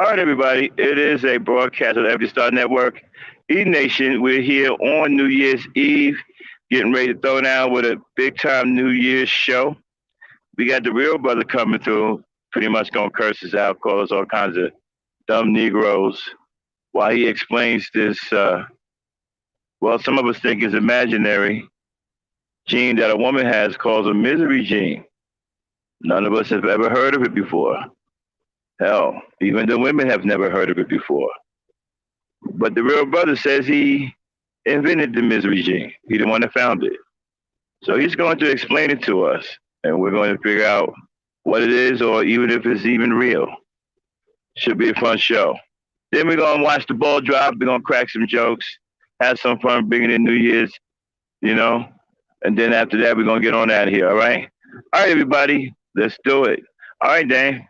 All right, everybody. It is a broadcast of the Empty Star Network. E Nation, we're here on New Year's Eve, getting ready to throw down with a big time New Year's show. We got the real brother coming through, pretty much gonna curse us out, call us all kinds of dumb Negroes while he explains this. Well, some of us think is imaginary gene that a woman has called a misery gene. None of us have ever heard of it before. Hell, even the women have never heard of it before. But the real brother says he invented the misery gene. He the one that found it. So he's going to explain it to us, and we're going to figure out what it is, or even if it's even real. Should be a fun show. Then we're gonna watch the ball drop. We're gonna crack some jokes, have some fun, bringing in New Year's, you know. And then after that, we're gonna get on out of here. All right, everybody, let's do it. All right, Dan.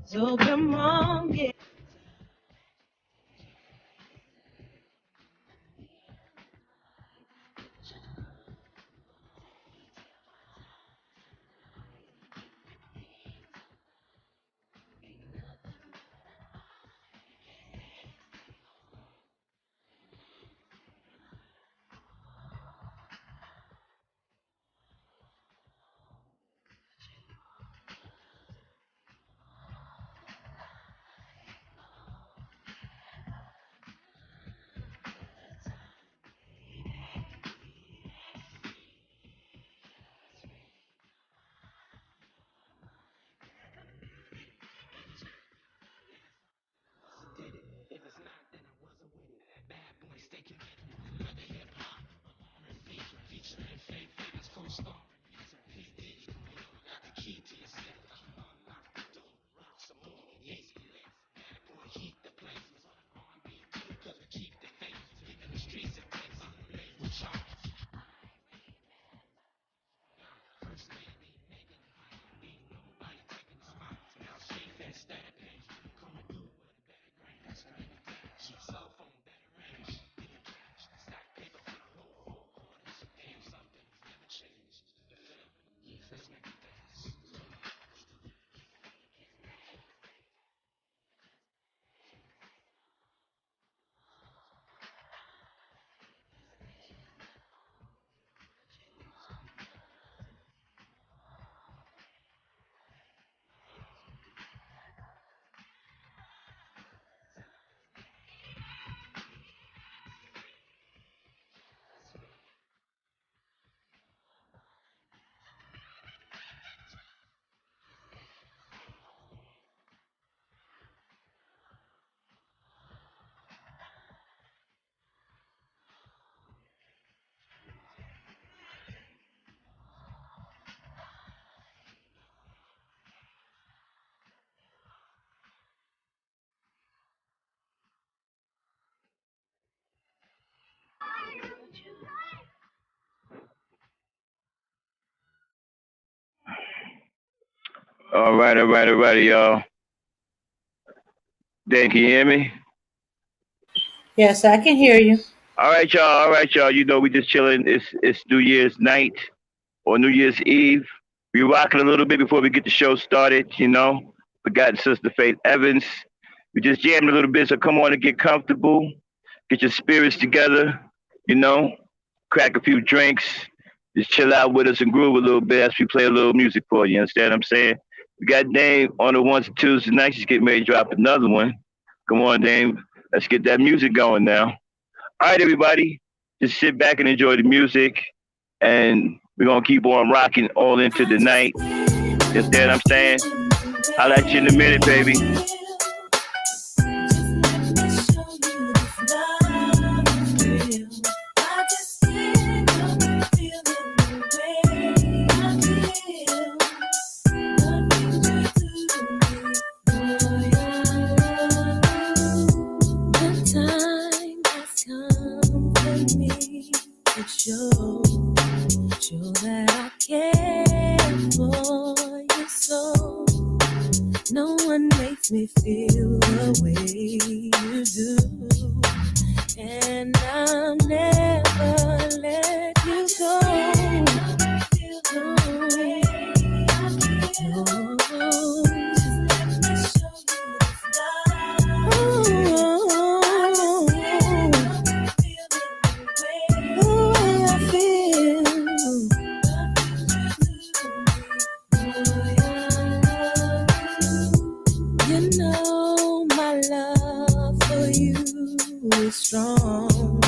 So come on, yeah. All right, y'all. Dan, can you hear me? Yes, I can hear you. All right, y'all. All right, y'all. You know we just chilling. It's New Year's night or New Year's Eve. We rocking a little bit before we get the show started. You know, forgotten Sister Faith Evans. We just jamming a little bit. So come on and get comfortable. Get your spirits together. You know, crack a few drinks. Just chill out with us and groove a little bit as we play a little music for you. Understand what I'm saying? We got Dame on the ones and twos tonight. She's getting ready to drop another one. Come on, Dame. Let's get that music going now. All right, everybody, just sit back and enjoy the music, and we're gonna keep on rocking all into the night. You understand what I'm saying? I'll let you in a minute, baby. Show that I care for your soul. No one makes me feel the way you do, and I'll never let you go. You know my love for you is strong.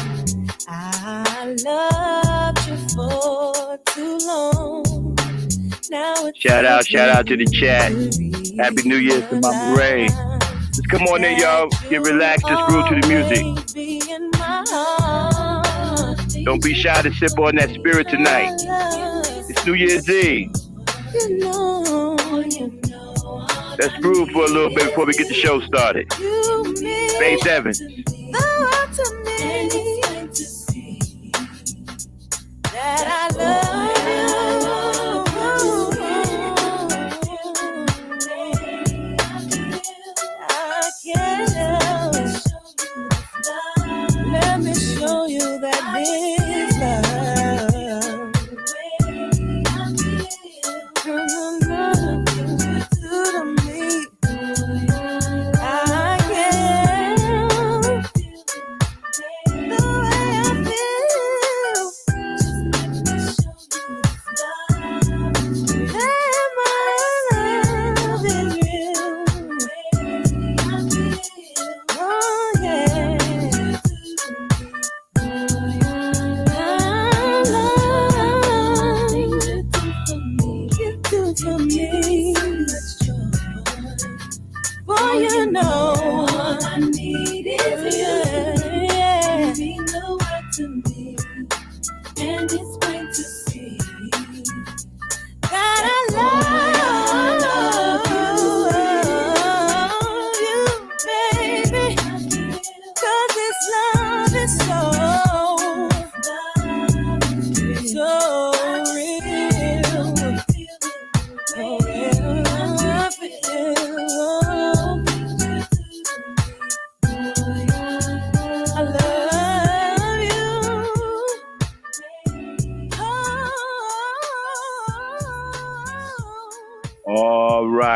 I loved you for too long. Now it's Shout out to the chat. Happy New Year to Mama Ray. Just come on in, y'all. Get relaxed. Just groove to the music. Don't be shy to sip on that spirit tonight. It's New Year's Eve. Let's groove for a little bit before we get the show started. Faith Evans. That I love you. I can't. Let me show you that this love. To me, I can't. The way I feel. That my love is real. Oh yeah. For me, boy, you know all I need is you. Yeah. You mean the world to me, and it's plain to see that I love you, baby. 'Cause this love is so real.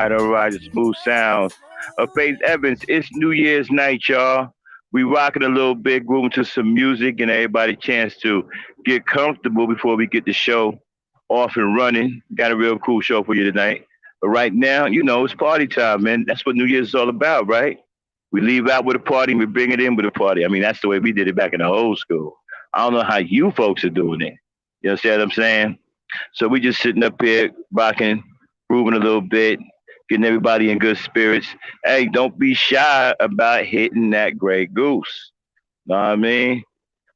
All right, the smooth sounds of Faith Evans. It's New Year's night, y'all. We rocking a little bit, grooving to some music, and everybody a chance to get comfortable before we get the show off and running. Got a real cool show for you tonight. But right now, you know, it's party time, man. That's what New Year's is all about, right? We leave out with a party and we bring it in with a party. I mean, that's the way we did it back in the old school. I don't know how you folks are doing it. You understand what I'm saying? So we just sitting up here rocking, grooving a little bit, getting everybody in good spirits. Hey, don't be shy about hitting that gray goose. Know what I mean?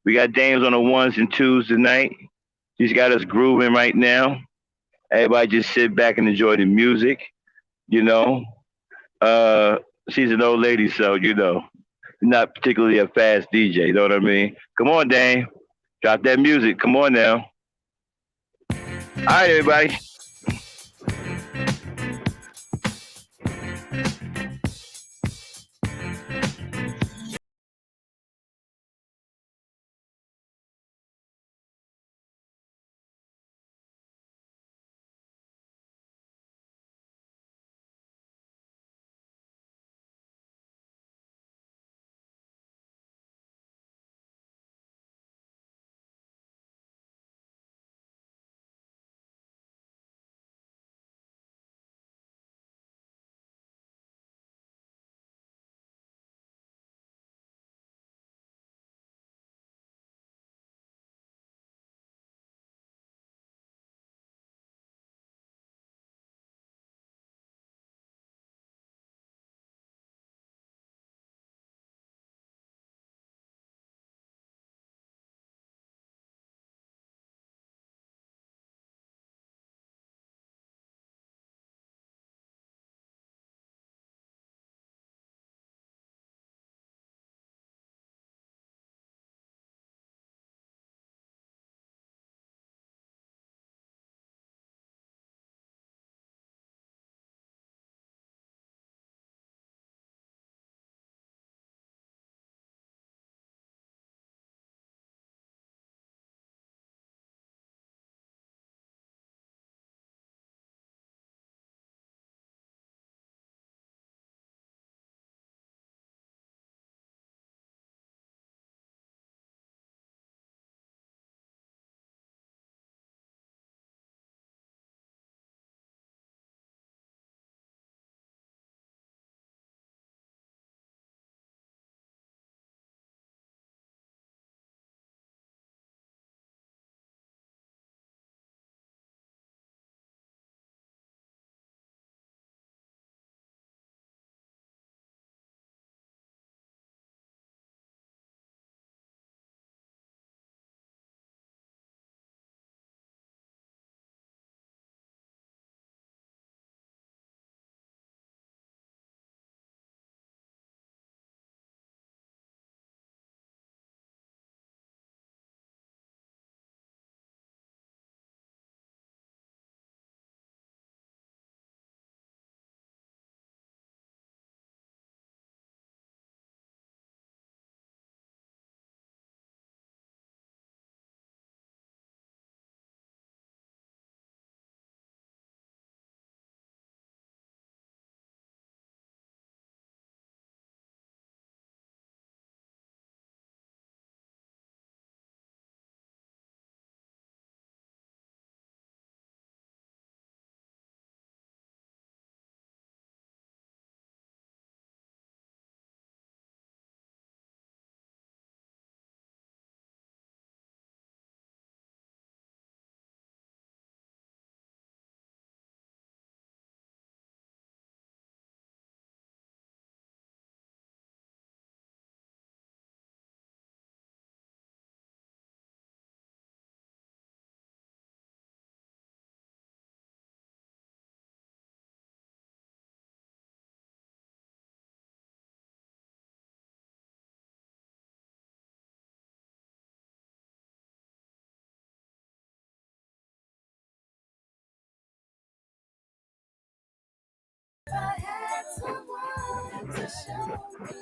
We got Dames on the ones and twos tonight. She's got us grooving right now. Everybody just sit back and enjoy the music. You know, she's an old lady, so you know, not particularly a fast DJ. You know what I mean? Come on, Dame, drop that music. Come on now. All right, everybody.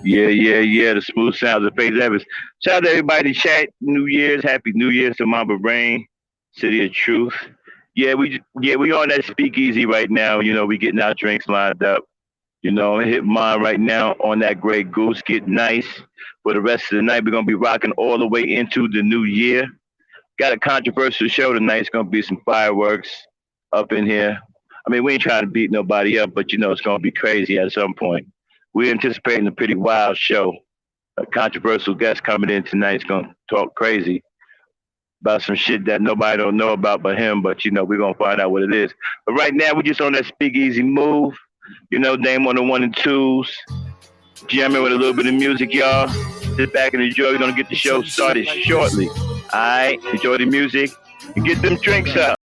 Yeah. The smooth sounds of Faith Evans. Shout out to everybody in the chat. New Year's, Happy New Year's to Mama Rain, City of Truth. We on that speakeasy right now. You know, we getting our drinks lined up. You know, hit mine right now on that Grey Goose. Get nice. For the rest of the night, we're gonna be rocking all the way into the new year. Got a controversial show tonight. It's gonna be some fireworks up in here. I mean, we ain't trying to beat nobody up, but you know it's gonna be crazy at some point. We're anticipating a pretty wild show. A controversial guest coming in tonight is gonna talk crazy about some shit that nobody don't know about but him. But you know, we're gonna find out what it is. But right now, we're just on that speakeasy move. You know, name on the one and twos. Jamming with a little bit of music, y'all. Sit back and enjoy. We're gonna get the show started shortly. Alright, enjoy the music and get them drinks up.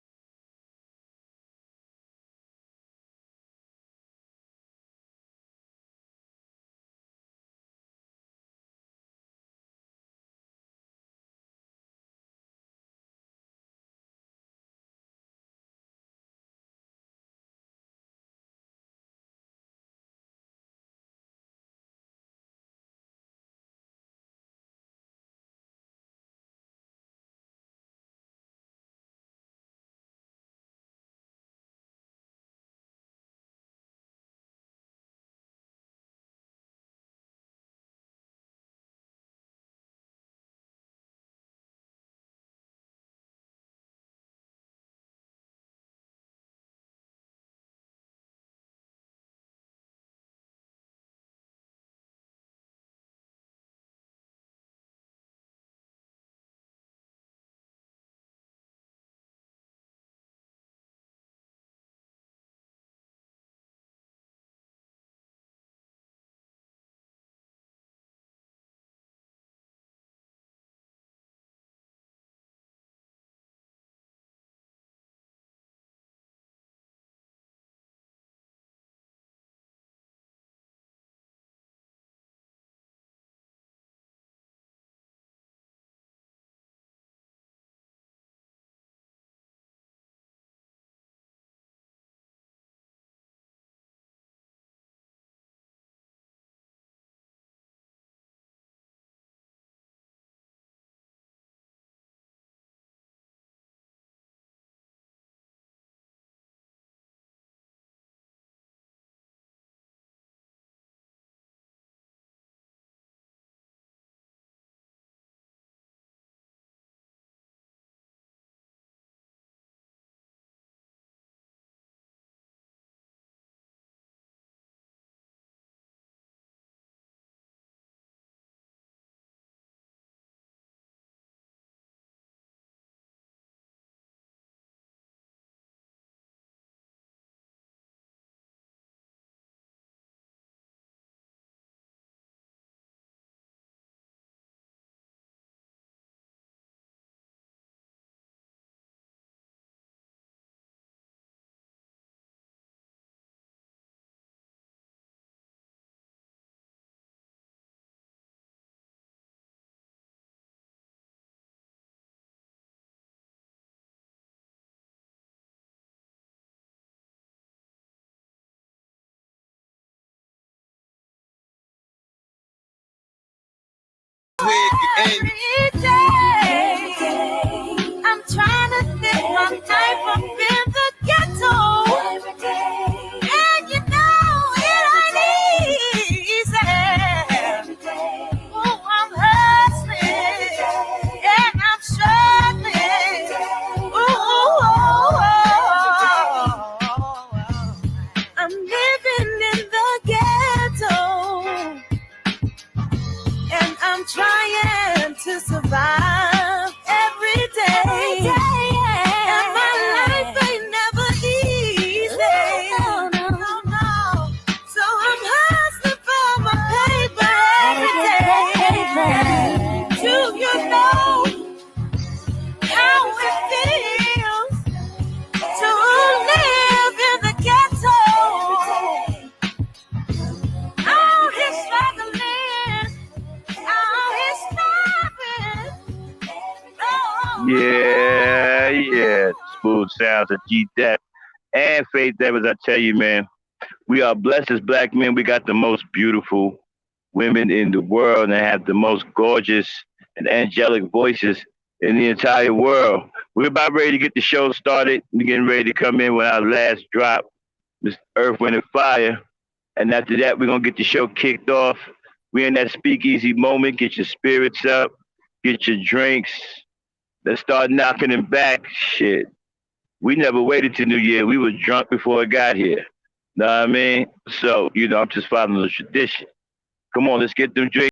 Every day, I'm trying to live my life up in the ghetto. Every day, and you know it ain't easy. Every day, oh, I'm hustling and I'm struggling. I'm living in the ghetto. And I'm trying to survive every day. And my life ain't never easy. No. So I'm hustling for my paper every day. Do you know how it feels to live in the ghetto? All this struggling. Yeah. Smooth sounds of G Dep and Faith Evans. I tell you, man, We are blessed as black men. We got the most beautiful women in the world and have the most gorgeous and angelic voices in the entire world. We're about ready to get the show started. We're getting ready to come in with our last drop, Mr. Earth, Wind, and Fire. And after that, we're going to get the show kicked off. We're in that speakeasy moment. Get your spirits up, get your drinks. Let's start knocking them back. Shit. We never waited till New Year. We were drunk before it got here. Know what I mean? So, I'm just following the tradition. Come on, let's get them drinks.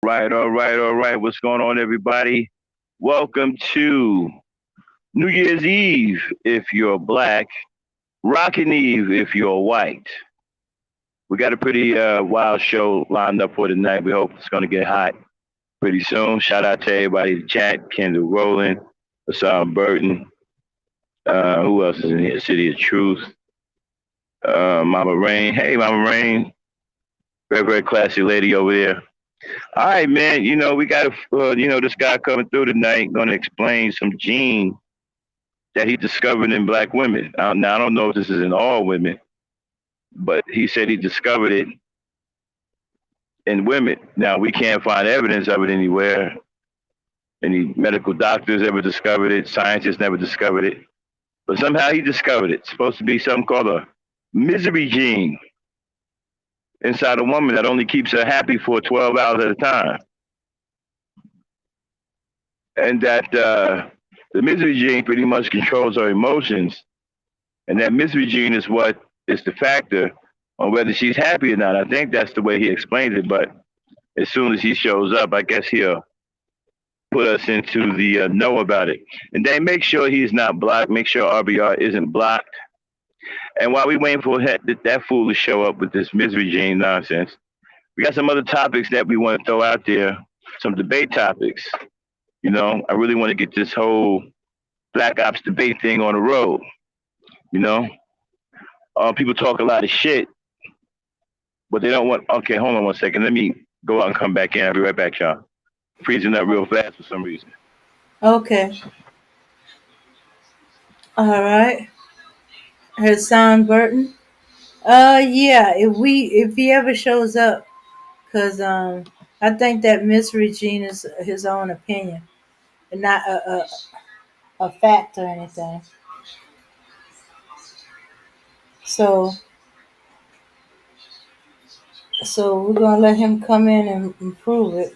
All right. What's going on, everybody? Welcome to New Year's Eve if you're black, Rockin' Eve if you're white. We got a pretty wild show lined up for tonight. We hope it's going to get hot pretty soon. Shout out to everybody in the chat, Kendall Rowland, Hassan Burton. Who else is in here? City of Truth. Mama Rain. Hey, Mama Rain. Very, very classy lady over there. All right, man. We got this guy coming through tonight going to explain some gene that he discovered in black women. Now, I don't know if this is in all women, but he said he discovered it in women. Now, we can't find evidence of it anywhere. Any medical doctors ever discovered it. Scientists never discovered it. But somehow he discovered it. It's supposed to be something called a misery gene inside a woman that only keeps her happy for 12 hours at a time. And that the misery gene pretty much controls her emotions. And that misery gene is what is the factor on whether she's happy or not. I think that's the way he explains it. But as soon as he shows up, I guess he'll put us into the know about it. And then make sure he's not blocked. Make sure RBR isn't blocked. And while we waiting for that fool to show up with this misery gene nonsense, we got some other topics that we want to throw out there, some debate topics. I really want to get this whole Black Ops debate thing on the road. People talk a lot of shit, but they don't want. Okay, hold on one second. Let me go out and come back in. I'll be right back, y'all. Freezing up real fast for some reason. Okay. All right. Hassan Burton. Yeah. If he ever shows up, cause I think that Mystery Gene is his own opinion, and not a fact or anything. So we're gonna let him come in and prove it.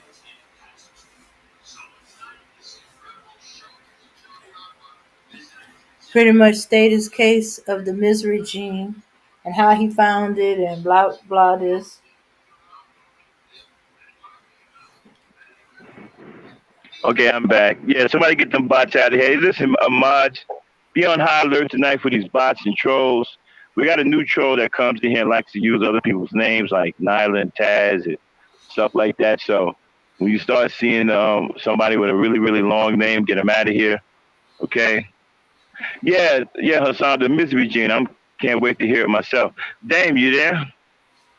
Pretty much state his case of the misery gene and how he found it and blah blah this. Okay, I'm back. Yeah, somebody get them bots out of here. Hey, listen, mods, be on high alert tonight for these bots and trolls. We got a new troll that comes in here and likes to use other people's names like Nyla and Taz and stuff like that. So when you start seeing somebody with a really, really long name, get them out of here. Okay? Yeah, Hassan, the misery gene. Can't wait to hear it myself. Dame, you there?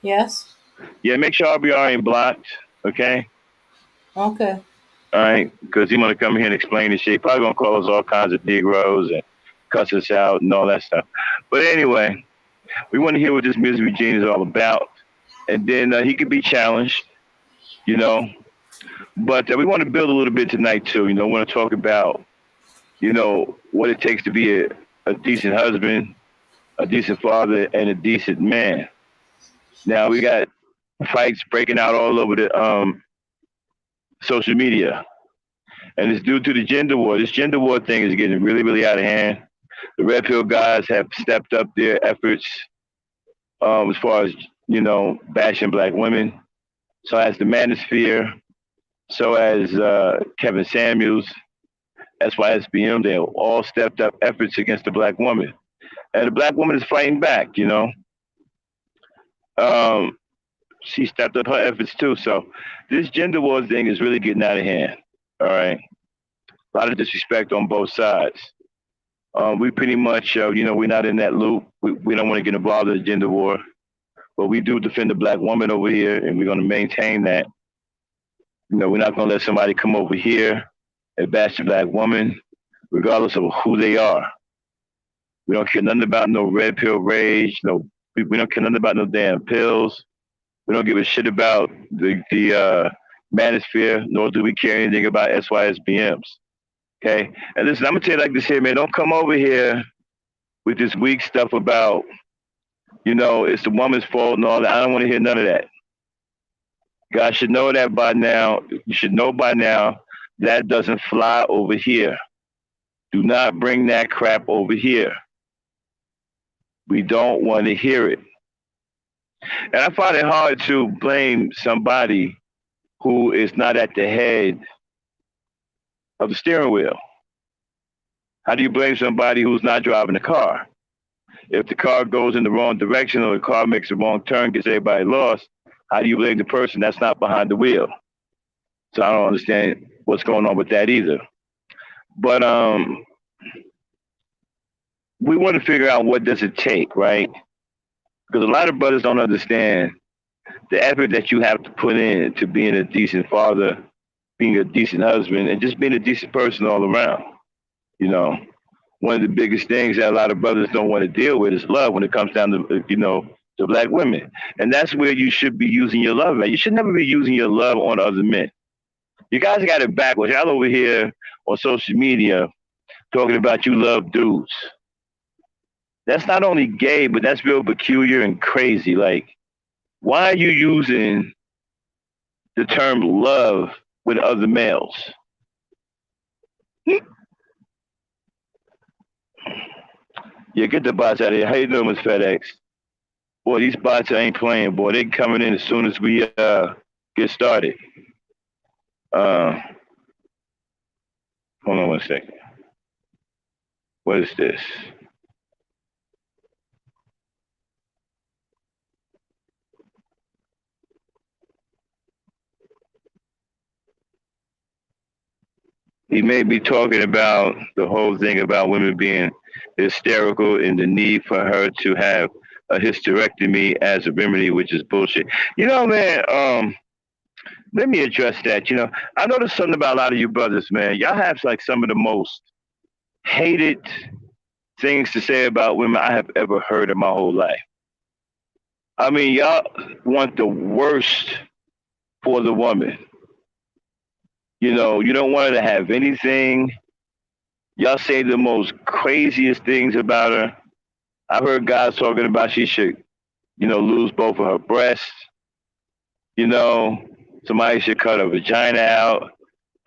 Yes. Yeah, make sure RBR ain't blocked. Okay? Okay. All right, because he want to come here and explain this shit. Probably gonna call us all kinds of Negroes and cuss us out and all that stuff. But anyway, we want to hear what this misery gene is all about, and then he could be challenged, But we want to build a little bit tonight too. We want to talk about, what it takes to be a decent husband, a decent father, and a decent man. Now we got fights breaking out all over the social media. And it's due to the gender war. This gender war thing is getting really, really out of hand. The Red Pill guys have stepped up their efforts as far as, bashing black women. So as the Manosphere, so as Kevin Samuels, SYSBM, they all stepped up efforts against the black woman. And the black woman is fighting back, She stepped up her efforts too. So this gender war thing is really getting out of hand. All right. A lot of disrespect on both sides. We pretty much, we're not in that loop. We don't want to get involved in the gender war, but we do defend the black woman over here, and we're going to maintain that. We're not going to let somebody come over here and bash the black woman, regardless of who they are. We don't care nothing about no red pill rage. We don't care nothing about no damn pills. We don't give a shit about the manosphere, nor do we care anything about SYSBMs. Okay? And listen, I'm going to tell you like this here, man. Don't come over here with this weak stuff about, it's the woman's fault and all that. I don't want to hear none of that. God should know that by now. You should know by now that doesn't fly over here. Do not bring that crap over here. We don't want to hear it. And I find it hard to blame somebody who is not at the head of the steering wheel? How do you blame somebody who's not driving the car? If the car goes in the wrong direction or the car makes a wrong turn, gets everybody lost, how do you blame the person that's not behind the wheel? So I don't understand what's going on with that either. But we want to figure out what does it take, right? Because a lot of brothers don't understand the effort that you have to put in to being a decent father, being a decent husband, and just being a decent person all around. You know, one of the biggest things that a lot of brothers don't want to deal with is love when it comes down to, to black women. And that's where you should be using your love at. You should never be using your love on other men. You guys got it backwards. Y'all over here on social media talking about you love dudes. That's not only gay, but that's real peculiar and crazy. Like, why are you using the term love with other males? Yeah, get the bots out of here. How you doing, Miss FedEx? Boy, these bots ain't playing, boy. They coming in as soon as we get started. Hold on one second. What is this? He may be talking about the whole thing about women being hysterical and the need for her to have a hysterectomy as a remedy, which is bullshit. Man, let me address that. I noticed something about a lot of you brothers, man. Y'all have like some of the most hated things to say about women I have ever heard in my whole life. I mean, y'all want the worst for the woman. You don't want her to have anything. Y'all say the most craziest things about her. I've heard guys talking about she should, lose both of her breasts. Somebody should cut her vagina out.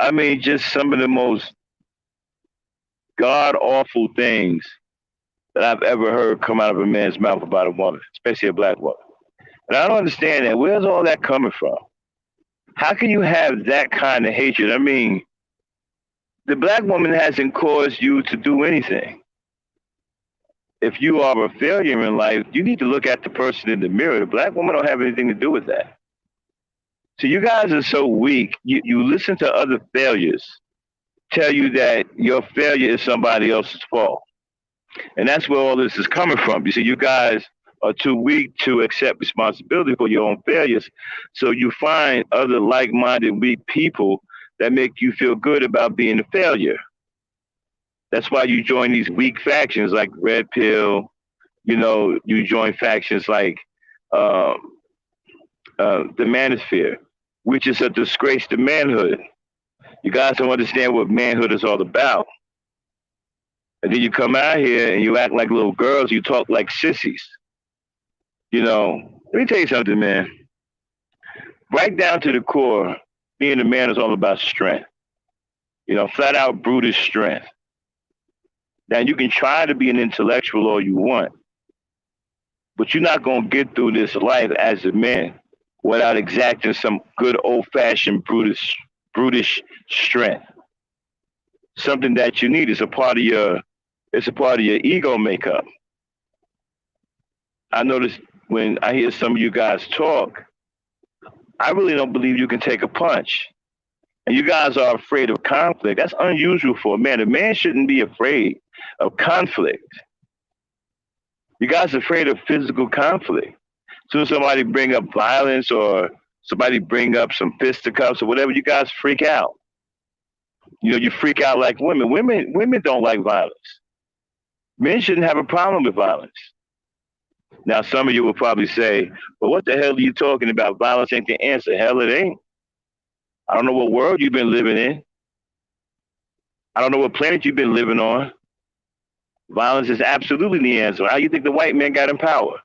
I mean, just some of the most god awful things that I've ever heard come out of a man's mouth about a woman, especially a black woman. And I don't understand that. Where's all that coming from? How can you have that kind of hatred? I mean, the black woman hasn't caused you to do anything. If you are a failure in life, you need to look at the person in the mirror. The black woman don't have anything to do with that. So you guys are so weak. You listen to other failures tell you that your failure is somebody else's fault. And that's where all this is coming from. You see, you guys are too weak to accept responsibility for your own failures. So you find other like-minded weak people that make you feel good about being a failure. That's why you join these weak factions like Red Pill. You join factions like the Manosphere, which is a disgrace to manhood. You guys don't understand what manhood is all about. And then you come out here and you act like little girls. You talk like sissies. Let me tell you something, man. Right down to the core, being a man is all about strength. Flat out brutish strength. Now, you can try to be an intellectual all you want, but you're not going to get through this life as a man without exacting some good old-fashioned brutish strength. Something that you need is a part of your ego makeup. I notice when I hear some of you guys talk, I really don't believe you can take a punch. And you guys are afraid of conflict. That's unusual for a man. A man shouldn't be afraid of conflict. You guys are afraid of physical conflict. As soon as somebody bring up violence or somebody bring up some fisticuffs or whatever, you guys freak out. You freak out like women. Women don't like violence. Men shouldn't have a problem with violence. Now, some of you will probably say, well, what the hell are you talking about? Violence ain't the answer. Hell, it ain't. I don't know what world you've been living in. I don't know what planet you've been living on. Violence is absolutely the answer. How do you think the white man got in power?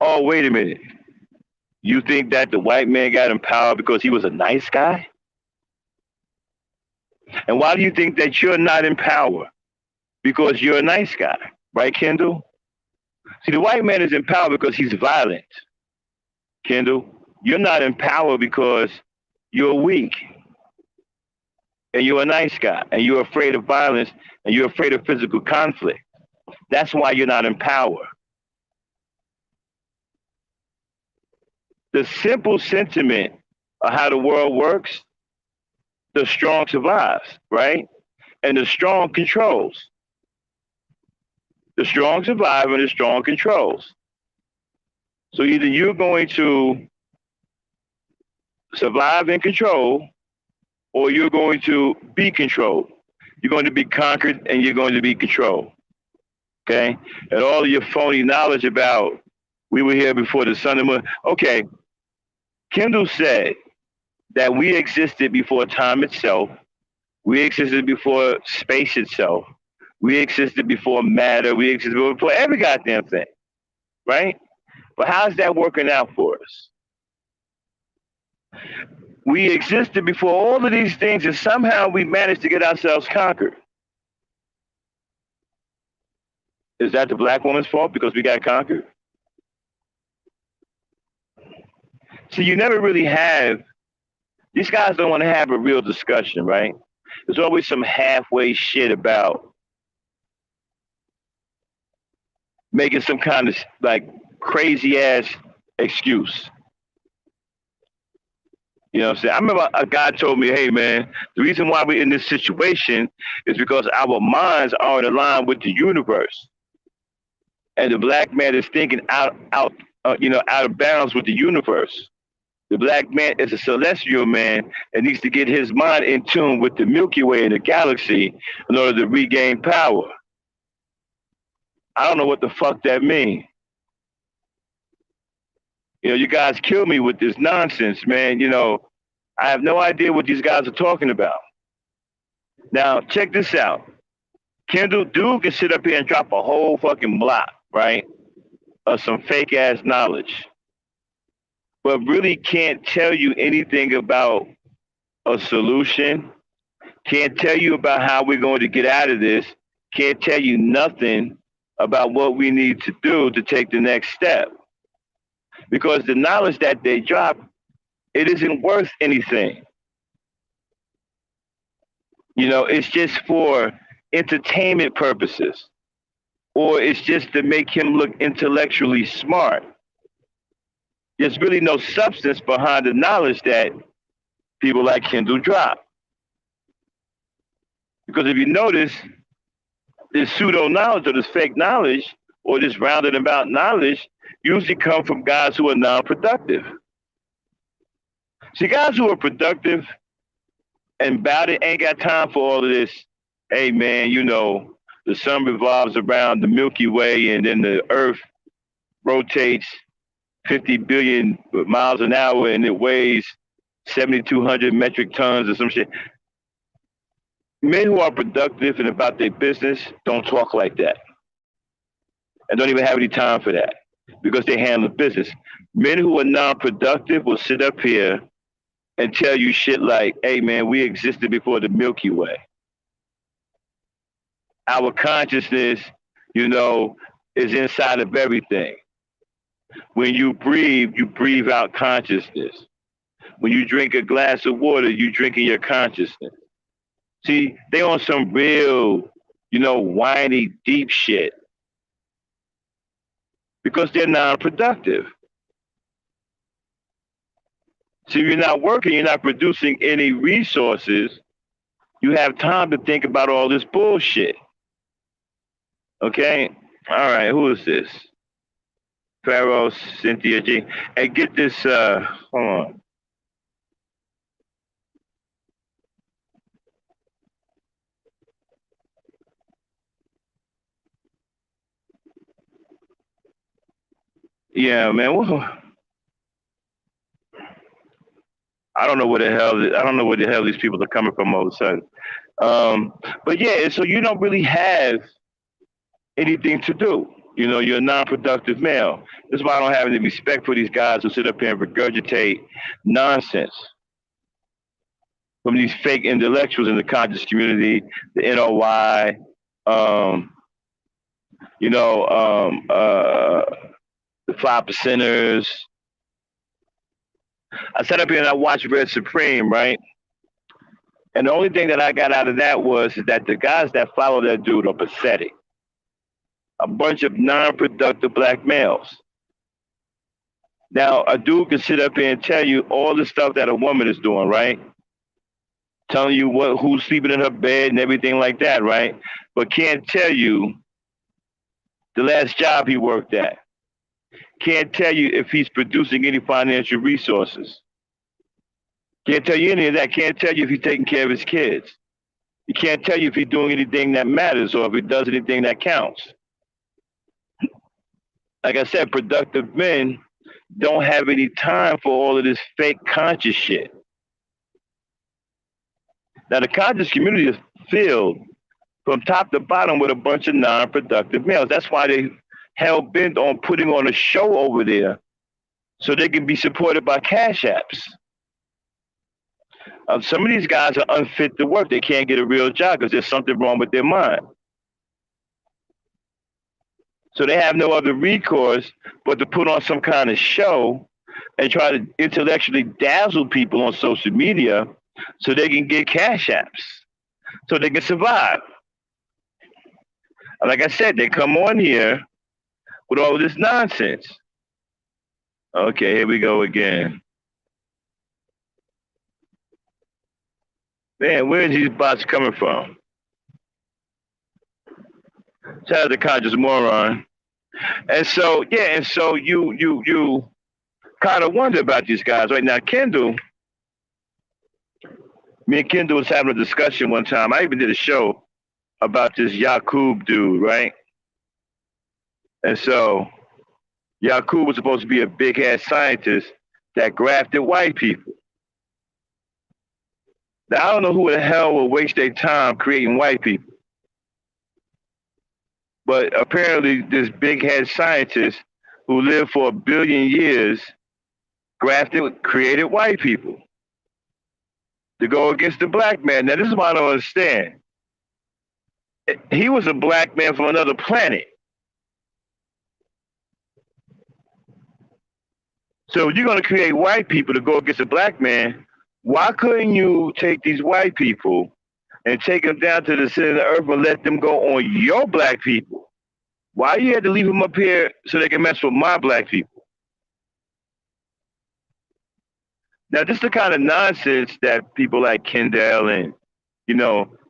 Oh, wait a minute. You think that the white man got in power because he was a nice guy? And why do you think that you're not in power? Because you're a nice guy, right, Kendall? See, the white man is in power because he's violent. Kendall, you're not in power because you're weak and you're a nice guy and you're afraid of violence and you're afraid of physical conflict. That's why you're not in power. The simple sentiment of how the world works, the strong survives, right? And the strong controls. The strong survive and the strong controls. So either you're going to survive and control, or you're going to be controlled. You're going to be conquered and you're going to be controlled. Okay? And all of your phony knowledge about we were here before the sun and moon. Okay, Kendall said that we existed before time itself. We existed before space itself. We existed before matter. We existed before every goddamn thing. Right? But how's that working out for us? We existed before all of these things, and somehow we managed to get ourselves conquered. Is that the black woman's fault because we got conquered? So you never really have, these guys don't want to have a real discussion, right? There's always some halfway shit about making some kind of like crazy ass excuse. You know what I'm saying? I remember a guy told me, hey man, the reason why we're in this situation is because our minds aren't aligned with the universe. And the black man is thinking out of bounds with the universe. The black man is a celestial man and needs to get his mind in tune with the Milky Way and the galaxy in order to regain power. I don't know what the fuck that means. You know, you guys kill me with this nonsense, man. You know, I have no idea what these guys are talking about. Now, check this out. Kendall, dude can sit up here and drop a whole fucking block, right, of some fake ass knowledge, but really can't tell you anything about a solution, can't tell you about how we're going to get out of this, can't tell you nothing about what we need to do to take the next step. Because the knowledge that they drop, it isn't worth anything. You know, it's just for entertainment purposes, or it's just to make him look intellectually smart. There's really no substance behind the knowledge that people like Kendall drop. Because if you notice, this pseudo-knowledge or this fake knowledge or this rounded about knowledge usually come from guys who are non-productive. See, guys who are productive and about it ain't got time for all of this. Hey, man, you know, the sun revolves around the Milky Way and then the earth rotates 50 billion miles an hour and it weighs 7,200 metric tons or some shit. Men who are productive and about their business don't talk like that and don't even have any time for that because they handle business. Men who are non-productive will sit up here and tell you shit like, hey, man, we existed before the Milky Way. Our consciousness, you know, is inside of everything. When you breathe out consciousness. When you drink a glass of water, you drinking your consciousness. See, they on some real, you know, whiny, deep shit. Because they're non-productive. So if you're not working, you're not producing any resources, you have time to think about all this bullshit. Okay? All right, who is this? Pharaoh, Cynthia G. Hey, get this, hold on. Yeah, man. I don't know where the hell these people are coming from all of a sudden. But yeah, so you don't really have anything to do. You know, you're a non-productive male. That's why I don't have any respect for these guys who sit up here and regurgitate nonsense from these fake intellectuals in the conscious community, the NOI, you know, the 5%ers, I sat up here and I watched Red Supreme, right? And the only thing that I got out of that was that the guys that follow that dude are pathetic. A bunch of non-productive black males. Now, a dude can sit up here and tell you all the stuff that a woman is doing, right? Telling you who's sleeping in her bed and everything like that, right? But can't tell you the last job he worked at. Can't tell you if he's producing any financial resources. Can't tell you any of that. Can't tell you if he's taking care of his kids. He can't tell you if he's doing anything that matters or if he does anything that counts. Like I said, productive men don't have any time for all of this fake conscious shit. Now, the conscious community is filled from top to bottom with a bunch of non-productive males. That's why they hell bent on putting on a show over there so they can be supported by cash apps. Some of these guys are unfit to work. They can't get a real job because there's something wrong with their mind. So they have no other recourse but to put on some kind of show and try to intellectually dazzle people on social media so they can get cash apps, so they can survive. Like I said, they come on here with all of this nonsense. Okay, here we go again. Man, where are these bots coming from? Shout out to conscious moron. And so, yeah, and so you kind of wonder about these guys right now. Kendall, me and Kendall was having a discussion one time. I even did a show about this Yakub dude, right? And so Yakub was supposed to be a big ass scientist that grafted white people. Now, I don't know who the hell will waste their time creating white people. But apparently this big head scientist who lived for 1 billion years created white people to go against the black man. Now, this is what I don't understand. He was a black man from another planet. So if you're going to create white people to go against a black man, why couldn't you take these white people and take them down to the center of the earth and let them go on your black people? Why you had to leave them up here so they can mess with my black people? Now, this is the kind of nonsense that people like Kendall and,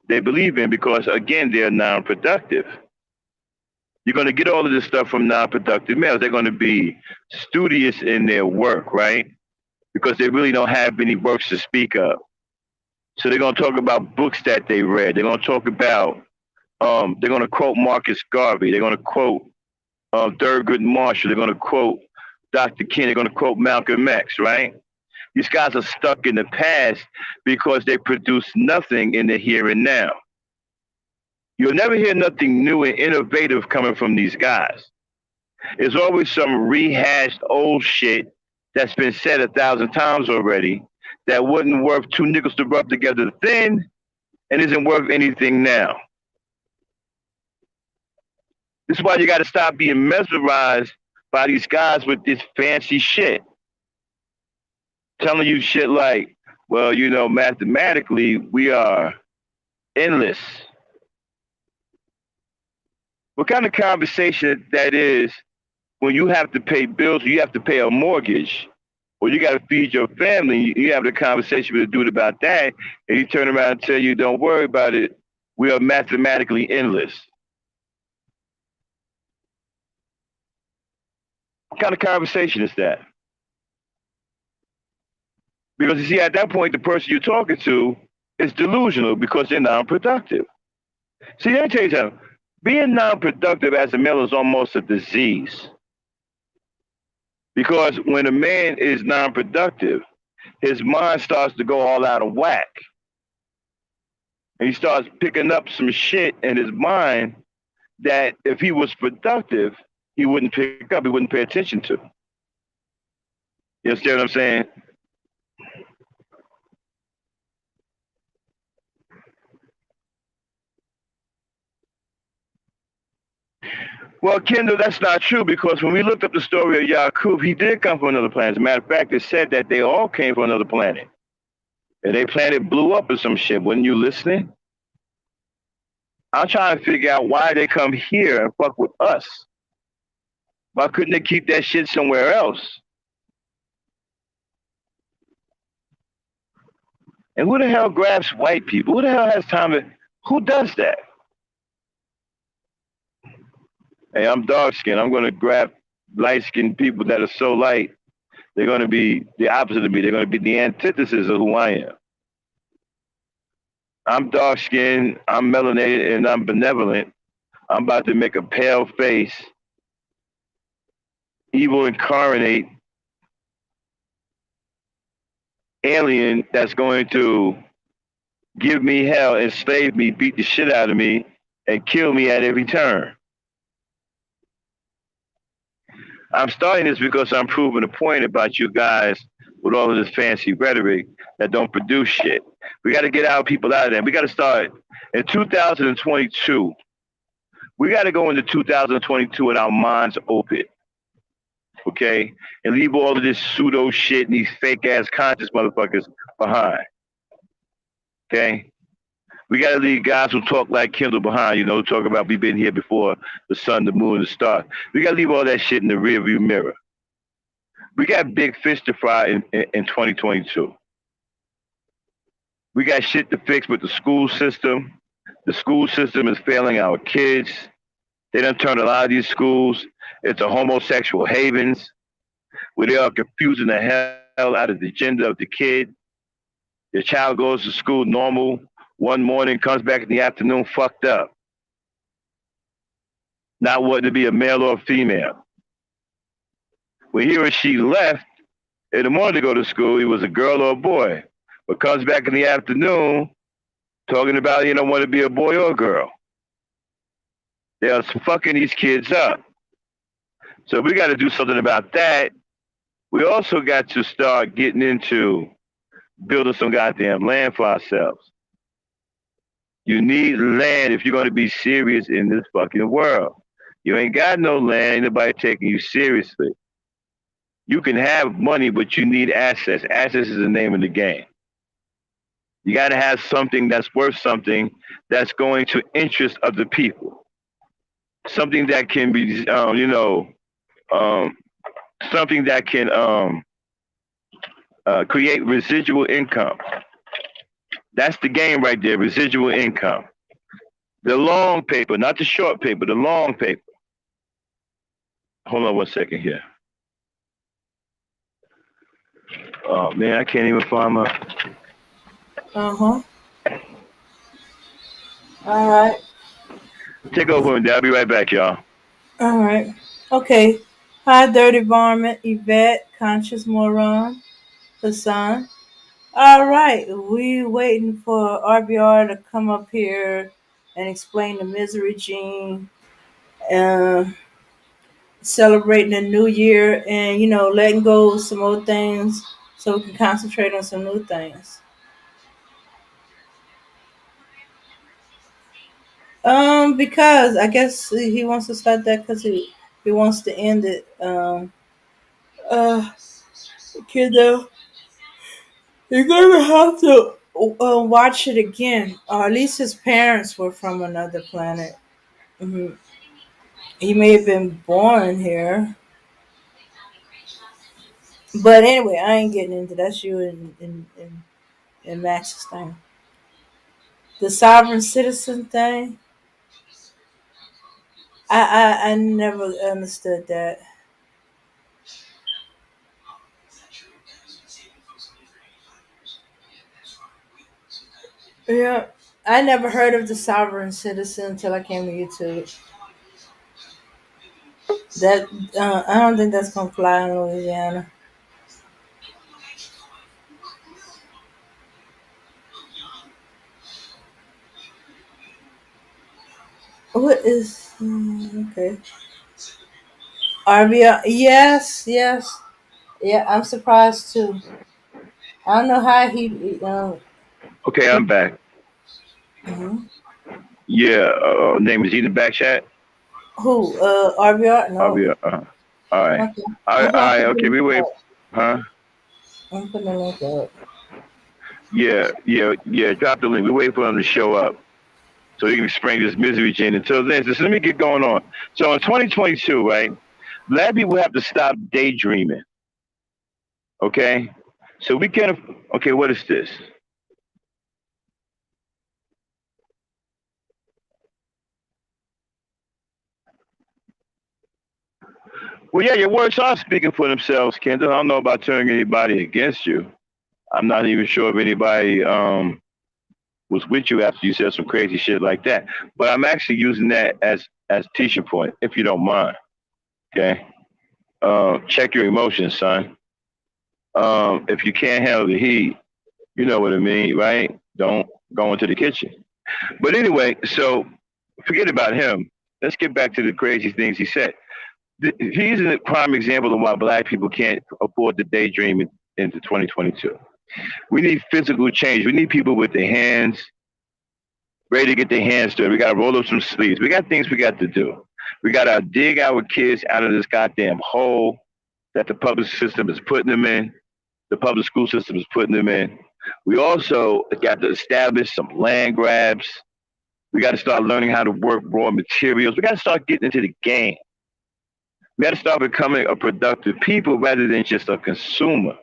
they believe in because, again, they're non-productive. You're going to get all of this stuff from non-productive males. They're going to be studious in their work, right? Because they really don't have any works to speak of. So they're going to talk about books that they read. They're going to talk about, they're going to quote Marcus Garvey. They're going to quote Thurgood Marshall. They're going to quote Dr. King. They're going to quote Malcolm X, right? These guys are stuck in the past because they produce nothing in the here and now. You'll never hear nothing new and innovative coming from these guys. There's always some rehashed old shit that's been said 1,000 times already that wasn't worth 2 nickels to rub together then and isn't worth anything now. This is why you got to stop being mesmerized by these guys with this fancy shit. Telling you shit like, well, mathematically, we are endless. What kind of conversation that is when you have to pay bills, or you have to pay a mortgage, or you got to feed your family? You have a conversation with a dude about that, and he turn around and tell you, don't worry about it. We are mathematically endless. What kind of conversation is that? Because you see, at that point, the person you're talking to is delusional because they're non-productive. See, let me tell you something. Being non-productive as a male is almost a disease. Because when a man is non-productive, his mind starts to go all out of whack. And he starts picking up some shit in his mind that if he was productive, he wouldn't pick up, he wouldn't pay attention to. You understand what I'm saying? Well, Kendall, that's not true because when we looked up the story of Yakub, he did come from another planet. As a matter of fact, it said that they all came from another planet. And their planet blew up or some shit. Wasn't you listening? I'm trying to figure out why they come here and fuck with us. Why couldn't they keep that shit somewhere else? And who the hell grabs white people? Who the hell has time to? Who does that? Hey, I'm dark skinned. I'm going to grab light skinned people that are so light. They're going to be the opposite of me. They're going to be the antithesis of who I am. I'm dark skinned, I'm melanated, and I'm benevolent. I'm about to make a pale face, evil incarnate alien that's going to give me hell, enslave me, beat the shit out of me, and kill me at every turn. I'm starting this because I'm proving a point about you guys with all of this fancy rhetoric that don't produce shit. We got to get our people out of there. We got to start in 2022. We got to go into 2022 with our minds open, okay? And leave all of this pseudo shit and these fake ass conscious motherfuckers behind, okay? We got to leave guys who talk like Kendall behind, talk about we been here before the sun, the moon, the stars. We got to leave all that shit in the rearview mirror. We got big fish to fry in 2022. We got shit to fix with the school system. The school system is failing our kids. They done turned a lot of these schools into homosexual havens where they are confusing the hell out of the gender of the kid. Your child goes to school normal one morning, comes back in the afternoon fucked up. Not wanting to be a male or a female. When he or she left in the morning to go to school, he was a girl or a boy. But comes back in the afternoon talking about he don't want to be a boy or a girl. They are fucking these kids up. So we got to do something about that. We also got to start getting into building some goddamn land for ourselves. You need land if you're going to be serious in this fucking world. You ain't got no land, ain't nobody taking you seriously. You can have money, but you need assets. Assets is the name of the game. You got to have something that's worth something that's going to interest of the people. Something that can be, something that can create residual income. That's the game right there, residual income. The long paper, not the short paper, the long paper. Hold on one second here. Oh man, I can't even find my. All right. Take over with that. I'll be right back, y'all. All right. Okay. Hi, Dirty Varmint, Yvette, Conscious Moron, Hassan. All right. We waiting for RBR to come up here and explain the misery gene, uh, celebrating the new year, and letting go of some old things so we can concentrate on some new things. Because I guess he wants to start that because he wants to end it. Uh, kiddo, you're gonna have to watch it again, or at least his parents were from another planet. hmm He may have been born here, but anyway, I ain't getting into that's you and Max's thing. The sovereign citizen thing. I never understood that. Yeah, I never heard of the sovereign citizen until I came to YouTube. That I don't think that's gonna fly in Louisiana. What is okay? RBR? Yes, yes, yeah. I'm surprised too. I don't know how he. Okay, I'm back. Mhm. Yeah, name is he in the back chat? Who? RBR? I'll No. be, all right. Okay. All right, I'm all gonna right, put the okay, link we wait, up. huh? I'm putting the link up. Yeah, drop the link. We wait for him to show up so he can explain this misery chain. Until then, just let me get going on. So in 2022, right, black people have to stop daydreaming, okay? So we can't, okay, what is this? Well, yeah, your words are speaking for themselves, Kendall. I don't know about turning anybody against you. I'm not even sure if anybody was with you after you said some crazy shit like that. But I'm actually using that as teacher point, if you don't mind. Okay. Check your emotions, son. If you can't handle the heat, you know what I mean, right? Don't go into the kitchen. But anyway, so forget about him. Let's get back to the crazy things he said. He's a prime example of why black people can't afford to daydream into 2022. We need physical change. We need people with their hands ready to get their hands dirty. We got to roll up some sleeves. We got things we got to do. We got to dig our kids out of this goddamn hole that the public system is putting them in. The public school system is putting them in. We also got to establish some land grabs. We got to start learning how to work raw materials. We got to start getting into the game. We got to start becoming a productive people rather than just a consumer.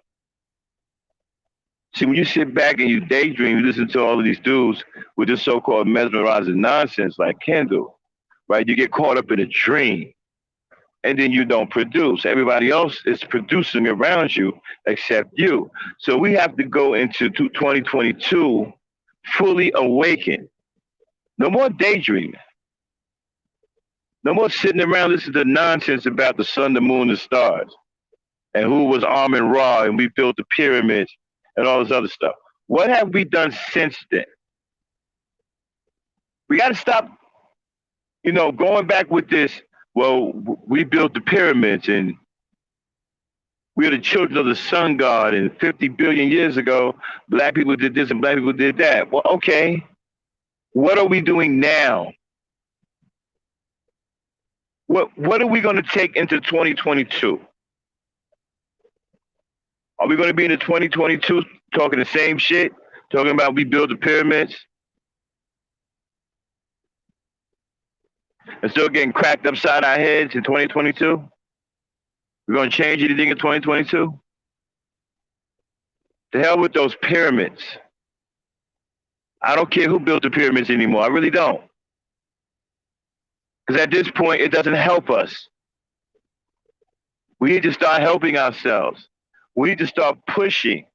See, when you sit back and you daydream, you listen to all of these dudes with this so-called mesmerizing nonsense like Kendall, right? You get caught up in a dream and then you don't produce. Everybody else is producing around you except you. So we have to go into 2022 fully awakened. No more daydreaming. No more sitting around listening to nonsense about the sun, the moon, the stars, and who was Amun Ra, and we built the pyramids and all this other stuff. What have we done since then? We got to stop, going back with this. Well, we built the pyramids and we're the children of the sun god, and 50 billion years ago, black people did this and black people did that. Well, okay. What are we doing now? What are we going to take into 2022? Are we going to be in the 2022 talking the same shit? Talking about we built the pyramids? And still getting cracked upside our heads in 2022? We're going to change anything in 2022? The hell with those pyramids. I don't care who built the pyramids anymore. I really don't. Because at this point, it doesn't help us. We need to start helping ourselves. We need to start pushing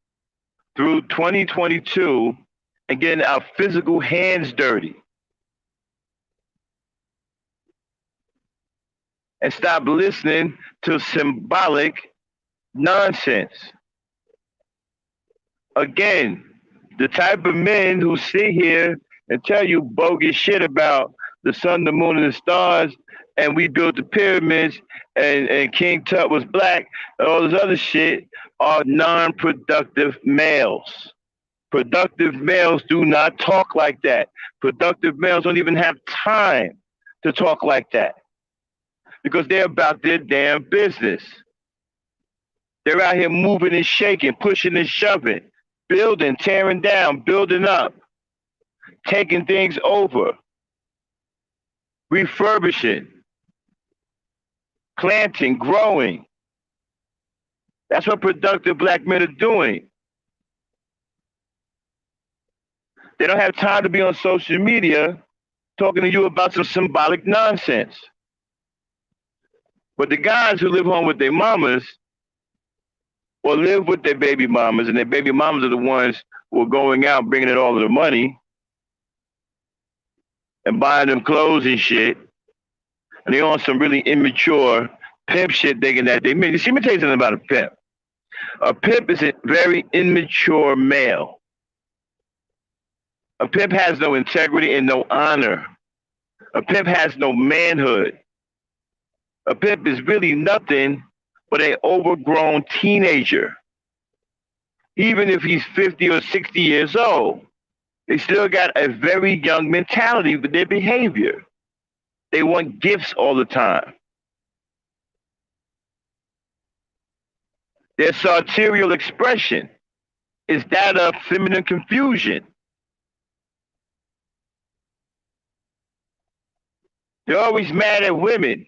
through 2022 and getting our physical hands dirty. And stop listening to symbolic nonsense. Again, the type of men who sit here and tell you bogus shit about the sun, the moon, and the stars, and we built the pyramids, and King Tut was black, and all this other shit are non-productive males. Productive males do not talk like that. Productive males don't even have time to talk like that because they're about their damn business. They're out here moving and shaking, pushing and shoving, building, tearing down, building up, taking things over, refurbishing, planting, growing. That's what productive black men are doing. They don't have time to be on social media talking to you about some symbolic nonsense. But the guys who live home with their mamas or live with their baby mamas, and their baby mamas are the ones who are going out bringing in all of the money and buying them clothes and shit, and they're on some really immature pimp shit thinking that they make. See, let me tell you something about a pimp. A pimp is a very immature male. A pimp has no integrity and no honor. A pimp has no manhood. A pimp is really nothing but an overgrown teenager. Even if he's 50 or 60 years old, they still got a very young mentality with their behavior. They want gifts all the time. Their sartorial expression is that of feminine confusion. They're always mad at women.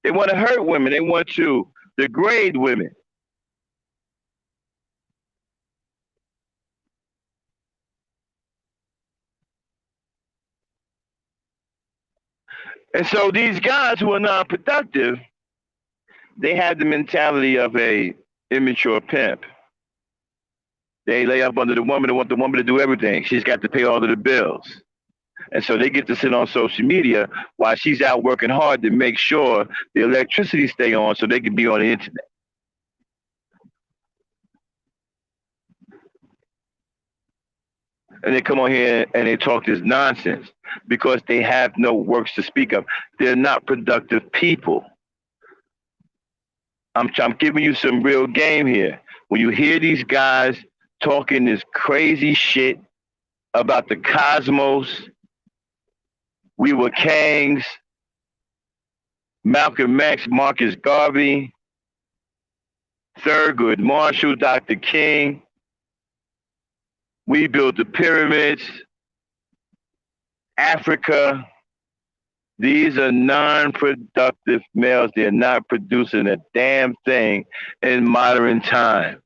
They want to hurt women. They want to degrade women. And so these guys who are non-productive, they have the mentality of a immature pimp. They lay up under the woman and want the woman to do everything. She's got to pay all of the bills. And so they get to sit on social media while she's out working hard to make sure the electricity stay on so they can be on the internet. And they come on here and they talk this nonsense because they have no works to speak of. They're not productive people. I'm giving you some real game here. When you hear these guys talking this crazy shit about the cosmos, we were kings, Malcolm X, Marcus Garvey, Thurgood Marshall, Dr. King, we built the pyramids, Africa. These are non-productive males. They're not producing a damn thing in modern time.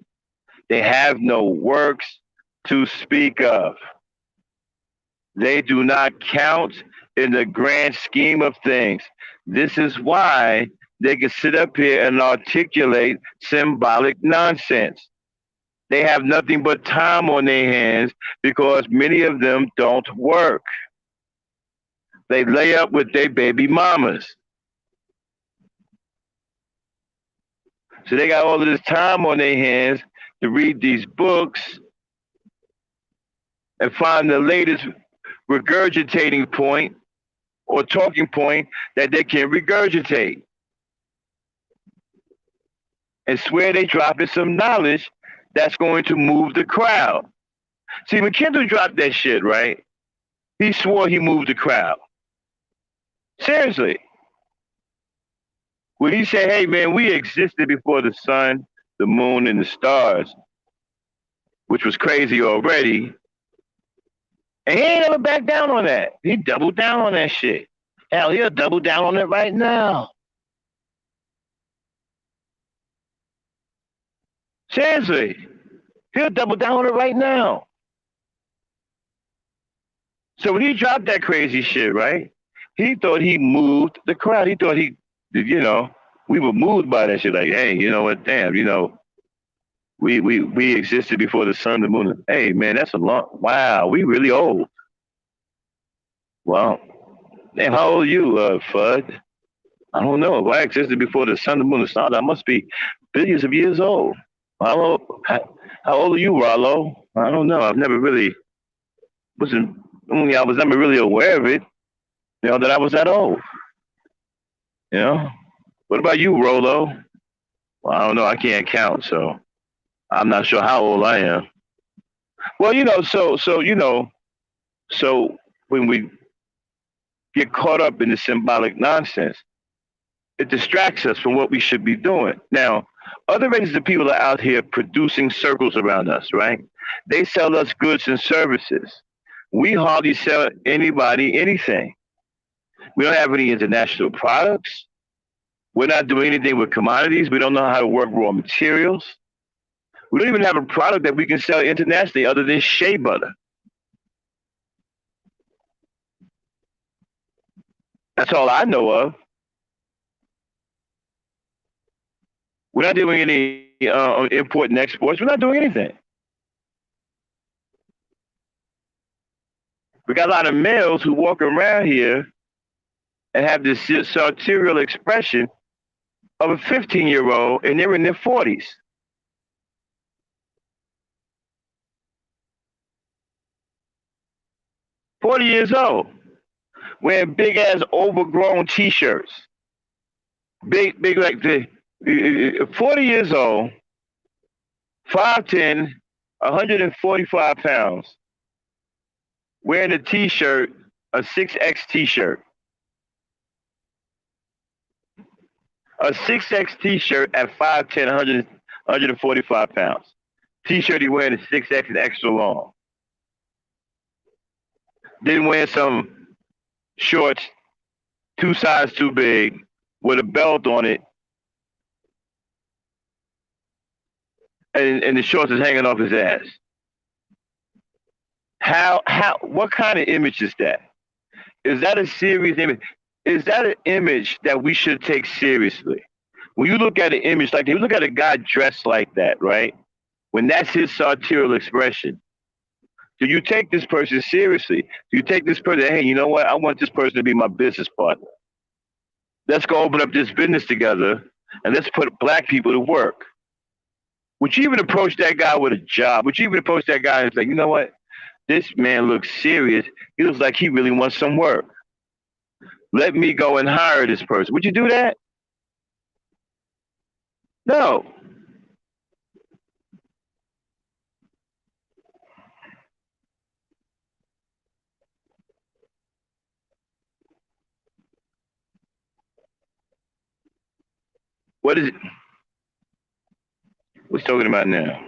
They have no works to speak of. They do not count in the grand scheme of things. This is why they can sit up here and articulate symbolic nonsense. They have nothing but time on their hands because many of them don't work. They lay up with their baby mamas. So they got all of this time on their hands to read these books and find the latest regurgitating point or talking point that they can regurgitate. And swear they dropping some knowledge that's going to move the crowd. See, when Kendall dropped that shit, right? He swore he moved the crowd. Seriously. When he said, hey, man, we existed before the sun, the moon, and the stars, which was crazy already. And he ain't ever backed down on that. He doubled down on that shit. Hell, he'll double down on it right now. Seriously. He'll double down on it right now. So when he dropped that crazy shit, right? He thought he moved the crowd. He thought he, we were moved by that shit. Like, hey, you know what? Damn, we existed before the sun, the moon. Hey, man, that's a long. Wow, we really old. Well, damn, how old are you, Fudd? I don't know. If I existed before the sun, the moon, the stars, I must be billions of years old. How old are you, Rollo? I don't know. I've never really I was never really aware of it. That I was that old. What about you, Rolo? Well, I don't know. I can't count, so I'm not sure how old I am. Well, so when we get caught up in the symbolic nonsense, it distracts us from what we should be doing. Now, other races of people are out here producing circles around us, right? They sell us goods and services. We hardly sell anybody anything. We don't have any international products. We're not doing anything with commodities. We don't know how to work raw materials. We don't even have a product that we can sell internationally other than shea butter. That's all I know of. We're not doing any import and exports. We're not doing anything. We got a lot of males who walk around here and have this sartorial expression of a 15-year-old, and they're in their 40s. Years old, wearing big ass overgrown t-shirts. Big like 40 years old, 5'10", 145 pounds, wearing a T-shirt, a 6X T-shirt, a 6X T-shirt at 5'10", 145 pounds. T-shirt he wearing is 6X and extra long. Then wear some shorts, 2 sizes too big, with a belt on it, and the shorts is hanging off his ass. What kind of image is that? Is that a serious image? Is that an image that we should take seriously? When you look at an image like that, you look at a guy dressed like that, right? When that's his sartorial expression, do you take this person seriously? Do you take this person, hey, you know what? I want this person to be my business partner. Let's go open up this business together and let's put black people to work. Would you even approach that guy with a job? Would you even approach that guy and say, you know what? This man looks serious. He looks like he really wants some work. Let me go and hire this person. Would you do that? No. What is it? What's talking about now?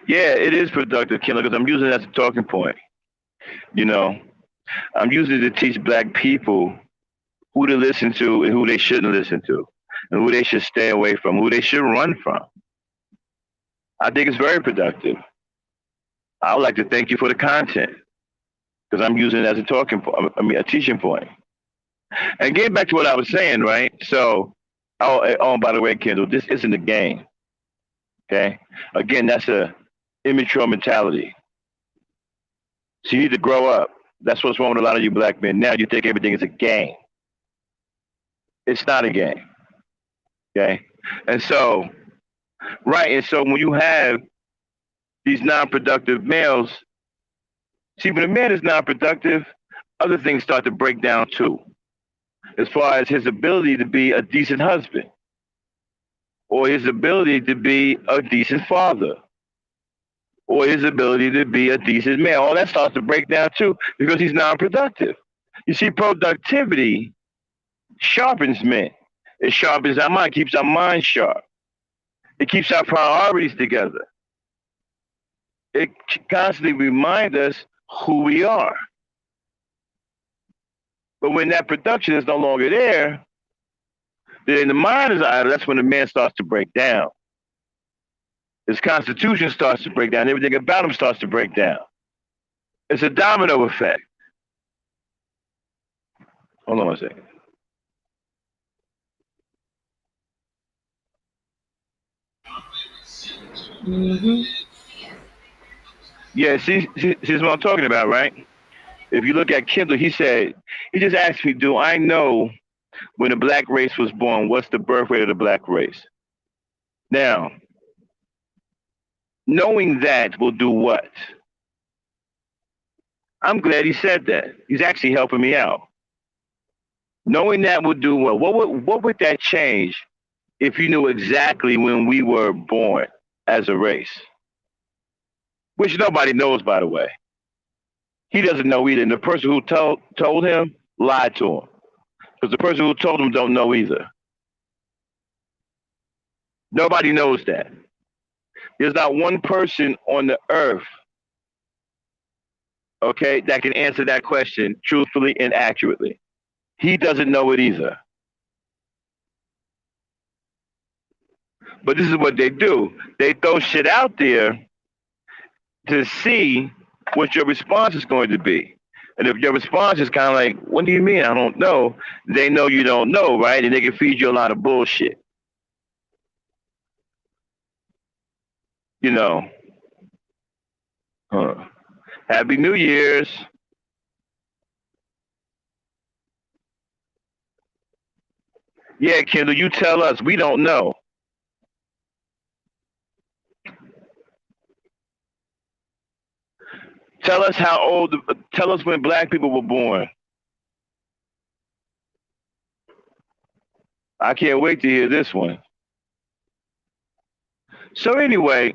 Yeah, it is productive, Kendall, because I'm using it as a talking point. You know, I'm using it to teach black people who to listen to and who they shouldn't listen to, and who they should stay away from, who they should run from. I think it's very productive. I would like to thank you for the content because I'm using it as a talking point. I mean, a teaching point. And getting back to what I was saying, right? So, by the way, Kendall, this isn't a game. Okay. Again, that's a immature mentality. So you need to grow up. That's what's wrong with a lot of you black men. Now you think everything is a game. It's not a game. Okay. And so, right. And so when you have these non-productive males, see, when a man is non-productive, other things start to break down too, as far as his ability to be a decent husband or his ability to be a decent father or his ability to be a decent man. All that starts to break down too because he's non-productive. You see, productivity sharpens men. It sharpens our mind, keeps our mind sharp. It keeps our priorities together. It constantly reminds us who we are. But when that production is no longer there, then the mind is idle. That's when the man starts to break down. His constitution starts to break down. Everything about him starts to break down. It's a domino effect. Hold on a second. Mm-hmm. Yeah, see what I'm talking about, right? If you look at Kendall, he just asked me, do I know when the black race was born? What's the birth rate of the black race? Now, knowing that will do what? I'm glad he said that. He's actually helping me out. Knowing that will do what? What would that change if you knew exactly when we were born as a race? Which nobody knows, by the way. He doesn't know either. And the person who told him lied to him. Because the person who told him don't know either. Nobody knows that. There's not one person on the earth, okay, that can answer that question truthfully and accurately. He doesn't know it either. But this is what they do. They throw shit out there to see what your response is going to be. And if your response is kind of like, what do you mean? I don't know. They know you don't know, right? And they can feed you a lot of bullshit. You know. Happy New Year's. Yeah, Kendall, you tell us. We don't know. Tell us how old, tell us when black people were born. I can't wait to hear this one. So anyway,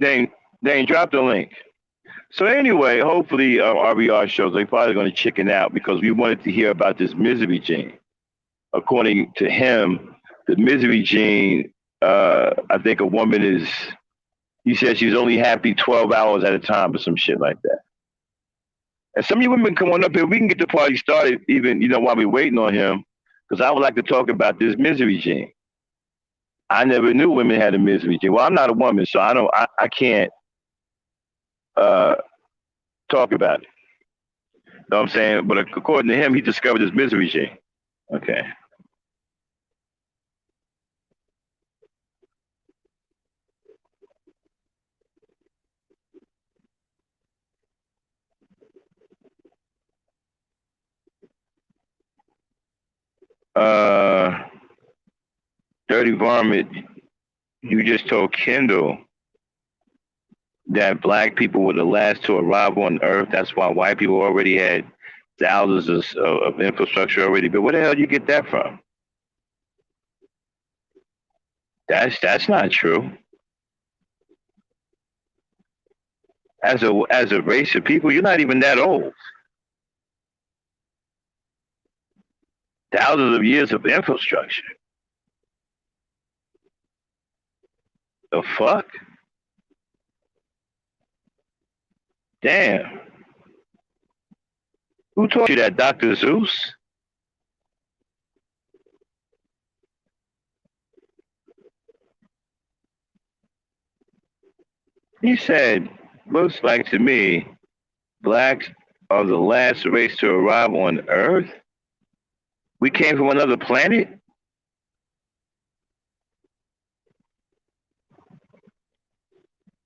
they ain't dropped the link. So anyway, hopefully RBR shows they're probably going to chicken out because we wanted to hear about this misery gene. According to him, the misery gene, I think a woman is, he said she's only happy 12 hours at a time or some shit like that. And some of you women come on up here, we can get the party started even, while we're waiting on him, because I would like to talk about this misery gene. I never knew women had a misery gene. Well, I'm not a woman, so I can't uh, talk about it. You know what I'm saying? But according to him, he discovered this misery gene. Okay. Uh, Dirty Varmint, you just told Kendall that black people were the last to arrive on Earth. That's why white people already had thousands of infrastructure already. But where the hell do you get that from? That's not true. As a race of people, you're not even that old. Thousands of years of infrastructure. The fuck? Damn. Who taught you that, Dr. Zeus? He said, looks like to me, blacks are the last race to arrive on Earth. We came from another planet?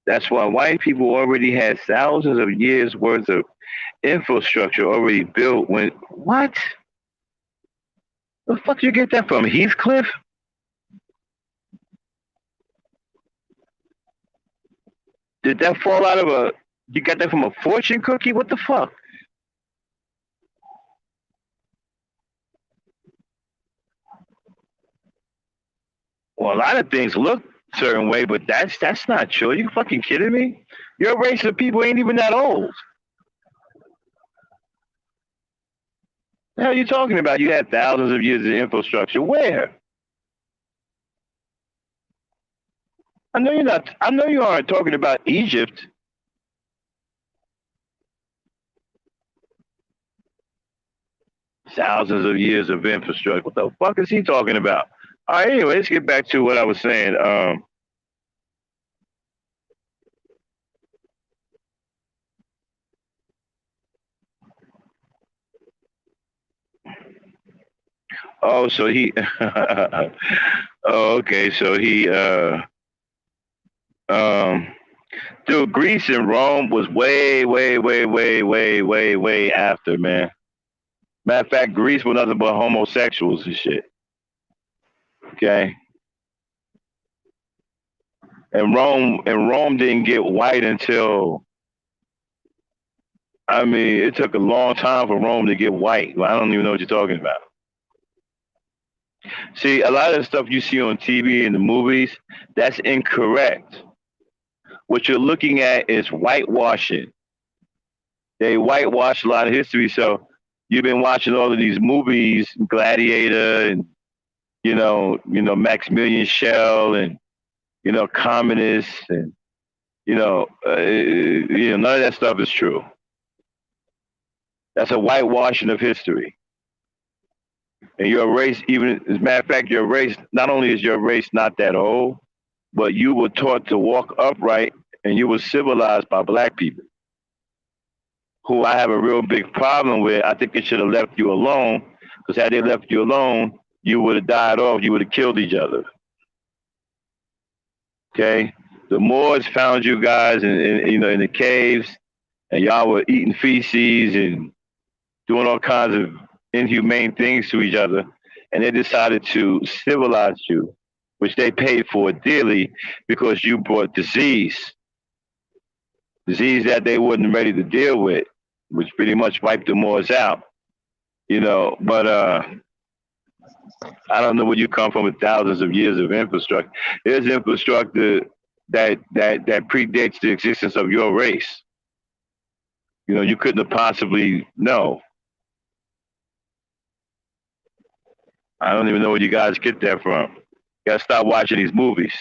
That's why white people already had thousands of years worth of infrastructure already built when what? The fuck did you get that from? Heathcliff? Did that fall out of a you got that from a fortune cookie? What the fuck? Well, a lot of things look a certain way, but that's not true. Are you fucking kidding me? Your race of people ain't even that old. The hell are you talking about? You had thousands of years of infrastructure. Where? I know you're not. I know you aren't talking about Egypt. Thousands of years of infrastructure. What the fuck is he talking about? All right. Anyway, let's get back to what I was saying. Oh, so he. Oh, okay. So he. Um. Dude, Greece and Rome was way, way, way, way, way, way, way after, man. Matter of fact, Greece was nothing but homosexuals and shit. Okay. And Rome didn't get white until I mean, it took a long time for Rome to get white. I don't even know what you're talking about. See, a lot of the stuff you see on TV and the movies, that's incorrect. What you're looking at is whitewashing. They whitewash a lot of history. So you've been watching all of these movies, Gladiator, and Maximilian Schell, and communists, and none of that stuff is true. That's a whitewashing of history. And your race, even as a matter of fact, your race, not only is your race not that old, but you were taught to walk upright and you were civilized by black people, who I have a real big problem with. I think they should have left you alone, because had they left you alone, you would have died off. You would have killed each other. Okay? The Moors found you guys in the caves, and y'all were eating feces and doing all kinds of inhumane things to each other, and they decided to civilize you, which they paid for dearly because you brought disease that they wasn't ready to deal with, which pretty much wiped the Moors out. But I don't know where you come from with thousands of years of infrastructure. There's infrastructure that predates the existence of your race. You couldn't have possibly know. I don't even know where you guys get that from. You gotta stop watching these movies.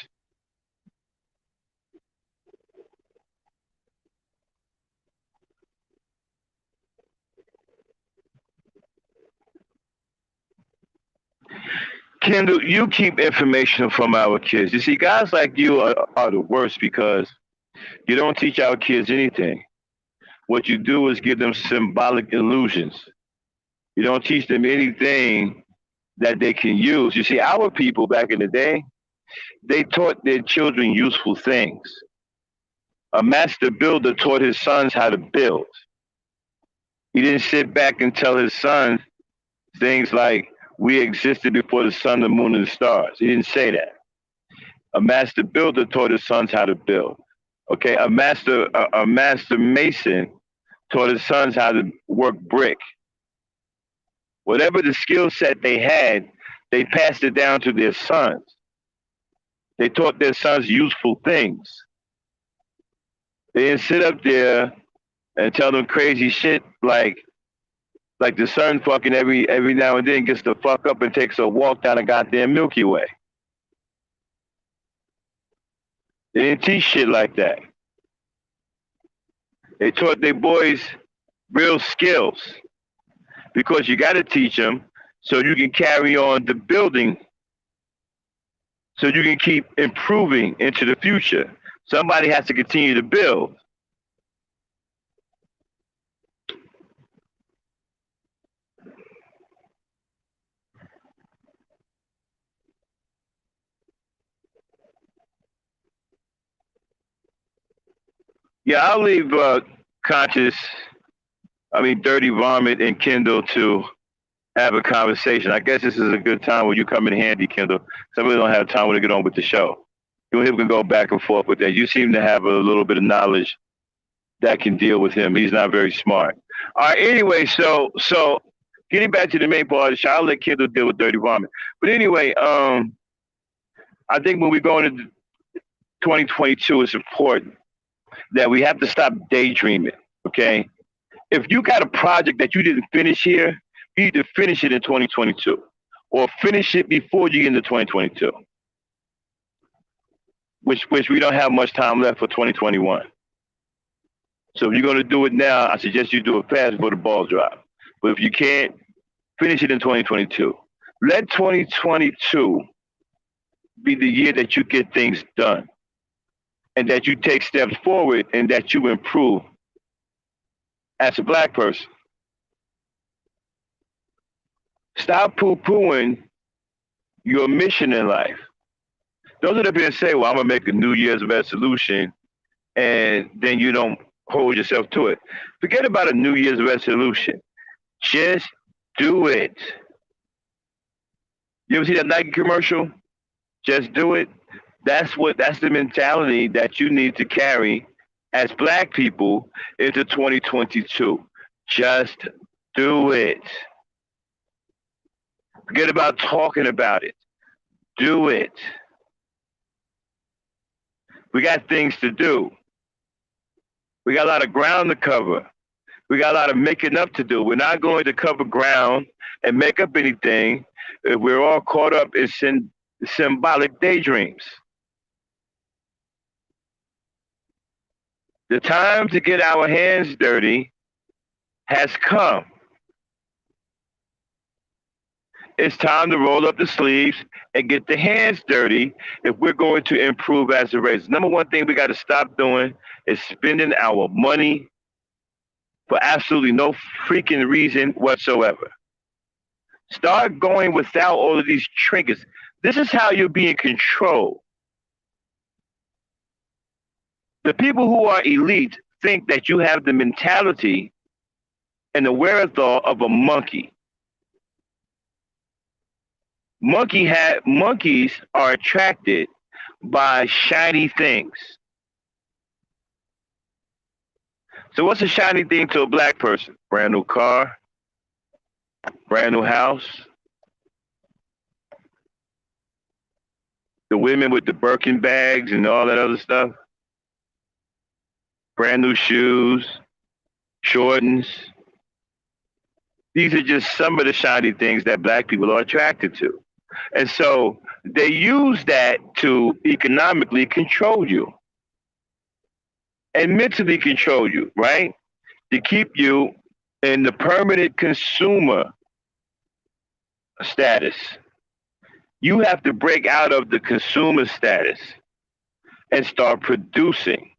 Kendall, you keep information from our kids. You see, guys like you are the worst because you don't teach our kids anything. What you do is give them symbolic illusions. You don't teach them anything that they can use. You see, our people back in the day, they taught their children useful things. A master builder taught his sons how to build. He didn't sit back and tell his sons things like, we existed before the sun, the moon, and the stars. He didn't say that. A master builder taught his sons how to build. Okay, a master mason taught his sons how to work brick. Whatever the skill set they had, they passed it down to their sons. They taught their sons useful things. They didn't sit up there and tell them crazy shit like the sun fucking every now and then gets the fuck up and takes a walk down the goddamn Milky Way. They didn't teach shit like that. They taught their boys real skills because you got to teach them so you can carry on the building, so you can keep improving into the future. Somebody has to continue to build. Yeah, I'll leave Dirty Vomit and Kindle to have a conversation. I guess this is a good time when you come in handy, Kindle. Some really don't have time to get on with the show. You and him can go back and forth with that. You seem to have a little bit of knowledge that can deal with him. He's not very smart. All right, anyway, so getting back to the main part of the show, I'll let Kindle deal with Dirty Vomit. But anyway, I think when we go into 2022, it's important that we have to stop daydreaming, okay? If you got a project that you didn't finish here, you need to finish it in 2022 or finish it before you get into 2022, which we don't have much time left for 2021. So if you're going to do it now, I suggest you do it fast before the ball drop. But if you can't, finish it in 2022. Let 2022 be the year that you get things done and that you take steps forward and that you improve as a black person. Stop poo-pooing your mission in life. Don't sit up here and say, well, I'm going to make a New Year's resolution, and then you don't hold yourself to it. Forget about a New Year's resolution. Just do it. You ever see that Nike commercial? Just do it. That's the mentality that you need to carry as black people into 2022. Just do it. Forget about talking about it. Do it. We got things to do. We got a lot of ground to cover. We got a lot of making up to do. We're not going to cover ground and make up anything if we're all caught up in symbolic daydreams. The time to get our hands dirty has come. It's time to roll up the sleeves and get the hands dirty if we're going to improve as a race. Number one thing we got to stop doing is spending our money for absolutely no freaking reason whatsoever. Start going without all of these trinkets. This is how you'll be in control. The people who are elite think that you have the mentality and the wherewithal of a monkey. Monkeys are attracted by shiny things. So what's a shiny thing to a black person? Brand new car, brand new house, The women with the Birkin bags and all that other stuff, brand new shoes, Jordans. These are just some of the shiny things that black people are attracted to. And so they use that to economically control you and mentally control you, right? To keep you in the permanent consumer status. You have to break out of the consumer status and start producing.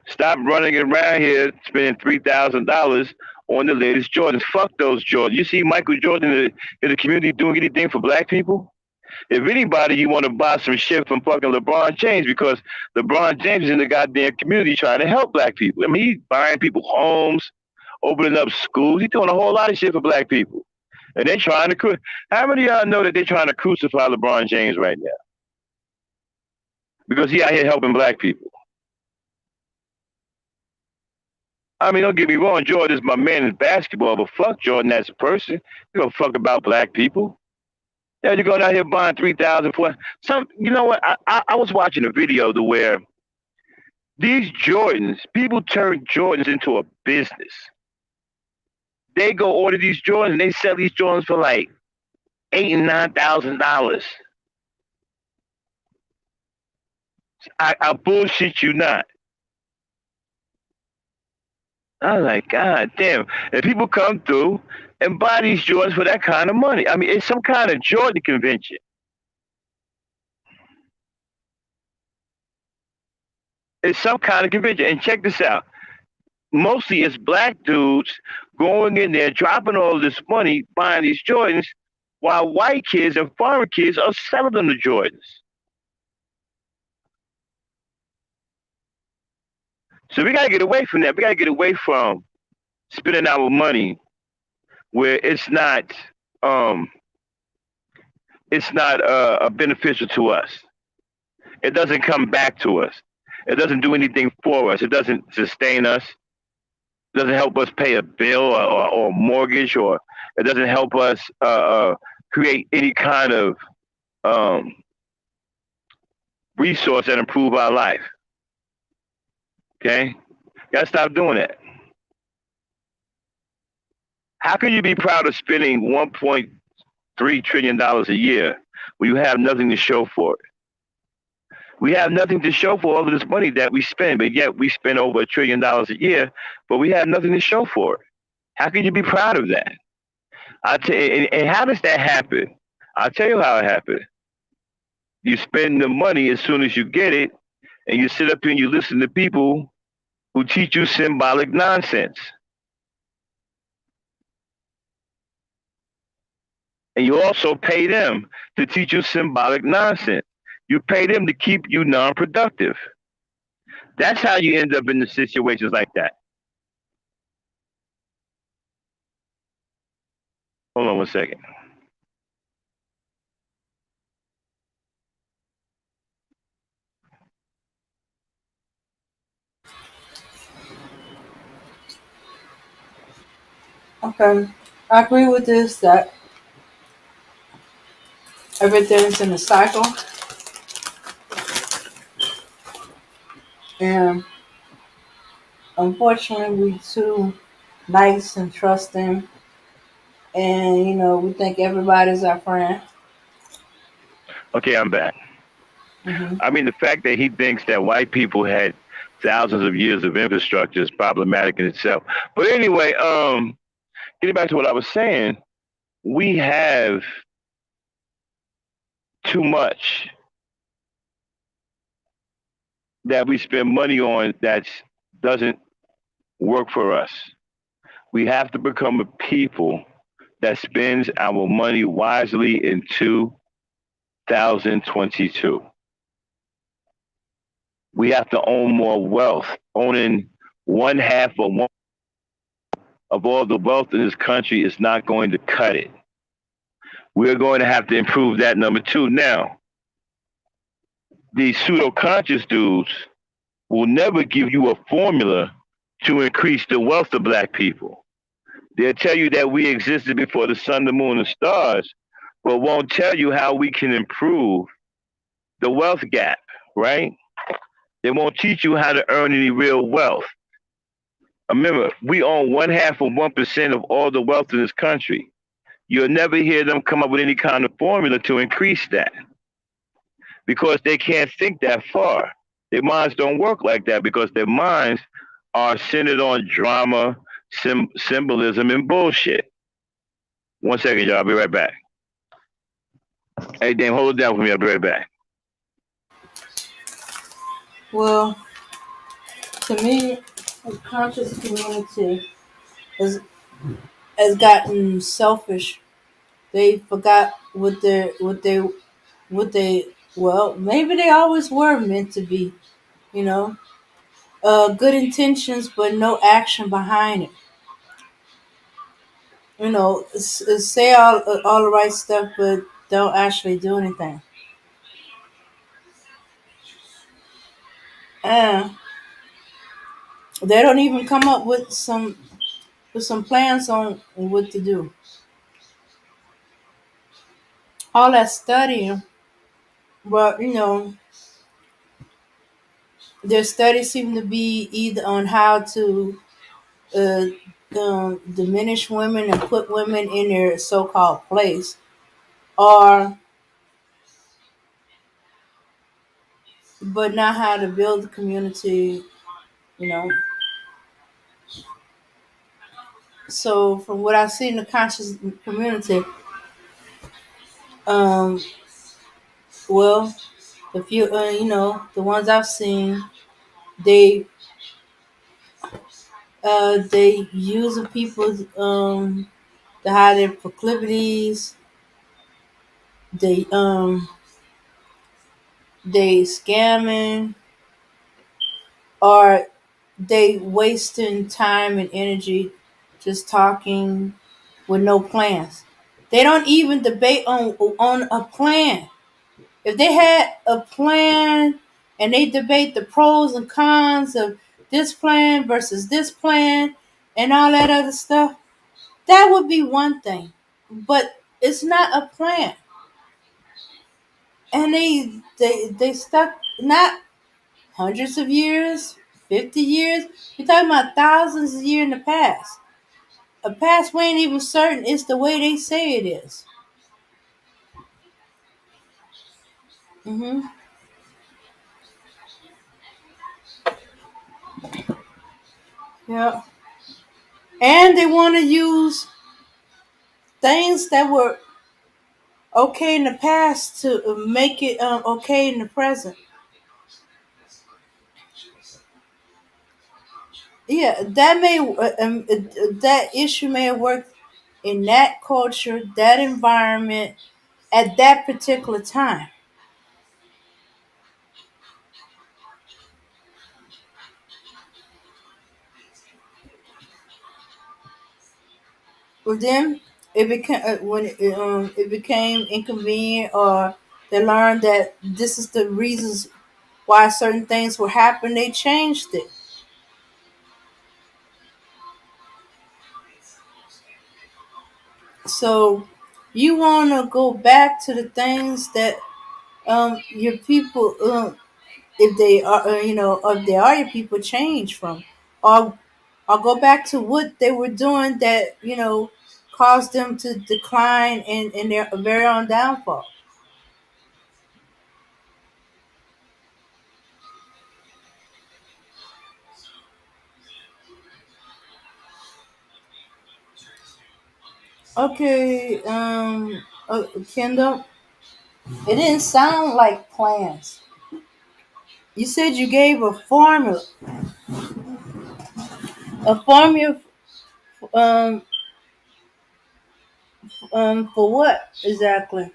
Stop running around here spending $3,000 on the latest Jordans. Fuck those Jordans. You see Michael Jordan in the community doing anything for black people? If anybody, you want to buy some shit from fucking LeBron James, because LeBron James is in the goddamn community trying to help black people. I mean, he's buying people homes, opening up schools. He's doing a whole lot of shit for black people. And they're trying to, how many of y'all know that they're trying to crucify LeBron James right now? Because he out here helping black people. I mean, don't get me wrong, Jordan is my man in basketball, but fuck Jordan as a person. You don't fuck about black people. Yeah, you're going out here buying 3,000 for some. You know what? I was watching a video to where these Jordans, people turn Jordans into a business. They go order these Jordans and they sell these Jordans for like $8,000 and $9,000. I bullshit you not. I was like, God damn. And people come through and buy these Jordans for that kind of money. I mean, it's some kind of Jordan convention. It's some kind of convention. And check this out. Mostly it's black dudes going in there, dropping all this money, buying these Jordans, while white kids and foreign kids are selling them the Jordans. So we gotta get away from that. We gotta get away from spending our money where it's not beneficial to us. It doesn't come back to us. It doesn't do anything for us. It doesn't sustain us. It doesn't help us pay a bill or a mortgage, or it doesn't help us create any kind of resource that improve our life. Okay? Gotta stop doing that. How can you be proud of spending $1.3 trillion a year when you have nothing to show for it? We have nothing to show for all of this money that we spend, but yet we spend over $1 trillion a year, but we have nothing to show for it. How can you be proud of that? I tell you, and how does that happen? I'll tell you how it happens. You spend the money as soon as you get it, and you sit up here and you listen to people who teach you symbolic nonsense. And you also pay them to teach you symbolic nonsense. You pay them to keep you non-productive. That's how you end up in the situations like that. Hold on one second. Okay, I agree with this that everything's in a cycle, and unfortunately, we too nice and trusting, and we think everybody's our friend. Okay, I'm back. I mean, the fact that he thinks that white people had thousands of years of infrastructure is problematic in itself. But anyway, getting back to what I was saying, we have too much that we spend money on that doesn't work for us. We have to become a people that spends our money wisely in 2022. We have to own more wealth. Owning one half of all the wealth in this country is not going to cut it. We're going to have to improve that, number two. Now, these pseudo-conscious dudes will never give you a formula to increase the wealth of black people. They'll tell you that we existed before the sun, the moon, and stars, but won't tell you how we can improve the wealth gap, right? They won't teach you how to earn any real wealth. Remember, we own 1/2 of 1% of all the wealth in this country. You'll never hear them come up with any kind of formula to increase that because they can't think that far. Their minds don't work like that because their minds are centered on drama, symbolism, and bullshit. 1 second, y'all. I'll be right back. Hey, Dame, hold it down for me. I'll be right back. Well, to me, the conscious community has has gotten selfish. They forgot what they well, maybe they always were meant to be, you know. Good intentions but no action behind it. Say all the right stuff but don't actually do anything. And they don't even come up with some plans on what to do. All that studying, but their studies seem to be either on how to uh, diminish women and put women in their so-called place, or but not how to build the community. You know. So from what I see in the conscious community, um, well, the few, the ones I've seen, they they use the people to hide their proclivities. They they scamming, or they wasting time and energy just talking with no plans. They don't even debate on a plan. If they had a plan and they debate the pros and cons of this plan versus this plan and all that other stuff, that would be one thing. But it's not a plan. And they stuck not hundreds of years, 50 years. We're talking about thousands of years in the past. A past we ain't even certain it's the way they say it is. Mm-hmm. Yeah. And they want to use things that were okay in the past to make it okay in the present. Yeah, that issue may have worked in that culture, that environment, at that particular time. But then it became when it became inconvenient, or they learned that this is the reasons why certain things were happening. They changed it. So you want to go back to the things that your people, if they are, if they are your people, change from, or go back to what they were doing that caused them to decline in their very own downfall. Okay, Kendall, it didn't sound like plans. You said you gave a formula, um, for what exactly?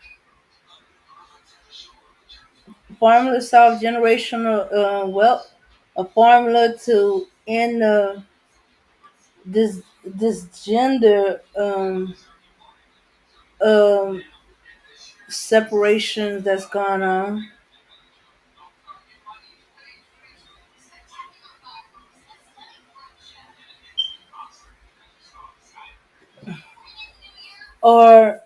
Formula to solve generational wealth, a formula to end this gender um, separation that's gone on, or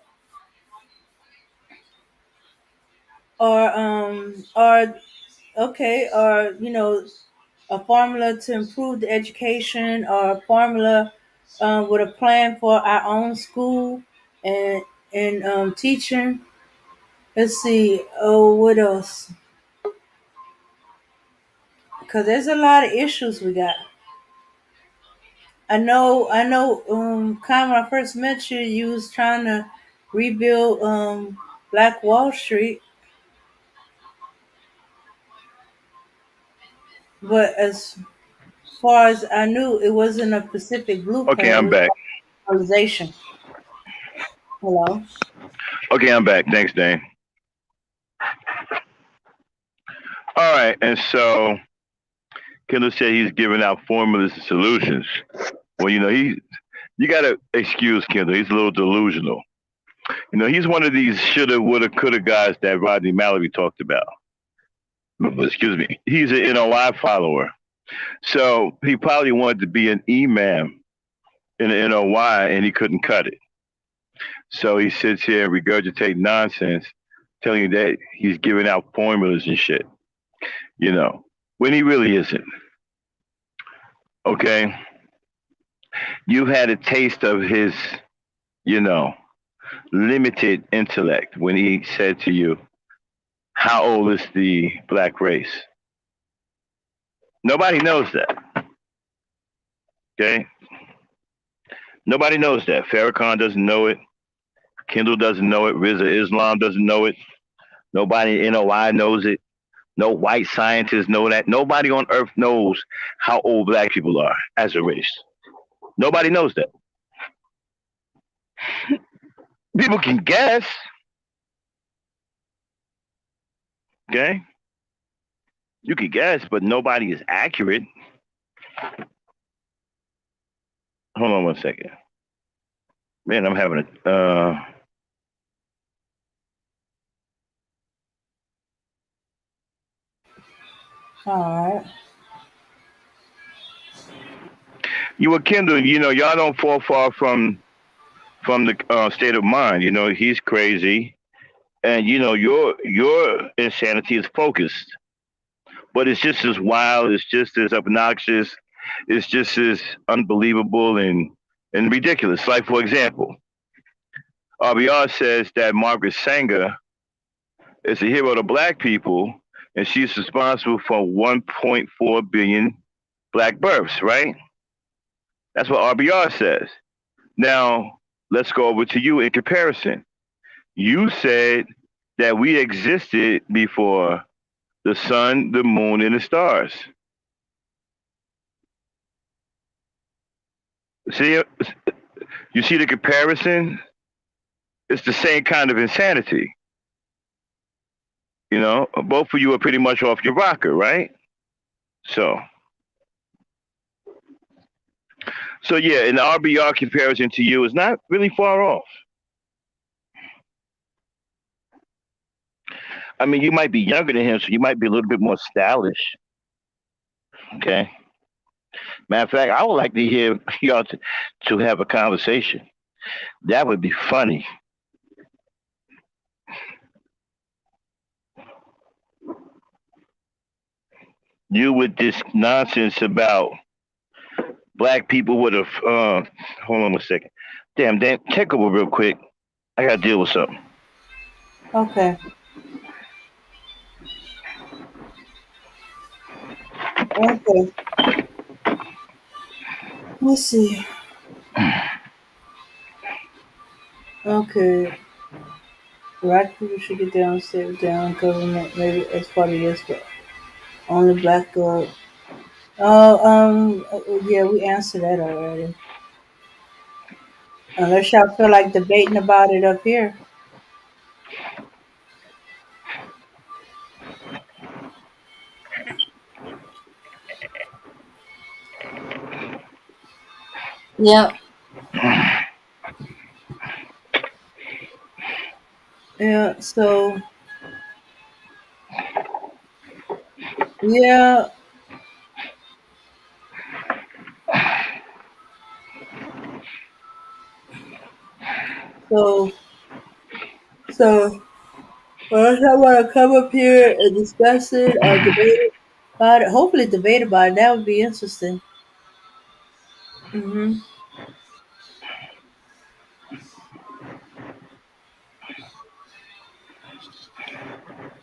or okay, or a formula to improve the education, or a formula with a plan for our own school and teaching. Let's see. Oh, what else? Because there's a lot of issues we got. Kind when I first met you, you was trying to rebuild Black Wall Street, but as far as I knew, it wasn't a specific Okay, blueprint. It I'm was back. a realization. Hello. Okay, I'm back. Thanks, Dane. All right, and so Kendall said he's giving out formulas and solutions. Well, you gotta excuse Kendall. He's a little delusional. He's one of these shoulda, woulda, coulda guys that Rodney Mallory talked about. Excuse me. He's an NOI follower. So he probably wanted to be an imam in the NOI and he couldn't cut it. So he sits here and regurgitates nonsense, telling you that he's giving out formulas and shit, when he really isn't. Okay? You've had a taste of his, you know, limited intellect when he said to you, how old is the black race? Nobody knows that. Okay? Nobody knows that. Farrakhan doesn't know it. Kendall doesn't know it. Rizza Islam doesn't know it. Nobody in NOI knows it. No white scientists know that. Nobody on earth knows how old black people are as a race. Nobody knows that. People can guess. Okay? You can guess, but nobody is accurate. Hold on one second. Man, I'm having a All right. you were Kendall, y'all don't fall far from the state of mind. He's crazy, and your insanity is focused, but it's just as wild, it's just as obnoxious, it's just as unbelievable and ridiculous. Like for example, RBR says that Margaret Sanger is a hero to black people, and she's responsible for 1.4 billion black births, right? That's what RBR says. Now, let's go over to you in comparison. You said that we existed before the sun, the moon, and the stars. See, you see the comparison? It's the same kind of insanity. Both of you are pretty much off your rocker, right? So, so yeah, an RBR comparison to you is not really far off. I mean, you might be younger than him, so you might be a little bit more stylish. Okay. Matter of fact, I would like to hear y'all to have a conversation. That would be funny. You with this nonsense about black people would have. Hold on a second. Damn, take over real quick. I gotta deal with something. Okay. Okay. Let's see. Okay. Black people should get down, sit down, government, maybe as part of this, but only black girl. Oh, yeah, we answered that already. Unless y'all feel like debating about it up here. Yeah. Yeah. So, yeah. So, so Well, I want to come up here and discuss it or debate about it. Hopefully, debate about it. That would be interesting. Mm-hmm.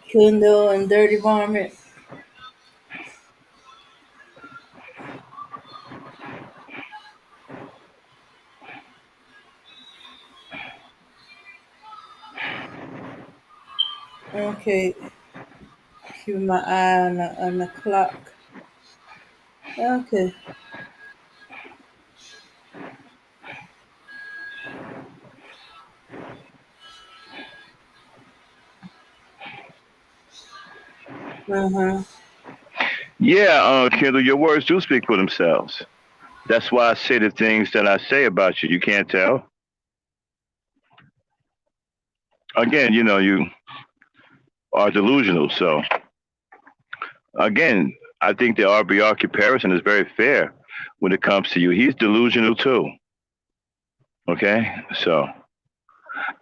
Kindle and Dirty Varmint. Okay, keeping my eye on the clock. Okay. Uh huh. Yeah, Kendall, your words do speak for themselves. That's why I say the things that I say about you. You can't tell. Again, you are delusional. So again, I think the RBR comparison is very fair when it comes to you. He's delusional too. Okay, so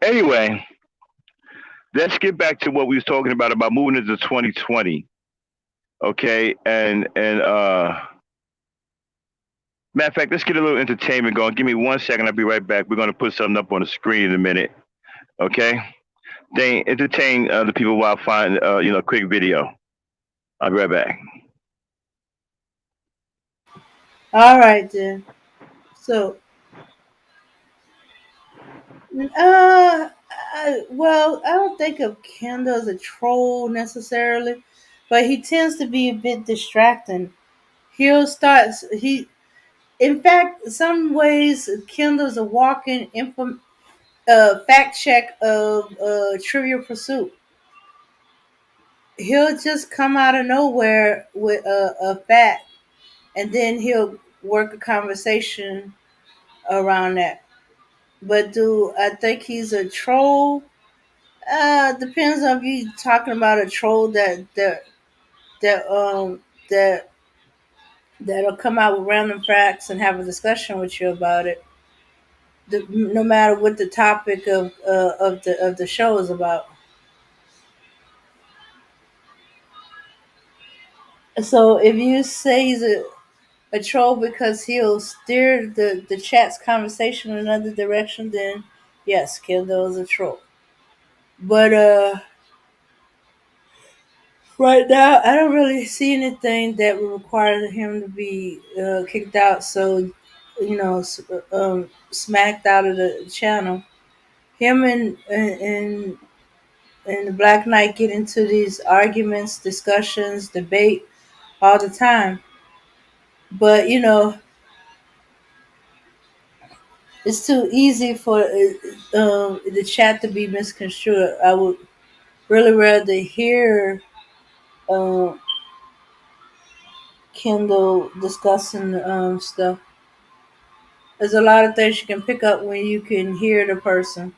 anyway, let's get back to what we was talking about moving into 2020. Okay, and matter of fact, let's get a little entertainment going. Give me 1 second. I'll be right back. We're gonna put something up on the screen in a minute. Okay, they entertain the people while I find a quick video. I'll be right back. All right then. So, well, I don't think of Kendall as a troll necessarily, but he tends to be a bit distracting. He'll start. In fact, some ways, Kendall's a walking fact check of Trivial Pursuit. He'll just come out of nowhere with a fact, and then he'll work a conversation around that. But do I think he's a troll? Depends on if you talking about a troll that that that'll come out with random facts and have a discussion with you about it. No matter what the topic of the show is about. So if you say he's a troll because he'll steer the chat's conversation in another direction, then yes, Kendall is a troll. But right now, I don't really see anything that would require him to be kicked out. So, smacked out of the channel. Him and the Black Knight get into these arguments, discussions, debate all the time. But it's too easy for the chat to be misconstrued. I would really rather hear uh, Kendall discussing stuff. There's a lot of things you can pick up when you can hear the person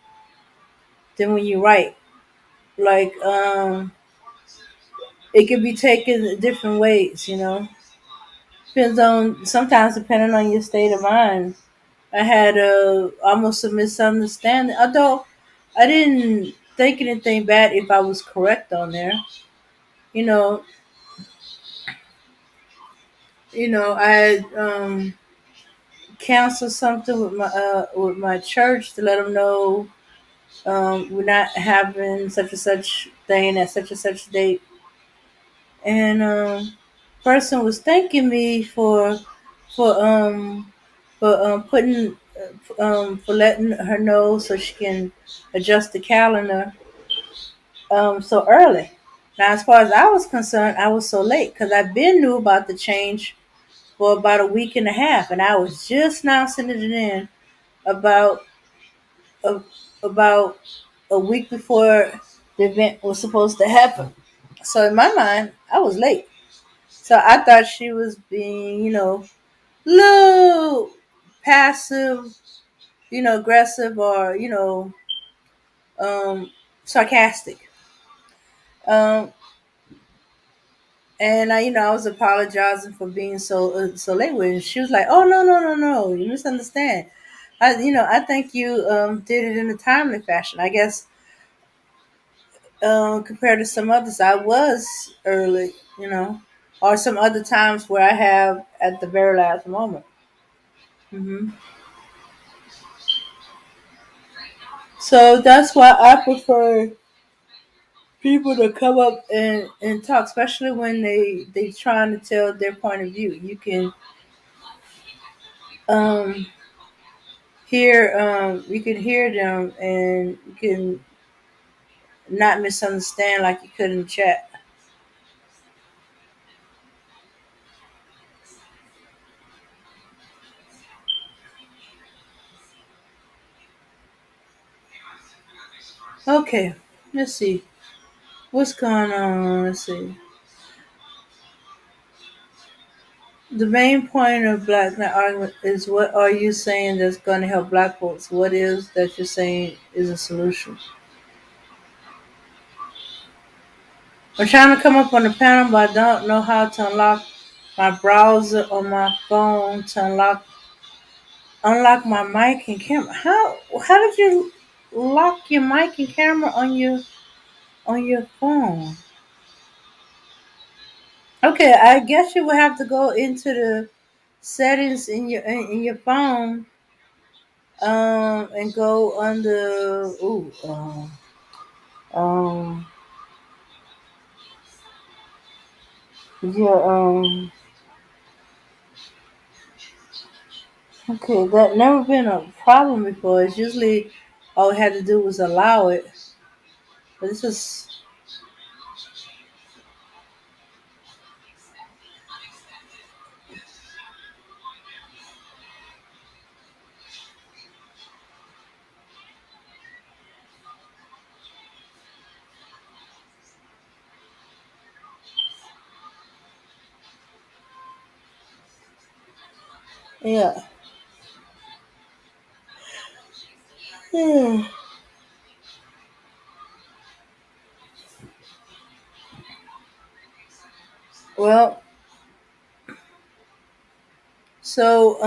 than when you write. Like it can be taken different ways. Depends on sometimes depending on your state of mind. I had almost a misunderstanding, although I didn't think anything bad if I was correct on there. You know, I canceled something with my church to let them know we're not having such and such thing at such and such date, and person was thanking me for putting for letting her know so she can adjust the calendar so early. Now, as far as I was concerned, I was so late because I been knew about the change for about a week and a half, and I was just now sending it in about a, about a week before the event was supposed to happen. So in my mind, I was late. So I thought she was being, little passive, aggressive or um, sarcastic. Um, and I was apologizing for being so late with it. She was like, "Oh no, no, no, no, you misunderstand. I think you did it in a timely fashion. I guess compared to some others. I was early, or some other times where I have at the very last moment. hmm So that's why I prefer people to come up and talk, especially when they trying to tell their point of view. You can um, hear them, and you can not misunderstand like you could in chat. Okay, let's see what's going on. Let's see. The main point of Black Knight argument is, what are you saying that's going to help Black folks? What is that you're saying is a solution? I'm trying to come up on the panel, but I don't know how to unlock my browser on my phone to unlock my mic and camera. How did you lock your mic and camera on your phone? Okay, I guess you would have to go into the settings in your phone, and go under um yeah okay, that never been a problem before. It's usually all we had to do was allow it. But this is yeah. Hmm. Well, so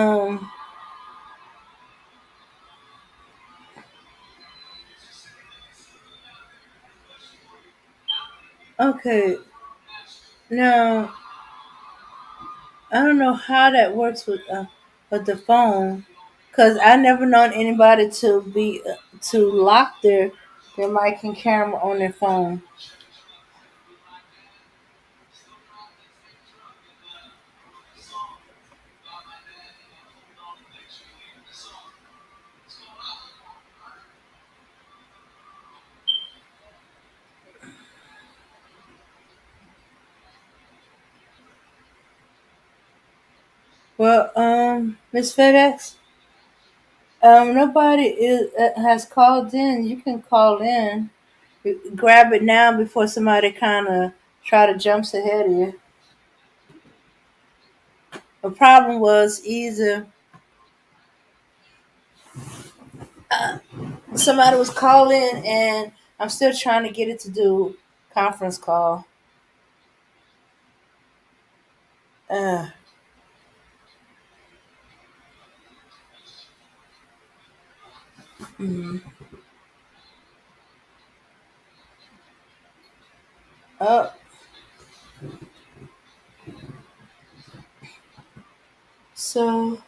okay. Now I don't know how that works with the phone, cause I never known anybody to lock their mic and camera on their phone. Well, Miss FedEx, nobody has called in. You can call in. Grab it now before somebody kind of try to jumps ahead of you. The problem was either somebody was calling and I'm still trying to get it to do conference call. Uh, mm. Oh, so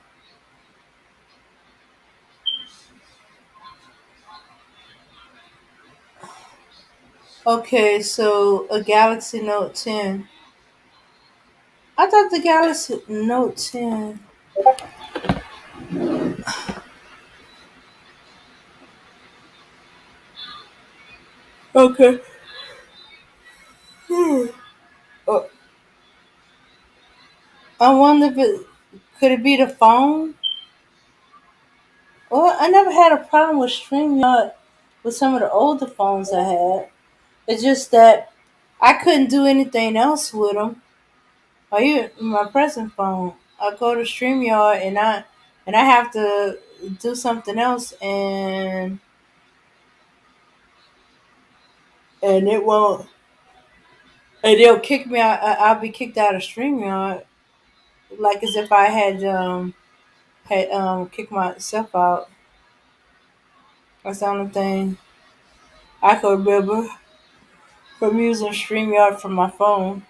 okay, so a Galaxy Note 10. I thought the Galaxy Note 10. Okay. Hmm. Oh, I wonder if it could it be the phone? Well, I never had a problem with StreamYard with some of the older phones I had. It's just that I couldn't do anything else with them. Or even my present phone, I go to StreamYard and I have to do something else, and it won't, and they'll kick me out. I'll be kicked out of StreamYard, like as if I had kicked myself out. That's the only thing I could remember. from using StreamYard from my phone.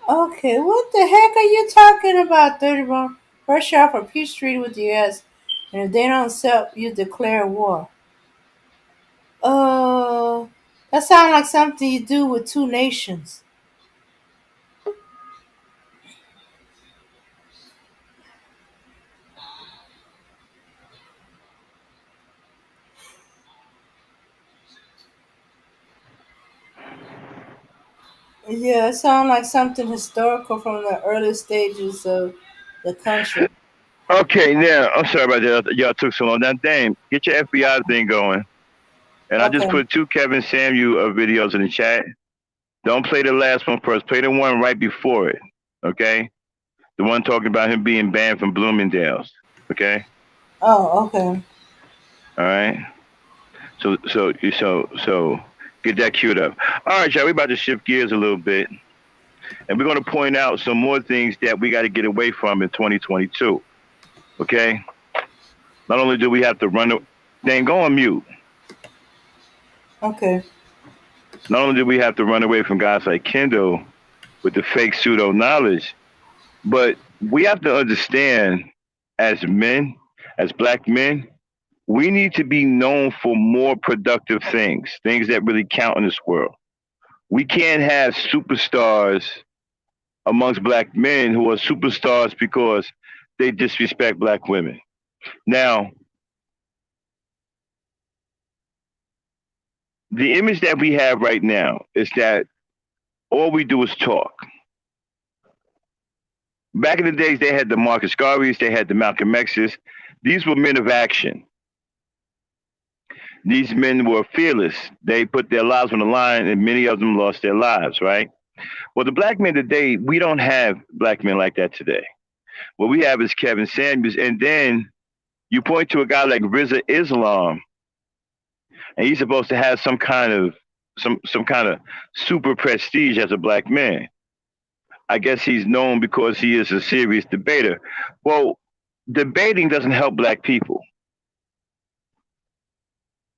Okay, what the heck are you talking about, 31? First, you offer peace treaty with the U.S., and if they don't accept, you declare war. Uh, that sounds like something you do with two nations. Yeah, it sounds like something historical from the early stages of the country. Okay, now I'm sorry about that. Y'all took so long. Now, Dame, get your FBI thing going. And I just Okay. put two Kevin Samuel videos in the chat. Don't play the last one first. Play the one right before it. Okay, the one talking about him being banned from Bloomingdale's. Okay, Oh, okay. all right. So get that queued up. All right, y'all. We about to shift gears a little bit, and we're going to point out some more things that we got to get away from in 2022. Okay. Not only do we have to run, then go on mute. Okay. Not only do we have to run away from guys like Kendall with the fake pseudo knowledge, but we have to understand as men, as black men, we need to be known for more productive things, things that really count in this world. We can't have superstars amongst black men who are superstars because they disrespect black women. Now, the image that we have right now is that all we do is talk. Back in the days, they had the Marcus Garveys, they had the Malcolm X's. These were men of action. These men were fearless. They put their lives on the line, and many of them lost their lives, right? Well, the black men today, we don't have black men like that today. What we have is Kevin Samuels, and then you point to a guy like Rizza Islam, and he's supposed to have some kind of super prestige as a black man. I guess he's known because he is a serious debater. Well, debating doesn't help black people.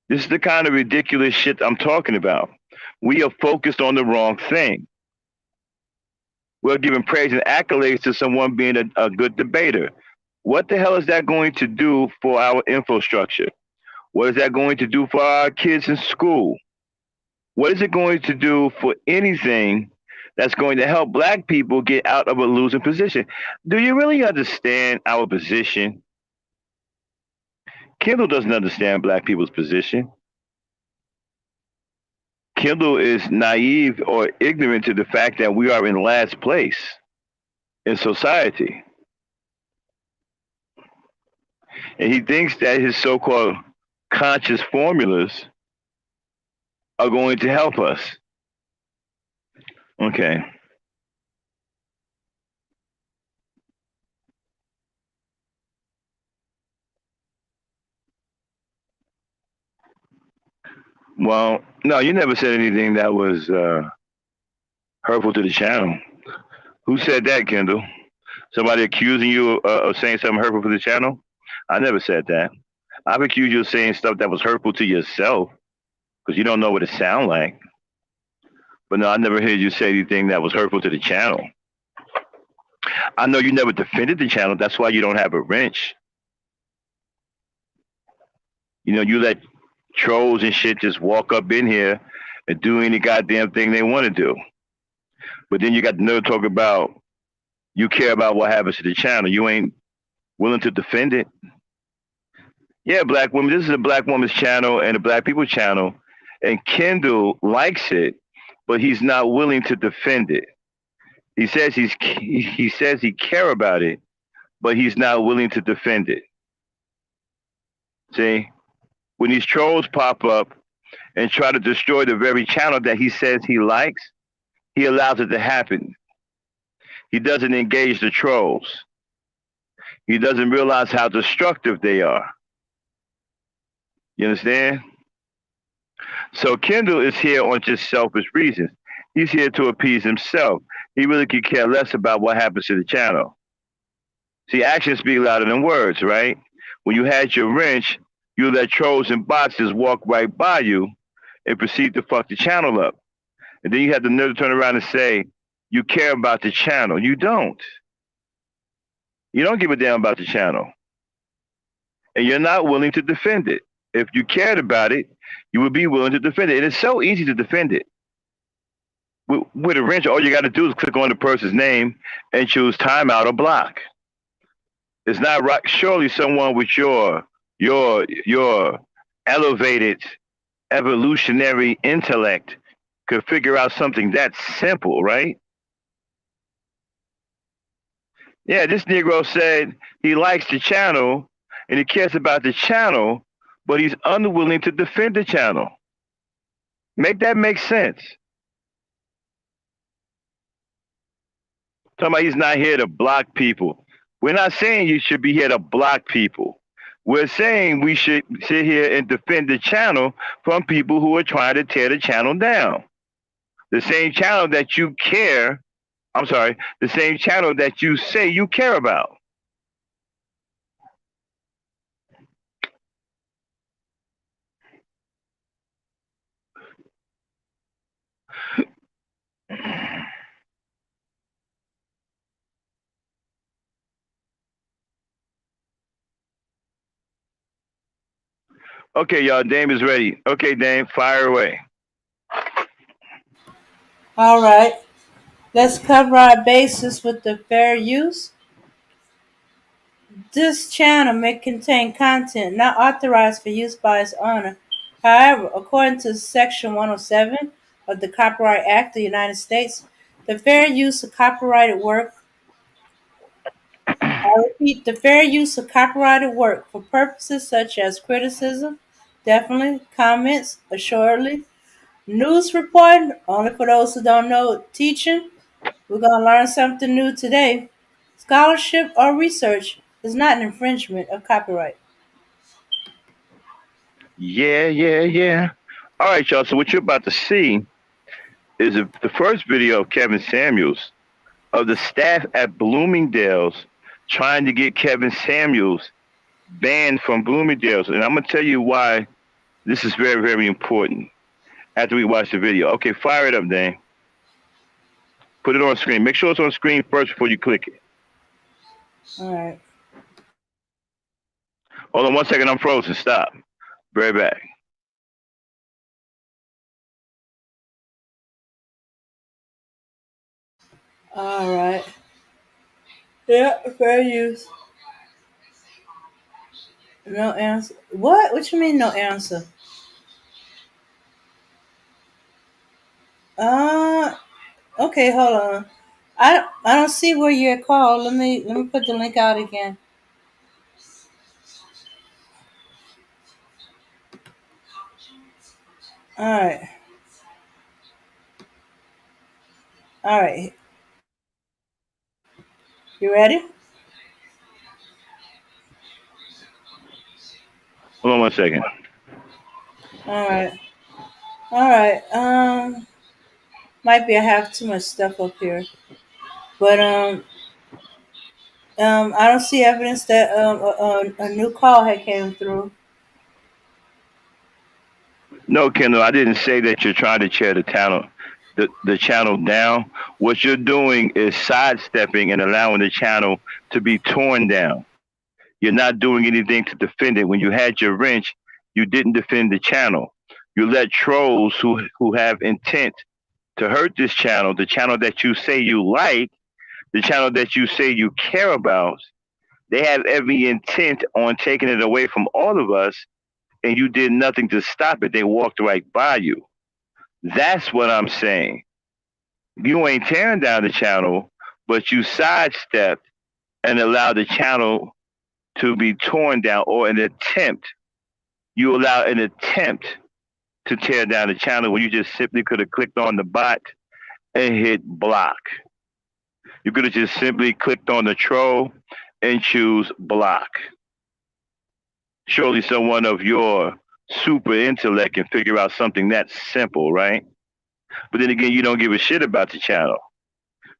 This is the kind of ridiculous shit I'm talking about. We are focused on the wrong thing. We're giving praise and accolades to someone being a good debater. What the hell is that going to do for our infrastructure? What is that going to do for our kids in school? What is it going to do for anything that's going to help black people get out of a losing position? Do you really understand our position? Kendall doesn't understand black people's position. Kendall is naive or ignorant to the fact that we are in last place in society. And he thinks that his so called conscious formulas are going to help us. Okay. Well, no, you never said anything that was hurtful to the channel. Who said that, Kendall? Somebody accusing you of saying something hurtful to the channel? I never said that. I've accused you of saying stuff that was hurtful to yourself because you don't know what it sounds like. But no, I never heard you say anything that was hurtful to the channel. I know you never defended the channel. That's why you don't have a wrench. You know, you let trolls and shit just walk up in here and do any goddamn thing they want to do. But then you got the nerve to talk about you care about what happens to the channel. You ain't willing to defend it. Yeah, black women. This is a black woman's channel and a black people channel, and Kendall likes it, but he's not willing to defend it. He says he says he care about it, but he's not willing to defend it. See, when these trolls pop up and try to destroy the very channel that he says he likes, he allows it to happen. He doesn't engage the trolls. He doesn't realize how destructive they are. You understand? So Kendall is here on just selfish reasons. He's here to appease himself. He really could care less about what happens to the channel. See, actions speak louder than words, right? When you had your wrench, you let trolls and bots just walk right by you and proceed to fuck the channel up. And then you have the nerve to turn around and say, you care about the channel. You don't. You don't give a damn about the channel. And you're not willing to defend it. If you cared about it, you would be willing to defend it. And it's so easy to defend it. With a wrench, all you got to do is click on the person's name and choose timeout or block. It's not right. Surely someone with your elevated evolutionary intellect could figure out something that simple, right? Yeah, this Negro said he likes the channel and he cares about the channel, but he's unwilling to defend the channel. Make that make sense. Talking about he's not here to block people. We're not saying you should be here to block people. We're saying we should sit here and defend the channel from people who are trying to tear the channel down. The same channel that you care, I'm sorry, the same channel that you say you care about. Okay, y'all, Dame is ready. Okay, Dame, fire away. All right. Let's cover our bases with the fair use. This channel may contain content not authorized for use by its owner. However, according to Section 107 of the Copyright Act of the United States, the fair use of copyrighted work, I repeat, the fair use of copyrighted work for purposes such as criticism, definitely, comments, assuredly, news reporting, only for those who don't know, teaching, we're going to learn something new today. Scholarship or research is not an infringement of copyright. Yeah. All right, y'all. So what you're about to see is the first video of Kevin Samuels of the staff at Bloomingdale's trying to get Kevin Samuels banned from Bloomingdale's. And I'm going to tell you why this is very, very important after we watch the video. Okay, fire it up, Dan. Put it on screen. Make sure it's on screen first before you click it. All right. Hold on 1 second. I'm frozen. Stop. Be right back. All right. Yeah, fair use. No answer. What? What you mean no answer? Uh, okay, hold on. I don't see where you're called. Let me put the link out again. All right. All right. You ready? Hold on 1 second. All right. All right. Might be I have too much stuff up here, but I don't see evidence that a new call had came through. No, Kendall, I didn't say that you're trying to tear the channel down. What you're doing is sidestepping and allowing the channel to be torn down. You're not doing anything to defend it. When you had your wrench, you didn't defend the channel. You let trolls who have intent to hurt this channel, the channel that you say you like, the channel that you say you care about, they have every intent on taking it away from all of us, and you did nothing to stop it. They walked right by you. That's what I'm saying. You ain't tearing down the channel, but you sidestepped and allowed the channel to be torn down, or an attempt. You allow an attempt to tear down the channel when you just simply could have clicked on the bot and hit block. You could have just simply clicked on the troll and choose block. Surely someone of your super intellect can figure out something that simple, right? But then again, you don't give a shit about the channel.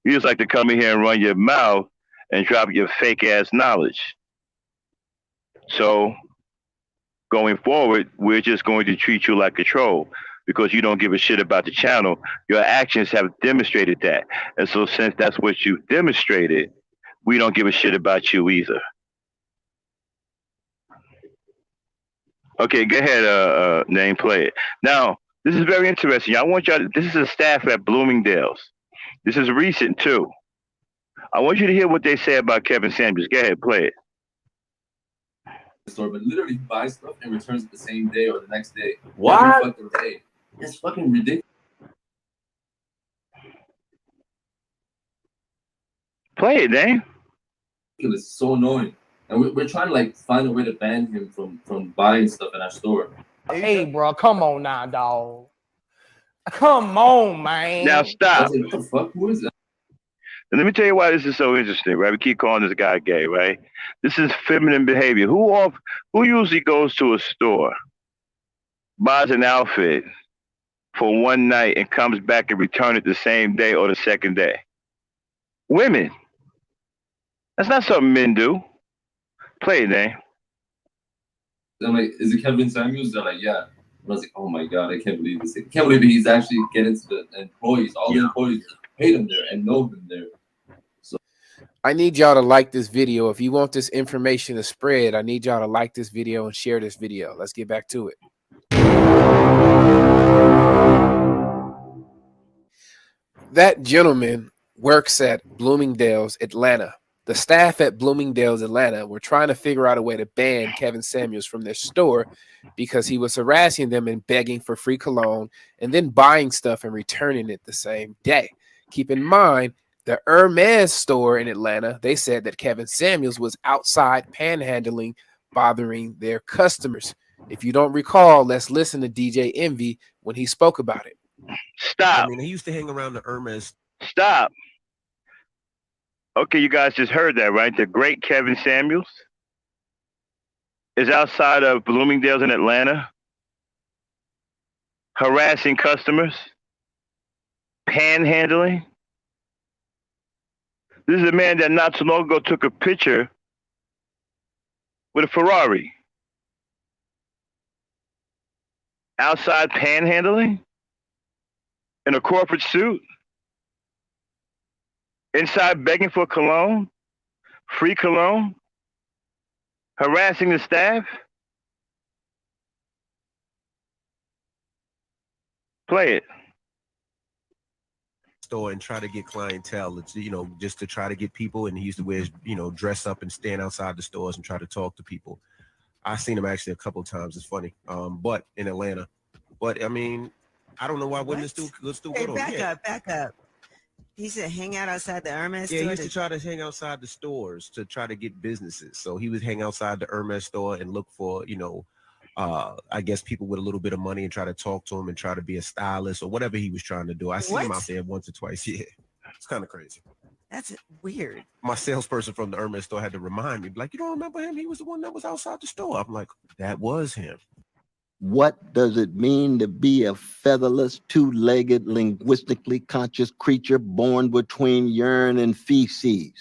You just like to come in here and run your mouth and drop your fake ass knowledge. So going forward, we're just going to treat you like a troll because you don't give a shit about the channel. Your actions have demonstrated that. And so since that's what you've demonstrated, we don't give a shit about you either. Okay, go ahead, name play it. Now, this is very interesting. I want y'all this is a staff at Bloomingdale's. This is recent too. I want you to hear what they say about Kevin Samuels. Go ahead, play it. Store, but literally buys stuff and returns it the same day or the next day. What? Every fucking day. It's fucking ridiculous. Play it, Dane. It's so annoying. And we're trying to like find a way to ban him from buying stuff in our store. Hey, bro, come on now, dog. Come on, man. Now stop. Like, what the fuck? Who is that? And let me tell you why this is so interesting, right? We keep calling this guy gay, right? This is feminine behavior. Who usually goes to a store, buys an outfit for one night and comes back and return it the same day or the second day? Women. That's not something men do. Play it, Dane. I'm like, is it Kevin Samuels? They're like, yeah. And I was like, oh my God, I can't believe this. I can't believe he's actually getting to the employees. All the employees hate him there and know him there. So I need y'all to like this video. If you want this information to spread, I need y'all to like this video and share this video. Let's get back to it. That gentleman works at Bloomingdale's, Atlanta. The staff at Bloomingdale's, Atlanta, were trying to figure out a way to ban Kevin Samuels from their store because he was harassing them and begging for free cologne and then buying stuff and returning it the same day. Keep in mind, the Hermes store in Atlanta, they said that Kevin Samuels was outside panhandling, bothering their customers. If you don't recall, let's listen to DJ Envy when he spoke about it. Stop. I mean, he used to hang around the Hermes. Stop. Okay, you guys just heard that, right? The great Kevin Samuels is outside of Bloomingdale's in Atlanta, harassing customers, panhandling. This is a man that not so long ago took a picture with a Ferrari. Outside panhandling in a corporate suit. Inside begging for cologne, free cologne, harassing the staff. Play it. Store and try to get clientele. It's, you know, just to try to get people. And he used to wear, you know, dress up and stand outside the stores and try to talk to people. I've seen him actually a couple of times. It's funny. But in Atlanta. But I mean, I don't know why wouldn't let's do Hey, good. back up. He said hang out outside the Hermes store. Yeah, he used to try to hang outside the stores to try to get businesses. So he would hang outside the Hermes store and look for, you know, I guess people with a little bit of money and try to talk to him and try to be a stylist or whatever he was trying to do. I seen him out there once or twice. Yeah, it's kind of crazy. That's weird. My salesperson from the Hermes store had to remind me, like, you don't remember him? He was the one that was outside the store. I'm like, that was him. What does it mean to be a featherless, two-legged, linguistically conscious creature born between urine and feces,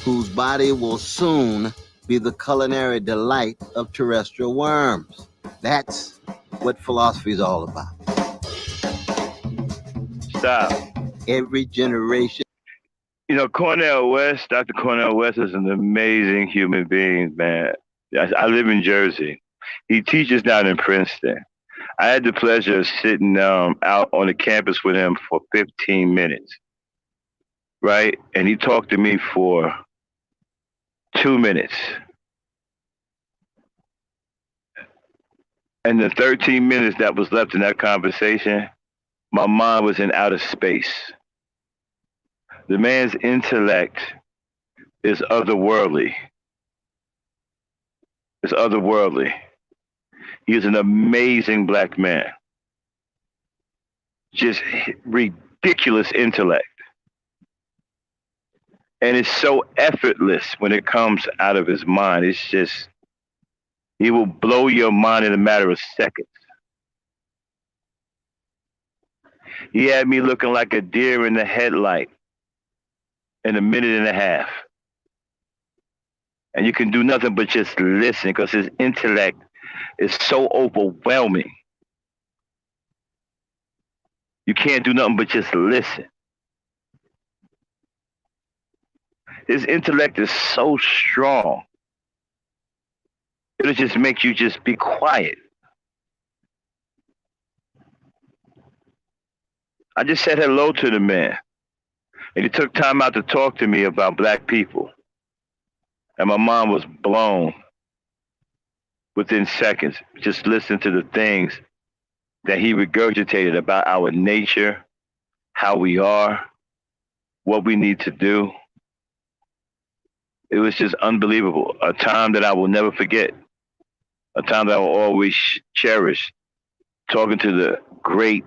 whose body will soon be the culinary delight of terrestrial worms? That's what philosophy is all about. Stop. Every generation. You know, Cornel West, Dr. Cornel West is an amazing human being, man. I live in Jersey. He teaches down in Princeton. I had the pleasure of sitting out on the campus with him for 15 minutes, right? And he talked to me for 2 minutes. And the 13 minutes that was left in that conversation, my mind was in outer space. The man's intellect is otherworldly. It's otherworldly. He is an amazing black man. Just ridiculous intellect. And it's so effortless when it comes out of his mind. It's just, he will blow your mind in a matter of seconds. He had me looking like a deer in the headlight in a minute and a half. And you can do nothing but just listen because his intellect is so overwhelming. You can't do nothing but just listen. His intellect is so strong. It'll just make you just be quiet. I just said hello to the man. And he took time out to talk to me about black people. And my mind was blown within seconds. Just listen to the things that he regurgitated about our nature, how we are, what we need to do. It was just unbelievable. A time that I will never forget. A time that I will always cherish. Talking to the great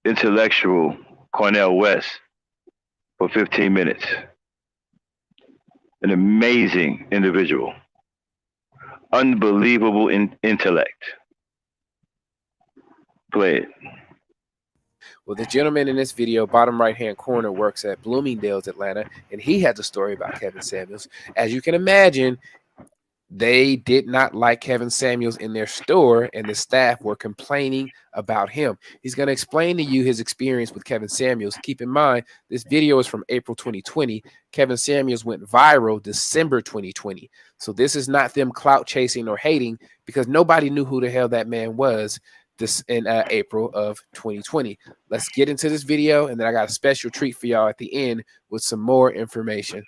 intellectual Cornel West for 15 minutes. An amazing individual. Unbelievable intellect. Play it. Well, the gentleman in this video, bottom right-hand corner, works at Bloomingdale's, Atlanta, and he has a story about Kevin Samuels. As you can imagine, they did not like Kevin Samuels in their store, and the staff were complaining about him. He's going to explain to you his experience with Kevin Samuels. Keep in mind, this video is from April 2020. Kevin Samuels went viral December 2020. So this is not them clout chasing or hating, because nobody knew who the hell that man was this in April of 2020. Let's get into this video, and then I got a special treat for y'all at the end with some more information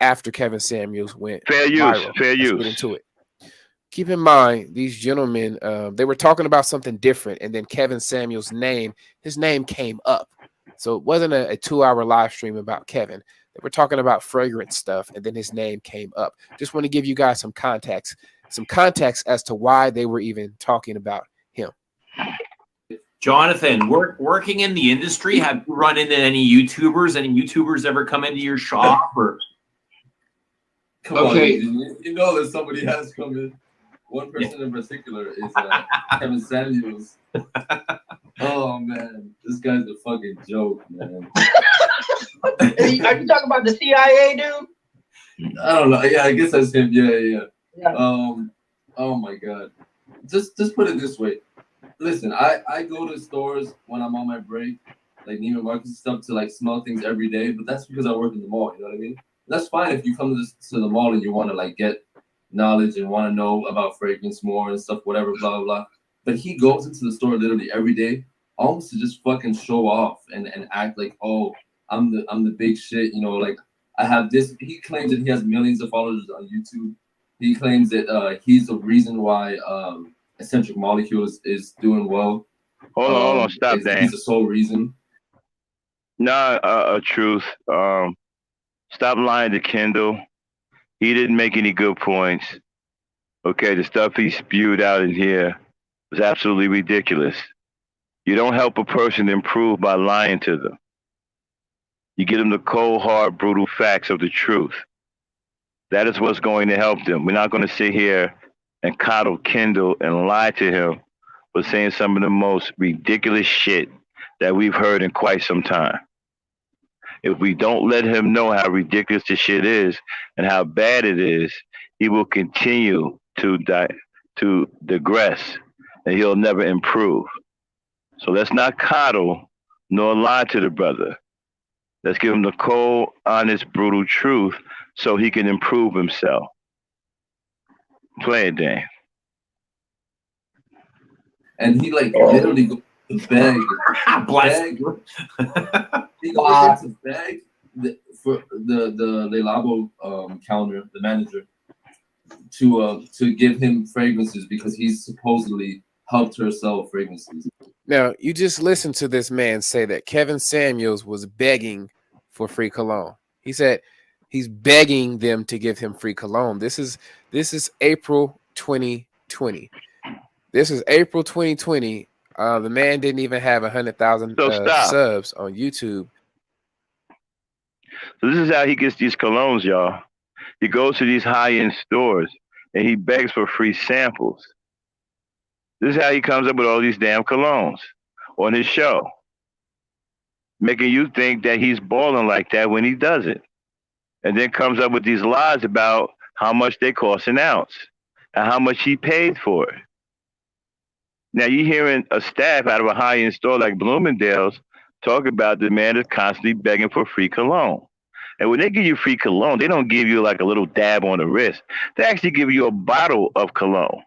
after Kevin Samuels went viral. Fair use. Let's get into it. Keep in mind, these gentlemen, they were talking about something different, and then Kevin Samuels' his name came up. So it wasn't a 2-hour live stream about Kevin. They were talking about fragrance stuff, and then his name came up. Just want to give you guys some context as to why they were even talking about him. Jonathan, working in the industry, have you run into any YouTubers? Any YouTubers ever come into your shop? Or Come on, you know that somebody has come in. One person in particular is Kevin Samuels. Oh man, this guy's a fucking joke, man. Are you talking about the CIA dude? I don't know. Yeah, I guess that's him. Yeah. Oh my god. Just put it this way. Listen, I go to stores when I'm on my break, like Neiman Marcus and stuff, to like smell things every day. But that's because I work in the mall. You know what I mean? That's fine if you come to the mall and you want to like get knowledge and want to know about fragrance more and stuff, whatever, blah blah blah. But he goes into the store literally every day, almost to just fucking show off and act like, oh, I'm the big shit. You know, like I have this. He claims that he has millions of followers on YouTube. He claims that he's the reason why Essential Molecules is doing well. Hold on, stop that. He's the sole reason. Nah, truth. Stop lying to Kendall. He didn't make any good points. Okay, the stuff he spewed out in here was absolutely ridiculous. You don't help a person improve by lying to them. You give them the cold, hard, brutal facts of the truth. That is what's going to help them. We're not going to sit here and coddle Kendall and lie to him for saying some of the most ridiculous shit that we've heard in quite some time. If we don't let him know how ridiculous this shit is and how bad it is, he will continue to digress and he'll never improve. So let's not coddle nor lie to the brother. Let's give him the cold, honest, brutal truth so he can improve himself. Play it, Dan. And he like literally goes to beg. He goes to beg for the Le Labo counter, the manager, to give him fragrances because he's supposedly helped her sell fragrances. Now, you just listened to this man say that Kevin Samuels was begging for free cologne. He said he's begging them to give him free cologne. This is April 2020. This is April 2020. The man didn't even have 100,000 subs on YouTube. So this is how he gets these colognes, y'all. He goes to these high-end stores and he begs for free samples. This is how he comes up with all these damn colognes on his show. making you think that he's balling like that when he doesn't. And then comes up with these lies about how much they cost an ounce and how much he paid for it. Now you're hearing a staff out of a high-end store like Bloomingdale's talk about the man is constantly begging for free cologne. And when they give you free cologne, they don't give you like a little dab on the wrist. They actually give you a bottle of cologne.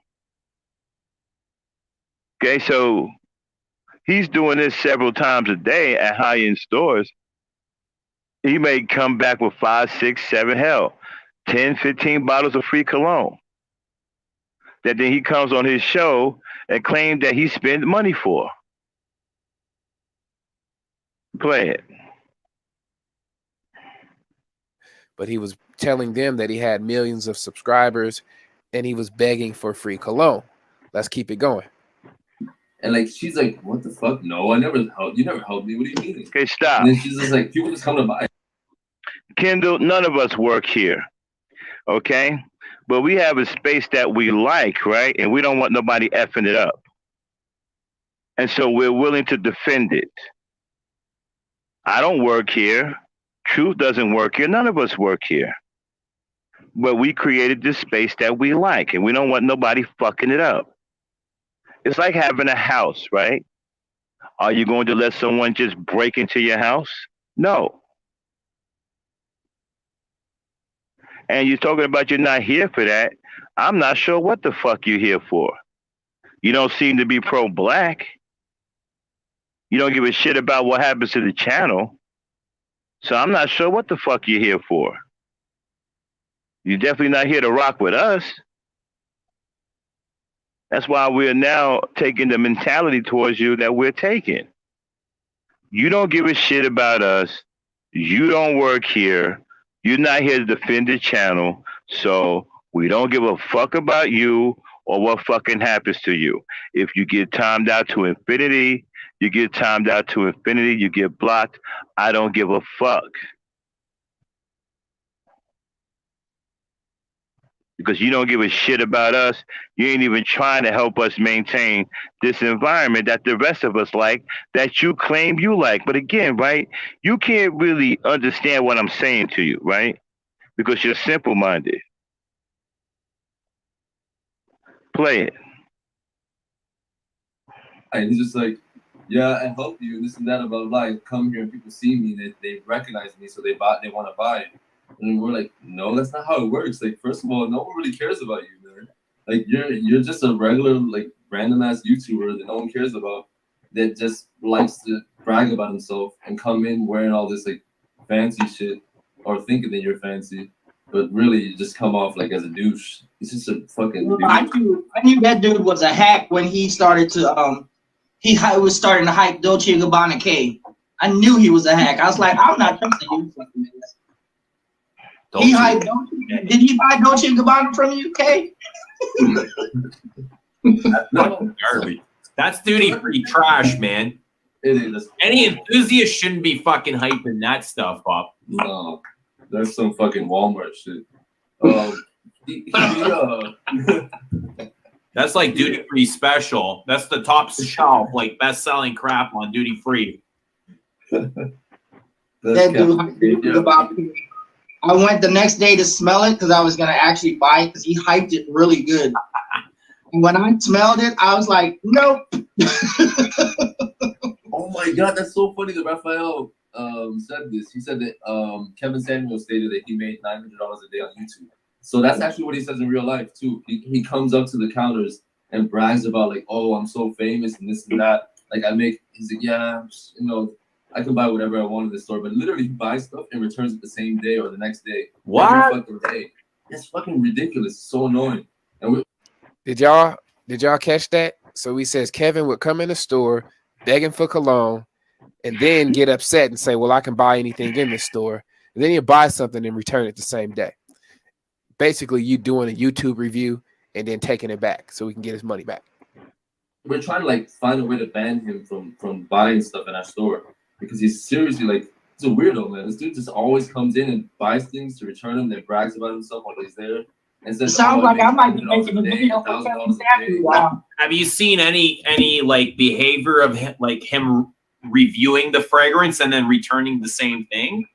Okay, so he's doing this several times a day at high-end stores. He may come back with 5, 6, 7, hell, 10, 15 bottles of free cologne that then he comes on his show and claims that he spent money for. Play it. But he was telling them that he had millions of subscribers and he was begging for free cologne. Let's keep it going. And like she's like, what the fuck? No, I never helped. You never helped me. What do you mean? Okay, stop. And then she's just like, people just come to buy. Kendall, none of us work here. Okay? But we have a space that we like, right? And we don't want nobody effing it up. And so we're willing to defend it. I don't work here. Truth doesn't work here. None of us work here. But we created this space that we like, and we don't want nobody fucking it up. It's like having a house, right? Are you going to let someone just break into your house? No. And you're talking about you're not here for that. I'm not sure what the fuck you're here for. You don't seem to be pro-black. You don't give a shit about what happens to the channel. So I'm not sure what the fuck you're here for. You're definitely not here to rock with us. That's why we're now taking the mentality towards you that we're taking. You don't give a shit about us. You don't work here. You're not here to defend the channel. So we don't give a fuck about you or what fucking happens to you. If you get timed out to infinity, you get timed out to infinity, you get blocked. I don't give a fuck. Because you don't give a shit about us. You ain't even trying to help us maintain this environment that the rest of us like, that you claim you like. But again, right, you can't really understand what I'm saying to you, right? Because you're simple-minded. Play it. And he's just like, yeah, I help you, this and that, about life. Come here and people see me, they recognize me, so they want to buy it. And we're like, no, that's not how it works. Like, first of all, no one really cares about you, man. Like, you're just a regular, like, random ass YouTuber that no one cares about, that just likes to brag about himself and come in wearing all this like fancy shit or thinking that you're fancy, but really you just come off like as a douche. He's just a fucking douche. I knew that dude was a hack when he started to he was starting to hype Dolce & Gabbana K. I knew he was a hack. I was like, I'm not trusting you. He hyped Dolce. Did he buy Dolce & Gabbana from you, K? No, garbage. That's duty-free trash, man. It is. Any enthusiast shouldn't be fucking hyping that stuff up. No, that's some fucking Walmart shit. That's like duty-free special. That's the top shelf, like best-selling crap on duty-free. That dude about. I went the next day to smell it because I was gonna actually buy it because he hyped it really good. And when I smelled it, I was like, nope. Oh my god, that's so funny that Raphael said this. He said that Kevin Samuels stated that he made $900 a day on YouTube. So that's actually what he says in real life too. He comes up to the counters and brags about like, oh, I'm so famous and this and that. Like he's like, yeah, I can buy whatever I want in the store, but literally he buys stuff and returns it the same day or the next day. What? Every fucking day. That's fucking ridiculous. It's so annoying. And Did y'all catch that? So he says Kevin would come in the store begging for cologne and then get upset and say, well, I can buy anything in the store. And then he'll buy something and return it the same day. Basically, you doing a YouTube review and then taking it back so we can get his money back. We're trying to like find a way to ban him from buying stuff in our store because he's seriously like, he's a weirdo, man. This dude just always comes in and buys things to return them, then brags about himself while he's there. And says, sounds like I might be making a video for Kevin Samuels. Have you seen any like behavior of him reviewing the fragrance and then returning the same thing?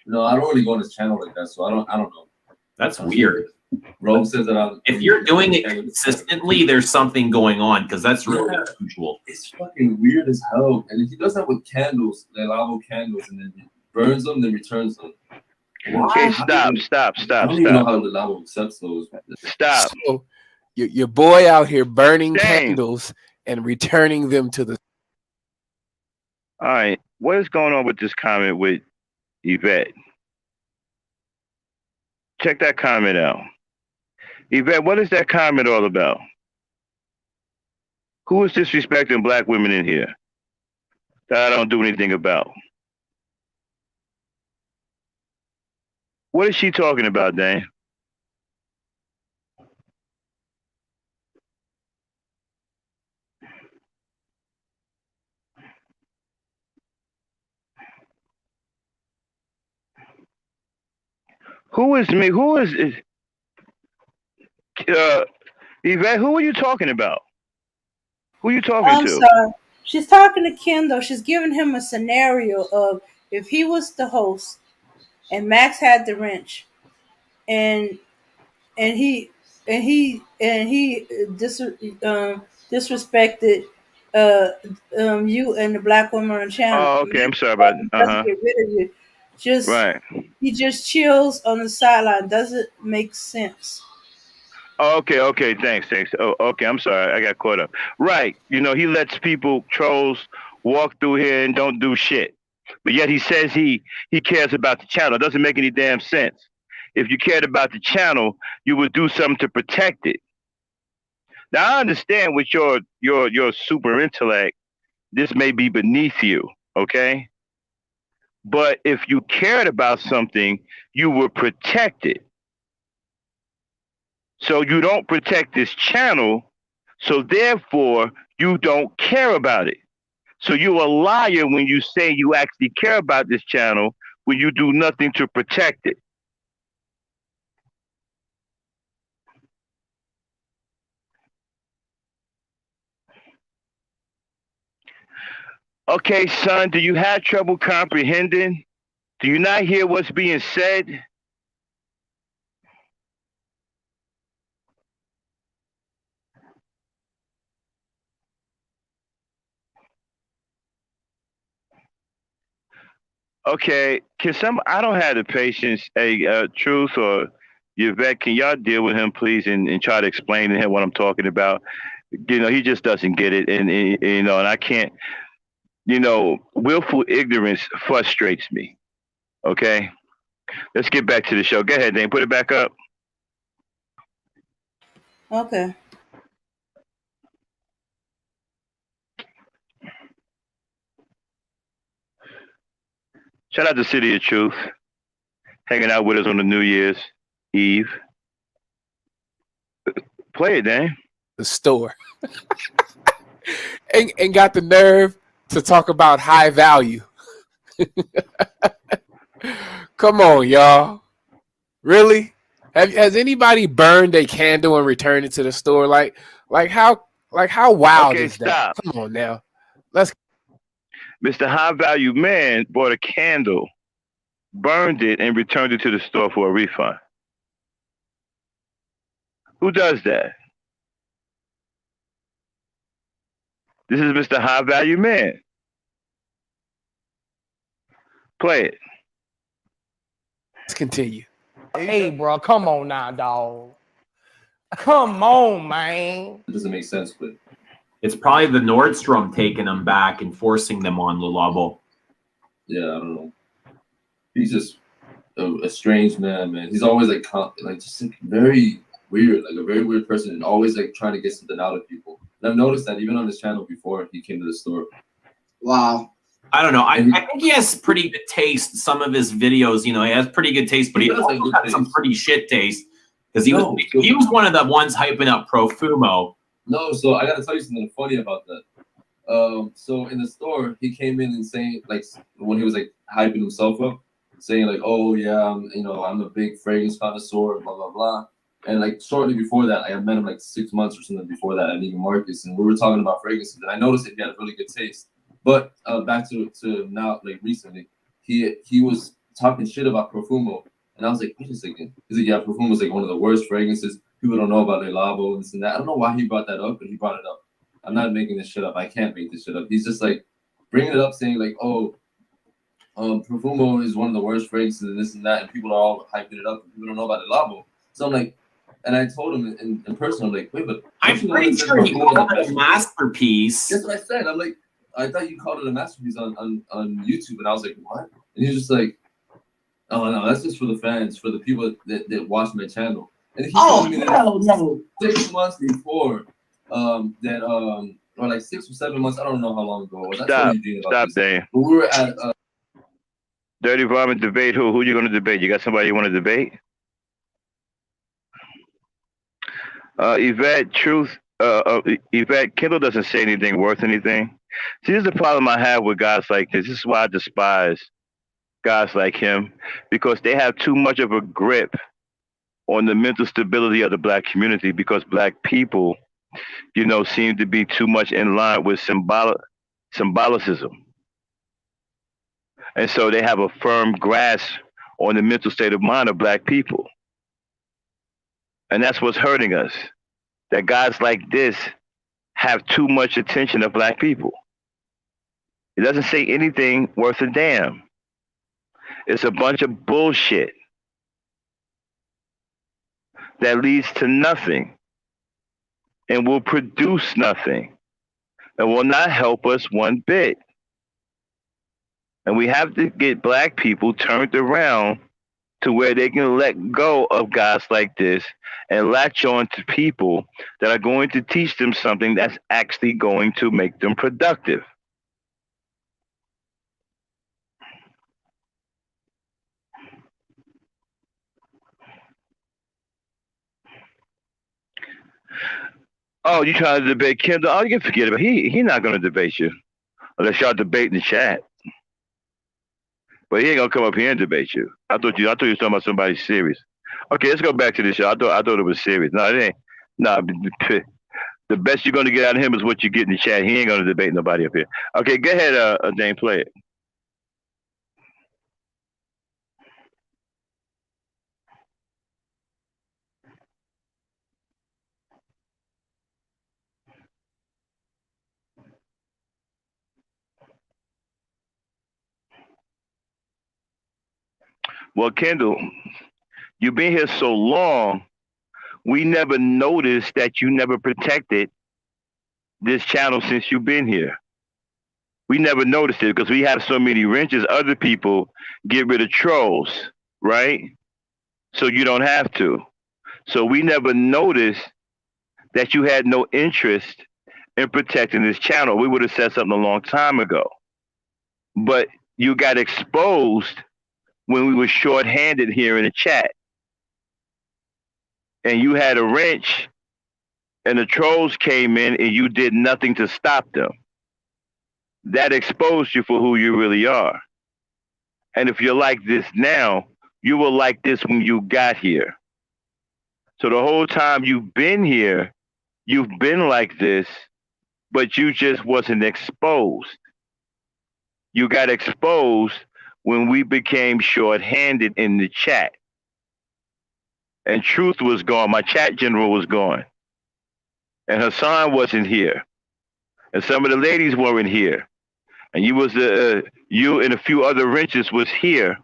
No, I don't really go on his channel like that, so I don't know. That's weird. Rome says that if you're doing it consistently, there's something going on, because that's really unusual. It's fucking weird as hell. And he does that with candles, like lava candles, and then he burns them, then returns them. Okay, stop. I don't even know how the lava accepts those. Stop. So, your boy out here burning Dang. candles and returning them to the. All right, what is going on with this comment with Yvette? Check that comment out. Yvette, what is that comment all about? Who is disrespecting black women in here that I don't do anything about? What is she talking about, Dane? Who is me? Who is Yvette? Who are you talking about? Who are you talking to? Sorry. She's talking to Kendall. She's giving him a scenario of if he was the host and Max had the wrench, and he disrespected you and the black woman on the channel. Oh, okay. I'm sorry about it. Doesn't get rid of you. Right. He just chills on the sideline. Doesn't make sense. Okay, thanks. Oh, okay, I'm sorry, I got caught up. Right, he lets people, trolls, walk through here and don't do shit. But yet he says he cares about the channel. It doesn't make any damn sense. If you cared about the channel, you would do something to protect it. Now I understand with your super intellect, this may be beneath you, okay? But if you cared about something, you would protect it. So you don't protect this channel, so therefore you don't care about it. So you're a liar when you say you actually care about this channel when you do nothing to protect it. Okay, son, do you have trouble comprehending? Do you not hear what's being said? Okay, I don't have the patience. Hey, Truth or Yvette, can y'all deal with him, please, and try to explain to him what I'm talking about? He just doesn't get it, and I can't, willful ignorance frustrates me. Okay? Let's get back to the show. Go ahead, Dane, put it back up. Okay. Shout out to City of Truth, hanging out with us on the New Year's Eve. Play it, Dane. The store. and got the nerve to talk about high value. Come on, y'all. Really? Has anybody burned a candle and returned it to the store? Like how wild is that? Come on now. Let's. Mr. High Value Man bought a candle, burned it, and returned it to the store for a refund. Who does that? This is Mr. High Value Man. Play it. Let's continue. Hey, bro, come on now, dog. Come on, man. It doesn't make sense, but it's probably the Nordstrom taking them back and forcing them on Lulabo. Yeah, I don't know. He's just a strange man. He's always just very weird, like a very weird person, and always like trying to get something out of people. And I've noticed that even on his channel before he came to the store. Wow. I don't know. I think he has pretty good taste. Some of his videos, he has pretty good taste, but he also got some pretty shit taste because he was one of the ones hyping up Profumo. No, so I gotta tell you something funny about that. So in the store, he came in and saying, like, when he was like hyping himself up, saying like, "Oh yeah, I'm a big fragrance connoisseur," blah blah blah. And like shortly before that, I had met him like 6 months or something before that at Neiman Marcus, and we were talking about fragrances. And I noticed that he had a really good taste. But back to now, like recently, he was talking shit about Profumo, and I was like, wait a second. He's like, yeah, Profumo is like one of the worst fragrances. People don't know about Le Labo and this and that. I don't know why he brought that up, but he brought it up. I'm not making this shit up. I can't make this shit up. He's just like bringing it up, saying like, oh, Profumo is one of the worst fragrances and this and that, and people are all hyping it up, and people don't know about Le Labo. So I'm like, and I told him in person, I'm like, wait, but I'm pretty sure he called it a masterpiece. That's what I said. I'm like, I thought you called it a masterpiece on YouTube, and I was like, what? And he's just like, oh no, that's just for the fans, for the people that watch my channel. And he told me that 6 months before, or like 6 or 7 months, I don't know how long ago it was. Stop, Dane. We were at Dirty Vomit debate. Who you going to debate? You got somebody you want to debate? Yvette, Yvette, Kendall doesn't say anything worth anything. See, this is the problem I have with guys like this. This is why I despise guys like him, because they have too much of a grip on the mental stability of the black community, because black people, you know, seem to be too much in line with symbolicism. And so they have a firm grasp on the mental state of mind of black people. And that's what's hurting us, that guys like this have too much attention of black people. It doesn't say anything worth a damn. It's a bunch of bullshit that leads to nothing and will produce nothing and will not help us one bit. And we have to get black people turned around to where they can let go of guys like this and latch on to people that are going to teach them something that's actually going to make them productive. Oh, you trying to debate Kendall? Oh, you can forget about it. He's not going to debate you unless y'all debate in the chat. But he ain't gonna come up here and debate you. I thought you were talking about somebody serious. Okay, let's go back to the show. I thought it was serious. No, it ain't. No, the best you're gonna get out of him is what you get in the chat. He ain't gonna debate nobody up here. Okay, go ahead, Dane, play it. Well, Kendall, you've been here so long, we never noticed that you never protected this channel since you've been here. We never noticed it because we have so many wrenches. Other people get rid of trolls, right? So you don't have to. So we never noticed that you had no interest in protecting this channel. We would have said something a long time ago. But you got exposed when we were short-handed here in the chat. And you had a wrench, and the trolls came in, and you did nothing to stop them. That exposed you for who you really are. And if you're like this now, you were like this when you got here. So the whole time you've been here, you've been like this, but you just wasn't exposed. You got exposed when we became short-handed in the chat. And Truth was gone. My chat general was gone. And Hassan wasn't here. And some of the ladies weren't here. And you and a few other wrenches was here.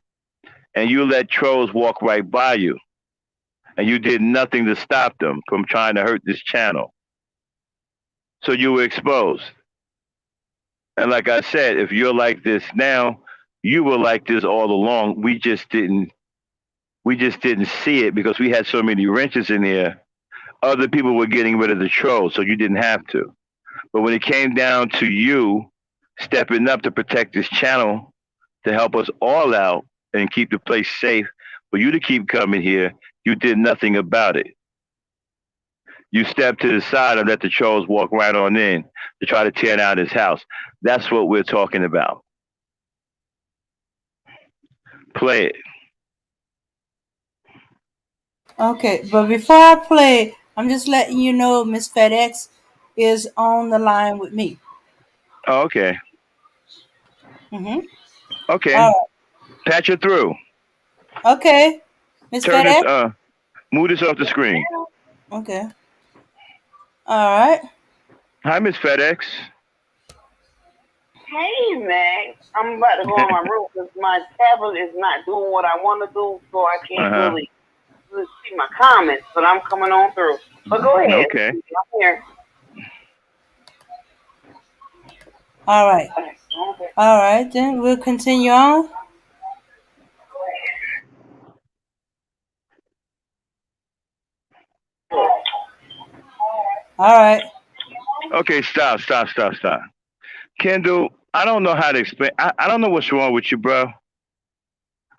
And you let trolls walk right by you. And you did nothing to stop them from trying to hurt this channel. So you were exposed. And like I said, if you're like this now, you were like this all along. We just didn't see it because we had so many wrenches in here. Other people were getting rid of the trolls, so you didn't have to. But when it came down to you stepping up to protect this channel, to help us all out and keep the place safe for you to keep coming here, you did nothing about it. You stepped to the side and let the trolls walk right on in to try to tear down his house. That's what we're talking about. Play it. Okay, but before I play, I'm just letting you know Miss FedEx is on the line with me. Oh, okay. Okay. All Patch her through. right. Okay. Miss Turn this, FedEx? move this off the screen. Okay. All right. Hi, Miss FedEx. Hey, Mac. I'm about to go in my room because my tablet is not doing what I want to do, so I can't really see my comments, but I'm coming on through. But go ahead. Okay. I'm here. All right. Okay. All right. Then we'll continue on. All right. Okay, stop. Kendall, I don't know how to explain. I don't know what's wrong with you, bro.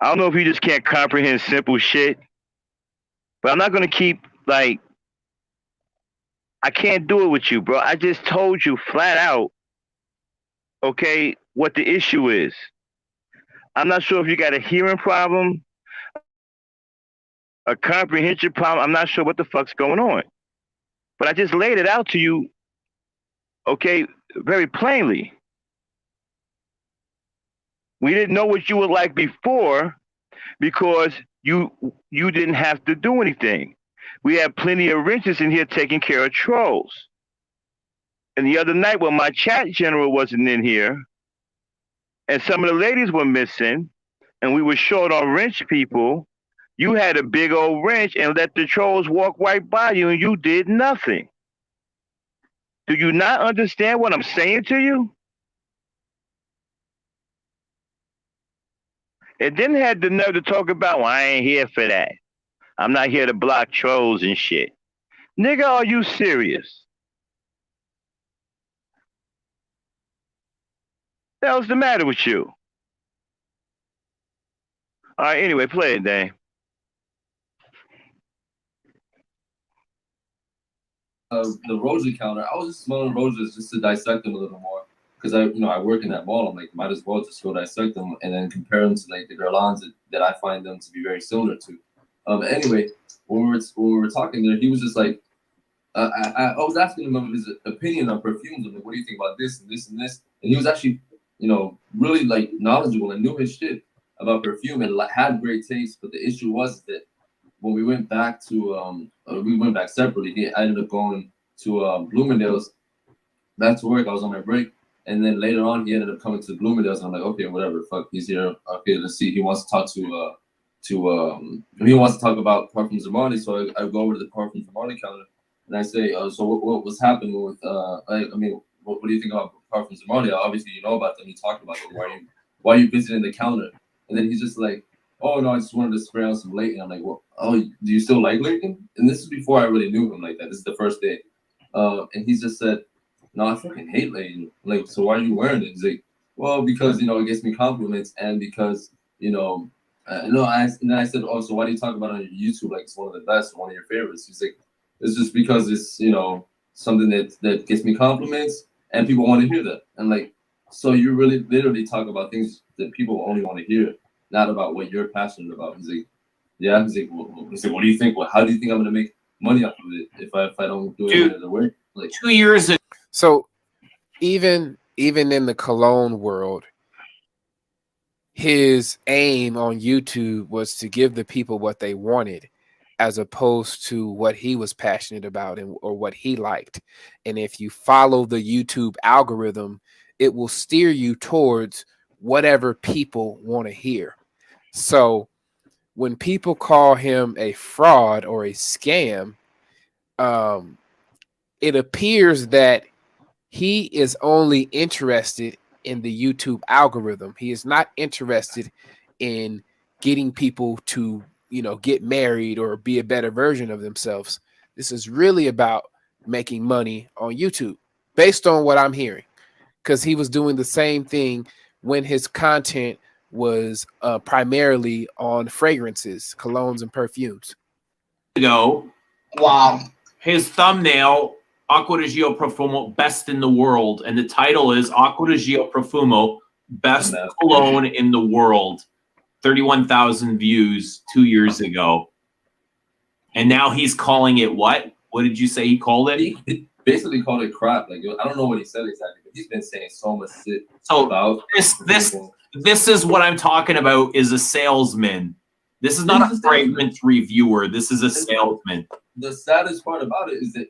I don't know if you just can't comprehend simple shit. But I'm not going to keep, like, I can't do it with you, bro. I just told you flat out, okay, what the issue is. I'm not sure if you got a hearing problem, a comprehension problem. I'm not sure what the fuck's going on. But I just laid it out to you, okay, very plainly. We didn't know what you were like before because you didn't have to do anything. We have plenty of wrenches in here taking care of trolls. And the other night when my chat general wasn't in here, and some of the ladies were missing, and we were short on wrench people, you had a big old wrench and let the trolls walk right by you and you did nothing. Do you not understand what I'm saying to you? It then had the nerve to talk about, well, I ain't here for that. I'm not here to block trolls and shit. Nigga, are you serious? What the hell's the matter with you? All right, anyway, play it, Dave. The rosary counter. I was just smelling roses just to dissect them a little more because I work in that mall. I'm like, might as well just go dissect them and then compare them to like the girlons that I find them to be very similar to. Anyway, when we were talking there, he was just like, I was asking him about his opinion on perfumes. I'm like, what do you think about this and this and this? And he was actually, really like knowledgeable and knew his shit about perfume and had great taste. But the issue was that when we went back to we went back separately. I ended up going to Bloomingdale's back to work. I was on my break, and then later on he ended up coming to Bloomingdale's. And I'm like, okay, whatever, fuck, he's here. Okay, let's see. He wants to talk he wants to talk about Parfums Armani. So I go over to the Parfums Armani counter and I say, so what was happening with what do you think about Parfums Armani? Obviously you know about them. You talked about them. Why are you visiting the counter? And then he's just like, oh no, I just wanted to spray on some Layton. I'm like, well, oh, do you still like Layton? And this is before I really knew him like that. This is the first day. And he just said, no, I fucking hate Layton. Like, so why are you wearing it? He's like, well, because, it gets me compliments and because, and then I said, oh, so why do you talk about it on your YouTube like it's one of the best, one of your favorites? He's like, it's just because it's, something that gets me compliments and people want to hear that. And like, so you really literally talk about things that people only want to hear, not about what you're passionate about. He's like, yeah. He's like, what do you think? How do you think I'm gonna make money off of it if I don't do it any other way? Like 2 years ago. So even in the cologne world, his aim on YouTube was to give the people what they wanted, as opposed to what he was passionate about or what he liked. And if you follow the YouTube algorithm, it will steer you towards whatever people want to hear. So when people call him a fraud or a scam, it appears that he is only interested in the YouTube algorithm. He is not interested in getting people to, get married or be a better version of themselves. This is really about making money on YouTube, based on what I'm hearing, because he was doing the same thing when his content was primarily on fragrances, colognes, and perfumes. Wow. His thumbnail, Acqua di Gio Profumo, best in the world. And the title is Acqua di Gio Profumo, best cologne in the world. 31,000 views 2 years ago. And now he's calling it what? What did you say he called it? basically called it crap. Like I don't know what he said exactly, but he's been saying so much shit So about this is what I'm talking about. Is a salesman. This is not a fragrance reviewer. This is a salesman. The saddest part about it is that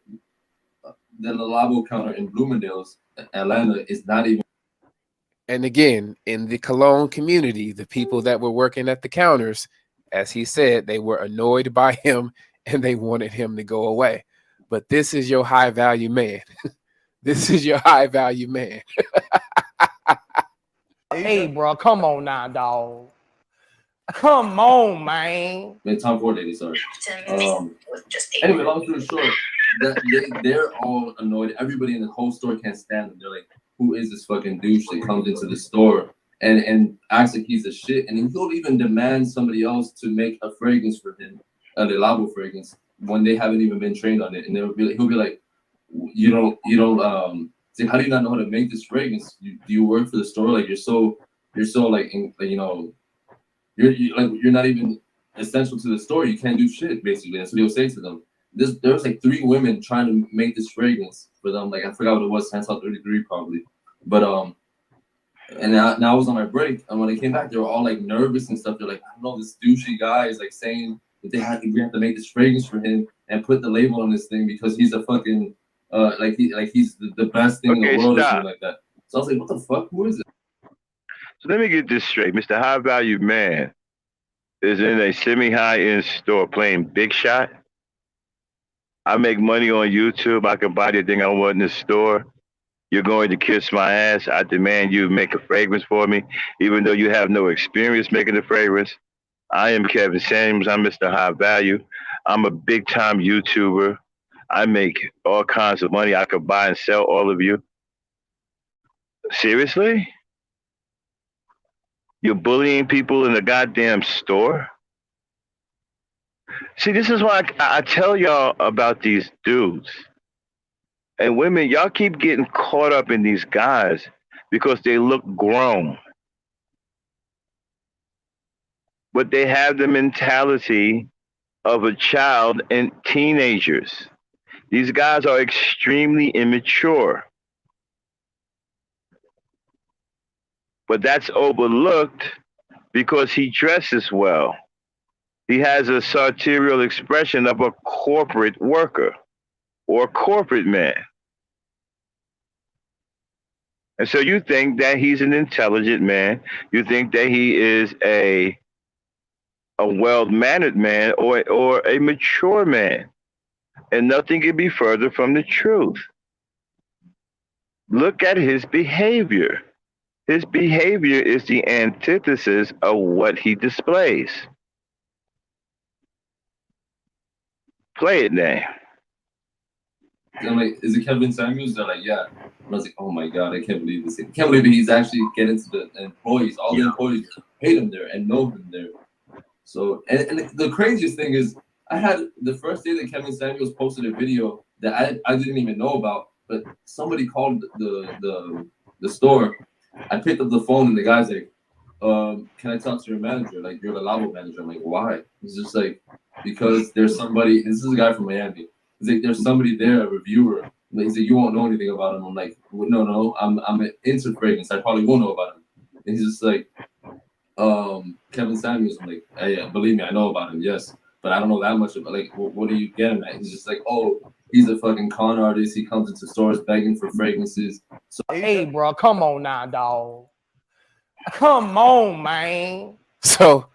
the lavabo counter in Bloomingdale's, Atlanta, is not even. And again, in the cologne community, the people that were working at the counters, as he said, they were annoyed by him and they wanted him to go away. But this is your high value man. This is your high value man. Hey, bro, come on now, dog. Come on, man. Tom Ford lady, sorry. Anyway, long story short, they're all annoyed. Everybody in the whole store can't stand them. They're like, who is this fucking douche that comes into the store and acts like he's a shit? And he'll even demand somebody else to make a fragrance for him, a labo fragrance, when they haven't even been trained on it. And he'll be like, you don't say, how do you not know how to make this fragrance? Do you work for the store? Like you're so like you're not even essential to the store. You can't do shit, basically. That's what he'll say to them. There was like 3 women trying to make this fragrance for them. Like I forgot what it was, Santal 33 probably. But and now I was on my break, and when I came back, they were all like nervous and stuff. They're like, I don't know, this douchey guy is like saying that we have to make this fragrance for him and put the label on this thing because he's a fucking he's the best thing in the world or something like that. So I was like, what the fuck? Who is it? So let me get this straight. Mr. High Value Man is in a semi-high-end store playing big shot. I make money on YouTube. I can buy the thing I want in the store. You're going to kiss my ass. I demand you make a fragrance for me, even though you have no experience making the fragrance. I am Kevin Samuels. I'm Mr. High Value. I'm a big-time YouTuber. I make all kinds of money. I could buy and sell all of you. Seriously? You're bullying people in the goddamn store? See, this is why I tell y'all about these dudes. And women, y'all keep getting caught up in these guys because they look grown. But they have the mentality of a child and teenagers. These guys are extremely immature. But that's overlooked because he dresses well. He has a sartorial expression of a corporate worker or a corporate man. And so you think that he's an intelligent man. You think that he is a well-mannered man or a mature man. And nothing can be further from the truth. Look at his behavior. His behavior is the antithesis of what he displays. Play it now. I'm like, is it Kevin Samuels? They're like, yeah. And I was like, oh my God, I can't believe this. I can't believe he's actually getting to the employees. All the employees hate him there and know him there. So, and the craziest thing is, I had the first day that Kevin Samuels posted a video that I didn't even know about, but somebody called the store. I picked up the phone and the guy's like, can I talk to your manager? Like, you're the labo manager. I'm like, why? He's just like, because there's somebody, this is a guy from Miami. He's like, there's somebody there, a reviewer. He's like, you won't know anything about him. I'm like, well, no, I'm into fragrance. I probably won't know about him. And he's just like, Kevin Samuels. I'm like, hey, believe me, I know about him, yes. But I don't know that much about, like, what are you getting at? He's just like, oh, he's a fucking con artist. He comes into stores begging for fragrances. So, hey, bro, come on now, dog. Come on, man. So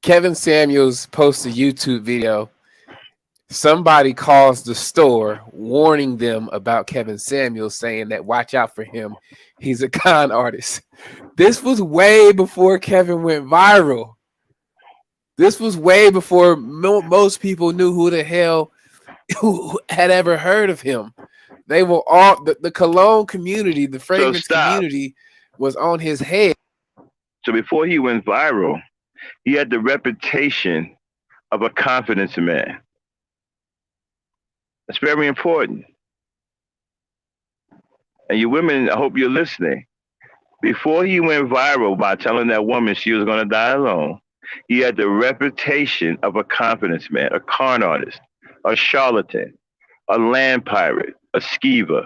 Kevin Samuels posts a YouTube video. Somebody calls the store warning them about Kevin Samuels, saying that watch out for him. He's a con artist. This was way before Kevin went viral. This was way before most people knew who the hell who had ever heard of him. They were all the cologne community, the fragrance community was on his head. So before he went viral, he had the reputation of a confidence man. That's very important. And you women, I hope you're listening. Before he went viral by telling that woman she was going to die alone, he had the reputation of a confidence man, a con artist, a charlatan, a land pirate, a skeever,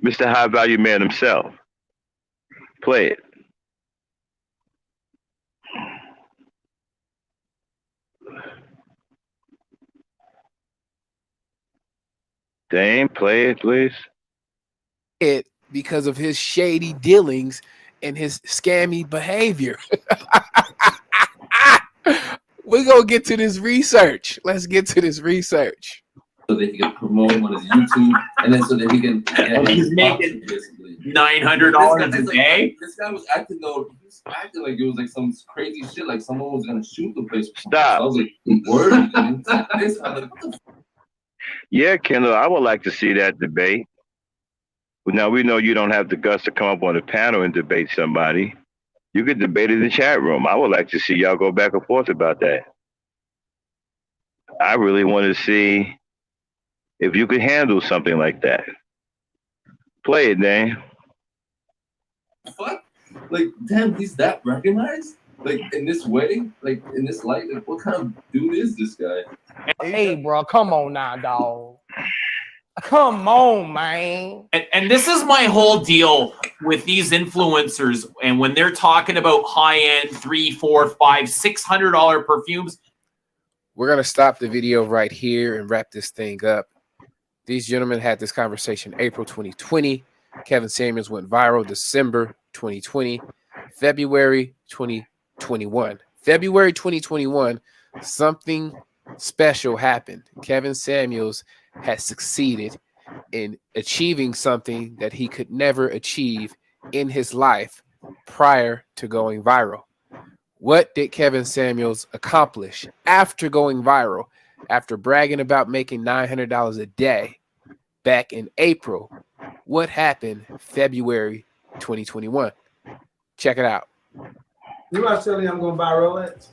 Mr. High Value Man himself. Play it. Dane, play it, please. It because of his shady dealings and his scammy behavior. We're gonna get to this research. Let's get to this research. So that he can promote him on his YouTube, and then so that he can. He's making $900 a day. This guy was acting though. He was acting like it was like some crazy shit. Like someone was gonna shoot the place. Stop. So I was like, word. I'm like, what the Yeah, Kendall, I would like to see that debate. Now, we know you don't have the guts to come up on a panel and debate somebody. You could debate it in the chat room. I would like to see y'all go back and forth about that. I really want to see if you could handle something like that. Play it, Dan. fuck? Like, damn, he's that recognized? Like, in this way? Like, in this light? Like, what kind of dude is this guy? Hey, bro, come on now, dog. Come on, man. And this is my whole deal with these influencers. And when they're talking about high-end $300, $400, $500, $600 perfumes. We're gonna stop the video right here and wrap this thing up. These gentlemen had this conversation April 2020. Kevin Samuels went viral December 2020. February 2021. February 2021, something special happened. Kevin Samuels had succeeded in achieving something that he could never achieve in his life prior to going viral. What did Kevin Samuels accomplish after going viral, after bragging about making $900 a day back in April? What happened February 2021? Check it out. You know, I was telling you I'm going to buy Rolex.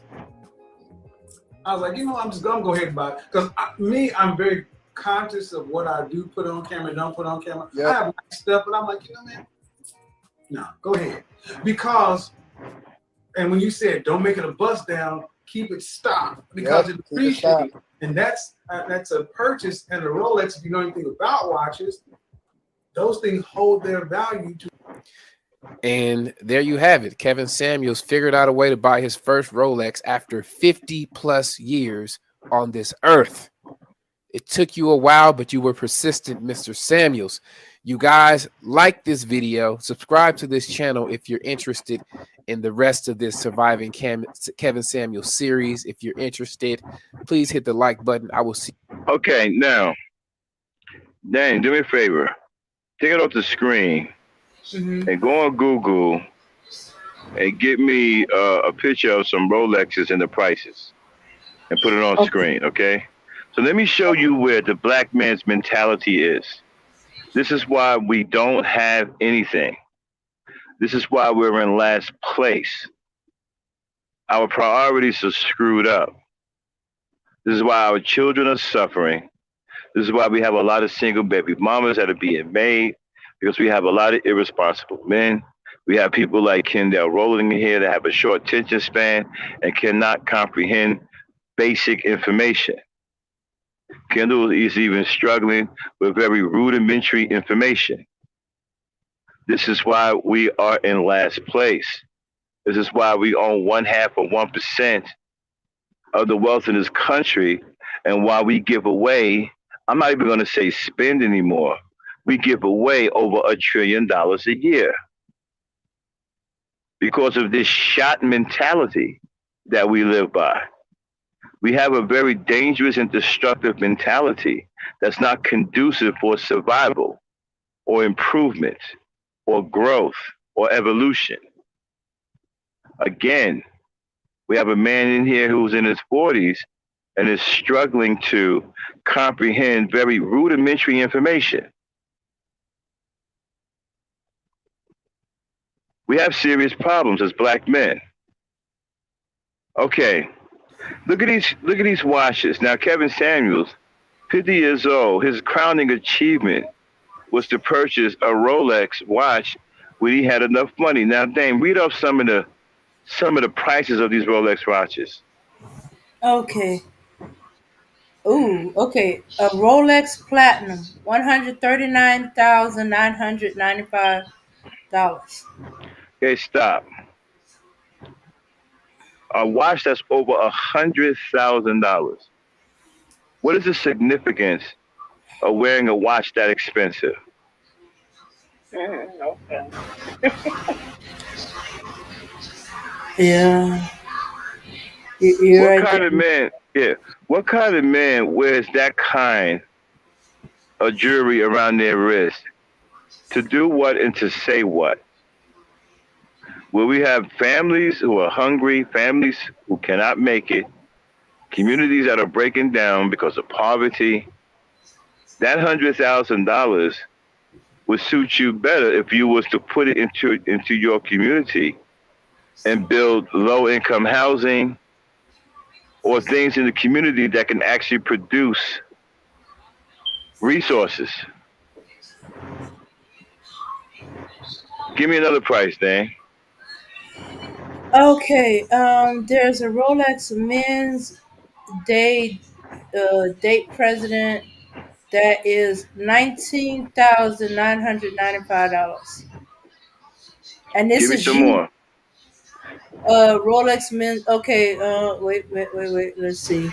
I was like, you know, I'm going to go ahead and buy it. Because I'm very conscious of what I do put on camera and don't put on camera. Yep. I have nice stuff, but I'm like, you know, man, no, go ahead. Because, and when you said don't make it a bust down, keep it stocked because it appreciates. And that's a purchase. And a Rolex, if you know anything about watches, those things hold their value to. And there you have it. Kevin Samuels figured out a way to buy his first Rolex after 50 plus years on this earth. It took you a while, but you were persistent, Mr. Samuels. You guys like this video. Subscribe to this channel if you're interested in the rest of this Surviving Kevin Samuels series. If you're interested, please hit the like button. I will see. Okay, now, Dan, do me a favor. Take it off the screen and go on Google and get me a picture of some Rolexes and the prices and put it on screen, okay? So let me show you where the black man's mentality is. This is why we don't have anything. This is why we're in last place. Our priorities are screwed up. This is why our children are suffering. This is why we have a lot of single baby mamas that are being made, because we have a lot of irresponsible men. We have people like Kendall rolling in here that have a short attention span and cannot comprehend basic information. Kendall is even struggling with very rudimentary information. This is why we are in last place. This is why we own 1/2 of 1% of the wealth in this country, and why we give away, I'm not even going to say spend anymore, we give away over $1 trillion a year because of this shot mentality that we live by. We have a very dangerous and destructive mentality that's not conducive for survival or improvement or growth or evolution. Again, we have a man in here who's in his 40s and is struggling to comprehend very rudimentary information. We have serious problems as black men. Okay. Look at these watches. Now, Kevin Samuels, 50 years old, his crowning achievement was to purchase a Rolex watch when he had enough money. Now, Dame, read off some of the prices of these Rolex watches. Okay. Ooh, okay. A Rolex Platinum, $139,995. Okay, stop. A watch that's over $100,000. What is the significance of wearing a watch that expensive? Okay. Yeah. You're What right kind of there. man? Yeah. What kind of man wears that kind of jewelry around their wrist? To do what and to say what? Will we have families who are hungry, families who cannot make it, communities that are breaking down because of poverty? That $100,000 would suit you better if you was to put it into your community and build low income housing or things in the community that can actually produce resources. Give me another price, Dan. Okay. There's a Rolex Men's date president that is $19,995. And this Give me is some you. more. Rolex Men. Okay. Wait. Let's see.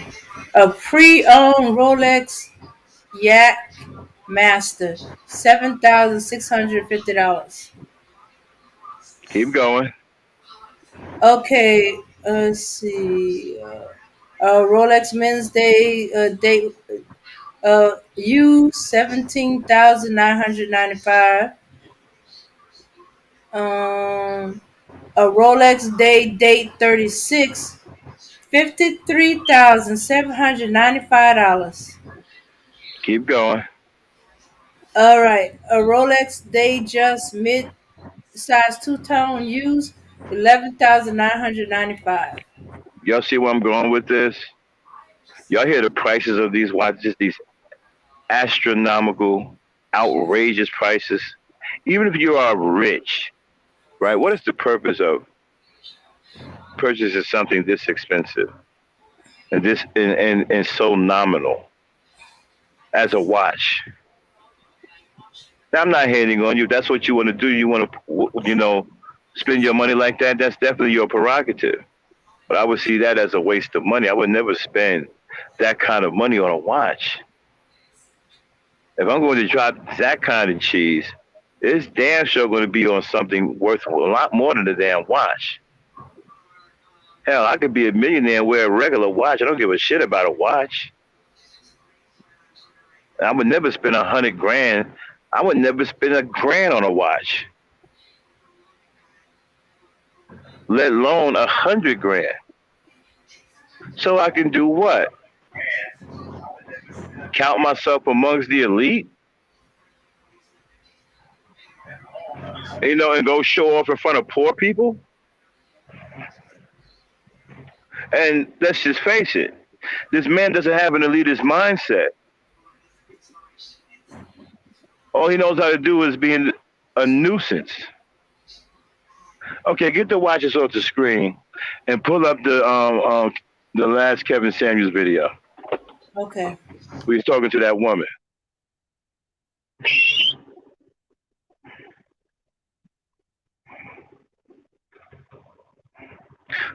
A pre-owned Rolex Yak Master, $7,650. Keep going. Okay. Let's see. Rolex Men's date. You 17,995. Um, a Rolex date 36, $53,795. Keep going. All right, a Rolex Datejust mid size two tone used, 11,995. Y'all see where I'm going with this? Y'all hear the prices of these watches, these astronomical, outrageous prices? Even if you are rich, right? What is the purpose of purchasing something this expensive and this and so nominal as a watch? Now, I'm not hating on you. If that's what you want to do. You want to, spend your money like that. That's definitely your prerogative. But I would see that as a waste of money. I would never spend that kind of money on a watch. If I'm going to drop that kind of cheese, it's damn sure going to be on something worth a lot more than a damn watch. Hell, I could be a millionaire and wear a regular watch. I don't give a shit about a watch. I would never spend $100,000. I would never spend $1,000 on a watch, let alone $100,000. So I can do what? Count myself amongst the elite? And go show off in front of poor people? And let's just face it, this man doesn't have an elitist mindset. All he knows how to do is being a nuisance. Okay, get the watches off the screen and pull up the last Kevin Samuels video. Okay. We was talking to that woman.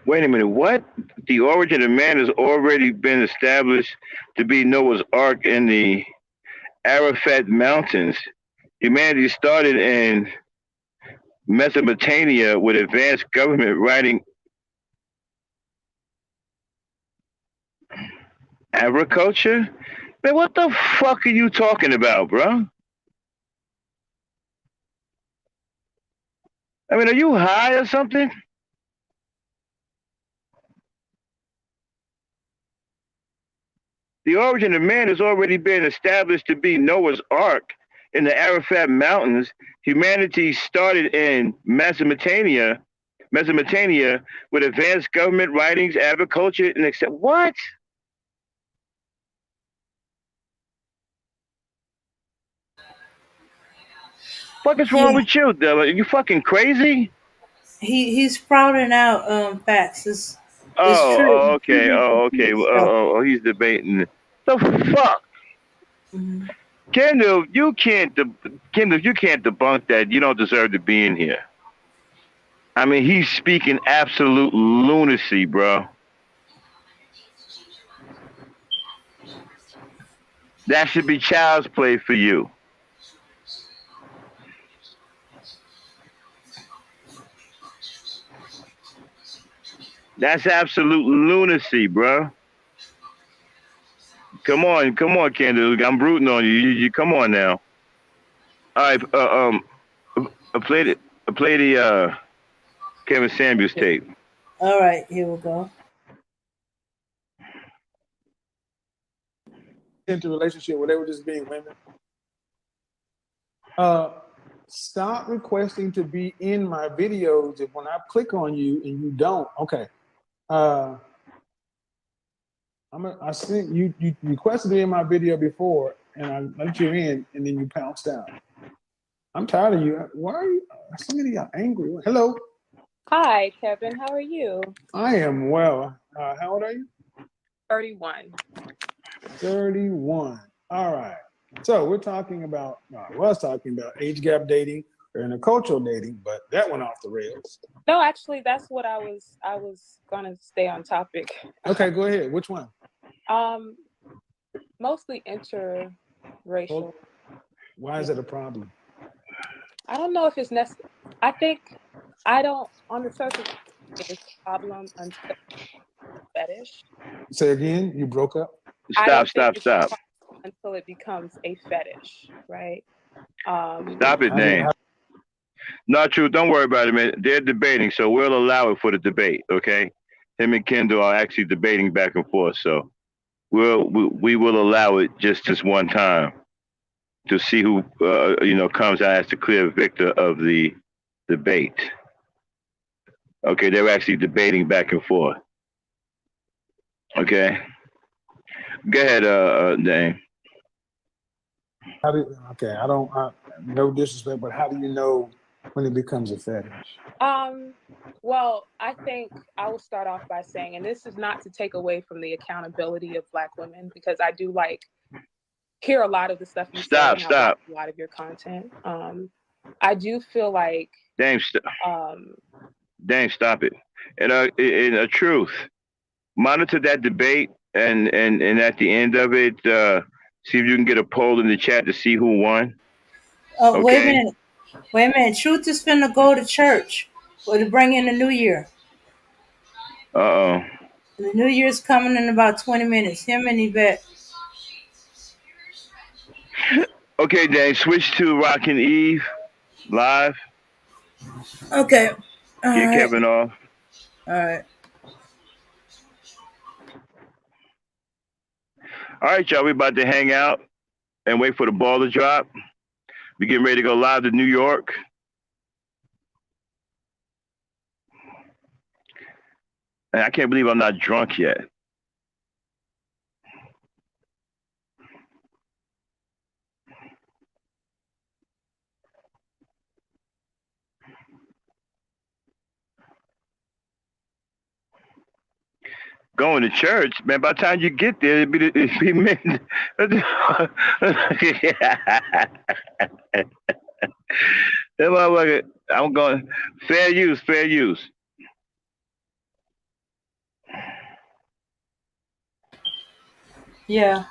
Wait a minute, what? The origin of man has already been established to be Noah's Ark in the Arafat Mountains. Humanity started in Mesopotamia with advanced government writing agriculture? Man, what the fuck are you talking about, bro? I mean, are you high or something? The origin of man has already been established to be Noah's Ark in the Arafat Mountains. Humanity started in Mesopotamia with advanced government writings, agriculture, and what? What is wrong with you, Dylan? Are you fucking crazy? He's sprouting out facts. It's true. Okay. He's debating The fuck? Kendall, you can't debunk that. You don't deserve to be in here. I mean, he's speaking absolute lunacy, bro. That should be child's play for you. That's absolute lunacy, bro. Come on, Kendall. I'm rooting on you. You come on now. All right, I play the Kevin Samuels tape. All right, here we go. Into a relationship where they were just being women. Stop requesting to be in my videos if when I click on you and you don't. Okay. I think you requested to be in my video before and I let you in and then you pounced out. I'm tired of you. Why are you so many are angry? Hello. Hi, Kevin. How are you? I am well. How old are you? 31. 31. All right. So we're talking about, I was talking about age gap dating or intercultural dating, but that went off the rails. No, actually, that's what I was gonna stay on topic. Okay, go ahead. Which one? Mostly interracial. Why is it a problem? I don't know if it's necessary. I think on the surface, it's a problem until fetish. Say again, you broke up? Stop. Until it becomes a fetish, right? Stop it, Dane. Not true. Don't worry about it, man. They're debating, so we'll allow it for the debate, okay? Him and Kendall are actually debating back and forth, so we will allow it just this one time to see who comes out as the clear victor of the debate. Okay, they're actually debating back and forth. Okay. Go ahead, Dane. No disrespect, but how do you know when it becomes a fetish? Well, I think I will start off by saying, and this is not to take away from the accountability of Black women, because I do hear a lot of the stuff you say. I watch a lot of your content. I do feel like Dane, stop it. And in a truth, monitor that debate, and at the end of it, see if you can get a poll in the chat to see who won. Oh, okay. Wait a minute. Truth is finna go to church or to bring in the new year. Uh-oh. The new year's coming in about 20 minutes. Him and Yvette. Okay, Dave, switch to Rockin' Eve live. Okay. Get Kevin off. All right. All right, y'all, we about to hang out and wait for the ball to drop. We getting ready to go live to New York. And I can't believe I'm not drunk yet. Going to church, man. By the time you get there, it'd be midnight. I'm going fair use. Yeah,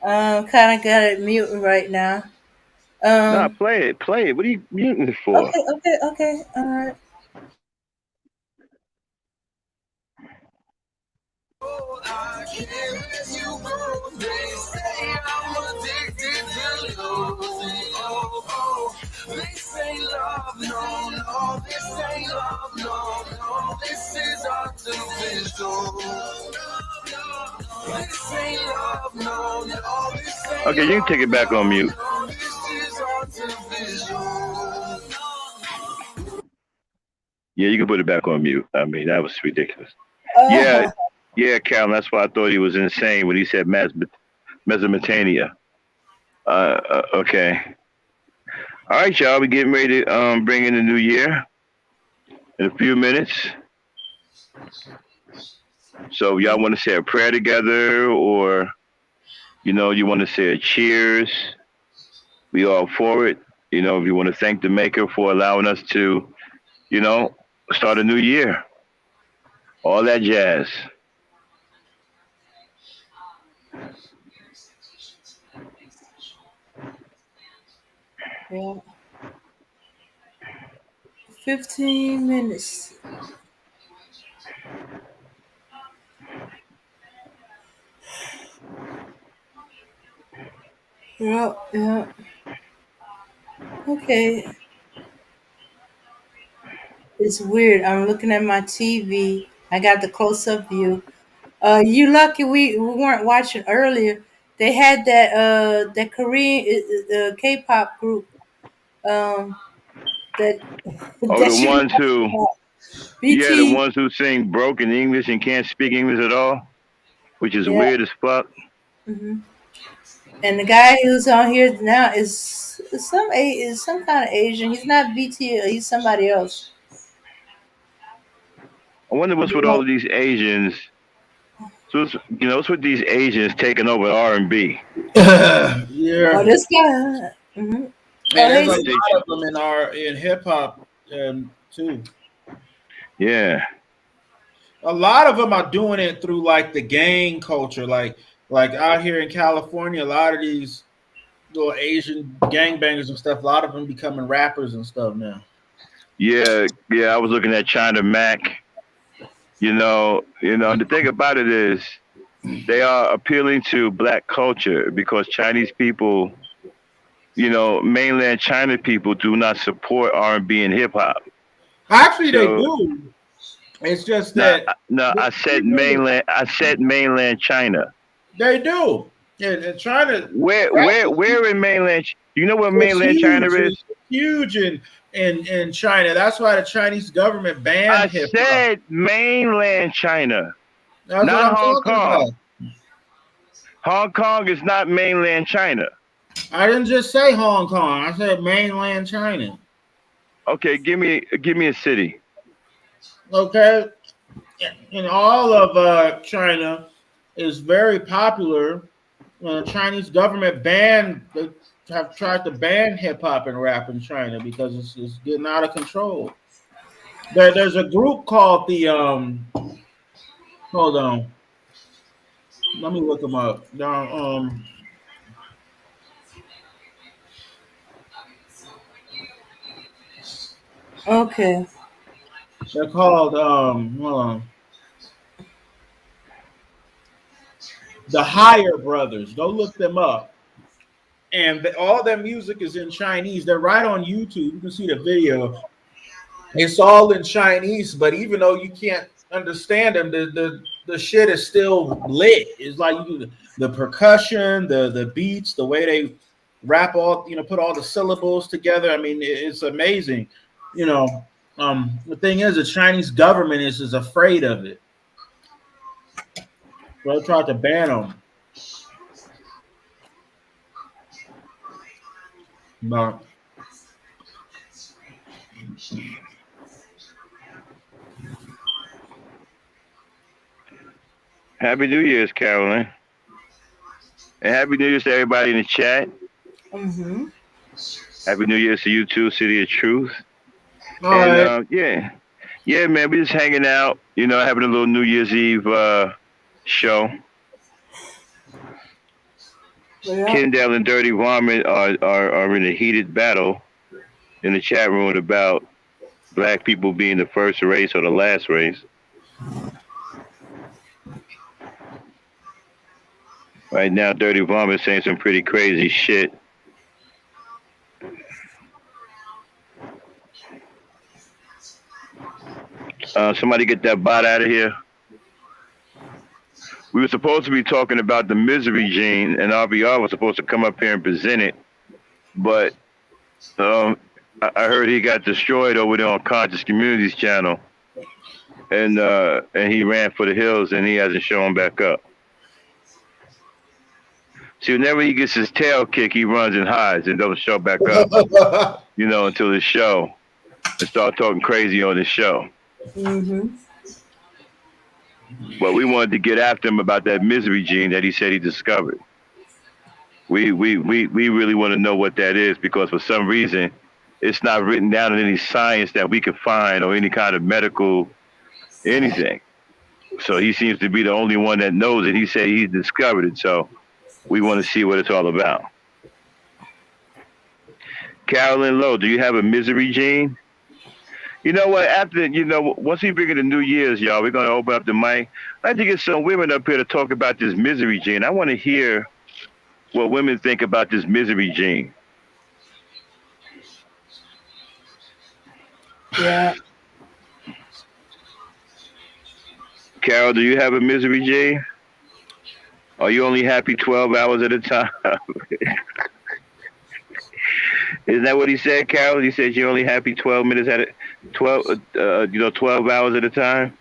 kind of got it muted right now. Nah, play it. What are you muting it for? Okay. All right. I can't let you go. They say I'm addicted to losing. Oh, they say love, no, this ain't love, no, this is artificial. This ain't love, no, this ain't okay, you can take it back on mute. This is artificial. Yeah, you can put it back on mute. I mean, that was ridiculous. Yeah, Calvin, that's why I thought he was insane when he said Mesopotamia. Okay. All right, y'all, we getting ready to bring in the new year in a few minutes. So y'all want to say a prayer together or You know, you want to say a cheers. We all for it. You know, if you want to thank the maker for allowing us to, you know, start a new year. All that jazz. Yeah. 15 minutes. Yeah, yeah. Okay. It's weird. I'm looking at my TV. I got the close-up view. You lucky we weren't watching earlier. They had that Korean K-pop group that Oh, the that you ones who, yeah, the BT. ones who sing broken English and can't speak English at all, which is Yeah. weird as fuck. Hmm. And the guy who's on here now is some kind of Asian. He's not BT. He's somebody else. I wonder what's with all of these Asians. So it's, you know, what's with these Asians taking over R&B? Yeah. Oh, this guy. Mm-hmm. Man, Oh, there's hey, a lot of them in hip hop too. Yeah. A lot of them are doing it through like the gang culture, like out here in California. A lot of these little Asian gangbangers and stuff. A lot of them becoming rappers and stuff now. Yeah, yeah. I was looking at China Mac. You know. The thing about it is, they are appealing to black culture because Chinese people, you know, mainland China people do not support R&B and hip hop. Actually, they So, do. It's just no, that no, I said mainland. I said mainland China. they do. And China, Where in mainland? You know what it's mainland China huge. is? It's huge in China. That's why the Chinese government banned I hip hop. said mainland China, That's not what I'm Hong talking Kong. about. Hong Kong is not mainland China. I didn't just say Hong Kong. I said mainland China. Okay, give me a city. Okay, and all of China is very popular. The Chinese government have tried to ban hip hop and rap in China because it's getting out of control. There's a group called the hold on, let me look them up. okay. They're called hold on, the Higher Brothers. Go look them up. And all their music is in Chinese. They're right on YouTube. You can see the video. It's all in Chinese, but even though you can't understand them, the shit is still lit. It's like the percussion, the beats, the way they rap all, put all the syllables together. I mean, it's amazing. The thing is, the Chinese government is afraid of it. So they tried to ban them. But Happy New Year's, Carolyn. And Happy New Year's to everybody in the chat. Mm-hmm. Happy New Year's to you too, City of Truth. All and yeah, man, we just hanging out, having a little New Year's Eve show. Yeah. Kendall and Dirty Varmint are in a heated battle in the chat room about black people being the first race or the last race. Right now, Dirty Varmint saying some pretty crazy shit. Somebody get that bot out of here. We were supposed to be talking about the misery gene, and RBR was supposed to come up here and present it, but I heard he got destroyed over there on Conscious Communities channel, and he ran for the hills, and he hasn't shown back up. See, whenever he gets his tail kicked, he runs and hides and doesn't show back up, until the show, and start talking crazy on the show. Mm-hmm. But we wanted to get after him about that misery gene that he said he discovered. We really want to know what that is because for some reason it's not written down in any science that we can find or any kind of medical anything. So he seems to be the only one that knows it. He said he's discovered it. So we want to see what it's all about. Carolyn Lowe, do you have a misery gene? You know what? After, once we bring in the New Year's, y'all, we're going to open up the mic. I'd like to get some women up here to talk about this misery gene. I want to hear what women think about this misery gene. Yeah. Carol, do you have a misery gene? Are you only happy 12 hours at a time? Isn't that what he said, Carol? He said you're only happy 12 minutes at a 12 hours at a time.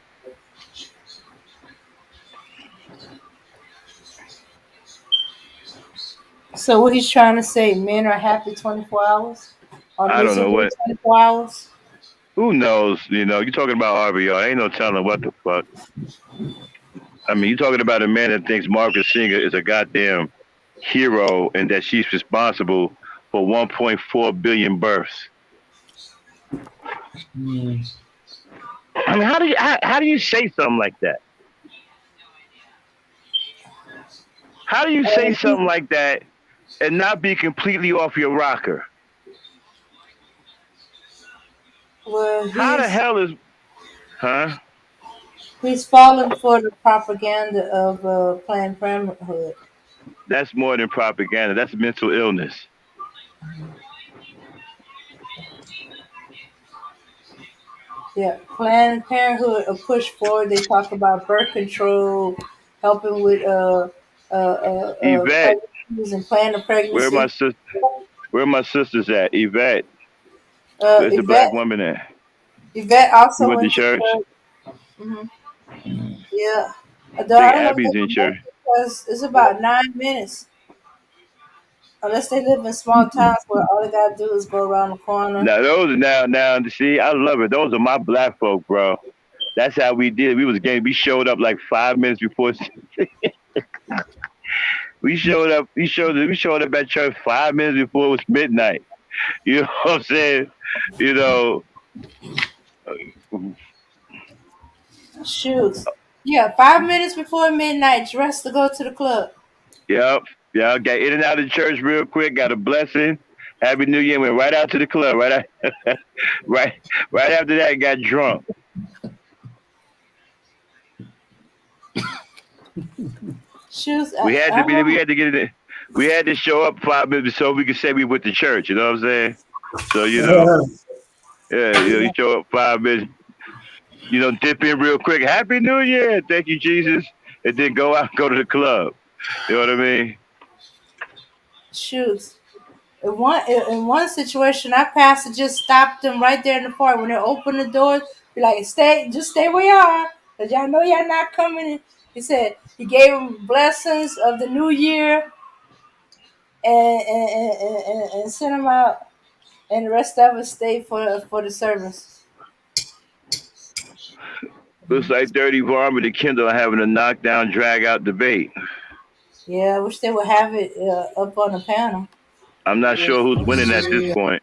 So what he's trying to say, men are happy 24 hours? I don't know what. 24 hours? Who knows? You're talking about RBR. Ain't no telling what the fuck. I mean, you're talking about a man that thinks Margaret Singer is a goddamn hero and that she's responsible for 1.4 billion births. I mean, how do you say something like that? How do you say something like that and not be completely off your rocker? Well, how the hell is, huh? He's falling for the propaganda of Planned Parenthood. That's more than propaganda. That's mental illness. Yeah, Planned Parenthood a push forward. They talk about birth control, helping with Yvette, pregnancies and planning a pregnancy. Where my sisters at? Yvette. Where's the black woman at? Yvette also went to church. Mm-hmm. Yeah, I think Abby's in church. Because it's about 9 minutes. Unless they live in small towns where all they gotta do is go around the corner. Now those are now see, I love it. Those are my black folk, bro. That's how we did. We showed up like 5 minutes before. we showed up at church 5 minutes before it was midnight. You know what I'm saying? Shoot. Yeah, 5 minutes before midnight, dressed to go to the club. Yep. Yeah, got in and out of church real quick, got a blessing. Happy New Year, went right out to the club. Right after that, got drunk. Shoes. We had to show up 5 minutes so we could say we went to church. You know what I'm saying? So you show up 5 minutes. Dip in real quick. Happy New Year, thank you Jesus, and then go out, go to the club. You know what I mean? Shoes. In one situation, our pastor just stopped them right there in the park when they opened the doors. Be like, stay where you are, cause y'all know y'all not coming. He said he gave them blessings of the new year, and sent them out, and the rest of us stayed for the service. Looks like Dirty Varmint and Kendall are having a knockdown, drag out debate. Yeah, I wish they would have it up on the panel. I'm not sure who's winning at this point.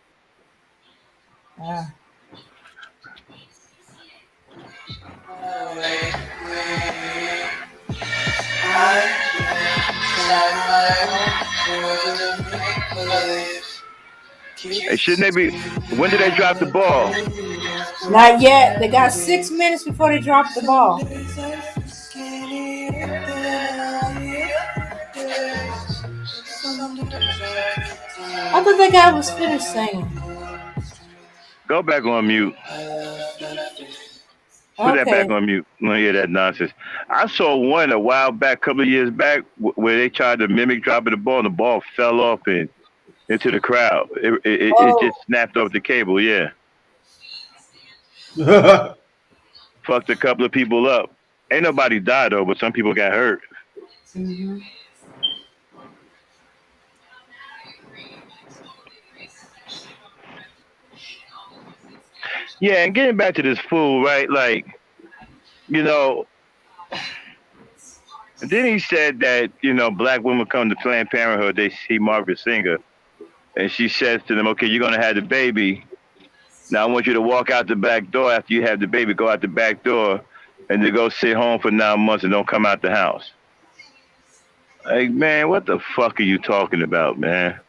Hey, shouldn't they be? When did they drop the ball? Not yet. They got 6 minutes before they drop the ball. I thought that guy was finished singing. Go back on mute. Put that back on mute. I don't hear that nonsense. I saw one a while back, a couple of years back, where they tried to mimic dropping the ball, and the ball fell off into the crowd. It just snapped off the cable. Yeah. Fucked a couple of people up. Ain't nobody died though, but some people got hurt. Mm-hmm. Yeah, and getting back to this fool, right? Like, And then he said that, black women come to Planned Parenthood, they see Margaret Singer, and she says to them, okay, you're going to have the baby. Now I want you to walk out the back door after you have the baby, go out the back door, and then go sit home for 9 months and don't come out the house. Like, man, what the fuck are you talking about, man?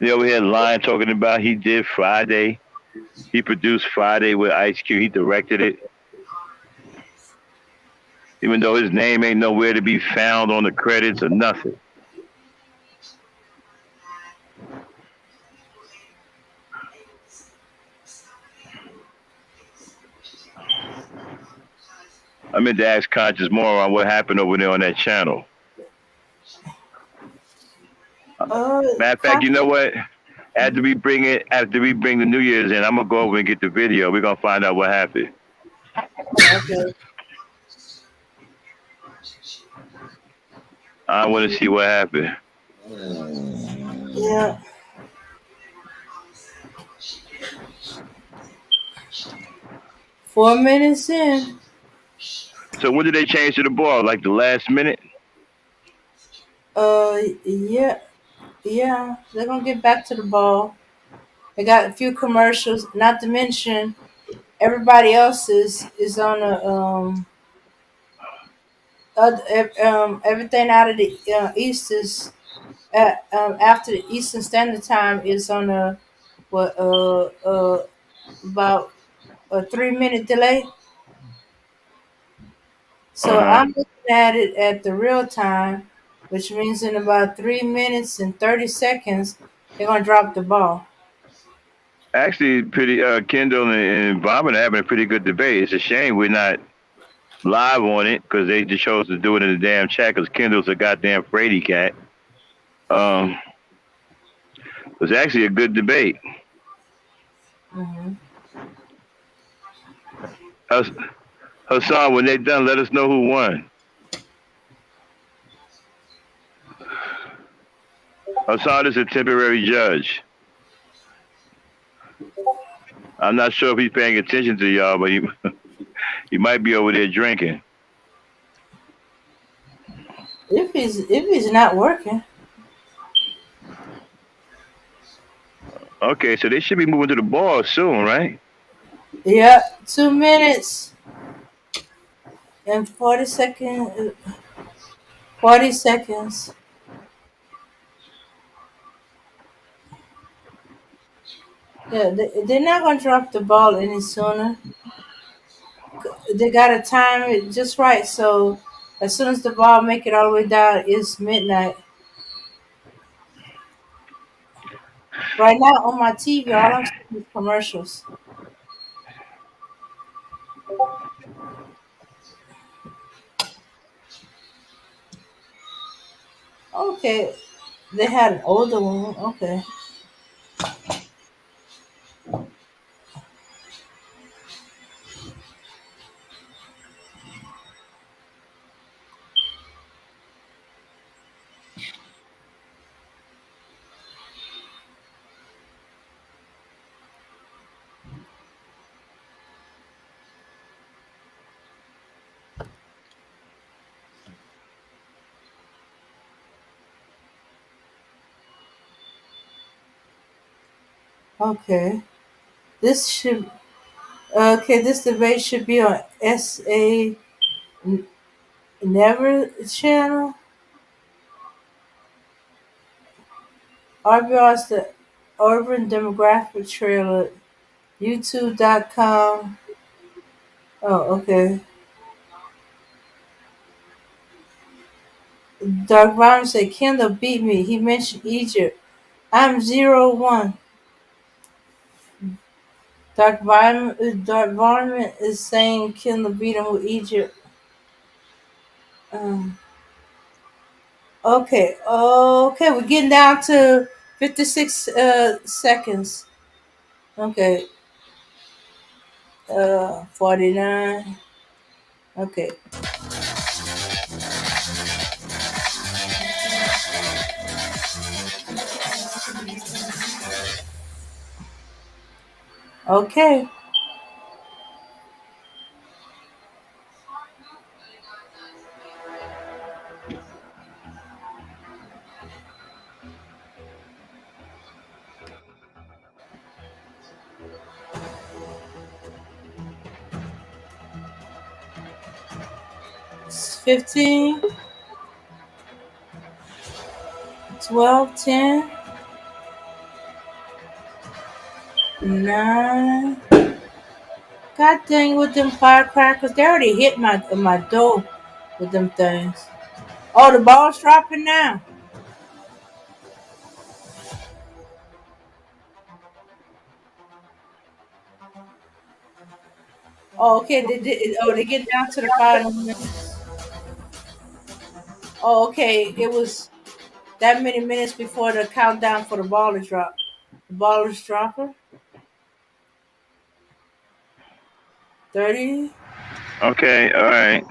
You over here lying, talking about he did Friday. He produced Friday with Ice Cube. He directed it. Even though his name ain't nowhere to be found on the credits or nothing. I meant to ask Conscious more on what happened over there on that channel. Matter of fact, you know what? After we bring the New Year's in, I'm gonna go over and get the video. We're gonna find out what happened. Okay. I want to see what happened. Yeah. Four minutes in. So when did they change to the ball? Like the last minute? Yeah. They're gonna get back to the ball. They got a few commercials. Not to mention, everybody else is on a everything out of the east is after the Eastern Standard Time is on a about a 3 minute delay. So I'm looking at it at the real time, which means in about 3 minutes and 30 seconds they're gonna drop the ball. Actually, Kendall and Bob are having a pretty good debate. It's a shame we're not live on it because they just chose to do it in the damn chat because Kendall's a goddamn fraidy cat. It was actually a good debate. Mm-hmm. Hassan, when they're done, let us know who won. Hassan is a temporary judge. I'm not sure if he's paying attention to y'all, but he might be over there drinking. If he's not working. Okay, so they should be moving to the ball soon, right? Yeah, 2 minutes and 40 seconds. 40 seconds. Yeah, they're not gonna drop the ball any sooner. They gotta time it just right. So as soon as the ball make it all the way down, it's midnight. Right now on my TV, all I'm seeing is commercials. Okay, they had an older one. Okay. Okay. This should. Okay, this debate should be on SA Never channel. RBR's the Urban Demographic Trailer. YouTube.com. Oh, okay. Dark Vine said Kendall beat me. He mentioned Egypt. I'm 0-1. Dark Vine is saying Kendall beat him with Egypt. Okay. Okay, we're getting down to 56 seconds. Okay. 49. Okay. Okay. 15, 12, 10, 9. God dang with them firecrackers. They already hit my door with them things. Oh, the ball's dropping now. Oh, okay. They get down to the final minutes. Oh, okay. It was that many minutes before the countdown for the ball to drop. The ball is dropping. 30. Okay, all right.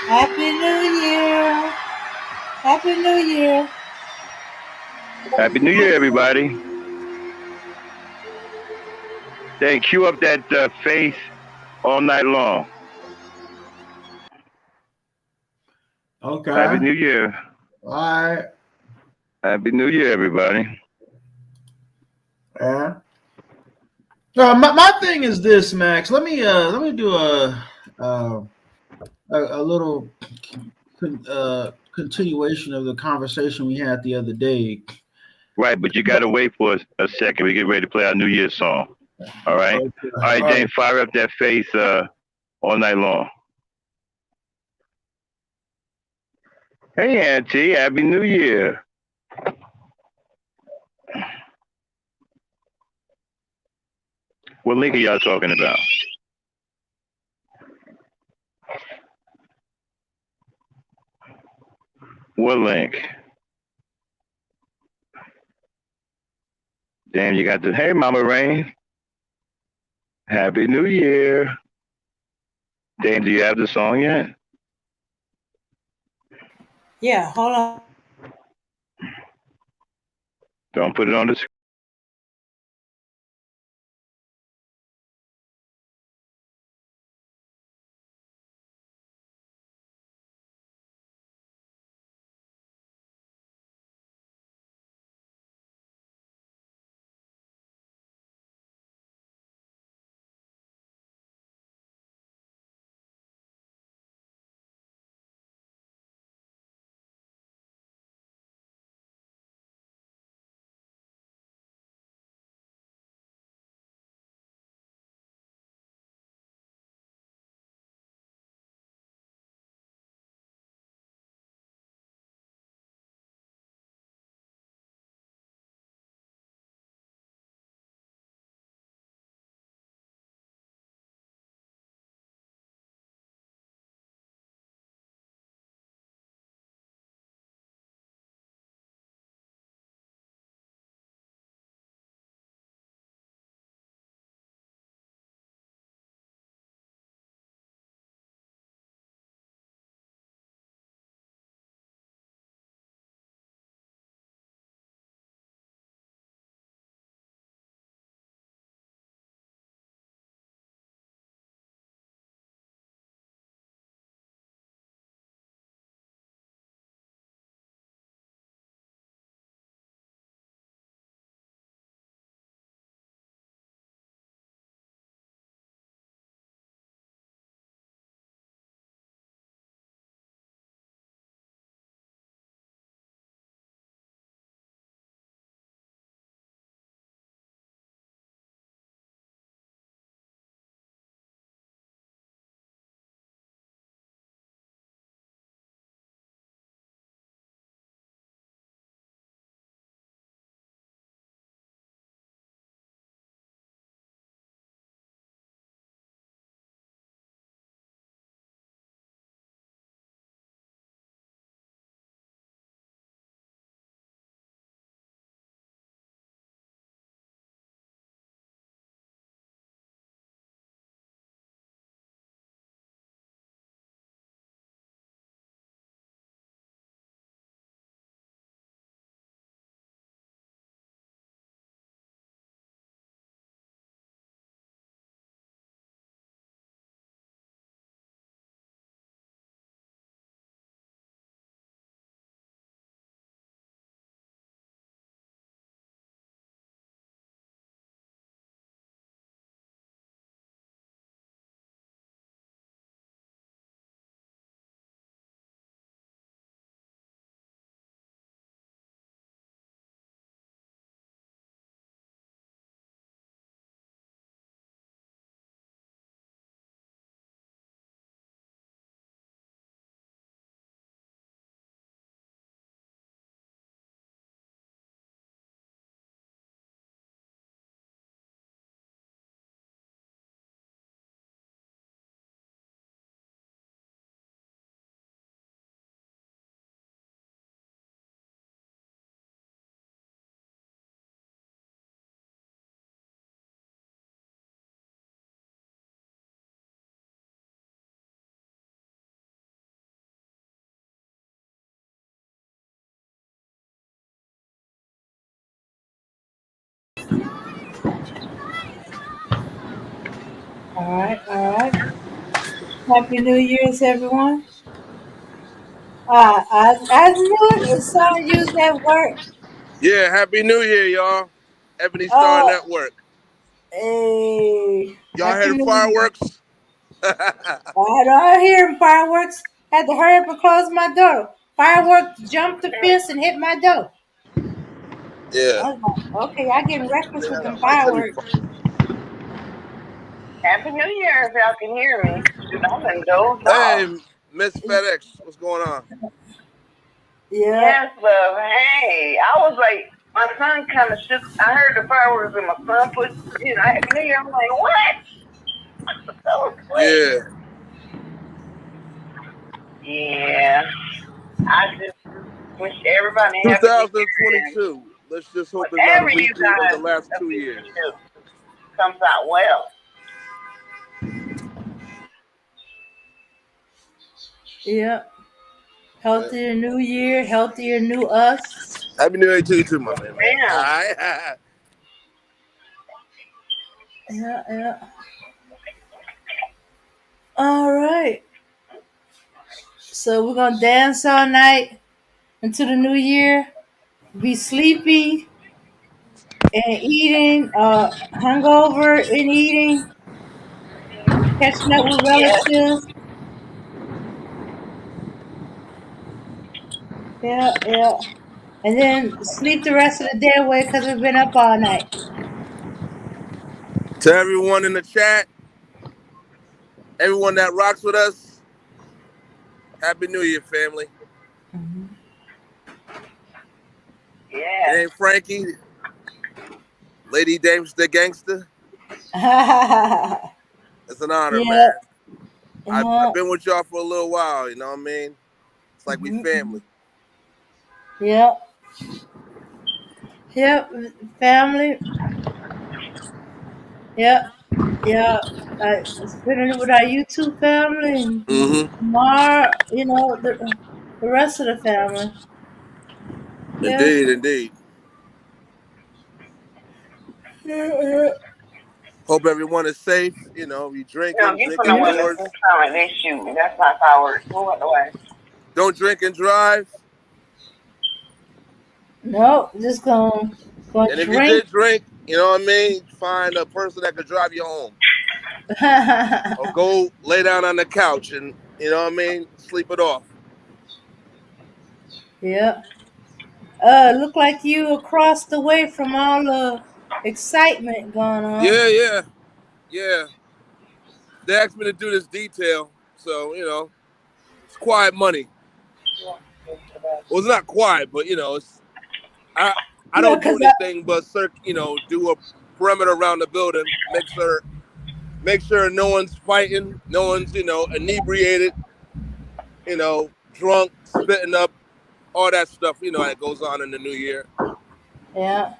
Happy New Year. Happy New Year. Happy New Year, everybody. Then cue up that face all night long. Okay. Happy New Year. All right. Happy New Year, everybody. Yeah. My thing is this, Max. Let me do a little continuation of the conversation we had the other day. Right, but you got to wait for a second. We get ready to play our New Year's song. All right? Okay. All right, Dane, fire up that face all night long. Hey, Auntie, Happy New Year. What link are y'all talking about? What link? Damn, you got the. Hey, Mama Rain. Happy New Year. Dane, do you have the song yet? Yeah, hold on. Don't put it on the screen. All right, all right. Happy New Year's, everyone. I knew it. It's on you that work. Yeah, Happy New Year, y'all. Ebony Star Oh, Network. hey, Y'all Happy heard the New Year. fireworks? I don't hear fireworks. Had to hurry up and close my door. Fireworks jumped the fence and hit my door. Yeah. I was like, okay, y'all getting reckless with them Mike, let me fireworks. Happy New Year if y'all can hear me. Shoot, I've been dozed off. Hey, Miss FedEx, what's going on? Yeah. Yes, love. Hey, I was like, my son kind of shook. I heard the fireworks and my son put, Happy New Year. I'm like, what? I was asleep. Yeah. Yeah. I just wish everybody a happy New Year. And 2022. Let's just hope it's not a whatever you repeat of the guys last 2 officially years. do comes out well. Yeah. Healthier new year, healthier new us. Happy New Year to you too, my man. Yeah. All right. Yeah, yeah. All right. So we're gonna dance all night into the new year. Be sleepy and eating, hungover and eating, catching up with Yeah. relatives. Yeah, yeah. And then sleep the rest of the day away because we've been up all night. To everyone in the chat, everyone that rocks with us, Happy New Year, family. Yeah. It ain't Frankie, Lady Dames the Gangster. It's an honor, Yeah. man. Yeah. I've been with y'all for a little while, you know what I mean? It's like we family. Yep. Yep. Family. Yep. Yeah. Spending it with our YouTube family and Mar, the rest of the family. Yeah. Indeed, indeed. Yeah. Hope everyone is safe. You know, you No, drinking, get drink from the women indoors. who's coming. They shooting. That's not fireworks. Move out the way. Don't drink and drive. No, just gonna And if you drink. did drink, you know what I mean, find a person that could drive you home. Or go lay down on the couch and, you know what I mean, sleep it off. Yeah. Look like you across the way from all the excitement going on. Yeah. They asked me to do this detail, so, you know, it's quiet money. Well, it's not quiet, but, you know, it's I don't do anything but, do a perimeter around the building, make sure no one's fighting, no one's, inebriated, drunk, spitting up, all that stuff, that goes on in the new year. Yeah.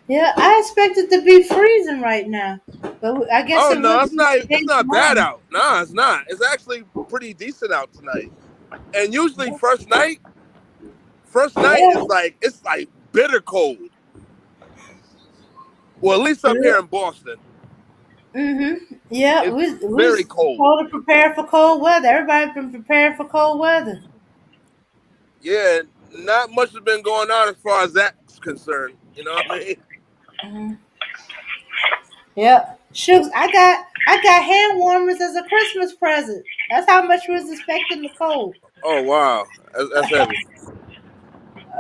Yeah, I expect it to be freezing right now, but I guess it No, will it's be not bad out. No, it's not. It's actually pretty decent out tonight. And usually first night is like, it's like bitter cold. Well, at least up here in Boston. Yeah, It's we very cold. told to prepare for cold weather. Everybody's been preparing for cold weather. Yeah, not much has been going on as far as that's concerned. You know what I mean? Yeah, Shucks, I got hand warmers as a Christmas present. That's how much we was expecting the cold. Oh wow, that's heavy.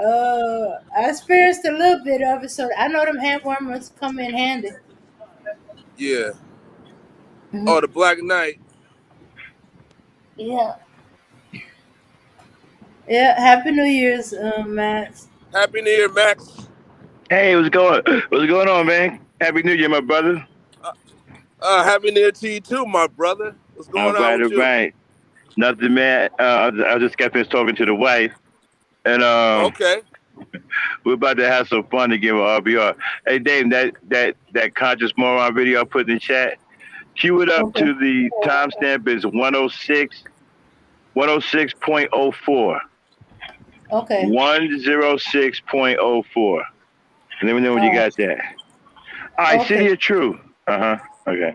I experienced a little bit of it, so I know them hand warmers come in handy. Yeah. Oh, the Black Knight. Yeah. Yeah. Happy New Year's, Max. Happy New Year, Max. Hey, what's going on, man? Happy New Year, my brother. Happy New Year to you too, my brother. What's going on with you? Right. Nothing, man. I just got finished talking to the wife, and okay, we're about to have some fun to give an RBR. Hey, Dave, that conscious moron video I put in the chat, cue it up to the timestamp is 106.04. Okay. 106.04. Let me know when you got that. All right, City of Truth. Okay.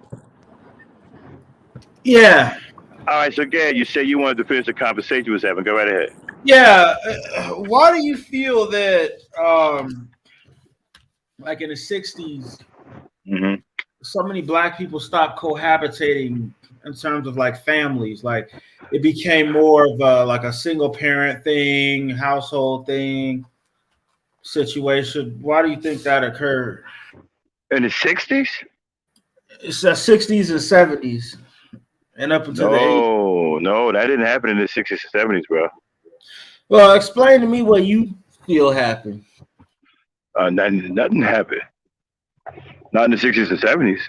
Yeah. All right, so Gad, you said you wanted to finish the conversation we was having. Go right ahead. Yeah. Why do you feel that, like in the 60s, so many black people stopped cohabitating in terms of like families? Like it became more of like a single parent thing, household thing situation. Why do you think that occurred? In the 60s? It's the 60s and 70s and up until the 80s. No, that didn't happen in the 60s and 70s, bro. Well, explain to me what you feel happened. Nothing happened. Not in the 60s and 70s.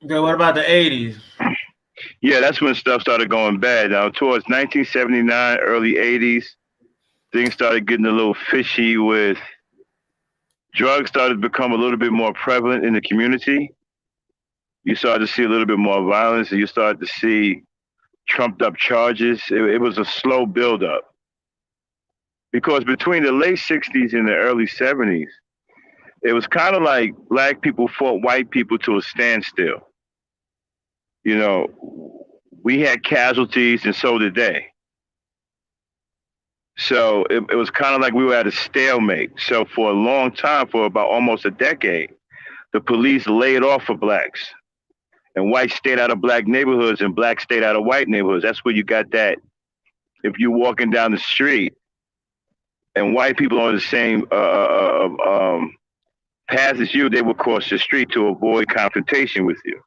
Okay, what about the 80s? Yeah, that's when stuff started going bad. Now, towards 1979, early 80s, things started getting a little fishy with drugs started to become a little bit more prevalent in the community. You started to see a little bit more violence, and you started to see trumped up charges. It was a slow buildup. Because between the late 60s and the early 70s, it was kind of like black people fought white people to a standstill. You know, we had casualties and so did they. So it was kind of like we were at a stalemate. So for a long time, for about almost a decade, the police laid off for blacks. And whites stayed out of black neighborhoods and blacks stayed out of white neighborhoods. That's where you got that. If you're walking down the street and white people on the same path as you, they would cross the street to avoid confrontation with you.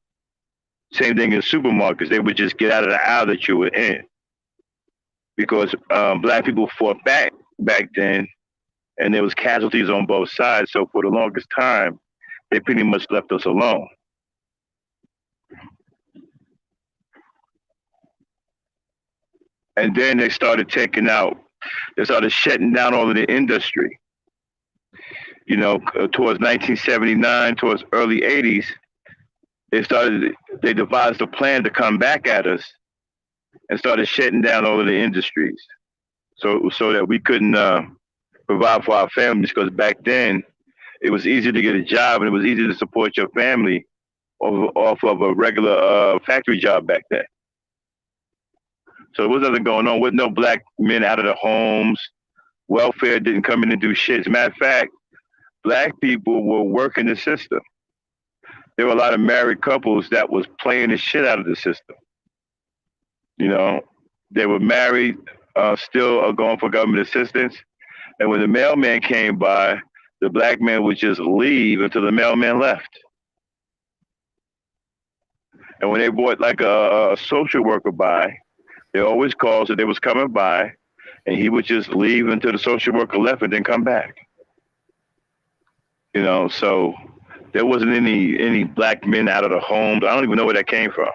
Same thing in supermarkets. They would just get out of the aisle that you were in. Because black people fought back then, and there was casualties on both sides. So for the longest time, they pretty much left us alone. And then they started shutting down all of the industry. You know, towards 1979, towards early 80s, they devised a plan to come back at us and started shutting down all of the industries. So that we couldn't provide for our families, because back then it was easy to get a job and it was easy to support your family off of a regular factory job back then. So there was nothing going on with no black men out of their homes. Welfare didn't come in and do shit. As a matter of fact, black people were working the system. There were a lot of married couples that was playing the shit out of the system. You know, they were married, still going for government assistance. And when the mailman came by, the black man would just leave until the mailman left. And when they brought like a social worker by, they always called that they was coming by, and he would just leave until the social worker left and then come back. You know, so there wasn't any black men out of the homes. I don't even know where that came from.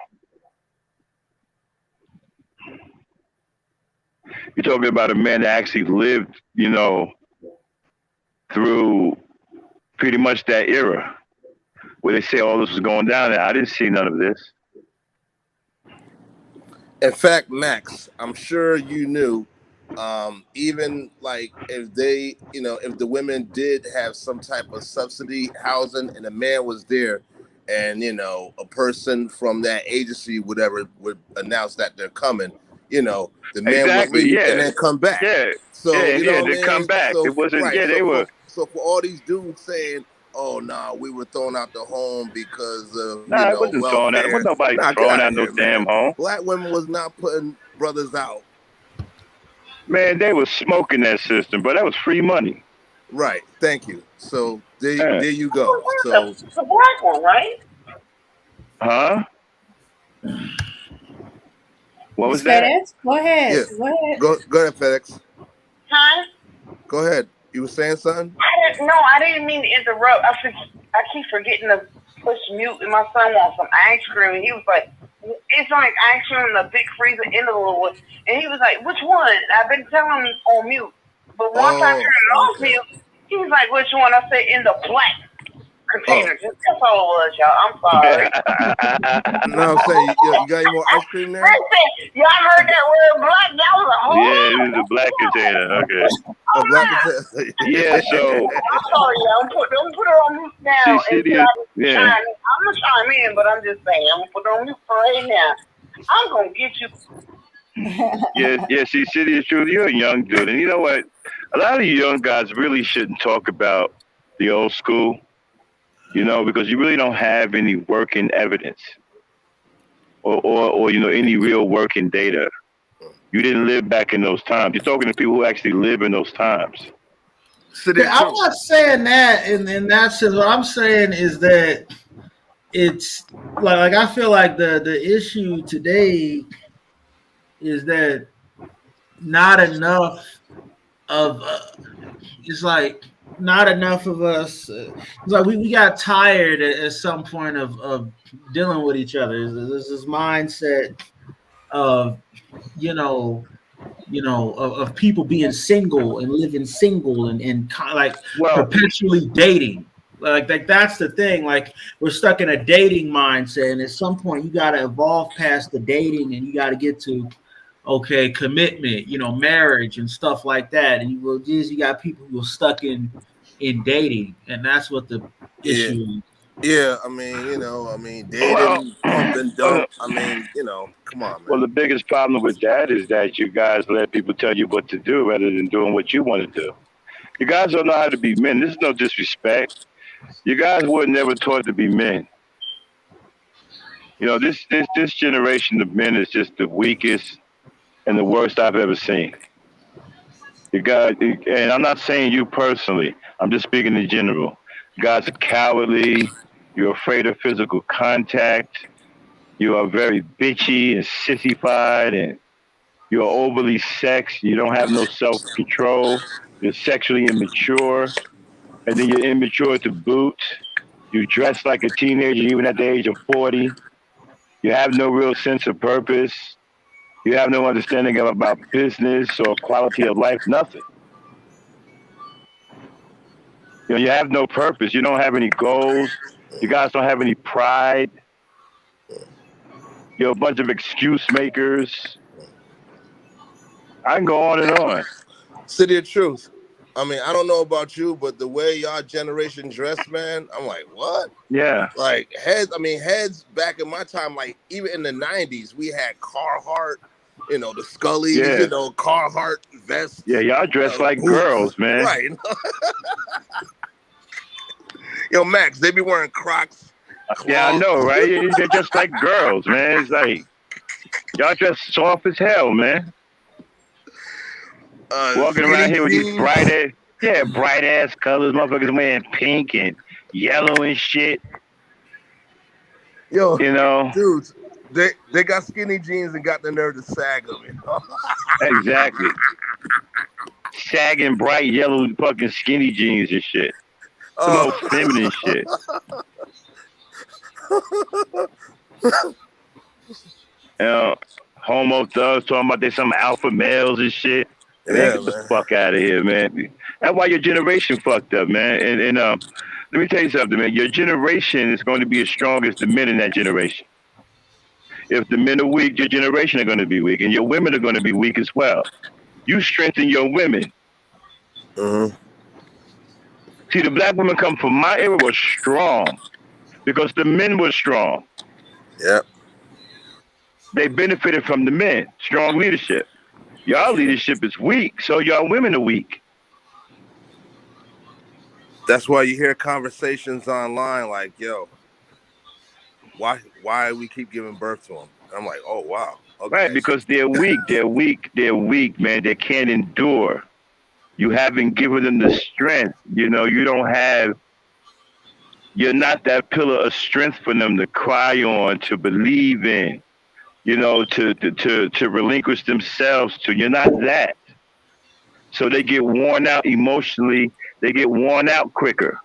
You're talking about a man that actually lived, you know, through pretty much that era where they say all this was going down. And I didn't see none of this. In fact, Max, I'm sure you knew, even like if they, you know, if the women did have some type of subsidy housing and a man was there and, you know, a person from that agency, whatever, would announce that they're coming, you know, the man would leave and then come back. So, you know what I mean? Come back. So, it wasn't, right, they were. So for all these dudes saying, oh, nah, we were thrown out the home because of, Nah, you know, it wasn't welfare. thrown out. It wasn't nobody Nah, throwing out no damn home. Black women was not putting brothers out. Man, they was smoking that system, but that was free money. Right. Thank you. So there you go. So it's a black one, right? Huh? What was FedEx? that? Go ahead. Yeah. Go ahead. Go ahead, FedEx. Huh? Go ahead. You were saying something? I didn't mean to interrupt. I keep forgetting to push mute, and my son wants some ice cream, and he was like, it's like ice cream in a big freezer interlude, and he was like, which one? I've been telling him on mute, but once I turned it off mute, he was like, which one? I said, in the black container. That's all it was, y'all. I'm sorry. No, I'm saying, you got any more ice cream there? Listen, y'all heard that word black? That was a whole he's a black potato. Okay. A black potato. Yeah, so I'm sorry, I'm put her on mute now. See, City, yeah. I'm not chime in, but I'm just saying, I'm gonna put her on mute for right now. I'm gonna get you. Yeah. See, City of Truth, you're a young dude, and you know what? A lot of you young guys really shouldn't talk about the old school, you know, because you really don't have any working evidence, or any real working data. You didn't live back in those times. You're talking to people who actually live in those times. I'm not saying that in that sense. What I'm saying is that it's like I feel like the issue today is that not enough of it's like not enough of us. It's like we got tired at some point of dealing with each other. There's this mindset of of people being single and living single and kind of like perpetually dating. Like that's the thing. Like we're stuck in a dating mindset, and at some point you got to evolve past the dating, and you got to get to commitment, marriage and stuff like that. And you got people who are stuck in dating, and that's what the issue is. Yeah, dating, pump and dump. Come on, man. Well, the biggest problem with that is that you guys let people tell you what to do rather than doing what you want to do. You guys don't know how to be men. This is no disrespect. You guys were never taught to be men. This generation of men is just the weakest and the worst I've ever seen. And I'm not saying you personally. I'm just speaking in general. You guys are cowardly. You're afraid of physical contact. You are very bitchy and sissified, and you're overly sexed. You don't have no self-control. You're sexually immature, and then you're immature to boot. You dress like a teenager even at the age of 40. You have no real sense of purpose. You have no understanding about business or quality of life, nothing. You have no purpose. You don't have any goals. You guys don't have any pride. You're a bunch of excuse makers. I can go on and on. City of Truth. I don't know about you, but the way y'all generation dressed, man, I'm like, what? Yeah. Like heads back in my time, like even in the 90s, we had Carhartt, the Scullies, Yeah. Carhartt vests. Yeah, y'all dress like boots. girls, man. Right. Yo, Max, they be wearing Crocs. Yeah, I know, right? They're just like girls, man. It's like y'all dress soft as hell, man. Walking around here with these bright ass colors, motherfuckers wearing pink and yellow and shit. Yo, dudes, they got skinny jeans and got the nerve to sag them. Exactly. Sagging bright yellow fucking skinny jeans and shit. Some old feminine shit. Homo thugs talking about they some alpha males and shit. Man, get the fuck out of here, man. That's why your generation fucked up, man. And let me tell you something, man. Your generation is going to be as strong as the men in that generation. If the men are weak, your generation are going to be weak, and your women are going to be weak as well. You strengthen your women. Mm-hmm. See, the black women come from my era were strong because the men were strong. Yep. They benefited from the men, strong leadership. Y'all leadership is weak, so y'all women are weak. That's why you hear conversations online like, yo, why we keep giving birth to them? I'm like, oh, wow. Okay. Right, because they're weak. They're weak, man. They can't endure. You haven't given them the strength. You're not that pillar of strength for them to cry on, to believe in, to relinquish themselves to. You're not that. So they get worn out emotionally. They get worn out quicker.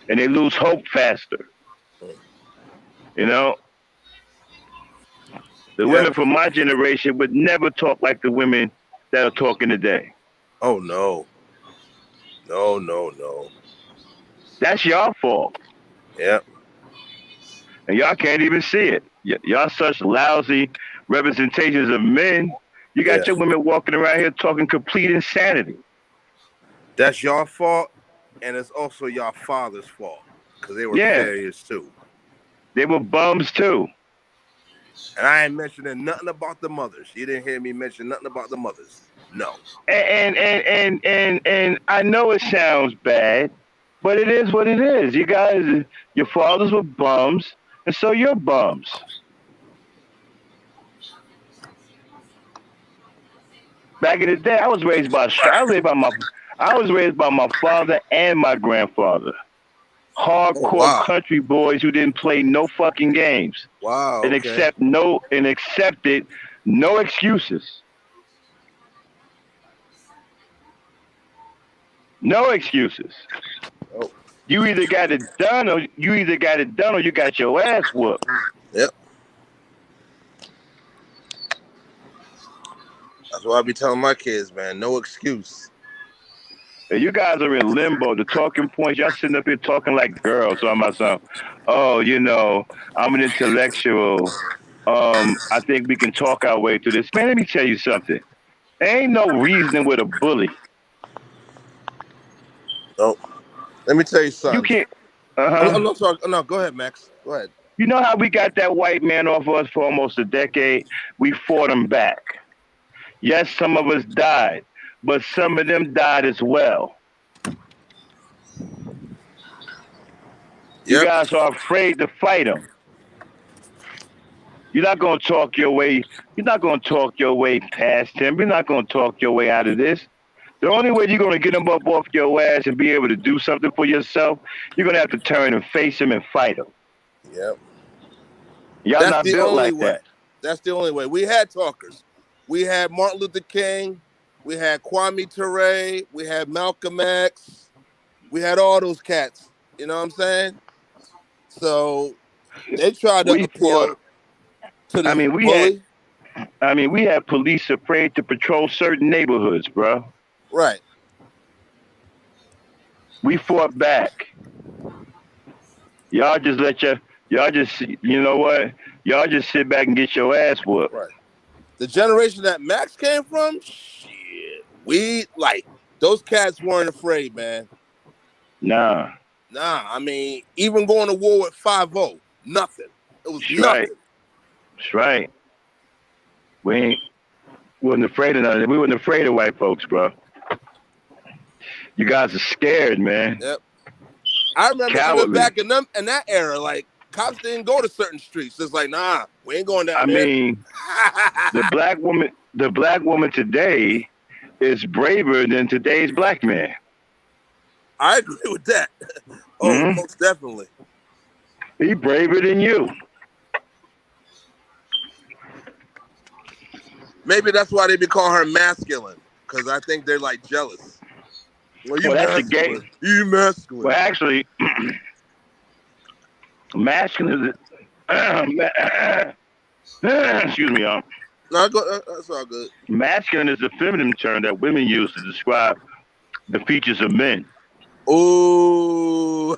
And they lose hope faster. The women from my generation would never talk like the women that are talking today. Oh, no. No. That's y'all fault. Yep. And y'all can't even see it. Y'all such lousy representations of men. You got your women walking around here talking complete insanity. That's your fault, and it's also your father's fault because they were failures too. They were bums too. And I ain't mentioning nothing about the mothers. You didn't hear me mention nothing about the mothers. No. And I know it sounds bad, but it is what it is. You guys, your fathers were bums, and so you're bums. Back in the day, I was raised by my father and my grandfather. Hardcore country boys who didn't play no fucking games. Wow. And accepted no excuses. No excuses. Oh. You either got it done or you got your ass whooped. Yep. That's what I be telling my kids, man. No excuse. You guys are in limbo. The talking points, y'all sitting up here talking like girls. So I'm myself, oh, I'm an intellectual. I think we can talk our way through this. Man, let me tell you something. There ain't no reasoning with a bully. Oh, let me tell you something. You can't. I'm not talking. No, go ahead, Max. Go ahead. You know how we got that white man off us for almost a decade? We fought him back. Yes, some of us died, but some of them died as well. You guys are afraid to fight him. You're not going to talk your way. You're not going to talk your way past him. You're not going to talk your way out of this. The only way you're going to get him up off your ass and be able to do something for yourself, you're going to have to turn and face him and fight him. Yep. Y'all not built like that. That's the only way. We had talkers. We had Martin Luther King. We had Kwame Ture. We had Malcolm X. We had all those cats. You know what I'm saying? So they tried to appeal to the bully. We had police afraid to patrol certain neighborhoods, bro. Right. We fought back. Y'all just you know what? Y'all just sit back and get your ass whooped. Right. The generation that Max came from, shit, those cats weren't afraid, man. Nah, I mean, even going to war with 5-0, nothing. It was nothing. That's right. We wasn't afraid of nothing. We wasn't afraid of white folks, bro. You guys are scared, man. Yep. I remember even back in that era, like, cops didn't go to certain streets. It's like, nah, we ain't going down there. I mean, the black woman today is braver than today's black man. I agree with that. Oh, most definitely. He braver than you. Maybe that's why they be calling her masculine, because I think they're like jealous. Well, that's the gay. You masculine. Well, actually, masculine is excuse me, y'all. No, that's all good. Masculine is a feminine term that women use to describe the features of men. Ooh.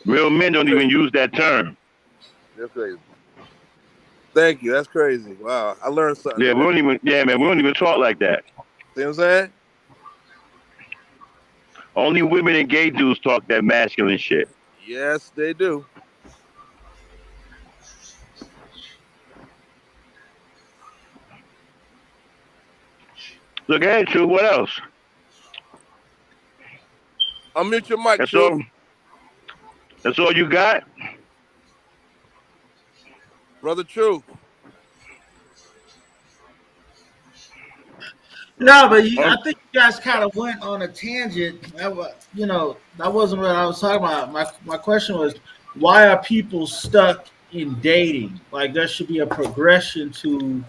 Real men don't even use that term. That's crazy. Thank you. That's crazy. Wow, I learned something. Yeah, we don't even talk like that. See what I'm saying? Only women and gay dudes talk that masculine shit. Yes, they do. Look ahead, True. What else? Unmute your mic, That's True. all. That's all you got? Brother True. No, but I think you guys kind of went on a tangent. That wasn't what I was talking about. My question was, why are people stuck in dating? Like, there should be a progression to,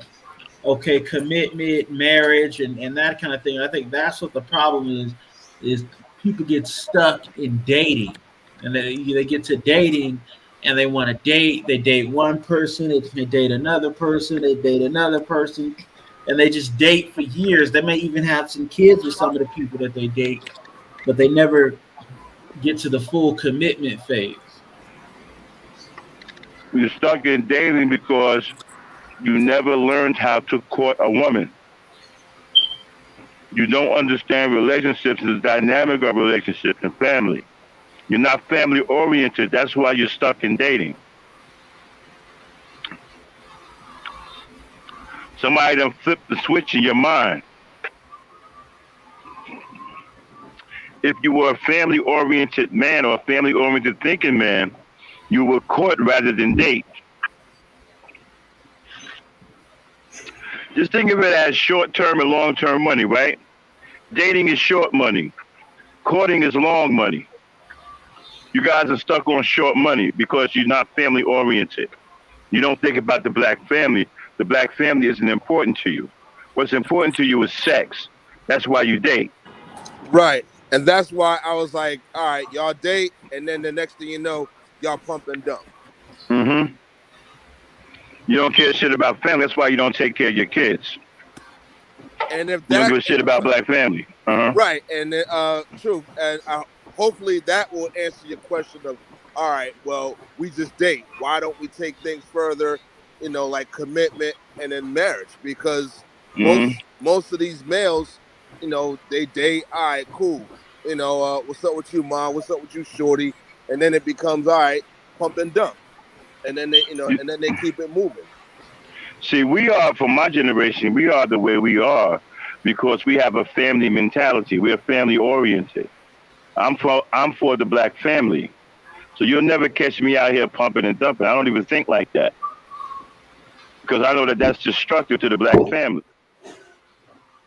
commitment, marriage, and that kind of thing. I think that's what the problem is people get stuck in dating. And they get to dating, and they want to date. They date one person, they date another person, they date another person. And they just date for years. They may even have some kids with some of the people that they date, but they never get to the full commitment phase. You're stuck in dating because you never learned how to court a woman. You don't understand relationships and the dynamic of relationships and family. You're not family oriented. That's why you're stuck in dating. Somebody done flipped the switch in your mind. If you were a family oriented man or a family oriented thinking man, you would court rather than date. Just think of it as short term and long term money, right? Dating is short money. Courting is long money. You guys are stuck on short money because you're not family oriented. You don't think about the black family. The black family isn't important to you. What's important to you is sex. That's why you date. Right. And that's why I was like, all right, y'all date, and then the next thing you know, y'all pump and dump. Mm-hmm. You don't care shit about family. That's why you don't take care of your kids. And if You don't that give a shit about black family. Uh-huh. right, and true, and hopefully that will answer your question of, all right, well, we just date. Why don't we take things further? You know, like commitment and then marriage, because most of these males, you know, they date. All right, cool. You know, what's up with you, mom? What's up with you, shorty? And then it becomes all right, pump and dump, and then they, and then they keep it moving. See, we are, from my generation, we are the way we are because we have a family mentality. We're family oriented. I'm for the black family. So you'll never catch me out here pumping and dumping. I don't even think like that. Because I know that that's destructive to the black family.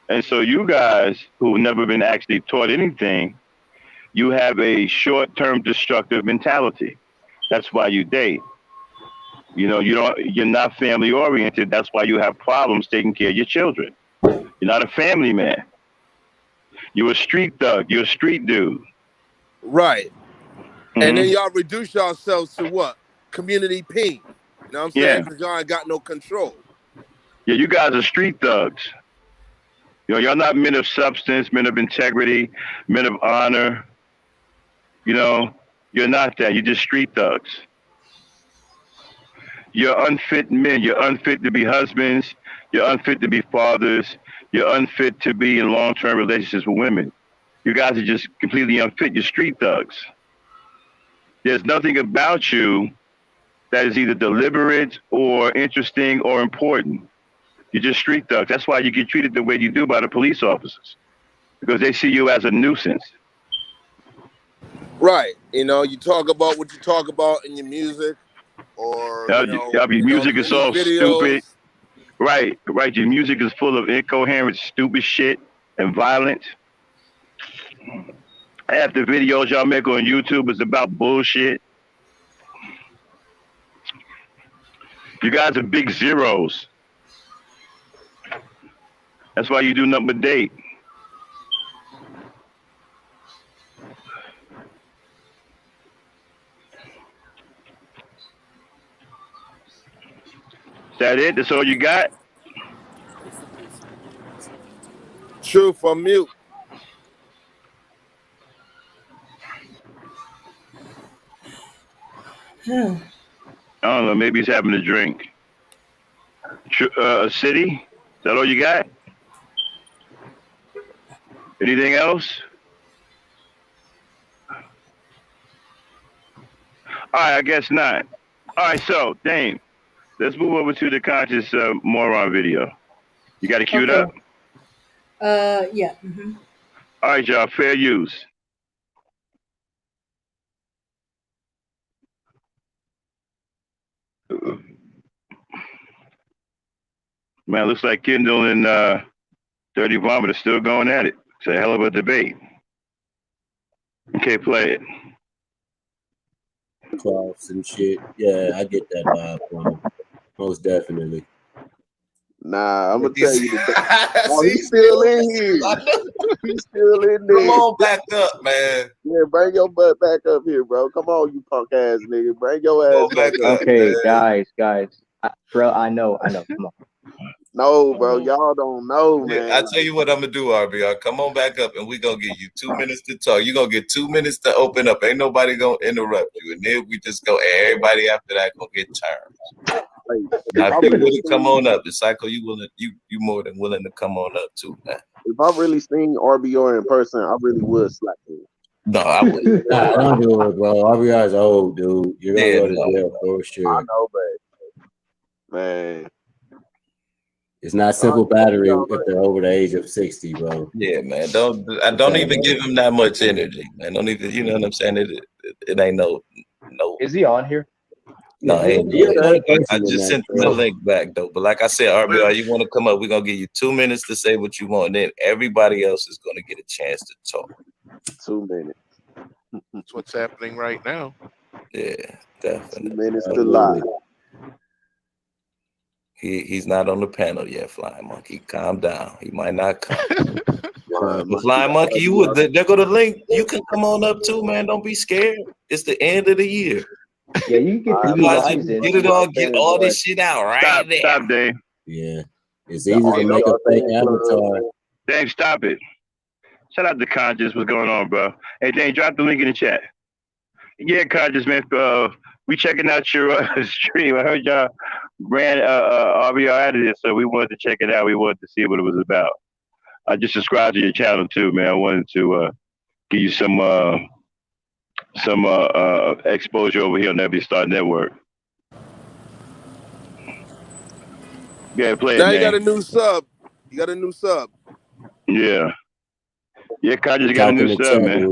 And so you guys who've never been actually taught anything, you have a short-term destructive mentality. That's why you date. You know, you're not family oriented. That's why you have problems taking care of your children. You're not a family man. You're a street thug. You're a street dude. Right. And then y'all reduce yourselves to what? Community pain. You know what I'm saying? Because y'all ain't got no control. Yeah, you guys are street thugs. You know, y'all not men of substance, men of integrity, men of honor. You know, you're not that. You're just street thugs. You're unfit men. You're unfit to be husbands. You're unfit to be fathers. You're unfit to be in long-term relationships with women. You guys are just completely unfit. You're street thugs. There's nothing about you that is either deliberate or interesting or important. You're just street thugs. That's why you get treated the way you do by the police officers, because they see you as a nuisance. Right. You know, you talk about what you talk about in your music, or Your music is so stupid. Right. Your music is full of incoherent, stupid shit and violence. Half the videos y'all make on YouTube is about bullshit. You guys are big zeros. That's why you do nothing but date. Is that it? That's all you got? True from mute. I don't know. Maybe he's having a drink. City? Is that all you got? Anything else? All right, I guess not. All right, so, Dame, let's move over to the conscious moron video. You got it queued up? Yeah. All right, y'all, fair use. Man, looks like Kendall and Dirty Vomit are still going at it. It's a hell of a debate. Okay, play it. Cloths and shit. Yeah, I get that vibe from him. Most definitely. Nah, I'm gonna tell you the oh, he's still in here. He's still in there. Come on back up, man. Yeah, bring your butt back up here, bro. Come on, you punk ass nigga. Bring your ass back up. Okay, guys. Bro, I know. Come on. No, bro, y'all don't know, man. I tell you what I'm gonna do, RBR. Come on back up, and we gonna give you 2 minutes to talk. You gonna get 2 minutes to open up. Ain't nobody gonna interrupt you, and then we just go. Everybody after that gonna get terms. Now, if you willing to come on up, the Psycho, you more than willing to come on up too, man. If I really seen RBR in person, I really would slap him. No, I wouldn't. Nah, don't do it, bro. RBR is old, dude. You're gonna go to jail for sure. I know, but man, it's not simple battery if they're over the age of 60, bro. Yeah, man. Don't even give him that much energy, man. Don't even. You know what I'm saying? It ain't no. Is he on here? No, Yeah, I just sent the link back though. But like I said, RBR, you want to come up? We're gonna give you 2 minutes to say what you want, and then everybody else is gonna get a chance to talk. 2 minutes. That's what's happening right now. Yeah, definitely. 2 minutes to lie. He's not on the panel yet, Flying Monkey. Calm down. He might not come. Flying Monkey, you would. There go the link. You can come on up too, man. Don't be scared. It's the end of the year. Yeah, you can get all this shit out right there. Stop, Dave. Yeah, it's easy to make a fake avatar. Dave, stop it. Shout out to Conscious. What's going on, bro? Hey, Dave, drop the link in the chat. Yeah, Conscious, man. We checking out your stream. I heard y'all ran RBR out of this, so we wanted to check it out. We wanted to see what it was about. I just subscribed to your channel too, man. I wanted to give you some exposure over here on Every Star Network. Yeah, play it, now man. you got a new sub. You got a new sub. Yeah. Yeah, Conscious got a new sub, man.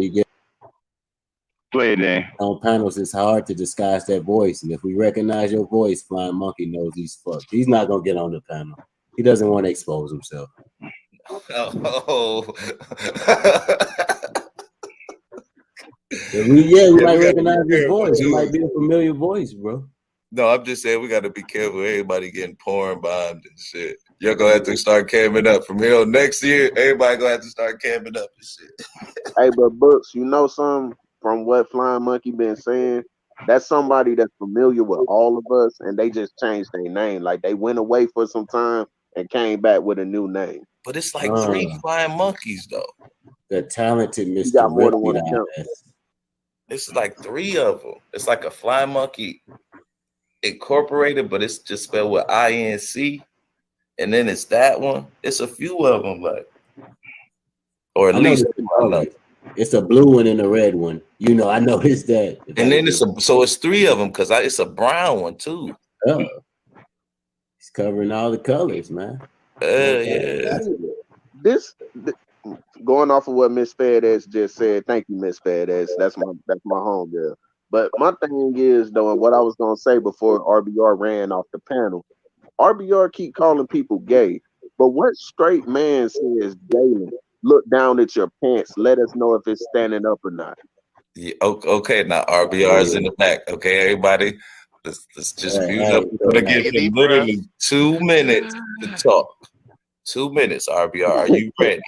Play it, man. On panels, it's hard to disguise that voice, and if we recognize your voice, Flying Monkey knows he's fucked. He's not gonna get on the panel. He doesn't want to expose himself. Oh. We might recognize his voice. It might be a familiar voice, bro. No, I'm just saying we got to be careful. Everybody getting porn bombed and shit. You're gonna have to start camming up from here on next year. Everybody gonna have to start camming up and shit. Hey, but Books, you know something from what Flying Monkey been saying? That's somebody that's familiar with all of us, and they just changed their name. Like they went away for some time and came back with a new name. But it's like 3 Flying Monkeys though. The talented Mr. got more than one account. It's like 3 of them. It's like a Flying Monkey Incorporated, but it's just spelled with INC. And then it's that one. It's a few of them, like, or at least it's a blue one and a red one. You know, I noticed that. And then it's 3 of them because it's a brown one too. Oh, he's covering all the colors, man. Yeah. This going off of what Miss Fadez just said. Thank you, Miss Fadez. That's my homegirl. But my thing is though, and what I was gonna say before RBR ran off the panel. RBR keep calling people gay, but what straight man says, Galen, look down at your pants, let us know if it's standing up or not. Yeah, okay, now RBR is in the back. Okay, everybody, let's just mute up. We're gonna give him literally 2 minutes to talk. 2 minutes, RBR. Are you ready?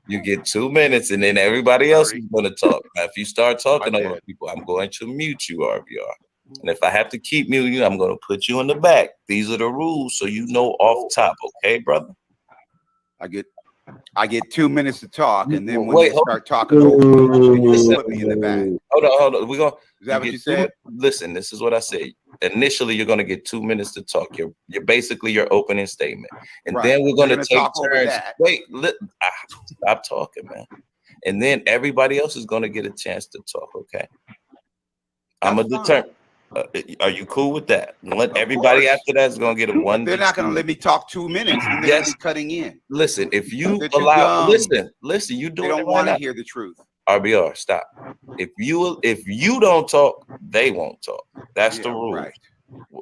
You get 2 minutes, and then everybody else is gonna talk. Now, if you start talking over people, I'm going to mute you, RBR. And if I have to keep muting you, I'm going to put you in the back. These are the rules, so you know off top, okay, brother? I get 2 minutes to talk, and then when you start talking over, you put me in the back. Hold on. We're gonna. Is that what you said? Listen, this is what I said. Initially, you're going to get 2 minutes to talk. You're basically your opening statement, and then we're going to take turns. Wait, stop talking, man. And then everybody else is going to get a chance to talk. Okay, I'm gonna determine. Are you cool with that? Let everybody after that is gonna get a 1. They're not gonna let me talk 2 minutes. And they're gonna be cutting in. Listen, if you allow, listen, you do. They don't want to hear the truth. RBR, stop. If you don't talk, they won't talk. That's the rule. Right.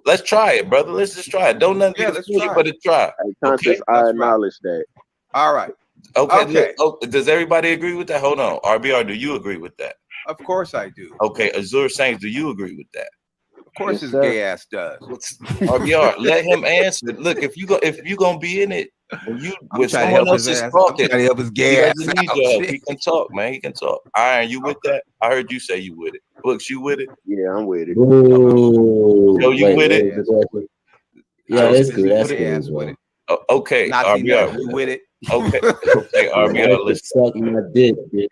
Let's try it, brother. Let's just try it. Don't nothing get but to try. Hey, Conscious, I acknowledge that. All right. Okay. Does everybody agree with that? Hold on. RBR, do you agree with that? Of course I do. Okay, Azure Saints, do you agree with that? Of course, his gay ass does. RBR, let him answer. Look, if you gonna be in it, when someone else is talking, trying to help his gay ass he need your help. He can talk, man. He can talk. Iron, you with that? I heard you say you with it. Books, you with it? Yeah, I'm with it. So you with it? Yeah, was that's busy good. That's with cool, ass with bro. it. Okay, Nazi RBR. nut, you with it? Okay, okay, Yeah, RBR. that's Listen. suck my dick, bitch.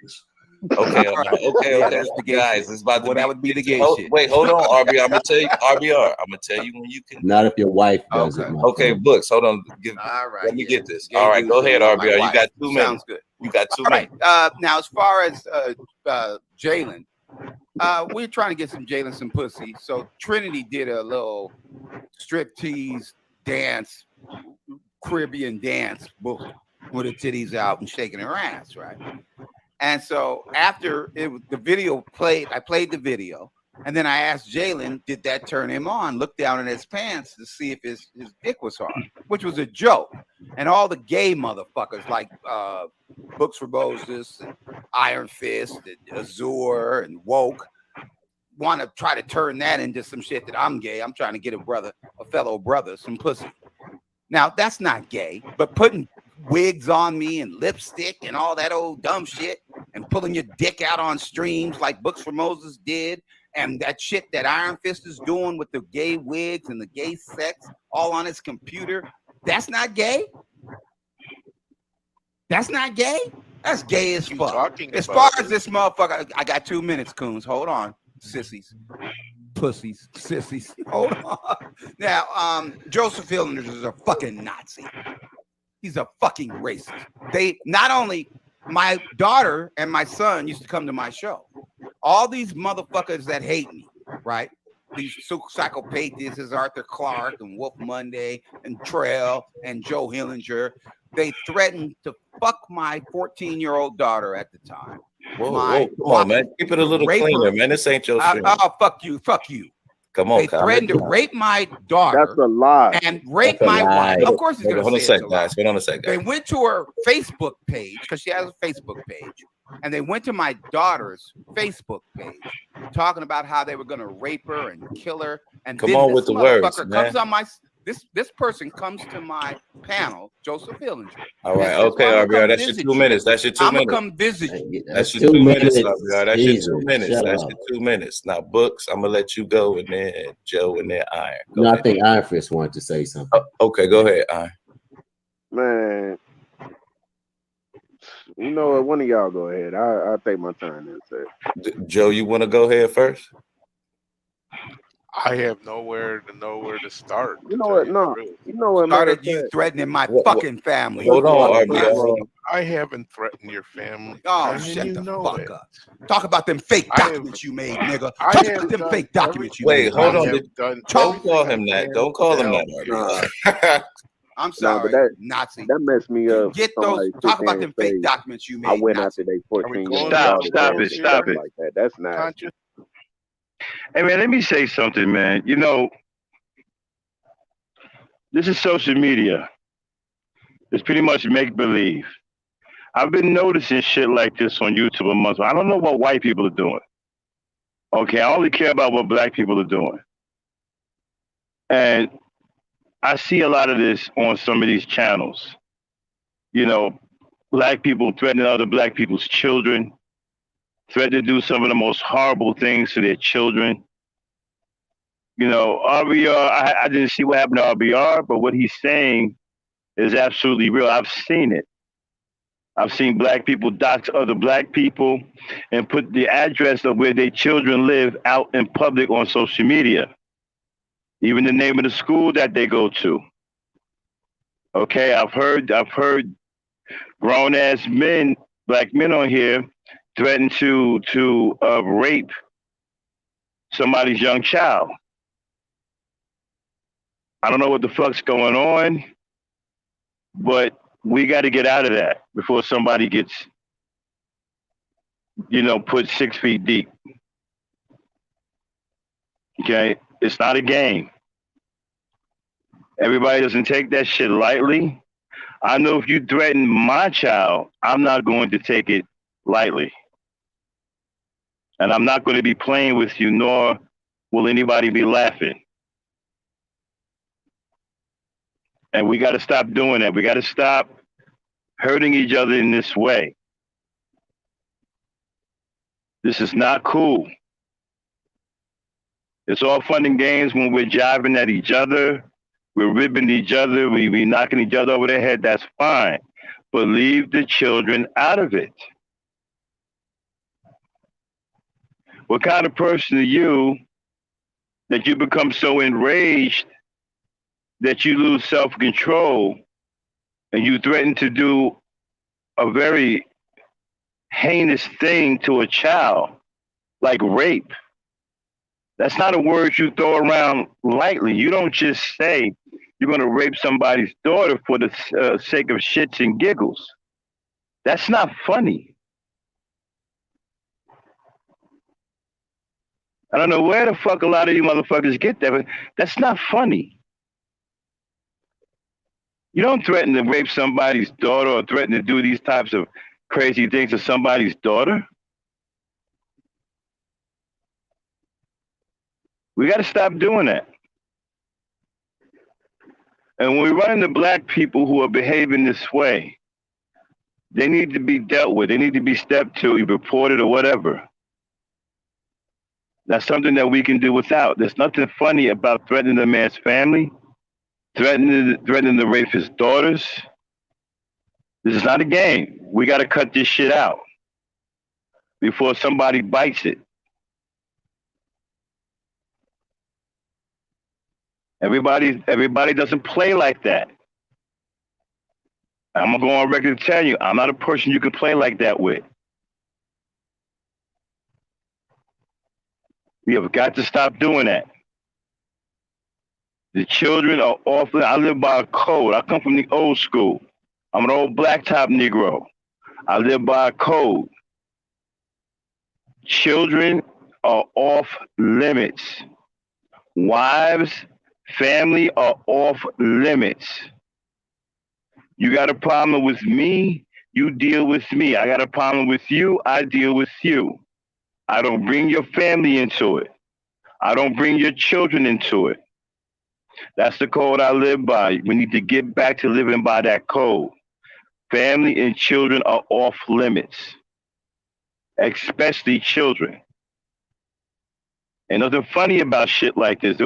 Okay, okay, Yeah, okay, that's the gay guys, shit. it's about to Well, be. that would be the gay Hold, shit. wait, hold on, RBR. I'm gonna tell you, RBR. I'm gonna tell you when you can. Not if your wife does Okay. it, my Okay, friend. books. Hold on. All right. Let me get this. Gay All right, dudes go don't ahead, want my RBR. You wife. got 2 minutes. Sounds good. You got 2 All right. minutes. Now, as far as Jalen, we're trying to get some Jalen some pussy. So Trinity did a little striptease dance, Caribbean dance book with her titties out and shaking her ass, right? And so after the video played, I played the video, and then I asked Jalen, did that turn him on? Looked down in his pants to see if his dick was hard, which was a joke. And all the gay motherfuckers like Books for Moses and Iron Fist and Azure and Woke want to try to turn that into some shit that I'm gay. I'm trying to get a fellow brother, some pussy. Now, that's not gay, but putting wigs on me and lipstick and all that old dumb shit and pulling your dick out on streams like Books for Moses did and that shit that Iron Fist is doing with the gay wigs and the gay sex all on his computer, that's not gay? That's not gay? That's gay as fuck. As far as this motherfucker, I got 2 minutes, Coons. Hold on, sissies. Pussies, sissies. Hold on. Now, Joseph Hillingers is a fucking Nazi. He's a fucking racist. They not only my daughter and my son used to come to my show. All these motherfuckers that hate me, right? These psychopathies is Arthur Clarke and Wolf Monday and Trail and Joe Hillinger. They threatened to fuck my 14-year-old daughter at the time. Whoa, come on, man. Keep it a little cleaner, man. This ain't your stream. Oh, fuck you. Come on, they threatened to rape my daughter. That's a lie. And rape my wife. Of course he's going to Hold on say a second, it's a lie. guys. Hold on a second. They went to her Facebook page because she has a Facebook page, and they went to my daughter's Facebook page talking about how they were going to rape her and kill her. And Come then on this with the words, motherfucker man. comes on my this person comes to my panel, Joseph Hillinger. All right, okay, RBR. That's your 2 minutes. That's your 2 minutes. I'm gonna come visit you. That's your 2 minutes, RBR. That's your 2 minutes. That's your 2 minutes. Now, Books, I'm gonna let you go, and then Joe, and then Iron. Go ahead. I think Iron Fist wanted to say something. Okay, go ahead, Iron. Man, you know what? One of y'all go ahead. I'll take my turn and say. Joe, you want to go ahead first? I have nowhere to start. You know what? No. You know what? Started you threatening my fucking family. Hold on, RBR. I haven't threatened your family. Oh, and shut you the know fuck it. up. Talk about them fake documents you made, nigga. I Talk have about them done fake documents you Wait, made. hold on. I have done Don't call him that. Don't call him that, RBR. I'm Nah, sorry, but Nazi. that messed me up. Get Somebody those. Talk sit about there them and fake say, documents you made. I went Nazi. after they 14-year-old Stop daughter. it. Like that. That's not. Hey man, let me say something, man. You know, this is social media. It's pretty much make believe. I've been noticing shit like this on YouTube a month. I don't know what white people are doing. Okay, I only care about what black people are doing. And I see a lot of this on some of these channels. You know, black people threatening other black people's children, threatening to do some of the most horrible things to their children. You know, RBR, I didn't see what happened to RBR, but what he's saying is absolutely real. I've seen it. I've seen black people dox other black people and put the address of where their children live out in public on social media. Even the name of the school that they go to. Okay, I've heard grown ass men, black men on here, threaten to rape somebody's young child. I don't know what the fuck's going on, but we got to get out of that before somebody gets, put 6 feet deep. Okay, it's not a game. Everybody doesn't take that shit lightly. I know if you threaten my child, I'm not going to take it lightly. And I'm not going to be playing with you, nor will anybody be laughing. And we got to stop doing that. We got to stop hurting each other in this way. This is not cool. It's all fun and games when we're jiving at each other, We're ribbing each other. We knocking each other over the head. That's fine. But leave the children out of it. What kind of person are you that you become so enraged that you lose self-control and you threaten to do a very heinous thing to a child, like rape? That's not a word you throw around lightly. You don't just say you're going to rape somebody's daughter for the sake of shits and giggles. That's not funny. I don't know where the fuck a lot of you motherfuckers get that, but that's not funny. You don't threaten to rape somebody's daughter or threaten to do these types of crazy things to somebody's daughter. We got to stop doing that. And when we run into black people who are behaving this way, they need to be dealt with. They need to be stepped to, reported, or whatever. That's something that we can do without. There's nothing funny about threatening a man's family, threatening to rape his daughters. This is not a game. We got to cut this shit out before somebody bites it. Everybody doesn't play like that. I'm gonna go on record to tell you, I'm not a person you can play like that with. We have got to stop doing that. The children are awful. I live by a code. I come from the old school. I'm an old blacktop Negro. I live by a code. Children are off limits. Wives, family are off limits. You got a problem with me, you deal with me. I got a problem with you, I deal with you. I don't bring your family into it. I don't bring your children into it. That's the code I live by. We need to get back to living by that code. Family and children are off limits, especially children. Ain't nothing funny about shit like this.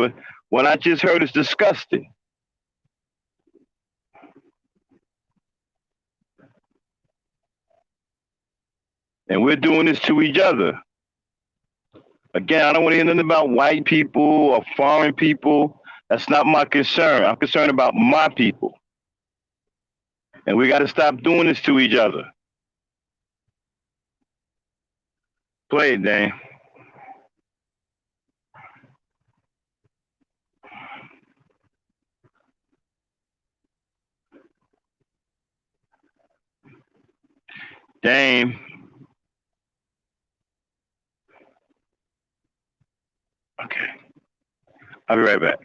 What I just heard is disgusting. And we're doing this to each other. Again, I don't want to hear nothing about white people or foreign people. That's not my concern. I'm concerned about my people. And we got to stop doing this to each other. Play it, Dane. Dame. Okay. I'll be right back.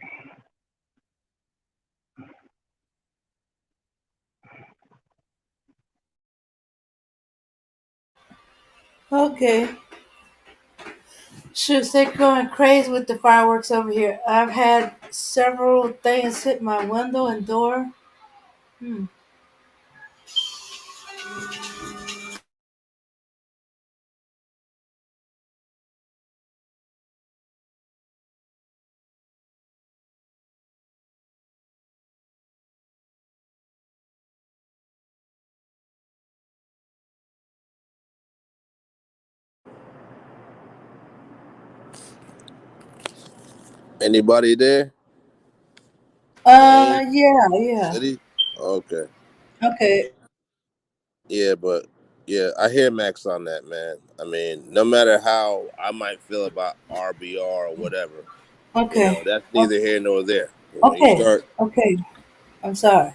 Okay. Shoot, they're going crazy with the fireworks over here. I've had several things hit my window and door. Anybody there? Yeah. City? Okay. Okay. Yeah, but yeah, I hear Max on that, man. I mean, no matter how I might feel about RBR or whatever, Okay. that's neither here nor there. When you Okay. start, Okay. I'm sorry.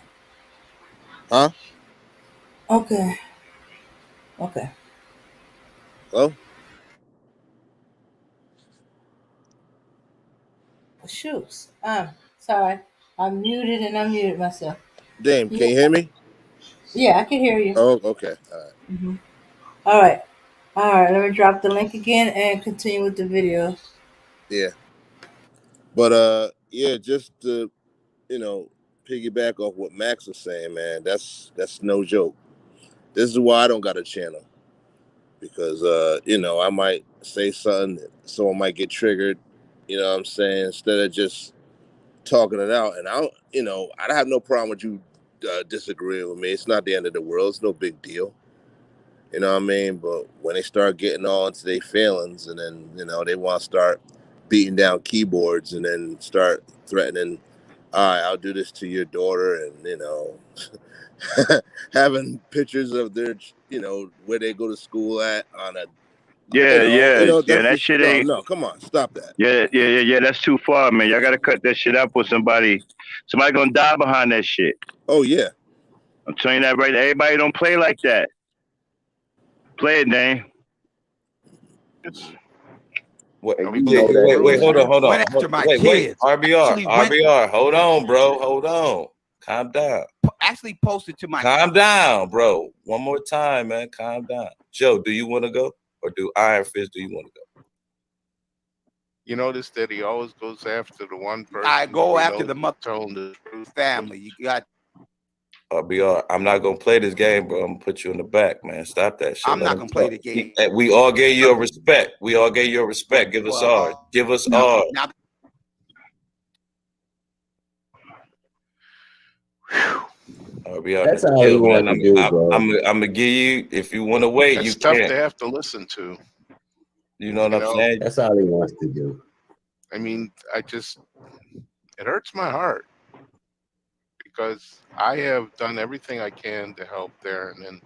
huh? Okay. Okay. Hello? Shoots. Sorry. I muted and unmuted myself. Dame, Yeah. can you hear me? Yeah, I can hear you. Oh, okay. All right. Mm-hmm. All right. All right. Let me drop the link again and continue with the video. Yeah. But yeah, just to piggyback off what Max was saying, man, that's no joke. This is why I don't got a channel. Because I might say something, someone might get triggered, you know what I'm saying? Instead of just talking it out. And I have no problem with you disagreeing with me. It's not the end of the world. It's no big deal. You know what I mean? But when they start getting all into their feelings, and then they want to start beating down keyboards, and then start threatening, all right, I'll do this to your daughter, and having pictures of their where they go to school at on a that shit ain't. No, come on, stop that. Yeah. That's too far, man. Y'all gotta cut that shit up with somebody. Somebody gonna die behind that shit. Oh yeah. I'm telling you that right now. Everybody don't play like that. Play it, Dane. Wait, hold on. Wait, RBR, hold on, bro. Hold on. Calm down. Actually posted to my. Calm down, bro. One more time, man. Calm down. Joe, do you want to go? Or do Iron Fist, do you want to go? You notice that he always goes after the one person. I go after the family. You got. RBR, I'm not gonna play this game, bro. I'm gonna put you in the back, man. Stop that shit. I'm not gonna play the game. We all gave you a respect. Give us ours. Give us ours. RBR, that's all he wants to do, bro. I'm gonna give you, if you want to wait, It's you tough can. to have to listen to. You know what I'm saying? That's all he wants to do. I mean, it hurts my heart because I have done everything I can to help Darren, and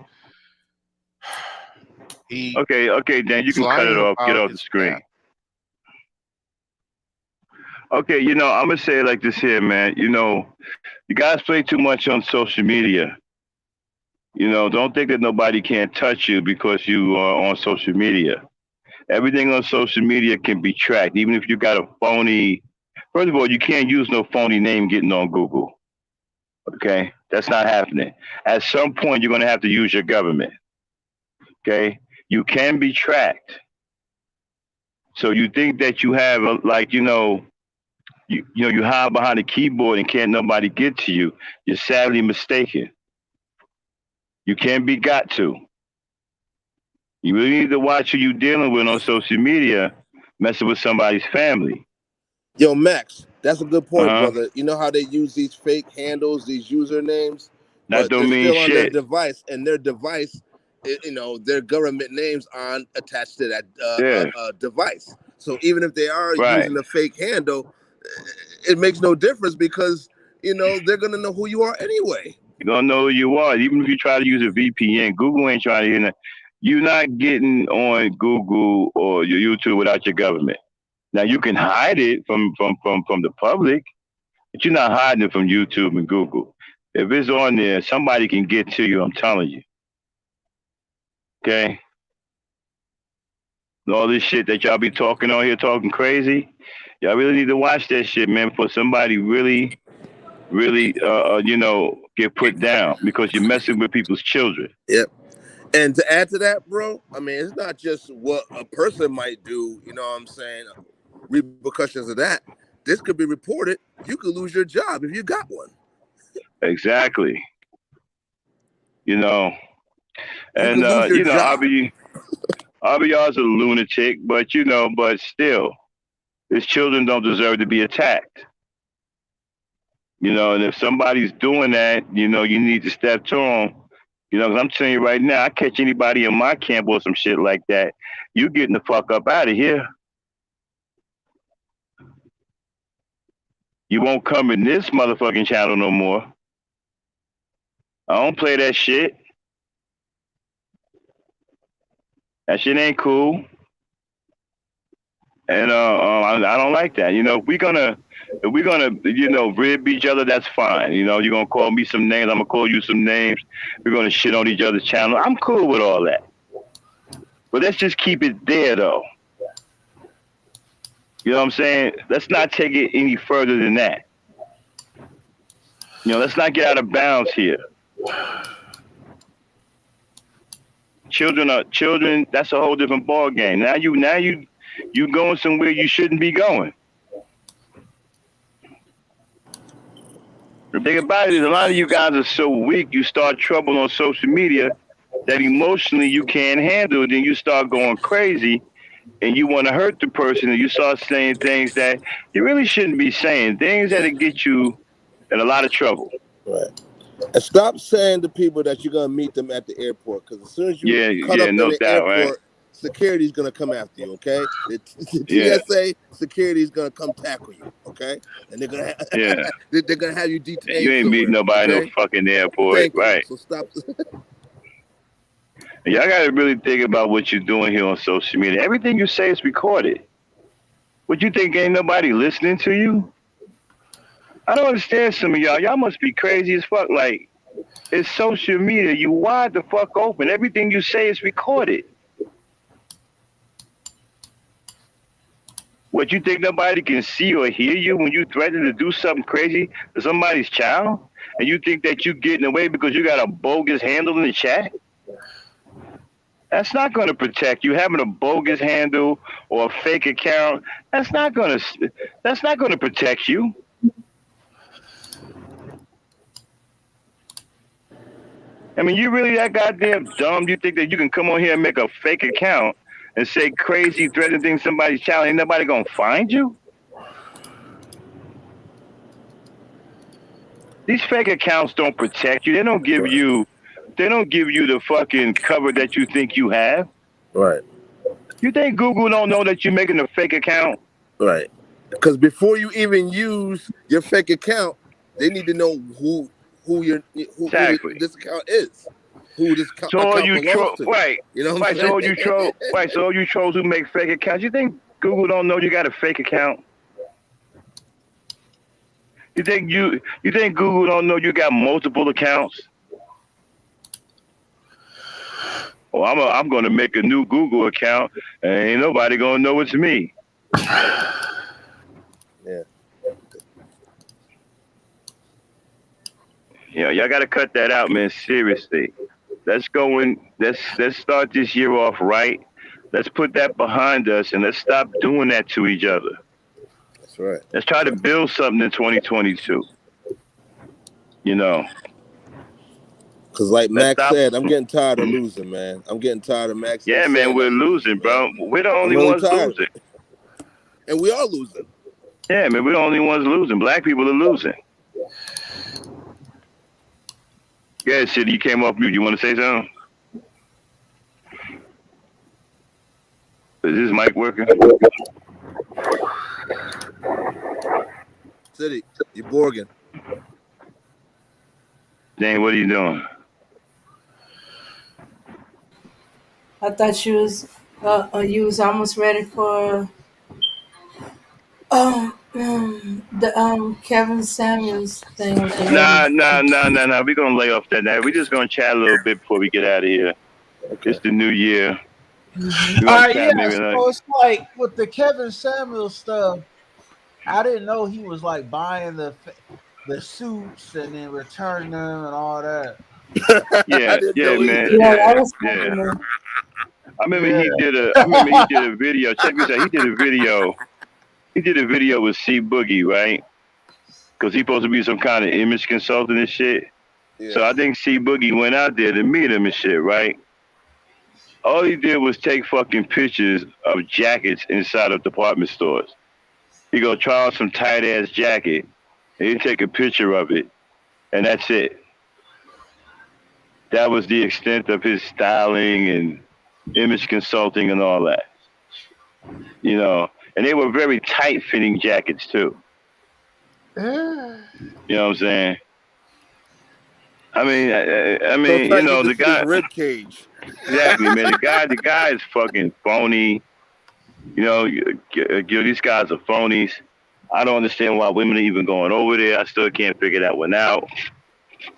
he. Okay, Dan, you can cut it off. Get off the screen. Okay, I'm gonna say it like this here, man. You guys play too much on social media. Don't think that nobody can't touch you because you are on social media. Everything on social media can be tracked, even if you got a phony. First of all, you can't use no phony name getting on Google. Okay, that's not happening. At some point, you're going to have to use your government. Okay, you can be tracked. So you think that you have you hide behind a keyboard and can't nobody get to you. You're sadly mistaken. You can't be got to. You really need to watch who you're dealing with on social media, messing with somebody's family. Yo, Max, that's a good point, brother. You know how they use these fake handles, these usernames? That don't mean still on their shit. device, and their device, their government names aren't attached to that device. So even if they are using a fake handle, it makes no difference because, they're going to know who you are anyway. You're going to know who you are. Even if you try to use a VPN, Google ain't trying to hear that. You're not getting on Google or your YouTube without your government. Now you can hide it from the public, but you're not hiding it from YouTube and Google. If it's on there, somebody can get to you. I'm telling you. Okay. All this shit that y'all be talking on here, talking crazy. Y'all really need to watch that shit, man, for somebody really, get put down because you're messing with people's children. Yep. And to add to that, bro, I mean, it's not just what a person might do, you know what I'm saying? Repercussions of that. This could be reported. You could lose your job if you got one. Exactly. And RBR's a lunatic, but still, his children don't deserve to be attacked. And if somebody's doing that, you need to step to them. 'Cause I'm telling you right now, I catch anybody in my camp or some shit like that, you getting the fuck up out of here. You won't come in this motherfucking channel no more. I don't play that shit. That shit ain't cool. And I don't like that. If we're gonna rib each other, that's fine. You're gonna call me some names, I'm gonna call you some names. We're gonna shit on each other's channel. I'm cool with all that. But let's just keep it there, though. You know what I'm saying? Let's not take it any further than that. Let's not get out of bounds here. Children. That's a whole different ball game. Now you going somewhere you shouldn't be going. The thing about it is, a lot of you guys are so weak. You start trouble on social media that emotionally you can't handle it. Then you start going crazy, and you want to hurt the person, and you start saying things that you really shouldn't be saying, things that'll get you in a lot of trouble. Right. And stop saying to people that you're gonna meet them at the airport, because as soon as you cut up in no the doubt, airport, right? security's gonna come after you. Okay, the Yeah. TSA security's gonna come tackle you. Okay, and they're gonna Yeah. they're gonna have you detained. You ain't meeting somewhere, nobody okay? no fucking airport, Thank you. right? So stop. Y'all gotta really think about what you're doing here on social media. Everything you say is recorded. What you think ain't nobody listening to you? I don't understand some of y'all. Y'all must be crazy as fuck. Like, it's social media. You wide the fuck open. Everything you say is recorded. What, you think nobody can see or hear you when you threaten to do something crazy to somebody's child? And you think that you're getting away because you got a bogus handle in the chat? That's not going to protect you. Having a bogus handle or a fake account, that's not going to protect you. I mean, you really that goddamn dumb? You think that you can come on here and make a fake account and say crazy, threatening things to somebody's child, ain't nobody gonna find you? These fake accounts don't protect you. They don't give you the fucking cover that you think you have. Right. You think Google don't know that you're making a fake account? Right. Because before you even use your fake account, they need to know who Exactly. this account is, who this So all account you belongs to. right? You know what Right. I'm saying? So all you troll, right? So all you trolls who make fake accounts, you think Google don't know you got a fake account? You think Google don't know you got multiple accounts? Oh, I'm gonna make a new Google account, and ain't nobody gonna know it's me. Yeah. Yeah, y'all gotta cut that out, man. Seriously. Let's go in. Let's start this year off right. Let's put that behind us, and let's stop doing that to each other. That's right. Let's try to build something in 2022. You know. Because like Max said, I'm getting tired of losing, man. I'm getting tired of Max. Yeah, man, we're losing, bro. We're the only ones losing. And we are losing. Yeah, man, we're the only ones losing. Black people are losing. Yeah, shit, you came off mute. You want to say something? Is this mic working? City, you Borgin. Dang, what are you doing? I thought you was almost ready for the Kevin Samuels thing with the Nah. lady. We're gonna lay off that now. We're just gonna chat a little bit before we get out of here. Okay. It's the new year. All right, yeah. So it's like with the Kevin Samuels stuff, I didn't know he was like buying the suits and then returning them and all that. Yeah, man. Yeah. I remember he did a video. Check this out. He did a video with C Boogie, right? Because he's supposed to be some kind of image consultant and shit. Yeah. So I think C Boogie went out there to meet him and shit, right? All he did was take fucking pictures of jackets inside of department stores. He go try on some tight ass jacket, and he take a picture of it, and that's it. That was the extent of his styling and image consulting and all that. You know, and they were very tight fitting jackets too. You know what I'm saying? I mean, So you know, the guy. Rib cage. Exactly, man. The guy is fucking phony. You know, these guys are phonies. I don't understand why women are even going over there. I still can't figure that one out.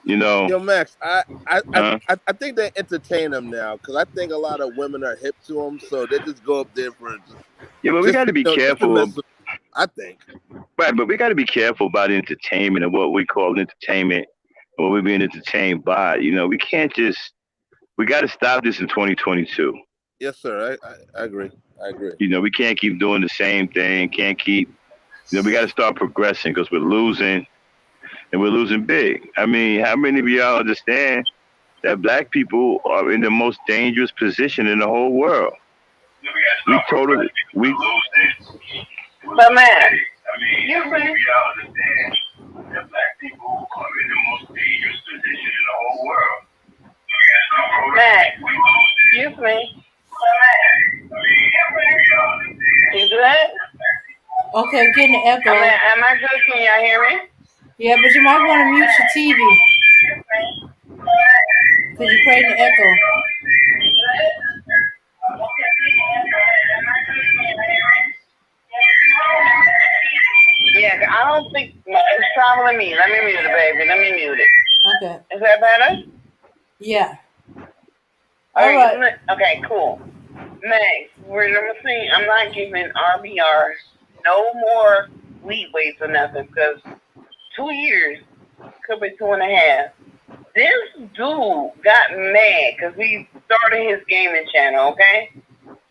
You know. Yo, Max, I think they entertain them now because I think a lot of women are hip to them, so they just go up there for. Yeah, but we got to be careful. I think. Right, but we got to be careful about entertainment and what we call entertainment, and what we're being entertained by. You know, we can't just. We got to stop this in 2022. Yes, sir. I agree. I agree. You know, we can't keep doing the same thing. Can't keep. You know, we got to start progressing because we're losing, and we're losing big. I mean, how many of y'all understand that black people are in the most dangerous position in the whole world? We totally we. But man, you really understand that black people are in the most dangerous position in the whole world. Matt, excuse me. You good? Okay, getting the echo. Am I good? Can y'all hear me? Yeah, but you might want to mute your TV. Because you're creating the echo. Yeah, I don't think it's traveling me. Let me mute it, baby. Let me mute it. Okay. Is that better? Yeah. All right. Okay, cool. Meg, I'm not giving RBR no more leeway for nothing because 2 years could be 2.5. This dude got mad because he started his gaming channel, okay?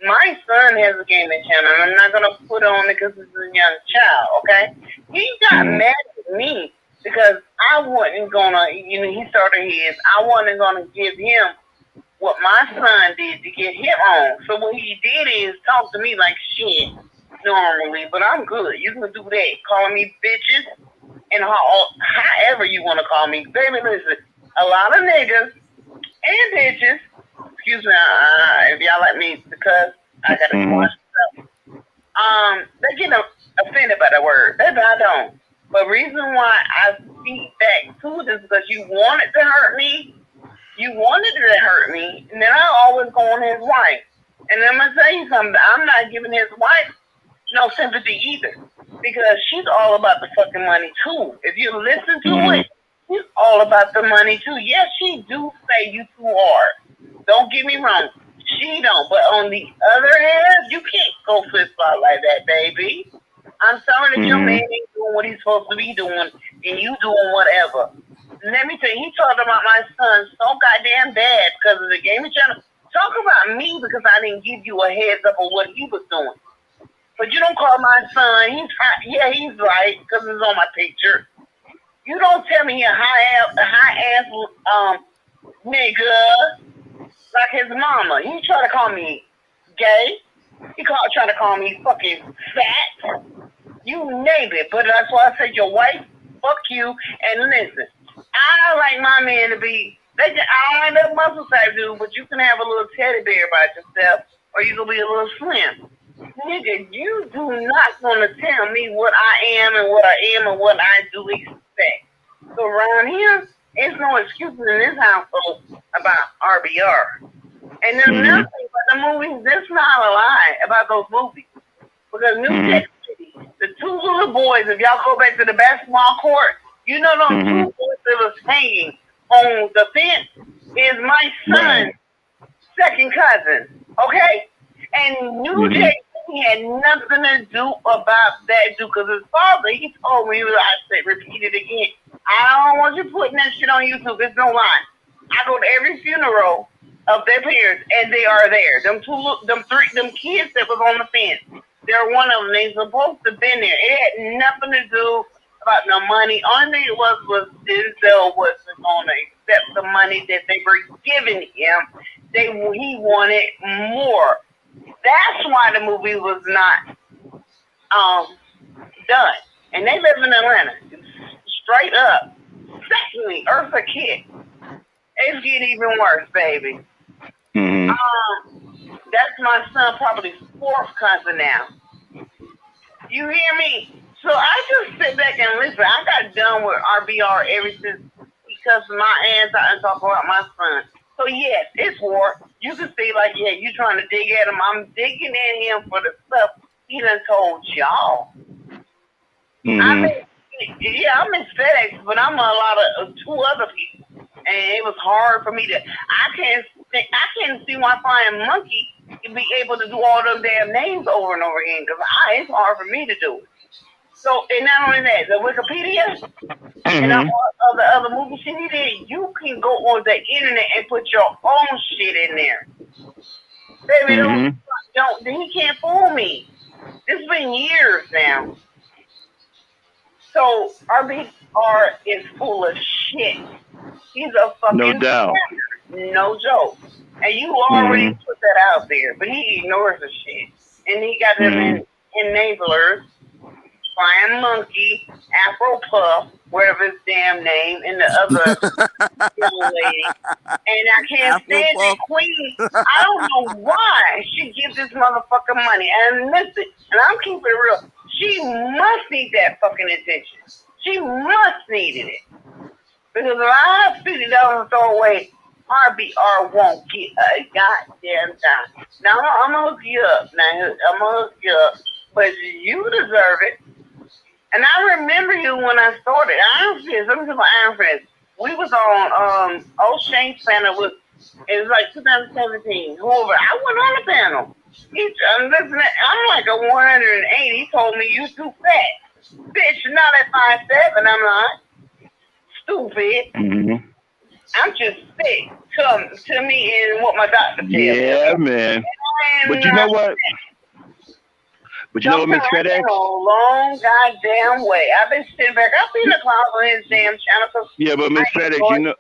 My son has a gaming channel, and I'm not going to put on it because it's a young child, okay? He got mad at me because I wasn't going to, he started his, I wasn't going to give him what my son did to get him on. So what he did is talk to me like shit normally, but I'm good. You can do that. Calling me bitches and however you want to call me. Baby, listen, a lot of niggas and bitches, excuse me, if y'all let me, because I got to watch stuff. They get offended by the word. Baby, I don't. But reason why I speak back to this is because you wanted to hurt me. You wanted to hurt me, and then I always go on his wife. And I'm going to tell you something. I'm not giving his wife no sympathy either, because she's all about the fucking money, too. If you listen to it, she's all about the money, too. Yes, she do say you too hard. Don't get me wrong. She don't. But on the other hand, you can't go flip-flop like that, baby. I'm sorry that your man ain't doing what he's supposed to be doing, and you doing whatever. Let me tell you, he talked about my son so goddamn bad because of the gaming channel. Talk about me because I didn't give you a heads up on what he was doing. But you don't call my son. He's right because it's on my picture. You don't tell me he a high ass nigga like his mama. He try to call me gay. He try to call me fucking fat. You name it. But that's why I said your wife, fuck you. And listen, I like my man to be, I ain't a muscle type dude, but you can have a little teddy bear by yourself, or you can be a little slim. Nigga, you do not want to tell me what I am and what I am and what I do expect. So around here, there's no excuses in this household about RBR. And there's nothing but the movies, there's not a lie about those movies. Because New Jack City, the two little boys, if y'all go back to the basketball court, you know those two boys that was hanging on the fence is my son's second cousin, okay? And New Jack City had nothing to do about that dude because his father, he told me, I said, repeat it again, I don't want you putting that shit on YouTube. It's no lie. I go to every funeral of their parents, and they are there. Them kids that was on the fence, they're one of them. They supposed to have been there. It had nothing to do about no money. Only thing it was Denzel wasn't going to accept the money that they were giving him. He wanted more. That's why the movie was not done. And they live in Atlanta. Straight up. Secondly, Eartha Kitt. It's getting even worse, baby. That's my son, probably fourth cousin now. You hear me? So I just sit back and listen. I got done with RBR ever since he cussed my ass out and talk about my son. So yes, it's war. You can see like, yeah, you trying to dig at him. I'm digging at him for the stuff he done told y'all. I'm in FedEx, but I'm a lot of two other people. And it was hard for me to, I can't see why Flying Monkey can be able to do all them damn names over and over again, because it's hard for me to do it. So, and not only that, the Wikipedia and all the other movie shit he did, you can go on the internet and put your own shit in there. Baby, he can't fool me. It's been years now. So, RBR is full of shit. He's a fucking no doubt. No joke. And you already put that out there, but he ignores the shit. and he got them in enablers, Flying Monkey, Afro Puff, whatever his damn name, and the other young lady. And I can't stand that queen. I don't know why she gives this motherfucker money. And listen, and I'm keeping it real. She must need that fucking attention. She must needed it. Because if I have $50 to throw away, RBR won't get a goddamn dime. Now, I'm going to hook you up. But you deserve it. And I remember you when I started. Iron Fist. Let me talk about Iron Fist. We was on O'Shane's panel. It was like 2017. Whoever. I went on the panel. I'm like a 180. He told me you too fat. Bitch, you're not at 5'7". I'm not. Stupid. Mm-hmm. I'm just sick to me and what my doctor tells me. Yeah, man. But you know what? But you know what, Miss FedEx? A long goddamn way. I've been sitting back. I've been in the closet on his damn channel. Yeah, but Miss FedEx, you know.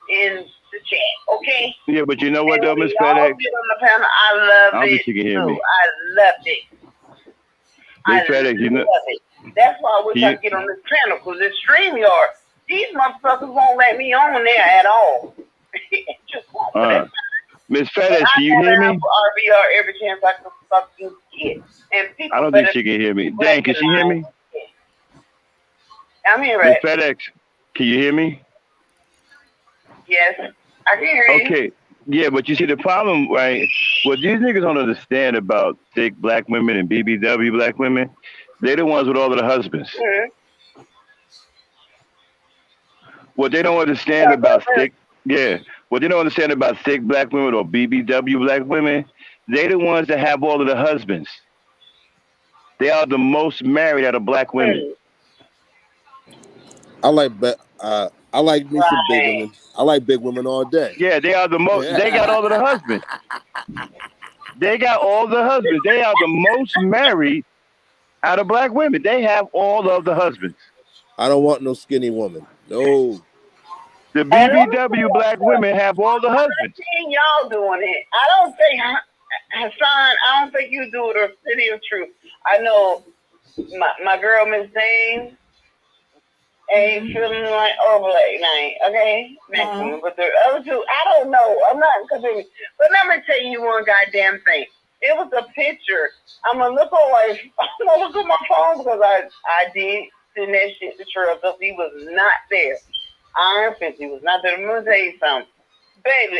In the chat, okay? Yeah, but you know what, though, Miss FedEx? On the panel, I love I don't it. think you can hear me. I loved it. Miss FedEx, you know. Love it. That's why I wish I could get on this panel, because this StreamYard, these motherfuckers won't let me on there at all. Just won't. Miss FedEx, can you hear me? RBR every chance I can fucking get. And people I don't think she can hear me. Dang, can she hear me? I'm here, Miss right? FedEx, can you hear me? Yes, I can hear you. Okay. Yeah, but you see the problem, right? What these niggas don't understand about thick black women and BBW black women, they're the ones with all of the husbands. Mm-hmm. What they don't understand about thick, what they don't understand about thick black women or BBW black women, they the ones that have all of the husbands. They are the most married out of black women. I like me some big women. I like big women all day. Yeah, they are the most. They got all of the husbands. They got all the husbands. They are the most married out of black women. They have all of the husbands. I don't want no skinny woman. No. The BBW black women have all the husbands. I've seen y'all doing it. I don't think Hassan. I don't think you do it or City of Truth. I know my girl Miss Dane ain't feeling like overlay night. Okay, but the other two, I don't know. I'm not confused. But let me tell you one goddamn thing. It was a picture. I'm gonna look away. I'm gonna look at my phone because I did send that shit to Trump because he was not there. Iron Fist, he was not there. I'm gonna tell you something, baby.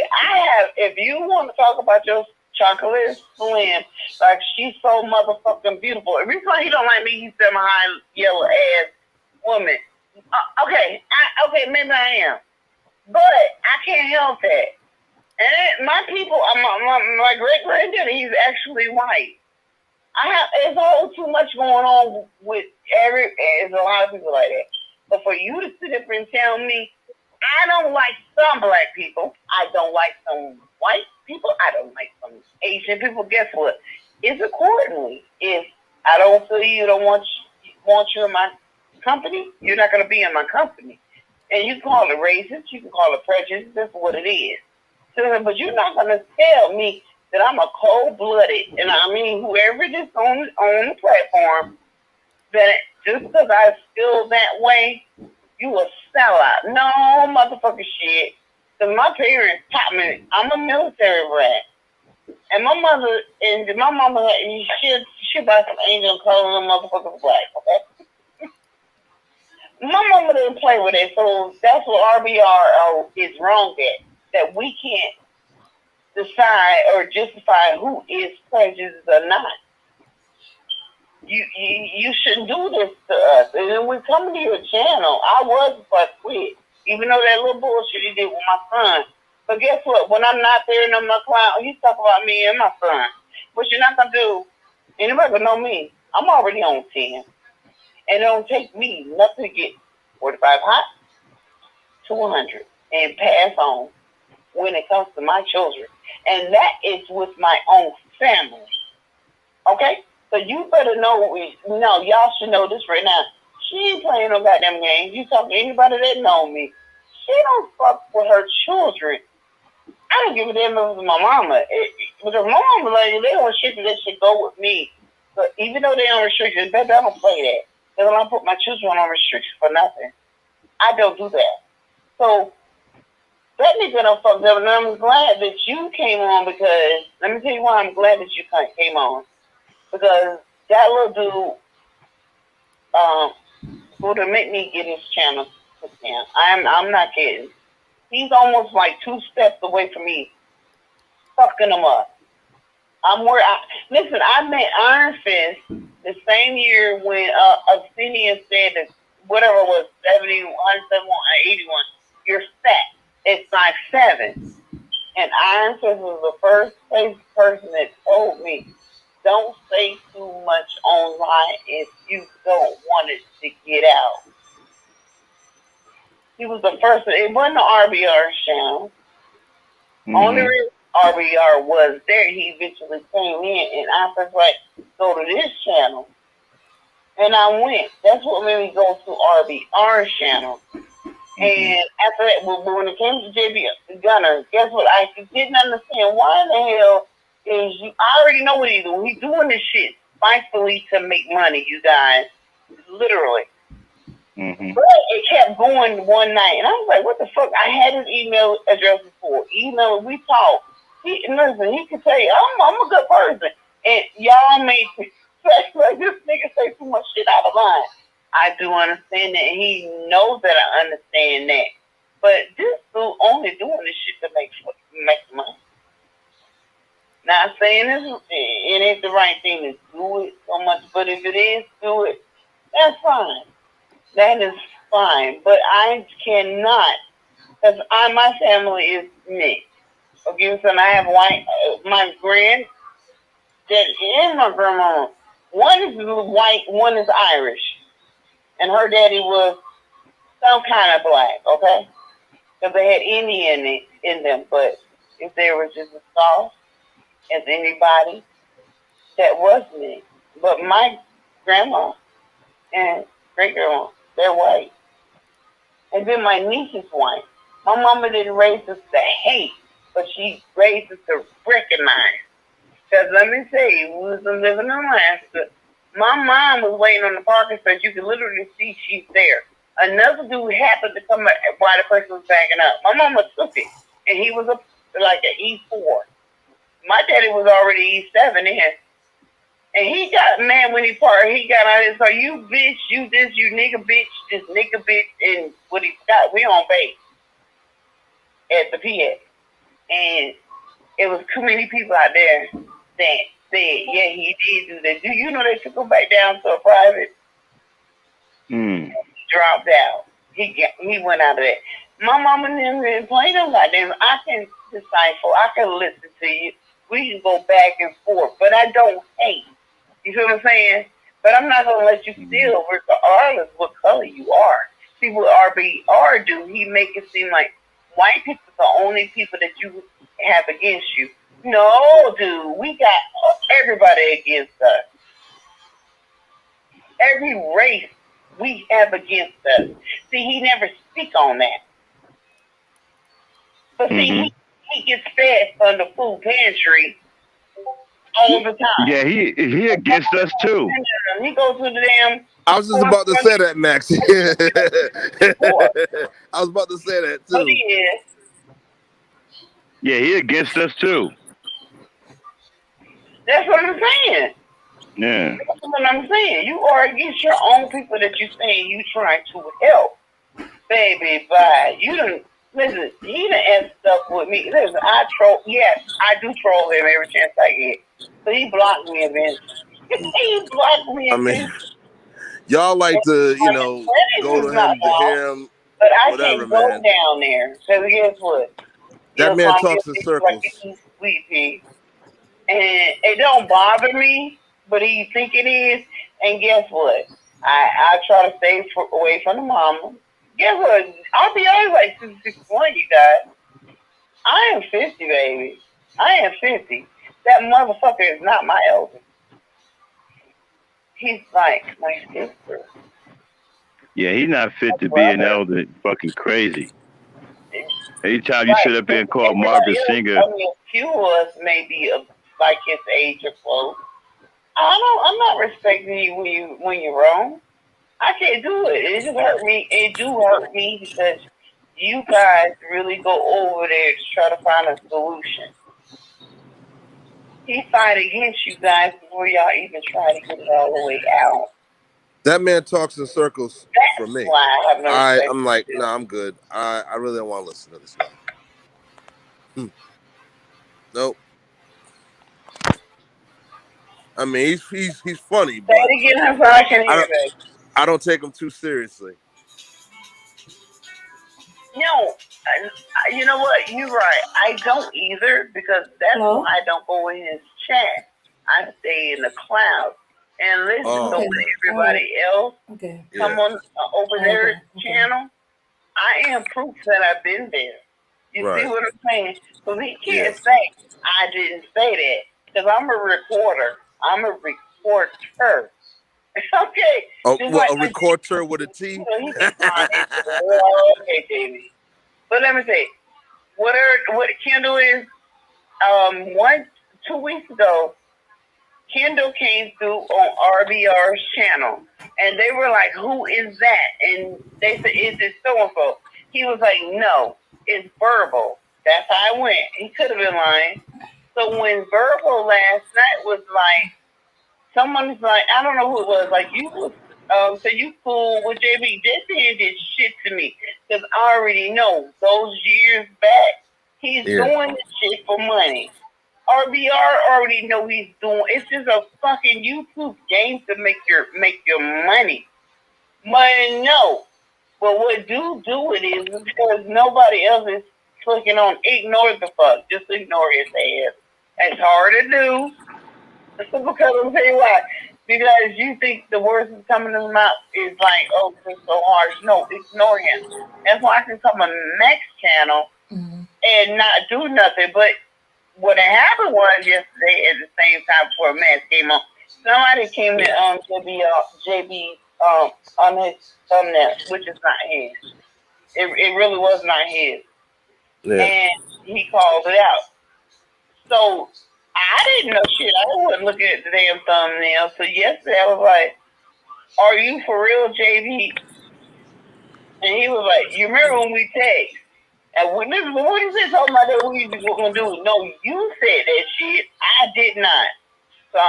If you want to talk about your chocolate slim, like she's so motherfucking beautiful. Every time he don't like me, he said my high yellow ass woman. Okay, maybe I am, but I can't help that. And my people, my great granddaddy, he's actually white. It's all too much going on with there's a lot of people like that. But for you to sit up and tell me, I don't like some black people, I don't like some white people, I don't like some Asian people, guess what? It's accordingly. If I don't feel you don't want you in my company, you're not going to be in my company. And you can call it racist, you can call it prejudice, that's what it is. So, but you're not going to tell me that I'm a cold-blooded, and I mean whoever it is on the platform, that just because I feel that way, you a sellout. No motherfucking shit. Because my parents taught me, I'm a military brat. And my mama, she buy some angel and color them motherfuckers black, okay? My mama didn't play with it, so that's what RBR is wrong at. That we can't decide or justify who is prejudiced or not. You shouldn't do this to us. And then we come to your channel. I was fucked with, even though that little bullshit he did with my son. But guess what? When I'm not there and I'm not clown, you talk about me and my son. What you're not gonna do, anybody gonna know me. I'm already on 10. And it don't take me nothing to get 45 hot to 100 and pass on when it comes to my children. And that is with my own family. Okay? So you better know, y'all should know this right now. She ain't playing no goddamn games. You talk to anybody that know me. She don't fuck with her children. I don't give a damn if it was my mama. because my mom was like, they want shit that should go with me. But even though they on restrictions, baby, I don't play that. Because I don't put my children on restrictions for nothing. I don't do that. So that nigga done fucked up, and I'm glad that you came on because let me tell you why I'm glad that you came on. Because that little dude would have made me get his channel. I'm not kidding. He's almost like 2 steps away from me fucking him up. Listen, I met Iron Fist the same year when Obsidian said that whatever it was 71, 81, you're fat. It's 5'7". And Iron Fist was the first person that told me, don't say too much online if you don't want it to get out. He was the first. It wasn't the RBR channel. Only reason RBR was there, he eventually came in, and I was like, go to this channel. And I went. That's what made me go to RBR's channel. And after that, when it came to JB Gunner, guess what? I didn't understand why the hell is you. I already know what he's doing. He's doing this shit spitefully to make money, you guys. Literally. But it kept going one night, and I was like, what the fuck? I had his email address before. Email, we talked. Listen, he could say, I'm a good person. And y'all made like this nigga say too much shit out of line. I do understand that, and he knows that I understand that. But this dude only doing this shit to make money. Not saying it ain't the right thing to do it so much, but if it is, do it. That's fine. That is fine. But I cannot, because my family is mixed. Okay, so I have white, my granddad and my grandma. One is white, one is Irish. And her daddy was some kind of black, okay? Because they had Indian in them, but if they were just as soft as anybody, that was me. But my grandma and great-grandma, they're white. And then my niece is white. My mama didn't raise us to hate, but she raised us to recognize. Because let me tell you, we was living in Alaska. My mom was waiting on the parking space. You could literally see she's there. Another dude happened to come up while the person was backing up. My mama took it, and he was like an E4. My daddy was already E7 then. And he got mad when he parked. He got out of his car. You bitch, you this, you nigga bitch, this nigga bitch, and what he got, we on base at the PA. And it was too many people out there that said, yeah, he did do that. Do you know they took him back down to a private? He dropped out. He went out of that. My mama didn't play them goddamn. I can decipher. I can listen to you. We can go back and forth, but I don't hate. You feel what I'm saying? But I'm not gonna let you steal regardless what color you are. See what RBR do? He make it seem like white people are the only people that you have against you. No, dude, we got everybody against us. Every race we have against us. See, he never speak on that. But see, he gets fed from the food pantry all the time. Yeah, he against us too. He goes to the damn. I was just about to say that, Max. I was about to say that too. But he is. Yeah, he against us too. That's what I'm saying. Yeah. That's what I'm saying. You are against your own people that you saying you trying to help. Baby, bye. You done, listen, he done end stuff with me. Listen, I do troll him every chance I get. So he blocked me eventually. He blocked me eventually. Y'all like to, go to him to hear him. But I whatever, can't go man. down there. Because guess what? That man talks in circles. Like sweet pea. And it don't bother me, but he think it is. And guess what? I try to stay away from the mama. Guess what? I'll be always like 61, you guys. I am 50, baby. I am 50. That motherfucker is not my elder. He's like my sister. Yeah, he's not fit to be an elder. Fucking crazy. Anytime you sit up there and call Margaret Singer. I mean, a few of us may be like his age or close. I'm not respecting you when you're wrong. I can't do it. It just hurt me. It do hurt me because you guys really go over there to try to find a solution. He fight against you guys before y'all even try to get it all the way out. That man talks in circles for That's me. why I have no respect. I'm like, no, I'm good. I really don't want to listen to this guy. Nope. I mean, he's funny, Say but it again so I can hear it. I don't take him too seriously. No, you know what? You're right. I don't either because that's Hello? why I don't go in his chat. I stay in the cloud and listen to Okay. everybody else Okay. come on over their Okay. channel. I am proof that I've been there. You see Right. what I'm saying? So he can't say I didn't say that because I'm a recorder. I'm a reporter. Okay. Oh, Just well, like a recorder with a T. you know, he can find it. Oh, okay, baby. But let me say, what Kendall is, 2 weeks ago, Kendall came through on RBR's channel, and they were like, "Who is that?" And they said, "Is it so and so?" He was like, "No, it's Verbal." That's how I went. He could have been lying. So when Verbal last night was like, someone's like, I don't know who it was, like you was, so you cool with JB? JB did shit to me because I already know those years back he's doing this shit for money. RBR already know he's doing. It's just a fucking YouTube game to make your money. Money, no. But what do it is because nobody else is clicking on. Ignore the fuck. Just ignore his ass. It's hard to do. Because I'm tell you why. Because you think the words that's coming in his mouth is like, oh, it's so harsh. No, ignore him. That's why I can come on next channel and not do nothing. But what happened was yesterday at the same time before Max came on, somebody came in JB on his thumbnail, which is not his. It really was not his. Yeah. And he called it out. So I didn't know shit. I wasn't looking at the damn thumbnail. So yesterday I was like, "Are you for real, JB?" And he was like, "You remember when we text?" And when you said talking about that, what you gonna do? No, you said that shit. I did not. So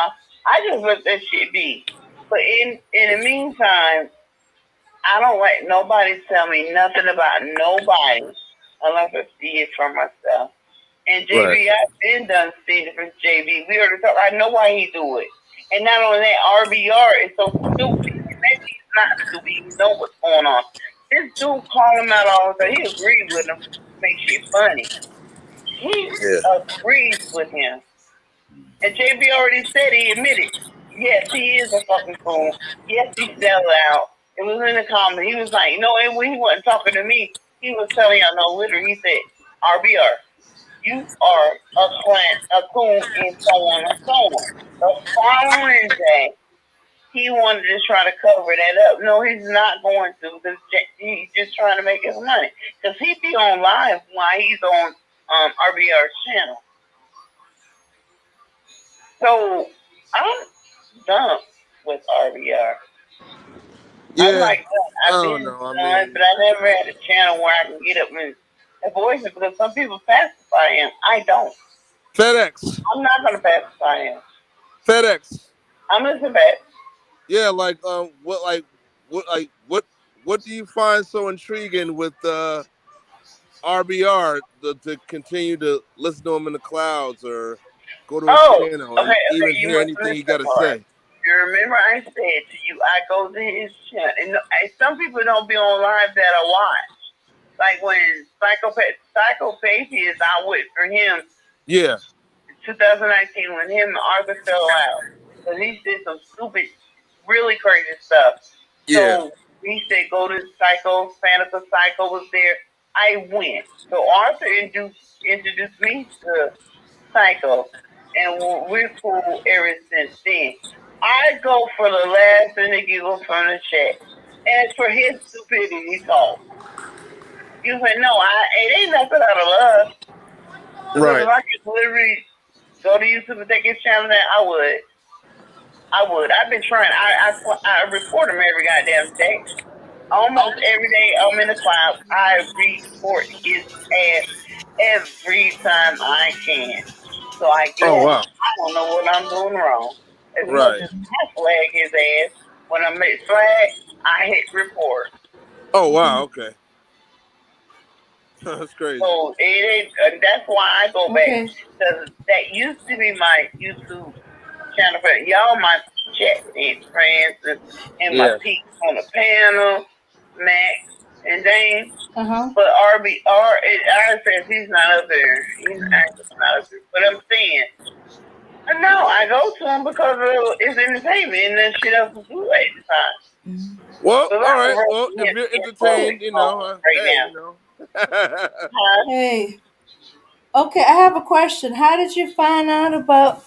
I just let that shit be. But in the meantime, I don't let nobody tell me nothing about nobody unless I see it for myself. And JB, Right. I've been done seeing it from JB. We already talked. I know why he do it. And not only that, RBR is so stupid. Maybe he's not stupid. He know what's going on. This dude call him out all the time. He agreed with him. Makes shit funny. He agrees with him. And JB already said he admitted. Yes, he is a fucking fool. Yes, he sell out. It was in the comments. He was like, you know, and when he wasn't talking to me, he was telling y'all no literally. He said, RBR, you are a clan, a coon, and so on and so on. The following day, he wanted to try to cover that up. No, he's not going to because he's just trying to make his money. Because he be on live while he's on RBR's channel. So I'm done with RBR. Yeah. I'm like, I've I don't been know. I done, mean, but I never had a channel where I can get up and voice it because some people pacify him. I don't. FedEx. I'm not going to pacify him. FedEx. I'm listening back. Yeah, what do you find so intriguing with RBR to continue to listen to him in the clouds or go to his channel and even You hear must anything he listen got to hard. say? You remember I said to you, I go to his channel, and some people don't be on live that I watch. Like when Psychopathy is out with for him. Yeah. 2019 when him and Arthur fell out. Because he did some stupid, really crazy stuff. Yeah. So he said go to Psycho, Fanica Psycho was there. I went. So Arthur introduced me to Psycho. And we're cool ever since then. I go for the last and the giggle from the chat. As for his stupidity, he called. You said, no, it ain't nothing out of love. Because Right. if I could literally go to YouTube and take his channel down, I would. I've been trying. I report him every goddamn day. Almost every day I'm in the cloud. I report his ass every time I can. So I Oh guess wow. I don't know what I'm doing wrong. As much Right. as I flag his ass, when I make flag, I hit report. Oh wow. Okay. That's crazy. So it is, and that's why I go back. Okay. Because that used to be my YouTube channel. For y'all, my chat friends and my Yeah. peeps on the panel, Max and James. Uh-huh. But RBR, I says he's not up there. He's actually not up there. But I'm saying, no, I go to him because it's entertainment and then shit else to do at the time. Well, So all right. Well, if you're entertained, right hey, now. Hey. Okay, I have a question. How did you find out about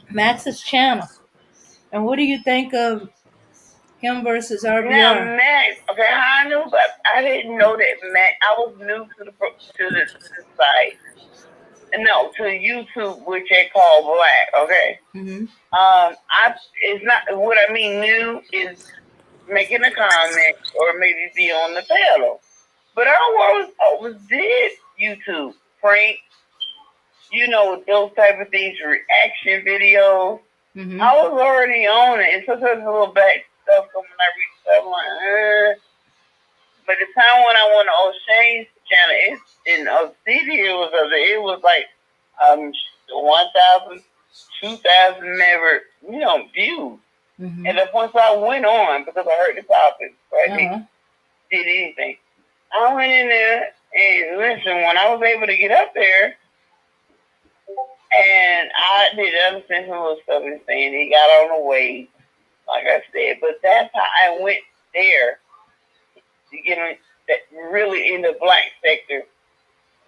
Max's channel? And what do you think of him versus Now, RBR? Max, okay, how I knew, but I didn't know that Max. I was new to the site. No, to YouTube, which they call Black. Okay. Mm-hmm. It's not what I mean. New is making a comment or maybe be on the panel. But I always did YouTube prank, those type of things, reaction videos. Mm-hmm. I was already on it, and sometimes a little back stuff when I reach stuff, I'm like, But the time when I went on O'Shane's channel, it's in Obsidian, it was like 1,000, 2,000 never, views. Mm-hmm. And then once I went on because I heard the topic, right? They did anything. I went in there and listen, when I was able to get up there, and I did understand some of the stuff he was saying. He got on the way, like I said, but that's how I went there to get really in the black sector.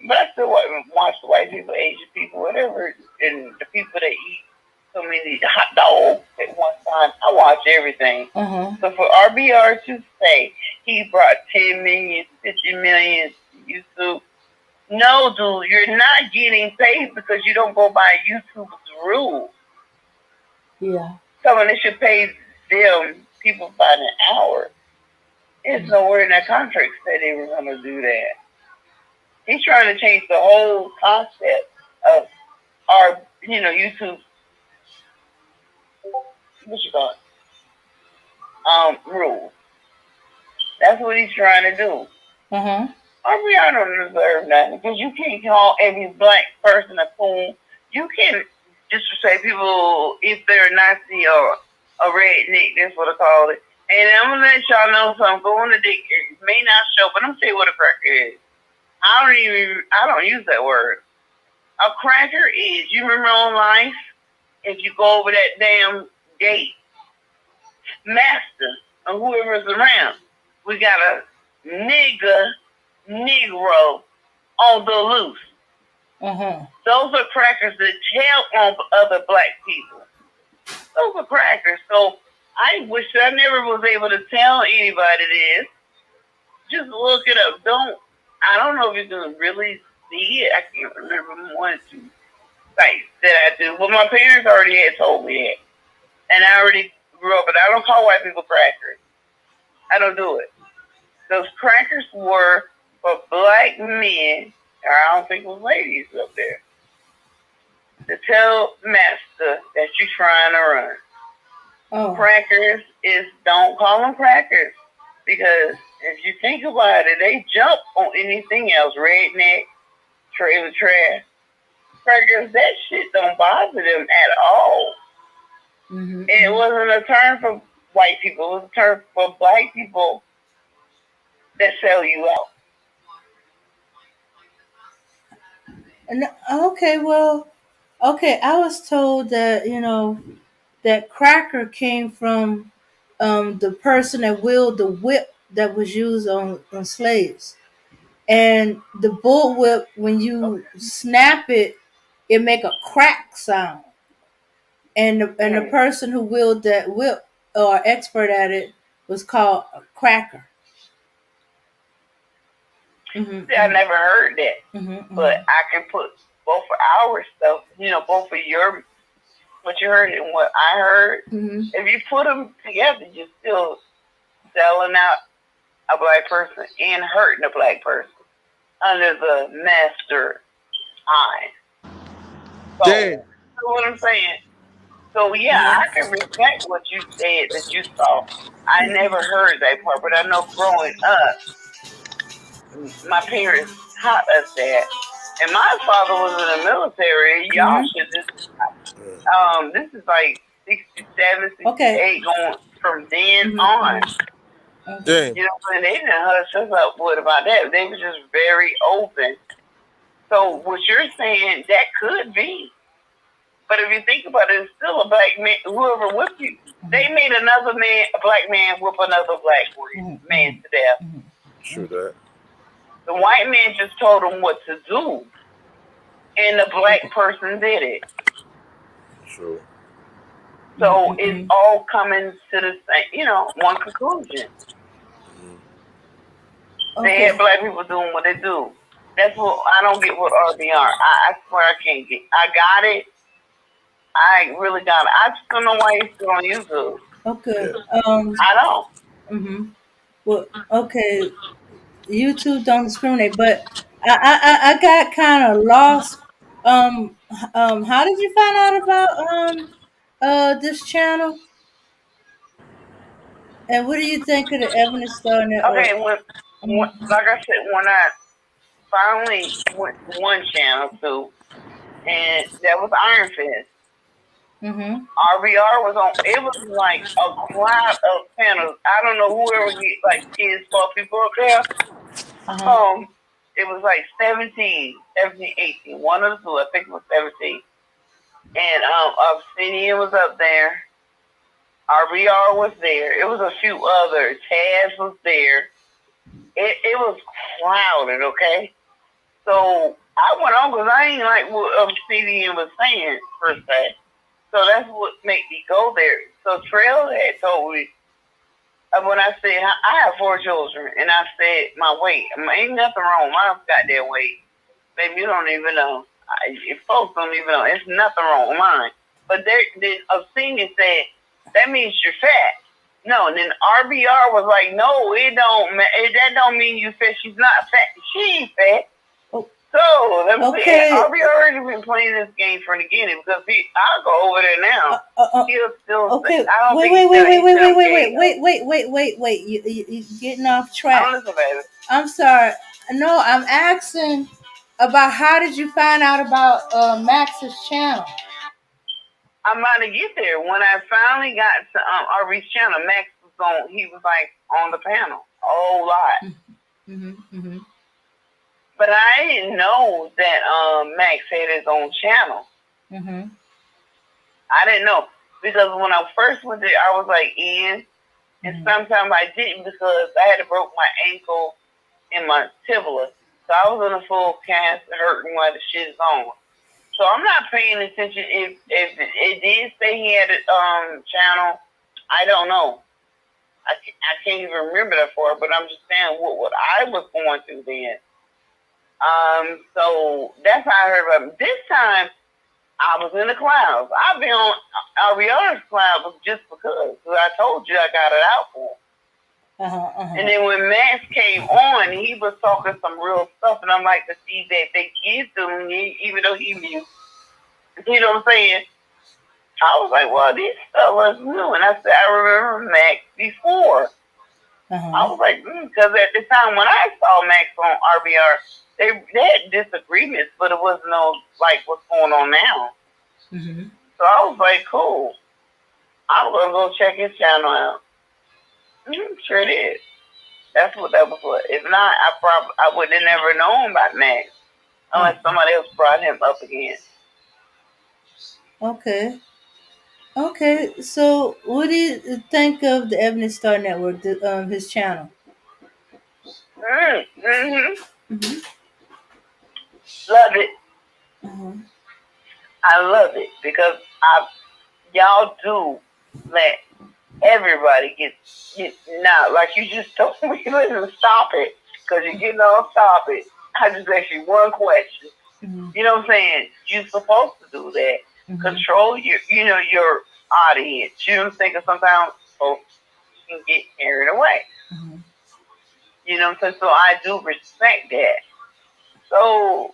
But I still watch the white people, Asian people, whatever, and the people that eat so many hot dogs at one time. I watch everything. Uh-huh. So for RBR to say he brought 10 million, 50 million to YouTube, no, dude, you're not getting paid because you don't go by YouTube's rules. Yeah. Someone that should pay them people by an hour. It's nowhere in that contract said they were going to do that. He's trying to change the whole concept of our, YouTube, rules. That's what he's trying to do. Uh-huh. I don't deserve nothing because you can't call every black person a coon. You can disrespect people if they're Nazi or a redneck. That's what I call it. And I'm gonna let y'all know something. Go on the dick. It may not show, but I'm gonna tell you what a cracker is. I don't use that word. A cracker is, you remember on Life, if you go over that damn gate, Master, or whoever's around, we got a Negro on the loose. Uh-huh. Those are crackers that tell on other black people. Those are crackers. So I wish I never was able to tell anybody this. Just look it up. I don't know if you can really see it. I can't remember one or two sites that I do. But my parents already had told me that. And I already grew up, but I don't call white people crackers. I don't do it. Those crackers were for black men, or I don't think it was ladies up there, to tell Master that you're trying to run. Oh. Crackers don't call them crackers, because if you think about it, they jump on anything else. Redneck, trailer trash. Crackers, that shit don't bother them at all. Mm-hmm. And it wasn't a term for white people. It was a term for black people that sell you out. Okay, well, I was told that, that cracker came from the person that wielded the whip that was used on slaves. And the bullwhip, when you snap it, it make a crack sound. And the person who wielded that whip or expert at it was called a cracker. Mm-hmm. See, I never heard that, but I can put both of our stuff, both of your what you heard and what I heard. Mm-hmm. If you put them together, you're still selling out a black person and hurting a black person under the master eye. So, you know what I'm saying? So yeah, I can respect what you said that you saw. I never heard that part, but I know growing up, my parents taught us that. And my father was in the military. Y'all should just this is like 67, 68 going from then on. Damn. You know, and they didn't hush us up what about that. They were just very open. So what you're saying, that could be. But if you think about it, it's still a black man. Whoever whipped you, they made another man, a black man, whip another black man to death. True that. The white man just told them what to do, and the black person did it. True. So it's all coming to the same, one conclusion. They had black people doing what they do. That's what I don't get with RBR. I swear I can't get. I got it. I really got it. I just don't know why he's still on YouTube. Okay. I don't. Mm-hmm. Well, okay. YouTube don't discriminate, but I got kind of lost. How did you find out about this channel? And what do you think of the Ebony Star Network? Okay, when like I said, when I finally went to one channel too, and that was Iron Fist. Mm-hmm. RBR was on. It was like a crowd of panels. I don't know whoever get like kids, 12 people up there. It was like 17, 18. One of the two, I think it was 17. And Obsidian was up there. RBR was there. It was a few others. Taz was there. It was crowded, okay? So I went on because I ain't like what Obsidian was saying, per se. So that's what made me go there. So Trail had told me, when I said, I have 4 children, and I said, my weight, ain't nothing wrong with my goddamn weight. Baby, you don't even know. If folks don't even know, it's nothing wrong with mine. But then Obsidian said, that means you're fat. No, and then RBR was like, no, it don't. That don't mean you fat. She's not fat. She ain't fat. So let me say, RBR already been playing this game from the beginning because I'll go over there now. He'll still. Okay. I don't Wait. You getting off track. I don't listen, baby. I'm sorry. No, I'm asking about how did you find out about Max's channel? I'm about to get there. When I finally got to RB's channel, Max was on. He was like on the panel a whole lot. Mm-hmm. But I didn't know that Max had his own channel. Mm-hmm. I didn't know because when I first went there, I was like in, and sometimes I didn't because I had broke my ankle and my tibia, so I was in a full cast hurting while the shit is on. So I'm not paying attention if it did say he had a channel. I don't know. I can't even remember that far, but I'm just saying what I was going through then. So that's how I heard about him. This time, I was in the clouds. I've been on RBR's cloud just because I told you I got it out for him. And then when Max came on, he was talking some real stuff, and I'm like, to see that they give to him, even though he knew. You know what I'm saying? I was like, well, this stuff was new. And I said, I remember Max before. I was like, because at the time when I saw Max on RBR, they had disagreements, but it wasn't no, like, what's going on now. Mm-hmm. So I was like, cool. I'm going to go check his channel out. Sure it is. That's what that was for. If not, I would have never known about Max unless somebody else brought him up again. Okay. So, what do you think of the Ebony Star Network, his channel? Love it. I love it because y'all do let everybody get now. Like you just told me, listen, stop it because you're getting on. Stop it. I just asked you one question. You know what I'm saying? You're supposed to do that. Control your, your audience. You know what I'm saying? Because sometimes folks can get carried away. You know what I'm saying? So I do respect that. So,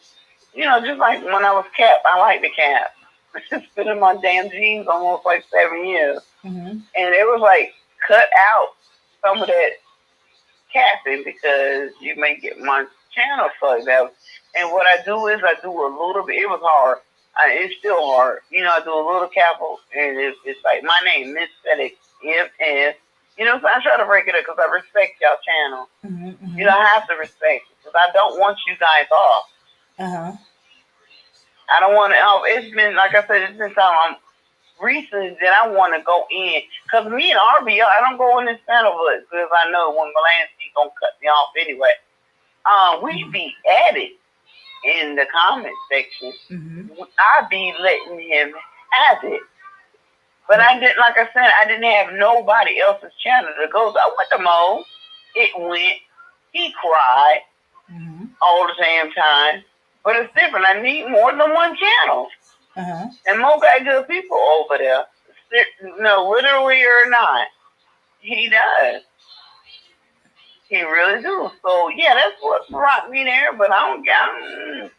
just like when I was capped, I like the cap. It's been in my damn jeans almost like 7 years. And it was like, cut out some of that capping because you may get my channel fucked up. And what I do is I do a little bit. It was hard. It's still hard. I do a little capital, and it's like my name, Miss FedEx, MS. So I try to break it up because I respect y'all channel. I have to respect it because I don't want you guys off. I don't want to. It's been, like I said, it's been time recently that I want to go in because me and RBL, I don't go in this channel because I know when Valansky gonna cut me off anyway. We be at it in the comment section. I be letting him have it, but I didn't. Like I said, I didn't have nobody else's channel to go to. I went to Mo. It went. He cried all the damn time. But it's different. I need more than one channel. And Mo got good people over there. No, literally or not, he does. He really do. So yeah, that's what brought me there. But I don't get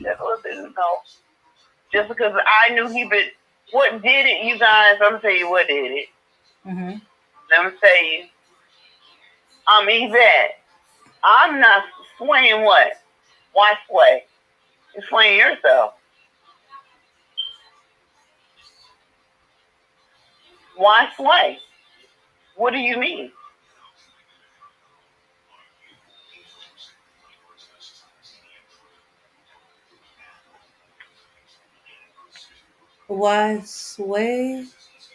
that little bit of no. Just because I knew he been. What did it, you guys? I'm gonna tell you what did it. Let me tell you. I'm Yvette. I'm not swaying what? Why sway? You're swaying yourself. Why sway? What do you mean? Why sway?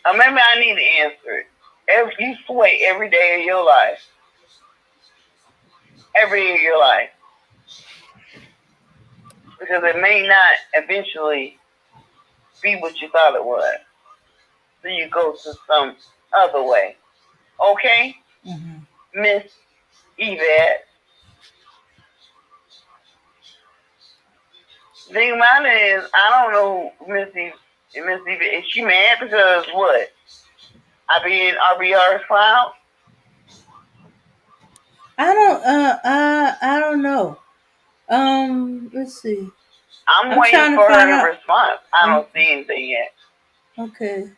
Maybe I need to answer it. If you sway every day of your life, every day of your life, because it may not eventually be what you thought it was. So you go to some other way. Okay? Miss Yvette. The thing about it is, I don't know Miss Yvette. Is she mad because what? I be in RBR's cloud? I don't know. Let's see. I'm waiting for her to respond. I don't see anything yet. Okay.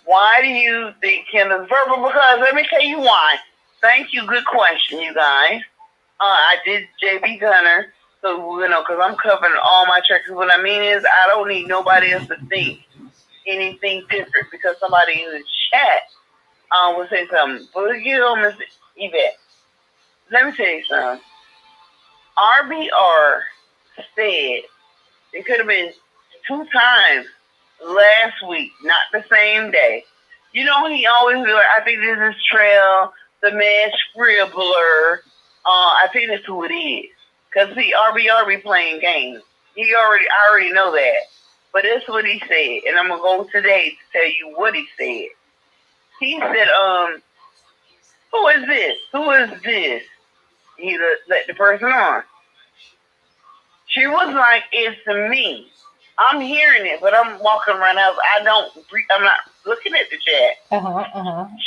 Why do you think Kendall's verbal? Because let me tell you why. Thank you. Good question, you guys. I did JB Gunner, so because I'm covering all my tracks. What I mean is, I don't need nobody else to think anything different because somebody in the chat will say something. But Miss Yvette, let me tell you something. RBR said it could have been 2 times last week, not the same day. He always be like, I think this is Trail, the mad scribbler. I think that's who it is. Because see, RBR be playing games. I already know that. But that's what he said. And I'm going to go today to tell you what he said. He said, who is this? Who is this? He let the person on. She was like, it's me. I'm hearing it, but I'm walking around the house. I'm not looking at the chat.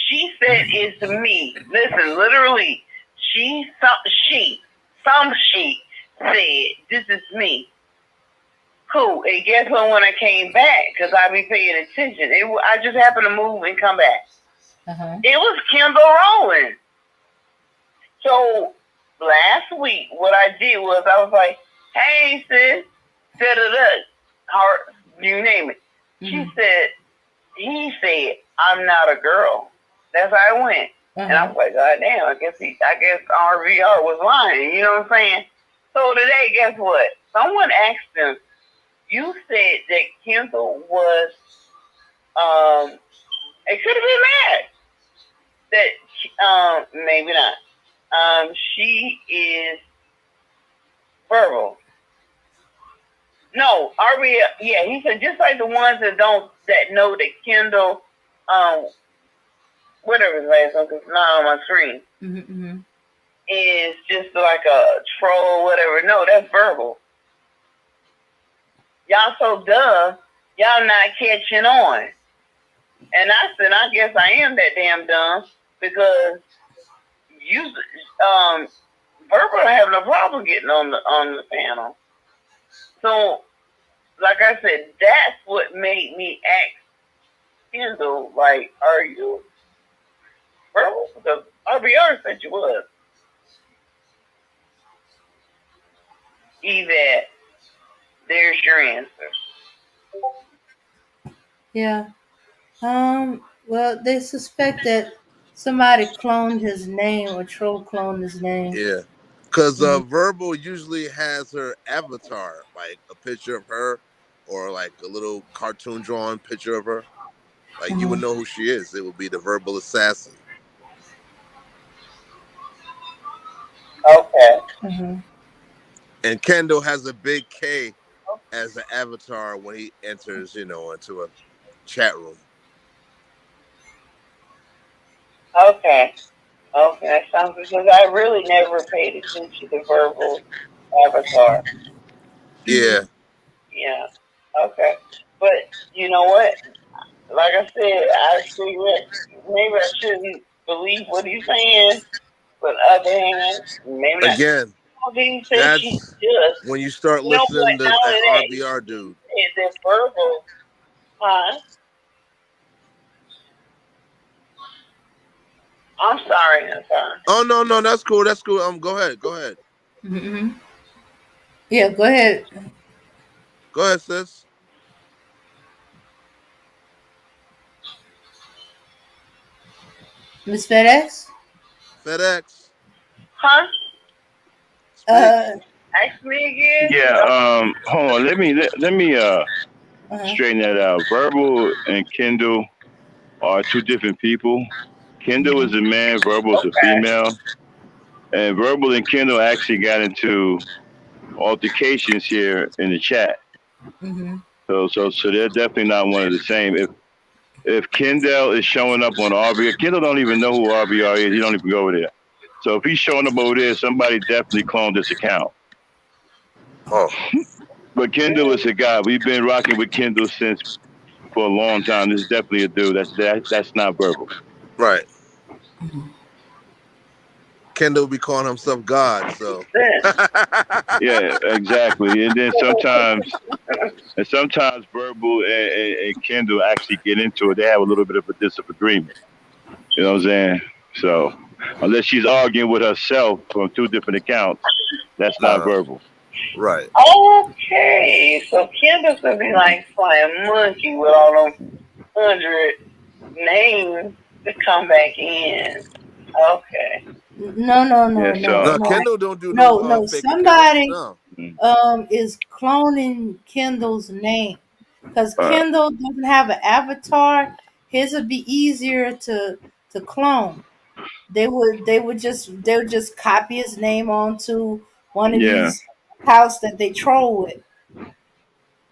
She said, it's me. Listen, literally, some she said, this is me. Cool. And guess what? When I came back, because I be paying attention, I just happened to move and come back. It was Kendall Rowland. So last week, what I did was I was like, hey, sis, heart, you name it. He said, I'm not a girl. That's how I went. And I was like, God damn, I guess RVR was lying. You know what I'm saying? So today, guess what? Someone asked him, you said that Kendall was, it could have been mad. That, maybe not. She is verbal. No, RBL, yeah, he said just like the ones that know that Kendall, whatever his last name, because it's not on my screen, is just like a troll or whatever. No, that's verbal. y'all so dumb, y'all not catching on. And I said, I guess I am that damn dumb because you, Verbal having a problem getting on the panel. So, like I said, that's what made me ask Kendall, like, are you Verbal? Because RBR said you was. Yvette, there's your answer. Yeah. Well, they suspect that somebody cloned his name or troll cloned his name. Yeah, because Verbal usually has her avatar, like a picture of her, or like a little cartoon drawn picture of her. Like you would know who she is. It would be the Verbal Assassin. Okay. And Kendall has a big K as an avatar when he enters, into a chat room. Okay. Okay, sounds good. Because I really never paid attention to Verbal avatar. Yeah. Yeah. Okay. But you know what? Like I said, I figured maybe I shouldn't believe what he's saying. But other hand, maybe not. Again, How did he say that's she just? when you start You know listening what? to Not only that that, RBR dude. is that Verbal? Huh? I'm sorry. Oh no, that's cool. That's cool. Go ahead. Mm-hmm. Yeah, go ahead. Go ahead, sis. Miss FedEx? FedEx. Huh? Ask me again. Yeah. Hold on. Let me straighten that out. Verbal and Kendall are two different people. Kendall is a man. Verbal is a female. And Verbal and Kendall actually got into altercations here in the chat. So they're definitely not one of the same. If Kendall is showing up on RBR, Kendall don't even know who RBR is. He don't even go over there. So if he's showing up over there, somebody definitely cloned this account. Oh. But Kendall is a guy. We've been rocking with Kendall for a long time. This is definitely a dude. That's not Verbal. Right. Kendall be calling himself God, so. Yeah, exactly. And then sometimes Verbal and Kendall actually get into it. They have a little bit of a disagreement. You know what I'm saying? So unless she's arguing with herself from two different accounts, that's not Verbal. Right. Okay, so Kendall's gonna be like flying monkey with all them 100 names to come back in. Okay. No. Kendall don't do no. fake Somebody accounts. No. is cloning Kendall's name because Kendall doesn't have an avatar. His would be easier to clone. They would just copy his name onto one of these accounts that they troll with.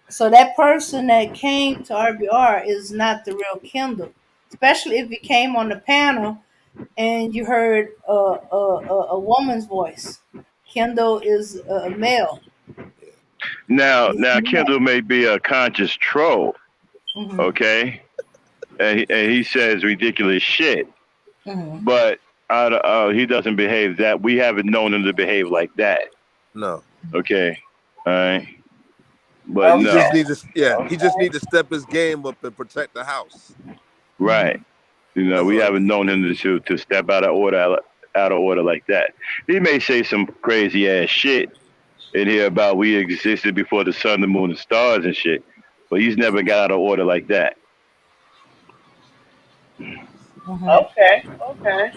So that person that came to RBR is not the real Kendall, especially if you came on the panel and you heard a woman's voice. Kendall is a male. Now Kendall may be a conscious troll, okay, and he says ridiculous shit, but he doesn't behave that. We haven't known him to behave like that. No. Okay, all right. But he no. just needs to step his game up and protect the house. Right. We haven't known him to step out of order like that. He may say some crazy ass shit in here about we existed before the sun, the moon, and stars and shit, but he's never got out of order like that. Okay.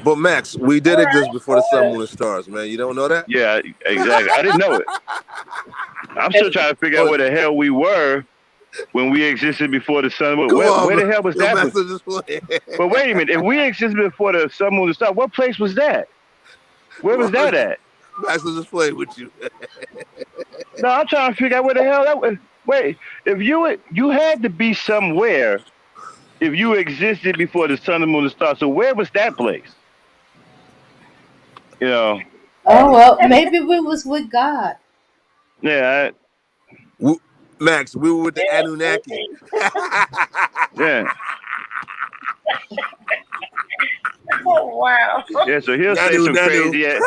But Max, we did exist before the sun, moon, and stars, man. You don't know that? Yeah, exactly. I didn't know it. I'm still trying to figure out where the hell we were when we existed before the sun. Where the hell was that? But wait a minute. If we existed before the sun, moon, and stars, what place was that? Where was that at? Max was just playing with you. No, I'm trying to figure out where the hell that was. Wait, if you had to be somewhere if you existed before the sun, the moon, and stars. So where was that place? Oh well, maybe we was with God. Yeah. Max, we were with the Anunnaki. Yeah. Oh wow. Yeah, so he'll say some crazy ass.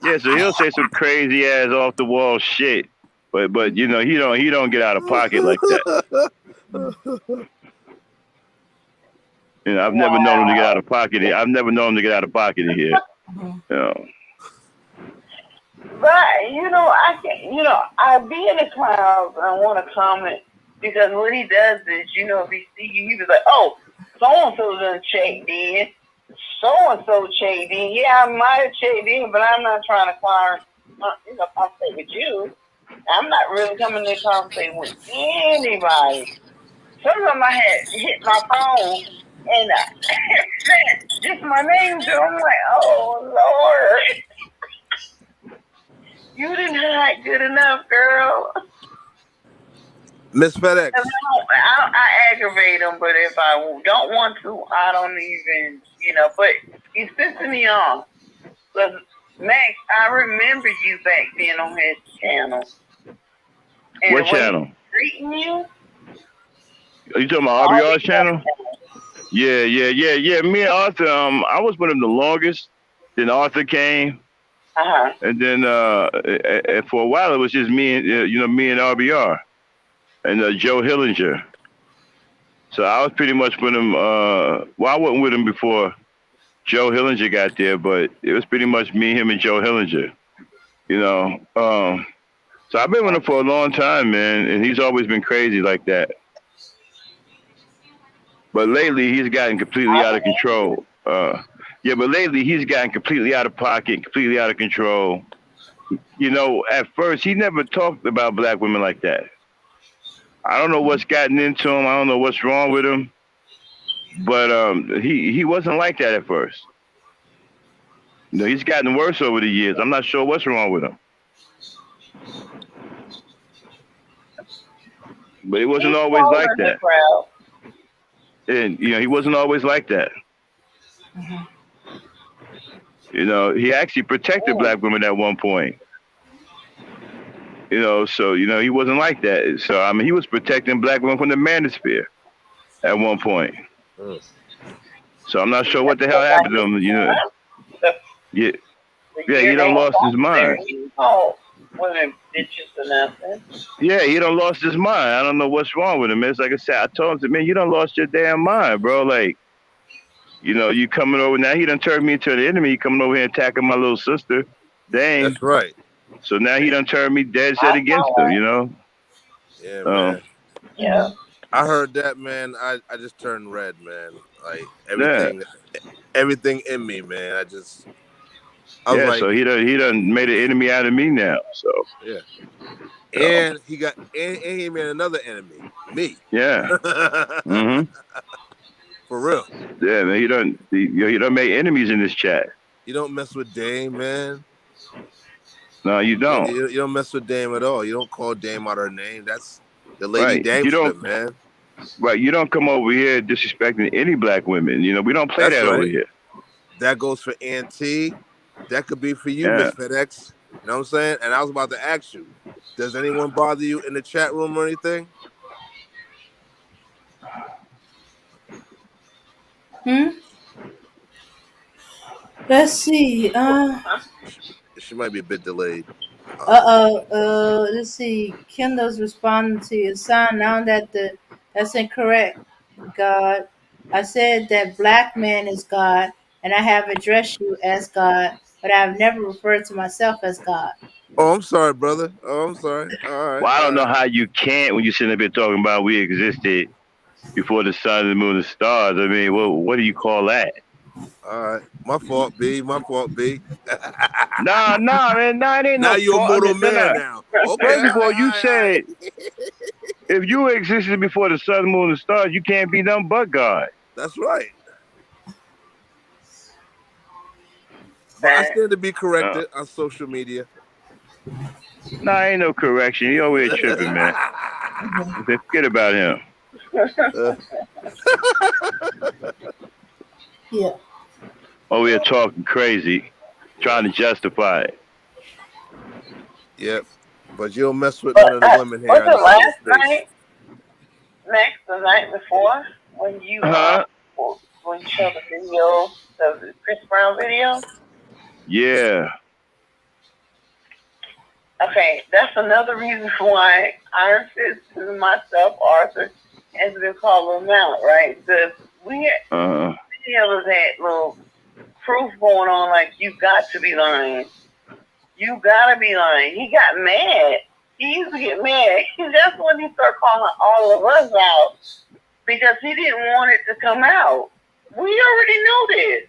Yeah, so he'll say some crazy ass off the wall shit. But you know, he don't get out of pocket like that. You know, I've never known him to get out of pocket. I've never known him to get out of pocket in here. You know. But you know, I be in the clouds and I want to comment because what he does is, you know, if he see you, he was like, oh, so and so done checked in, so and so checked in. Yeah, I might have checked in, but I'm not trying to conversate with you. I'm not really coming to conversate with anybody. Sometimes I had hit my phone and just my name, so I'm like, oh Lord. You didn't hide good enough, girl. Miss FedEx. I aggravate him, but if I don't want to, I don't even, but he's pissing me off. Because, Max, I remember you back then on his channel. And What channel? Treating you? Are you talking about RBR's channel? Yeah. Me and Arthur, I was with him the longest. Then Arthur came. Uh-huh. And then and for a while it was just me and me and RBR and Joe Hillinger. So I was pretty much with him. I wasn't with him before Joe Hillinger got there, but it was pretty much me, him, and Joe Hillinger. So I've been with him for a long time, man, and he's always been crazy like that. But lately he's gotten completely out of control. But lately he's gotten completely out of pocket, completely out of control. At first he never talked about black women like that. I don't know what's gotten into him. I don't know what's wrong with him. But he wasn't like that at first. He's gotten worse over the years. I'm not sure what's wrong with him. But he wasn't always like that. And he wasn't always like that. Mm-hmm. He actually protected black women at one point. So he wasn't like that. So I mean, he was protecting black women from the manosphere at one point. So I'm not sure what the hell happened to him. Yeah, he done lost his mind. Women bitches or nothing. Yeah, he done lost his mind. I don't know what's wrong with him. It's like I said, I told him, man, you done lost your damn mind, bro. Like, you coming over now. He done turned me into the enemy. He coming over here attacking my little sister. Dang. That's right. So now he done turned me dead set against him, Yeah, man. Yeah. I heard that, man. I just turned red, man. Like everything in me, man. I was like, so he done made an enemy out of me now. So yeah. And he made another enemy, me. Yeah. Mm-hmm. For real. Yeah, man. He done make enemies in this chat. You don't mess with Dame, man. No, you don't. You don't mess with Dame at all. You don't call Dame out her name. That's the lady Right. Dame, man. Right. You don't come over here disrespecting any black women. We don't play that over here. That goes for Auntie. That could be for you, Yeah. Miss FedEx. You know what I'm saying? And I was about to ask you, does anyone bother you in the chat room or anything? Let's see. She might be a bit delayed. Let's see. Kendall's responding to your son. Now that's incorrect, God. I said that black man is God, and I have addressed you as God, but I have never referred to myself as God. Oh, I'm sorry, brother. Oh, I'm sorry. All right. Well, I don't know how you can't when you're sitting up here talking about we existed before the sun, the moon, and the stars. I mean, what do you call that? All right. My fault, B. My fault, B. Nah, man. Nah, it ain't now no you're fault. a mortal man now. Okay. First of all, you said if you existed before the sun, moon, and stars, you can't be nothing but God. That's right. But I stand to be corrected on social media. Nah, ain't no correction. He over here tripping, man. Forget about him. Yeah. Over here talking crazy, trying to justify it. Yep. But you don't mess with none of the women here. Was it last night? Next, the night before, when you when you showed the video, the Chris Brown video? Yeah. Okay, that's another reason why Iron Fist to myself, Arthur, has been calling him out, right? Because many of us had little proof going on, like, you got to be lying. You gotta be lying. He got mad. He used to get mad. That's when he started calling all of us out because he didn't want it to come out. We already know this.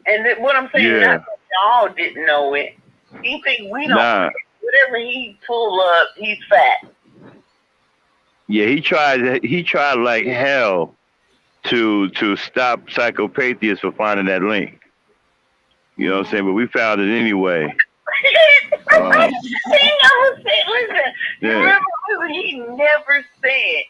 And what I'm saying, not that y'all didn't know it. He think we don't. Nah. Whatever he pull up, he's fat. Yeah, he tried like hell to stop Psychopathia from finding that link. You know what I'm saying? But we found it anyway. He never said, listen, you remember he never said,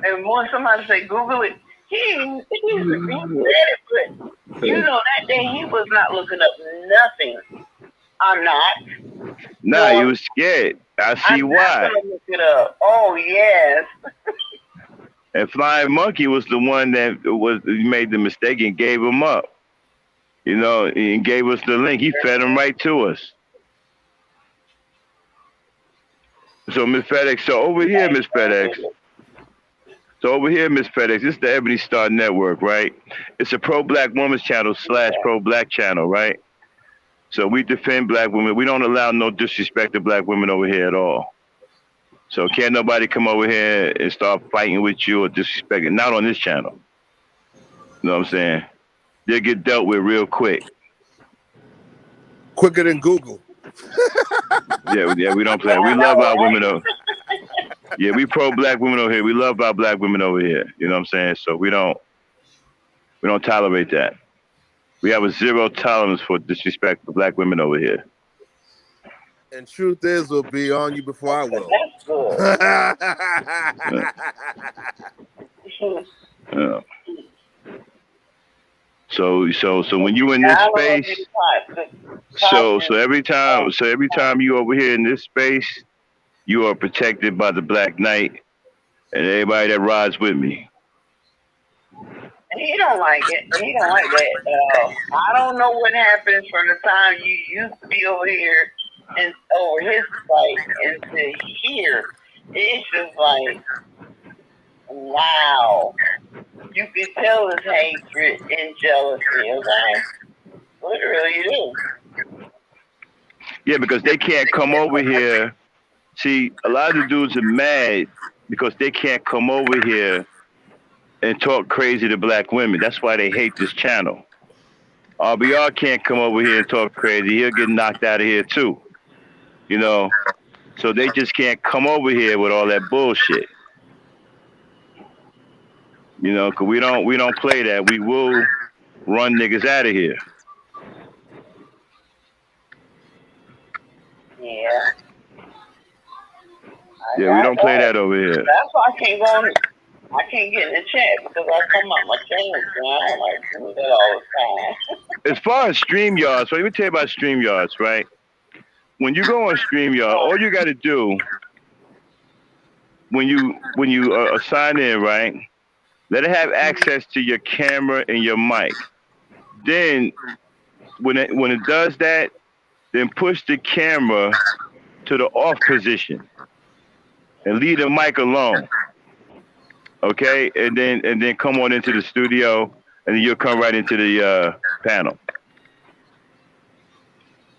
and when somebody say Google it, he said it, but you know that day he was not looking up nothing. I'm not. Nah, he was scared. I see why. I'm not gonna look it up. Oh yes. And Flying Monkey was the one that made the mistake and gave him up. You know, and gave us the link. He fed him right to us. So Miss FedEx, over here, Miss FedEx, this is the Ebony Star Network, right? It's a pro-black women's channel / pro-black channel, right? So we defend black women. We don't allow no disrespect to black women over here at all. So can't nobody come over here and start fighting with you or disrespecting. Not on this channel. You know what I'm saying? They'll get dealt with real quick. Quicker than Google. Yeah, we don't play. We love our women over. Yeah, we pro-black women over here. We love our black women over here. You know what I'm saying? So we don't tolerate that. We have a zero tolerance for disrespect for black women over here. And truth is, we'll be on you before I will. Yeah. So when you in this space, so every time you over here in this space, you are protected by the Black Knight and everybody that rides with me. He don't like it. He don't like that. I don't know what happens from the time you used to be over here and over his fight and to here. It's just like, wow. You can tell his hatred and jealousy, okay? Literally, you do. Yeah, because they can't come over here. See, a lot of the dudes are mad because they can't come over here and talk crazy to black women. That's why they hate this channel. RBR can't come over here and talk crazy. He'll get knocked out of here too. You know? So they just can't come over here with all that bullshit. You know, cause we don't play that. We will run niggas out of here. Yeah. Yeah, we don't play that over here. That's why I can't go on. I can't get in the chat because I come out my channel. So I don't like to do that all the time. As far as StreamYards, so let me tell you about StreamYards, right? When you go on StreamYard, all you got to do when you sign in, right? Let it have access to your camera and your mic. Then, when it does that, then push the camera to the off position and leave the mic alone. Okay, and then come on into the studio, and then you'll come right into the panel.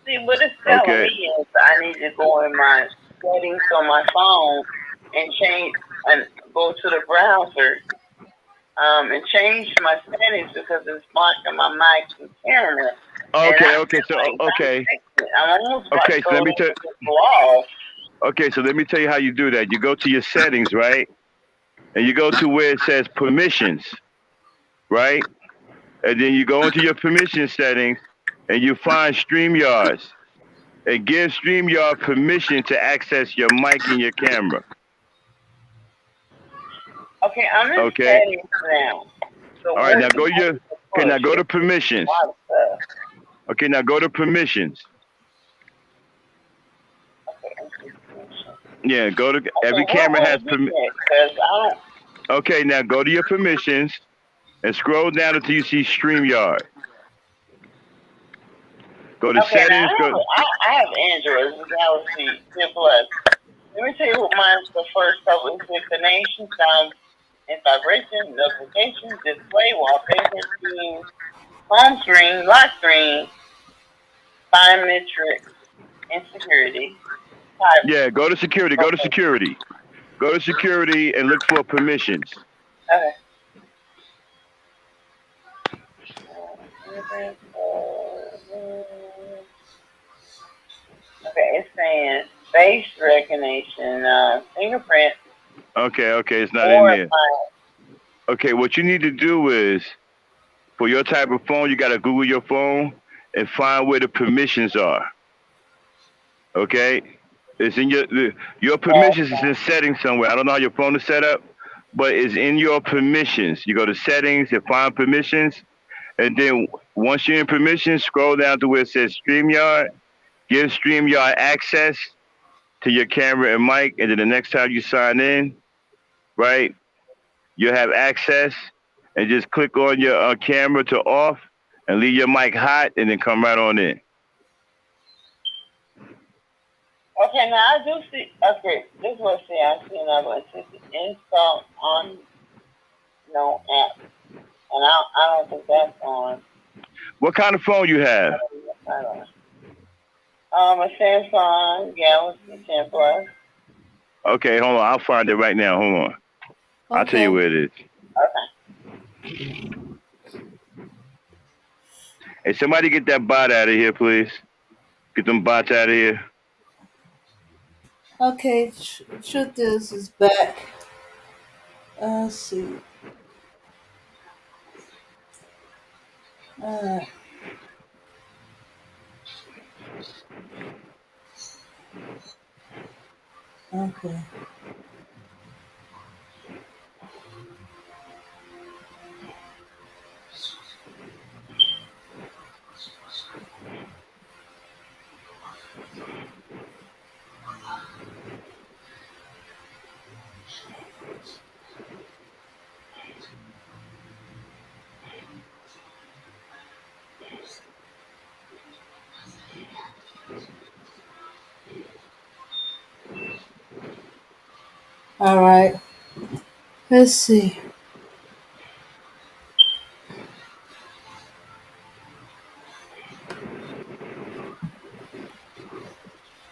See, what it's telling me is I need to go in my settings on my phone and change and go to the browser. And change my settings because it's blocking my mic and camera. So let me tell. Okay, so let me tell you how you do that. You go to your settings, right? And you go to where it says permissions, right? And then you go into your permission settings and you find StreamYards and give StreamYard permission to access your mic and your camera. Okay, I'm in settings now. So all right, now go to permissions. Okay, now go to permissions. Yeah, go to every camera has Okay, now go to your permissions and scroll down until you see StreamYard. Go to settings. I have Android with Galaxy 10 Plus. Let me tell you what mine's the first couple is destination, sound and vibration, notifications, display, wallpaper, screen, home screen, lock screen, biometrics, and security. Yeah, go to security. Go to security. Go to security and look for permissions. Okay. Okay, it's saying face recognition, fingerprint. Okay, it's not in there. Okay, what you need to do is, for your type of phone, you got to Google your phone and find where the permissions are. Okay? It's in your permissions is in settings somewhere. I don't know how your phone is set up, but it's in your permissions. You go to settings and find permissions, and then once you're in permissions, scroll down to where it says StreamYard. Give StreamYard access to your camera and mic, and then the next time you sign in, right, you'll have access, and just click on your camera to off, and leave your mic hot, and then come right on in. Okay, now I do see. Okay, this is what I see. I see another one. It says install on no app, and I don't think that's on. What kind of phone you have? I don't know. A Samsung Galaxy 10 Plus. Okay, hold on. I'll find it right now. Hold on. I'll tell you where it is. Okay. Hey, somebody get that bot out of here, please. Get them bots out of here. Okay, truth is back. Let's see. Okay. All right. Let's see.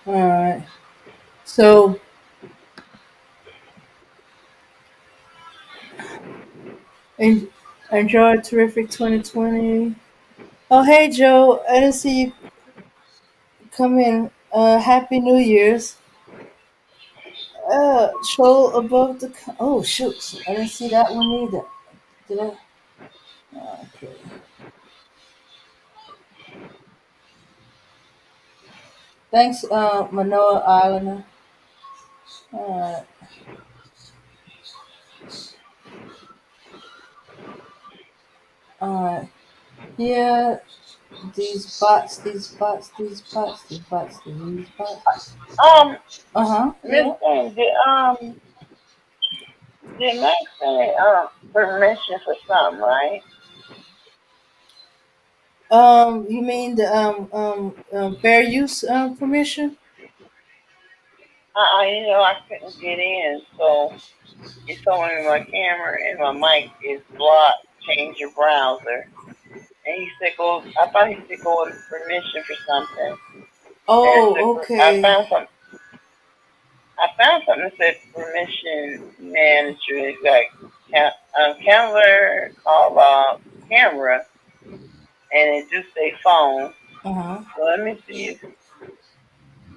All right. So enjoy a terrific 2020. Oh, hey, Joe. I didn't see you come in. Happy New Year's. Troll above the. Oh, shoot. I didn't see that one either. Did I? Okay. Thanks, Manoa Islander. Alright. Alright. Yeah, these bots. Miss Yeah. Did Max say permission for something, right? You mean the fair use permission? You know, I couldn't get in, so it told me my camera and my mic is blocked. Change your browser. And he said, "Go." I thought he said, "Go with permission for something." Oh, okay. I found something that said permission manager, like calendar, call log, camera, and it do say phone. Uh-huh. So let me see.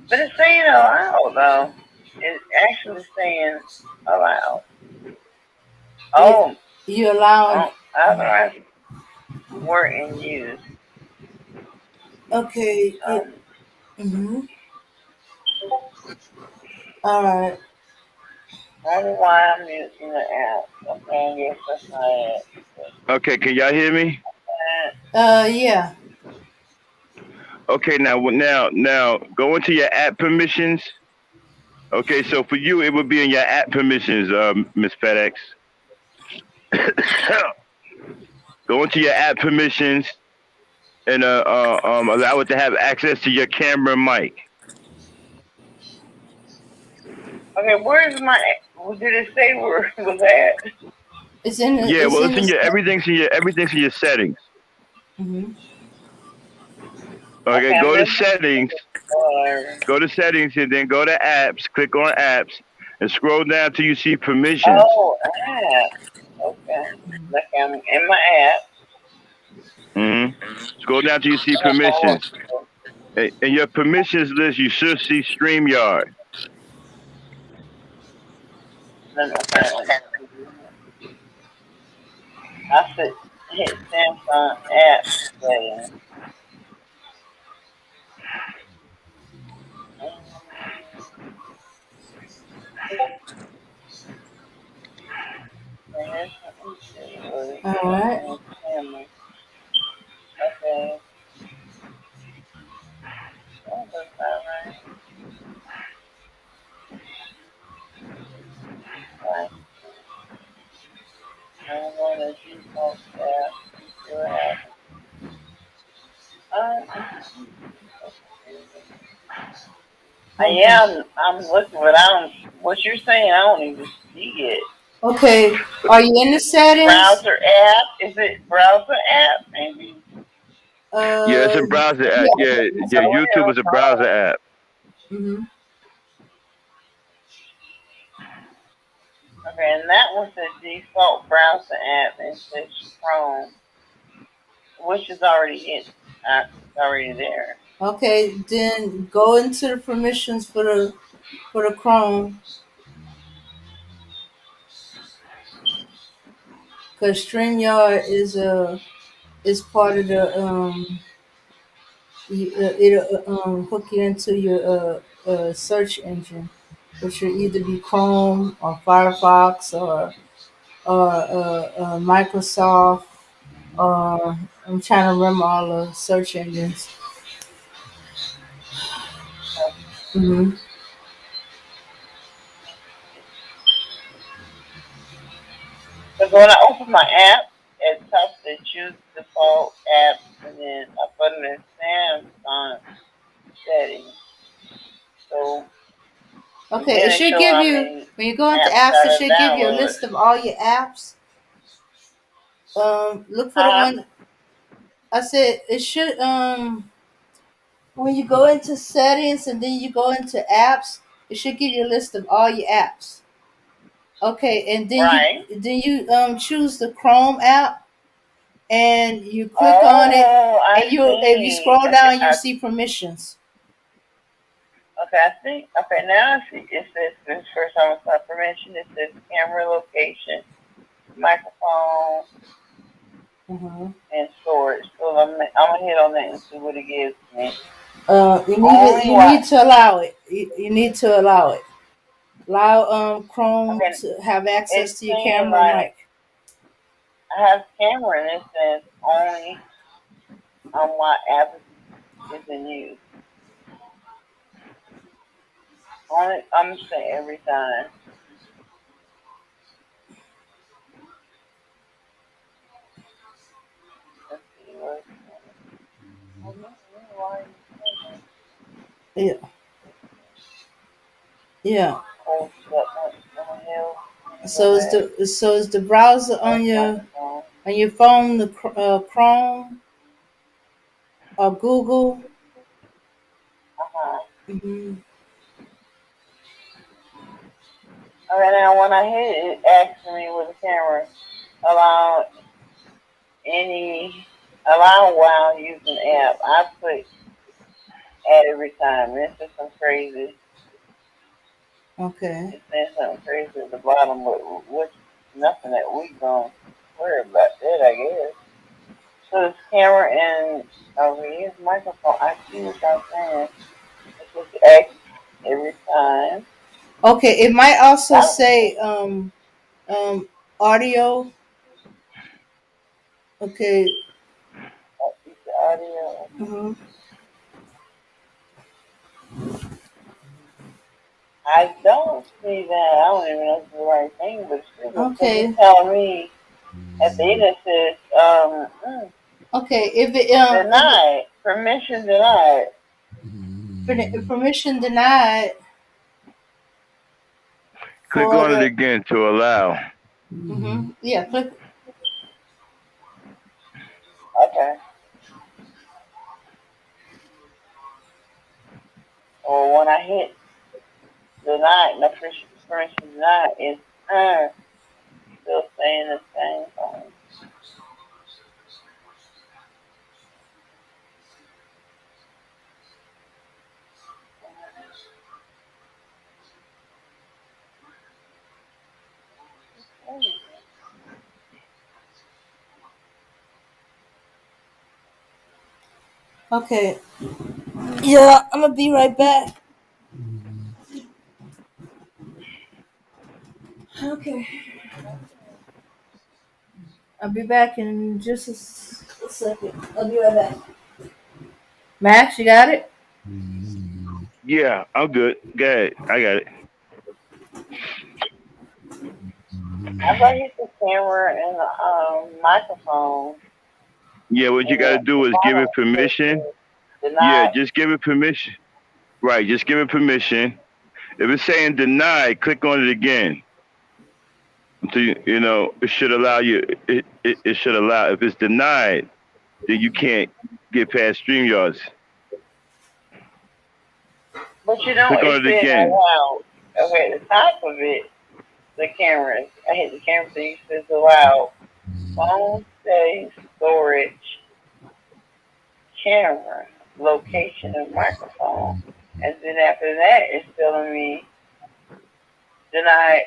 But it's saying allow though. It's actually saying allow. Oh, you allowing? Authorized word and use. Okay. All right. I don't know why I'm using the app. Okay, yes, that's my app. Okay, can y'all hear me? Yeah. Okay, now go into your app permissions. Okay, so for you, it would be in your app permissions, Miss FedEx. Go into your app permissions and allow it to have access to your camera and mic. Okay, where's my? Did it say where it was at? It's in the. Yeah, It's well, in it's in the. your everything's in your settings. Mm-hmm. Okay, Okay, I'm go to in settings. my. Go to settings and then go to apps. Click on apps and scroll down till you see permissions. Oh, app. Okay, like I'm in my app. Scroll down till you see permissions. In your permissions list, you should see StreamYard. Okay. I should hit Samsung app setting. All right. Okay. Oh, that's not right. Right. I'm going to default app. See what happens. Yeah, I'm looking, but I don't. What you're saying, I don't even see it. Okay. Are you in the settings? Browser app? Is it browser app? Maybe. Yeah, it's a browser app. Yeah, YouTube is a browser app. Mm-hmm. Okay, and that was the default browser app and says Chrome, which is already already there. Okay. Then go into the permissions for the Chrome, because StreamYard is part of the it'll hook you into your search engine, which will either be Chrome or Firefox or Microsoft. I'm trying to remember all the search engines. Mm-hmm. Because when I open my app, it tells me to choose default apps, and then I put them in Samsung settings. So Okay, then it it should shows give how you many when you go into apps apps. It I should give you a download. list of all your apps. Look for the one I said. It should when you go into settings and then you go into apps, it should give you a list of all your apps. Okay, and then you choose the Chrome app and you click on it, and if you scroll down you see permissions. Okay, I see. Okay, now I see. It says this first time I saw permission. It says camera location, microphone, and storage. So I'm gonna hit on that and see what it gives me. You need to allow it. You need to allow it. Allow Chrome to have access to your camera and mic. I have camera and it says only on what app is in use. Only I'm saying every time. Let's see what. Yeah. Yeah. So is the browser on your phone the Chrome or Google? Mm-hmm. Okay, now when I hit it, it asks me with the camera allow while using app. I put at every time. This is some crazy. Okay. It says something crazy at the bottom, but which nothing that we gonna worry about that, I guess. So it's camera and we use microphone. I see what y'all saying. It's just act every time. Okay, it might also say audio. Okay. Audio. Mm-hmm. I don't see that. I don't even know if it's the right thing, but it's Okay. it's telling me at the end it says, Okay, if it denied, permission denied. permission denied Click for on it the again to allow. yeah, click. Okay. Or when I hit denied, no permission denied, it's still saying the same thing. Okay. Yeah, I'm gonna be right back. Okay. I'll be back in just a second. I'll be right back. Max, you got it? Yeah, I'm good. Go ahead. I got it. How about hit the camera and the microphone? Yeah, what you And got to the do is give bottom it permission. Yeah, denied. just give it permission. Right, just give it permission. If it's saying denied, click on it again. So you know it should allow you. It should allow. If it's denied, then you can't get past StreamYards. But you know, Click it on it says again. allow. Okay, the top of it, the camera. I hit the camera thing. It says allow. Phone, say, storage, camera, location, and microphone. And then after that, it's telling me denied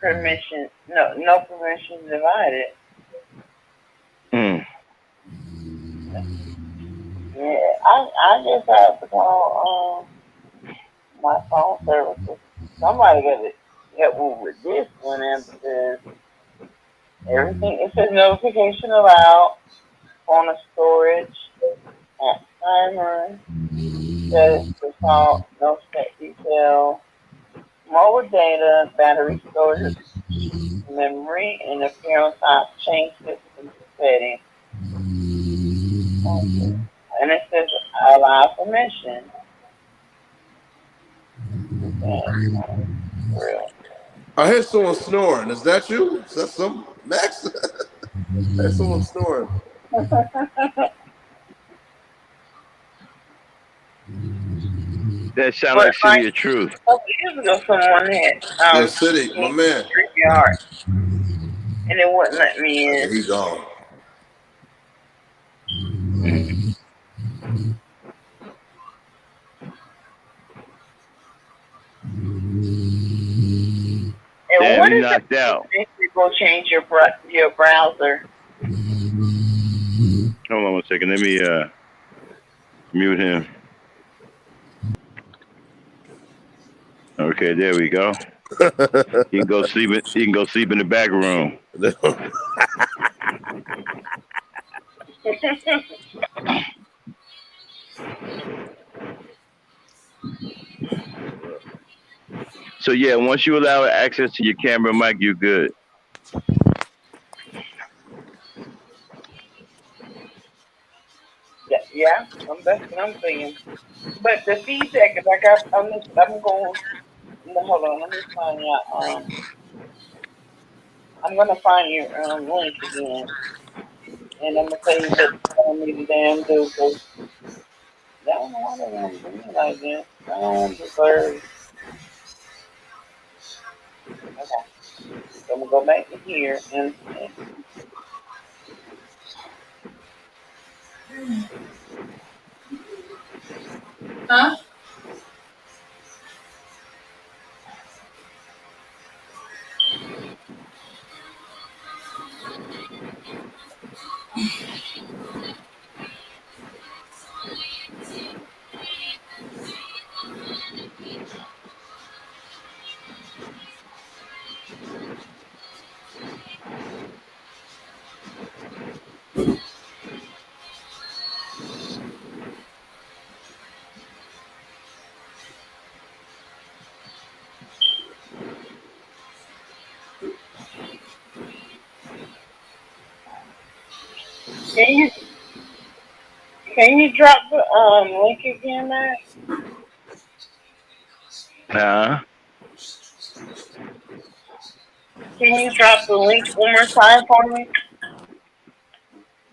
permission. No permission divided. Yeah, I just have to call my phone services. Somebody got to help me with this one, and because everything it says notification allowed, phone of storage, at timer, status default, no set detail, mobile data, battery storage, memory, and appearance time change system settings. And it says allow permission. Real. I hear someone snoring. Is that you? Is that some Max? There's someone snoring. That sounds like City of Truth. A couple years ago, someone had Yeah, City, my man. StreamYard, and it wouldn't let me in. He gone. And Damn, what he is knocked it out. if you go change your browser? Hold on one second. Let me mute him. Okay, there we go. He can go sleep. He can go sleep in the back room. So yeah, once you allow access to your camera mic, you're good. Yeah, that's what I'm saying. But the feedback is like I'm going. No, hold on, let me find out. I'm gonna find your link again, and I'm gonna tell you what you need to damn do. Cause I don't know why they want to do me like this. I don't deserve. Okay, so I'm gonna go back to here and. Huh? Can you drop the link again, Matt? Can you drop the link one more time for me?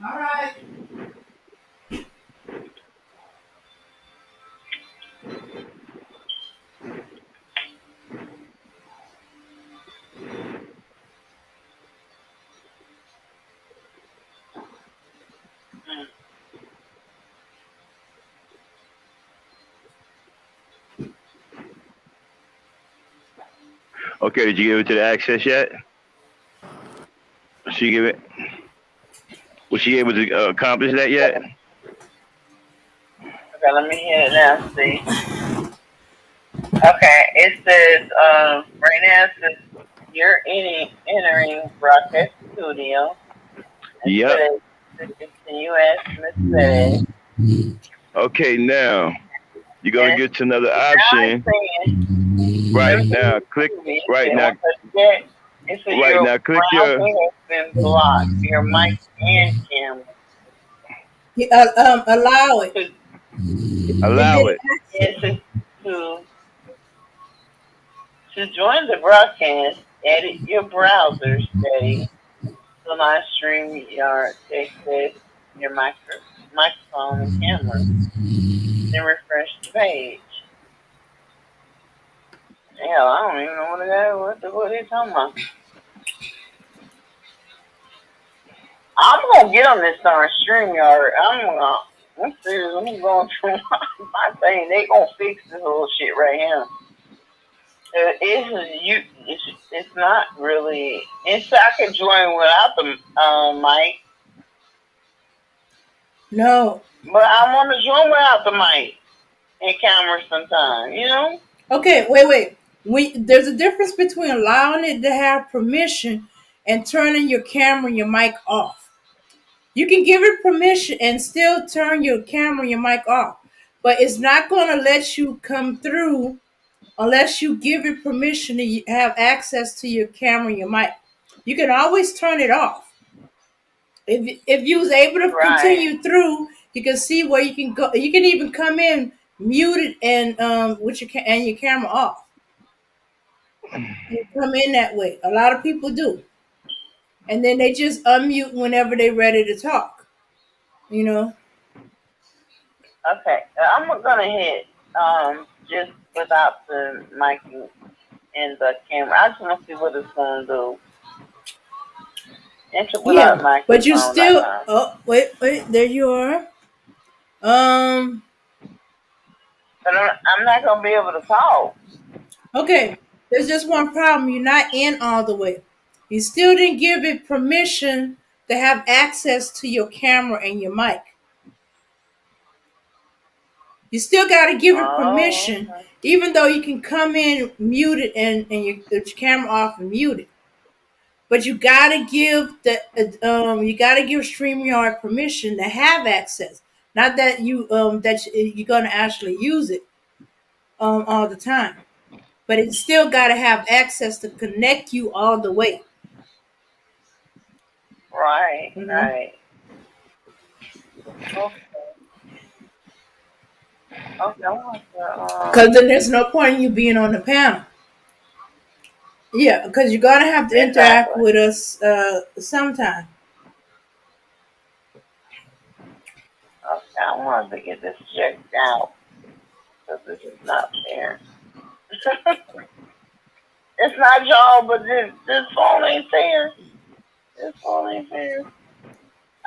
All right. Okay, did you give it to the access yet? She give it. Was she able to accomplish that yet? Okay, let me hit it now. See. Okay, it says right now it says you're entering broadcast studio. Yep. Continue as Miss Okay, now you're gonna get to another option. Right now, click. Right now. It says Right your now, click your. browser has been blocked. Your mic and camera. Allow it. Allow it. It says to join the broadcast, edit your browser settings. The live stream your access your microphone and camera. Then refresh the page. Hell, I don't even know what they're talking about. I'm gonna get on this darn StreamYard. I'm serious. I'm going through my thing. They gonna fix this little shit right here. It's not really. I can join without the mic. No. But I want to join without the mic and camera sometimes. You know. Okay, wait. There's a difference between allowing it to have permission and turning your camera and your mic off. You can give it permission and still turn your camera and your mic off, but it's not going to let you come through unless you give it permission to have access to your camera and your mic. You can always turn it off. If you was able to continue through, you can see where you can go. You can even come in muted and with your camera off. You come in that way. A lot of people do, and then they just unmute whenever they're ready to talk. You know. Okay, I'm gonna hit just without the mic and the camera. I just want to see what it's gonna do. Enter without microphone. But you still. Oh, wait, there you are. But I'm not gonna be able to talk. Okay, there's just one problem. You're not in all the way. You still didn't give it permission to have access to your camera and your mic. You still got to give it permission, even though you can come in muted and your camera off and muted. But you got to give StreamYard permission to have access. Not that you're gonna actually use it all the time. But it's still got to have access to connect you all the way. Right, Mm-hmm. right. Okay. Because then there's no point in you being on the panel. Yeah, because you're gonna have to interact with us sometime. Okay, I wanted to get this checked out because this is not fair. It's not y'all, but this phone ain't fair. This phone ain't fair.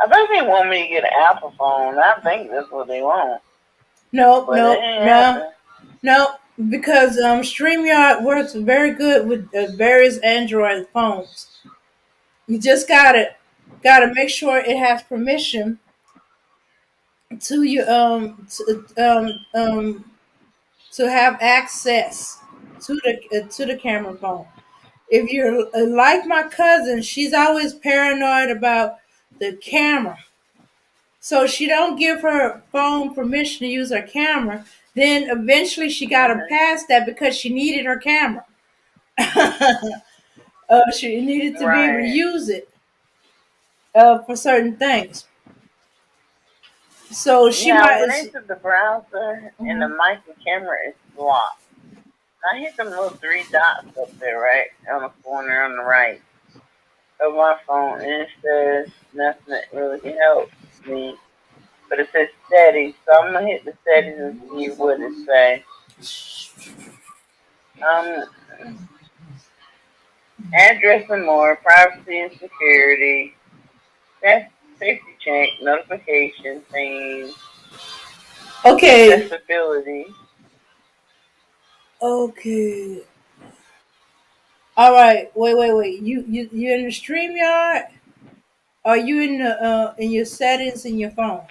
I think they want me to get an Apple phone. I think that's what they want. No, because StreamYard works very good with various Android phones. You just gotta make sure it has permission to you to have access to the camera phone. If you're like my cousin, she's always paranoid about the camera. So she don't give her phone permission to use her camera. Then eventually she got to pass that because she needed her camera. She needed to be able to use it for certain things. So she Yeah, I might. went into the browser and the mic and camera is blocked. I hit them little three dots up there, right on the corner on the right of my phone, and it says nothing that really helps me. But it says settings, so I'm gonna hit the settings and see what it say. Address and more, privacy and security, that's safety check, notification things, Okay. accessibility. Okay. All right. Wait. You in the StreamYard? Are you in your settings in your phone?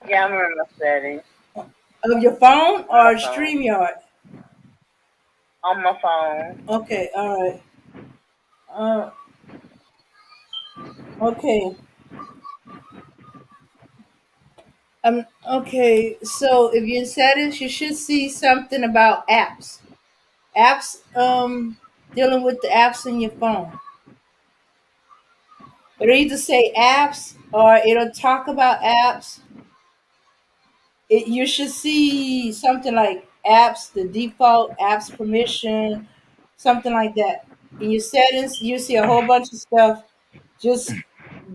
Yeah, I'm in my settings. Of your phone On or my phone. StreamYard? On my phone. Okay. All right. Okay. Okay. So if you're in settings, you should see something about apps. Apps. Dealing with the apps in your phone. It'll either say apps or it'll talk about apps. You should see something like apps, the default apps permission, something like that. In your settings, you see a whole bunch of stuff. Just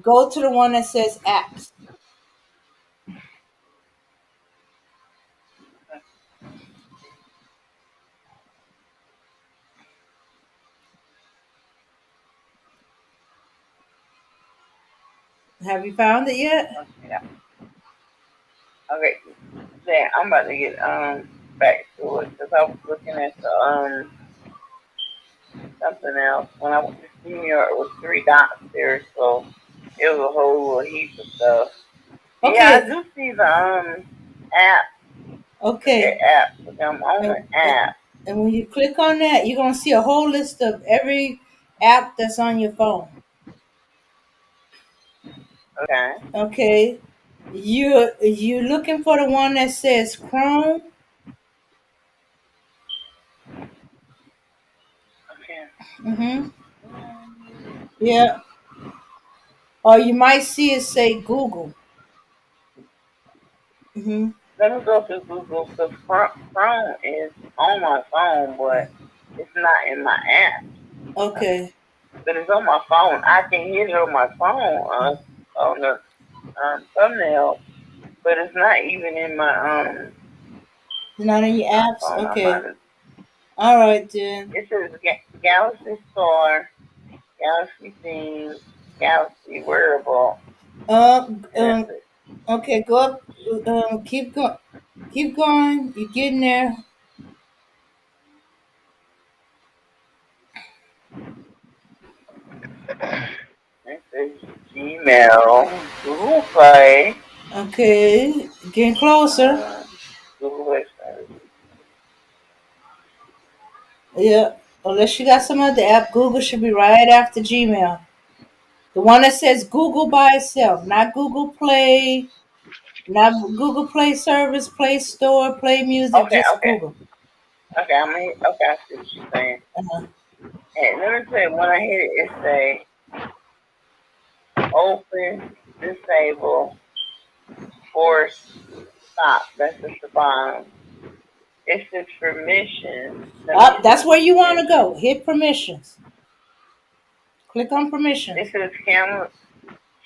go to the one that says apps. Have you found it yet? Yeah. Okay. Then I'm about to get back to it because I was looking at the something else when I went to senior. It was three dots there, so it was a whole little heap of stuff. Yeah, I Okay. do see the app. Okay. App. I'm on the app. And when you click on that, you're gonna see a whole list of every app that's on your phone. Okay. Okay. You looking for the one that says Chrome? Okay. Mm-hmm. Yeah. Or you might see it say Google. Mm-hmm. Let me go to Google because Chrome is on my phone, but it's not in my app. Okay. But it's on my phone. I can hit it on my phone on the thumbnail, but it's not even in my It's not in your apps? phone. Okay. All right then. It says Galaxy Store, Galaxy Themes, Galaxy Wearable. Um, okay, go up. Keep going. You're getting there. It says Gmail, Google Play. Okay, getting closer. Google Website. Yeah. Unless you got some other app, Google should be right after Gmail. The one that says Google by itself, not Google Play, not Google Play Service, Play Store, Play Music, just Google. Okay, okay, I see what you're saying. And let me say, when I hit it, it say open, disable, force, stop. That's at the bottom. It says permissions. That's where you want to go. Hit permissions. Click on permissions. It says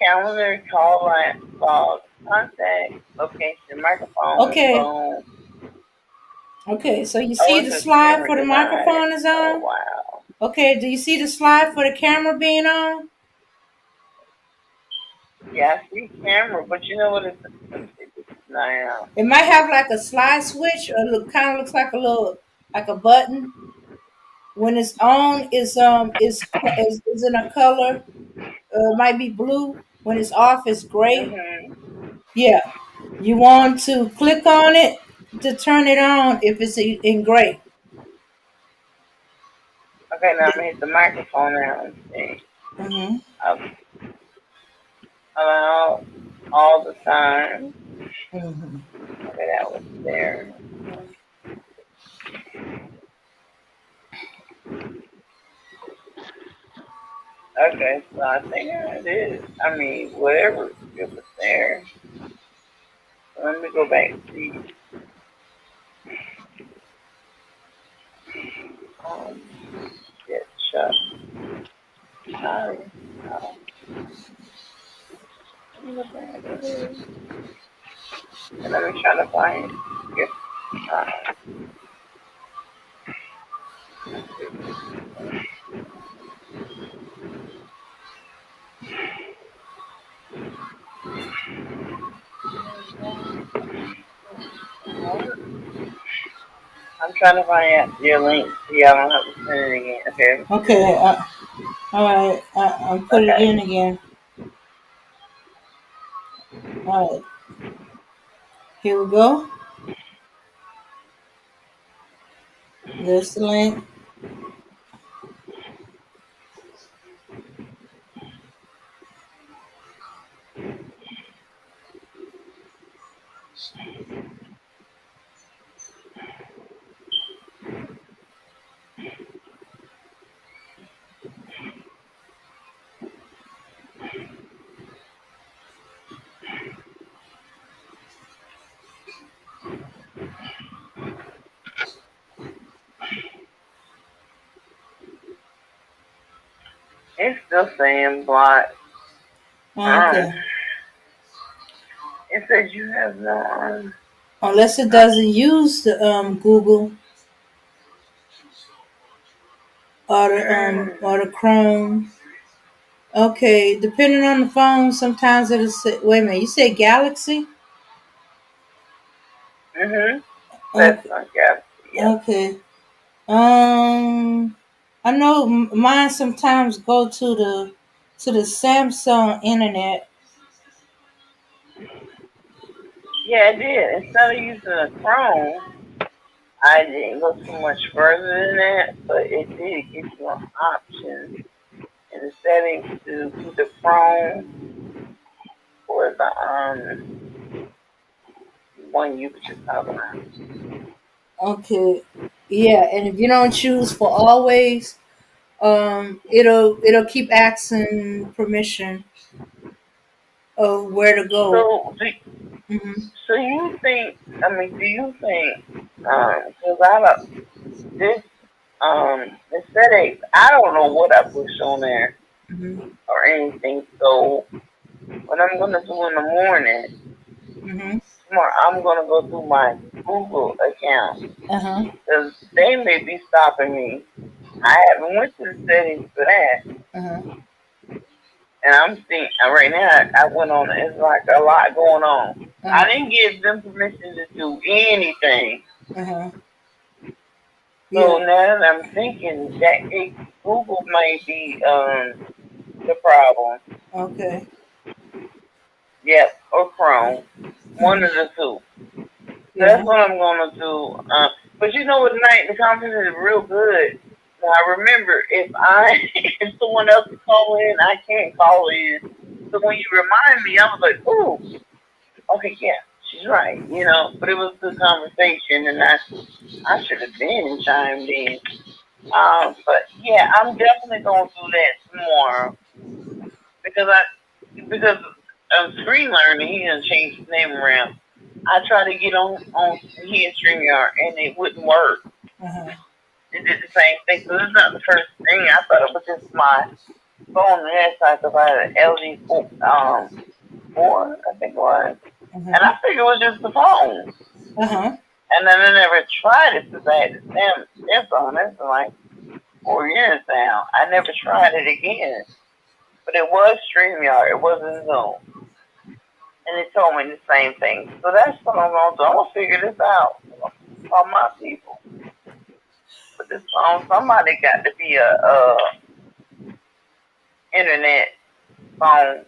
calendar, call log, contact, location, microphone, phone. Okay, so you see the slide for the microphone is on? Oh, wow. Okay, do you see the slide for the camera being on? Yeah, I see camera, but you know what it's now. It might have like a slide switch or kind of looks like like a button. When it's on, is in a color. Might be blue. When it's off, it's gray. Yeah, you want to click on it to turn it on if it's in gray. Okay, now I'm gonna hit the microphone now and see. Allow all the time. Okay, that was there. Okay, so I think it is. I mean, whatever, it was there. Let me go back to see. Get shut. Sorry. Let me try to find it. I'm trying to find out your link. Yeah, I don't have to send it again. Okay. Okay. All right. I'm put it in again. All right. Here we go. There's the link. It's still saying blocked. Okay. It says you have no. Unless it doesn't use the Google or the Chrome. Okay, depending on the phone, sometimes it'll say. Wait a minute, you say Galaxy? That's not Galaxy. Yeah. Okay. I know mine sometimes go to the Samsung internet. Yeah, it did. Instead of using a Chrome, I didn't go too much further than that, but it did give you an option in the settings to either Chrome or the one you were just talking about. Okay. Yeah, and if you don't choose for always, it'll keep asking permission of where to go. So you think? I mean, do you think? Because I don't this the settings. I don't know what I push on there or anything. So what I'm gonna do in the morning, tomorrow, I'm gonna go through my Google account because they may be stopping me. I haven't went to the settings for that. And I'm seeing right now. I went on. It's like a lot going on. I didn't give them permission to do anything. So now that I'm thinking that Google may be the problem. Okay. Yep, or Chrome. One of the two. That's what I'm gonna do. But you know what, tonight the conference is real good. Now remember, if someone else is calling in, I can't call in. So when you remind me, I was like, ooh, okay, yeah, she's right, you know. But it was a good conversation, and I should have been chimed in. But yeah, I'm definitely gonna do that tomorrow because Screen Learning, he done changed his name around. I tried to get on here in StreamYard and it wouldn't work. It did the same thing. So this is not the first thing. I thought it was just my phone on that side because I had an LG 4, I think it was. And I figured it was just the phone. And then I never tried it since I had the Samsung. That's like 4 years now. I never tried it again. But it was StreamYard. It wasn't Zoom. And it told me the same thing. So that's what I'm going to do. I'm going to figure this out for my people. But this phone, somebody got to be a internet phone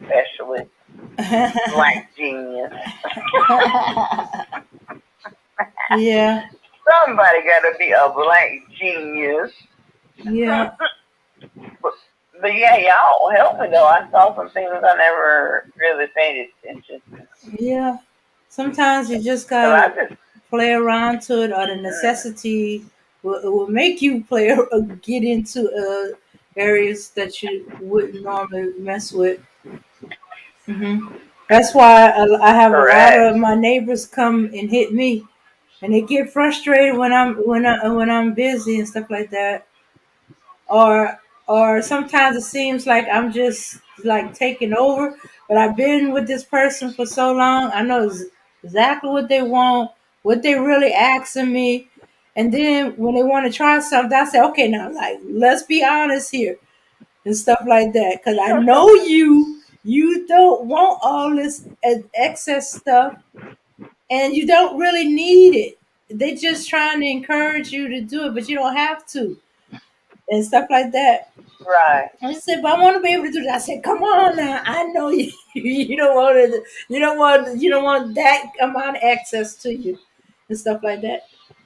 specialist. Black genius. Yeah. Somebody got to be a black genius. Yeah. But yeah, y'all help me though. I saw some things I never really paid attention to. Yeah. Sometimes you just gotta play around to it, or the necessity will make you get into areas that you wouldn't normally mess with. That's why I have a lot Correct. of my neighbors come and hit me, and they get frustrated when I'm busy and stuff like that. Or sometimes it seems like I'm just like taking over. But I've been with this person for so long, I know exactly what they want, what they really asking me. And then when they want to try something, I say, okay, now like let's be honest here and stuff like that, because I know you don't want all this excess stuff, and you don't really need it. They just trying to encourage you to do it, but you don't have to, and stuff like that. Right. I said, but I want to be able to do that. I said, come on now. I know you. You don't want it. You don't want that amount of access to you, and stuff like that.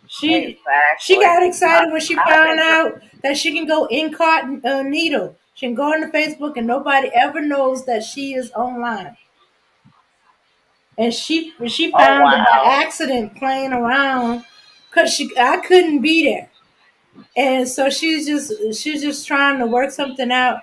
She Exactly. got excited when she I've found been trying. out that she can go incognito. She can go on Facebook and nobody ever knows that she is online. And she Oh found it by wow. accident playing around, because I couldn't be there. And so she's just trying to work something out.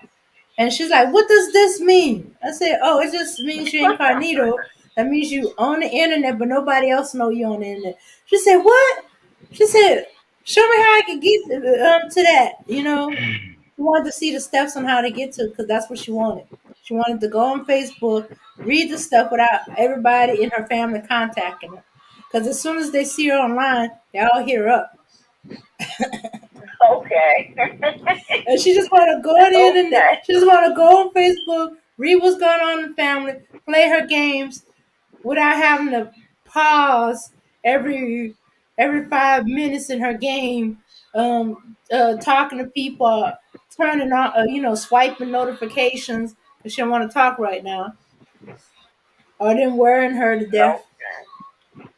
And she's like, "What does this mean?" I said, "Oh, it just means you're incognito. That means you on the internet, but nobody else know you on the internet." She said, "What?" She said, "Show me how I can get to that." She wanted to see the steps on how to get to it, because that's what she wanted. She wanted to go on Facebook, read the stuff without everybody in her family contacting her. Because as soon as they see her online, they all hit her up. Okay. And she just want to go on the internet. Okay. She just want to go on Facebook, read what's going on in the family, play her games without having to pause every 5 minutes in her game, talking to people, turning on, swiping notifications because she don't want to talk right now, or them worrying her to death. Okay.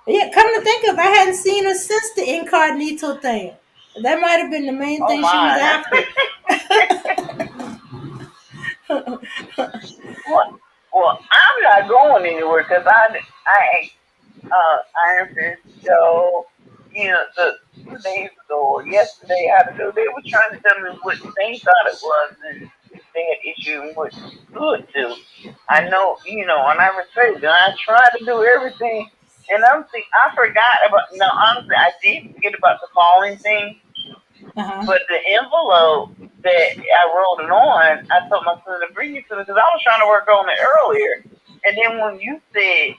Yeah, come to think of it, I hadn't seen her since the incognito thing. That might have been the main Oh thing she was my. after. Well, I'm not going anywhere because Iron Fist show, the 2 days ago or yesterday, how to do. They were trying to tell me what they thought it was, and they had issue and what you could do. I know, and I respect it. And I tried to do everything, and I forgot about. No, honestly, I did forget about the calling thing. But the envelope that I wrote it on, I told my son to bring it to me because I was trying to work on it earlier. And then when you said,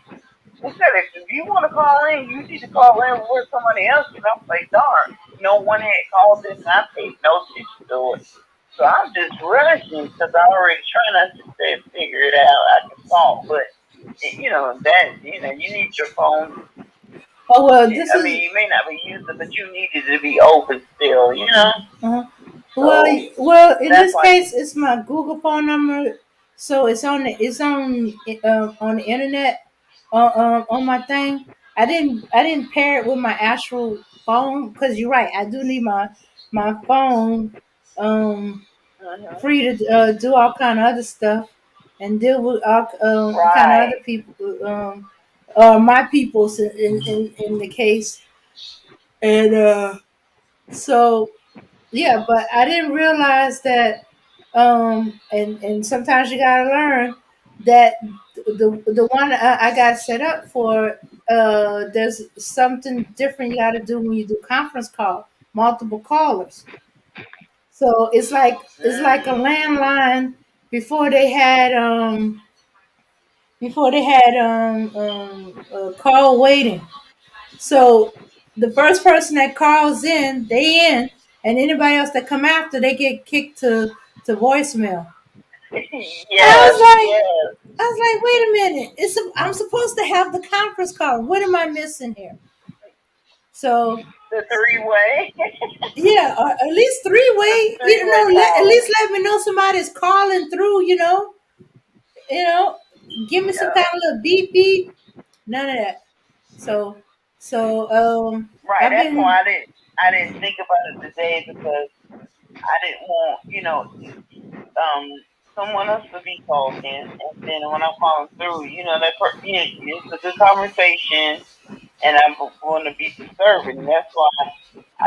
if you want to call in, you need to call in with somebody else. And I was like, darn, no one had called in and I paid no attention to it. So I'm just rushing because I already trying to figure it out. I can talk, but you need your phone. Oh well, I mean, you may not be using it, but you need it to be open still. Uh-huh. So Well, in that's this why. case, it's my Google phone number, so on the internet, on my thing. I didn't pair it with my actual phone, because you're right. I do need my phone, free to do all kind of other stuff and deal with all kind of Right. other people, my people's in the case, and so yeah, but I didn't realize that, and sometimes you gotta learn that the one I got set up for, there's something different you gotta do when you do conference call, multiple callers. So it's like a landline before they had call waiting. So the first person that calls in, they in, and anybody else that come after, they get kicked to voicemail. Yes. Yes. I was like, wait a minute, I'm supposed to have the conference call. What am I missing here? So The three-way. yeah, or at least three-way. Three-way At call. least let me know somebody's calling through. You know, give me some kind of little beep beep. None of that. So Right. I've That's why been. I didn't think about it today because I didn't want someone else to be called in, and then when I'm calling through, it's a good conversation, and I'm going to be disturbing. That's why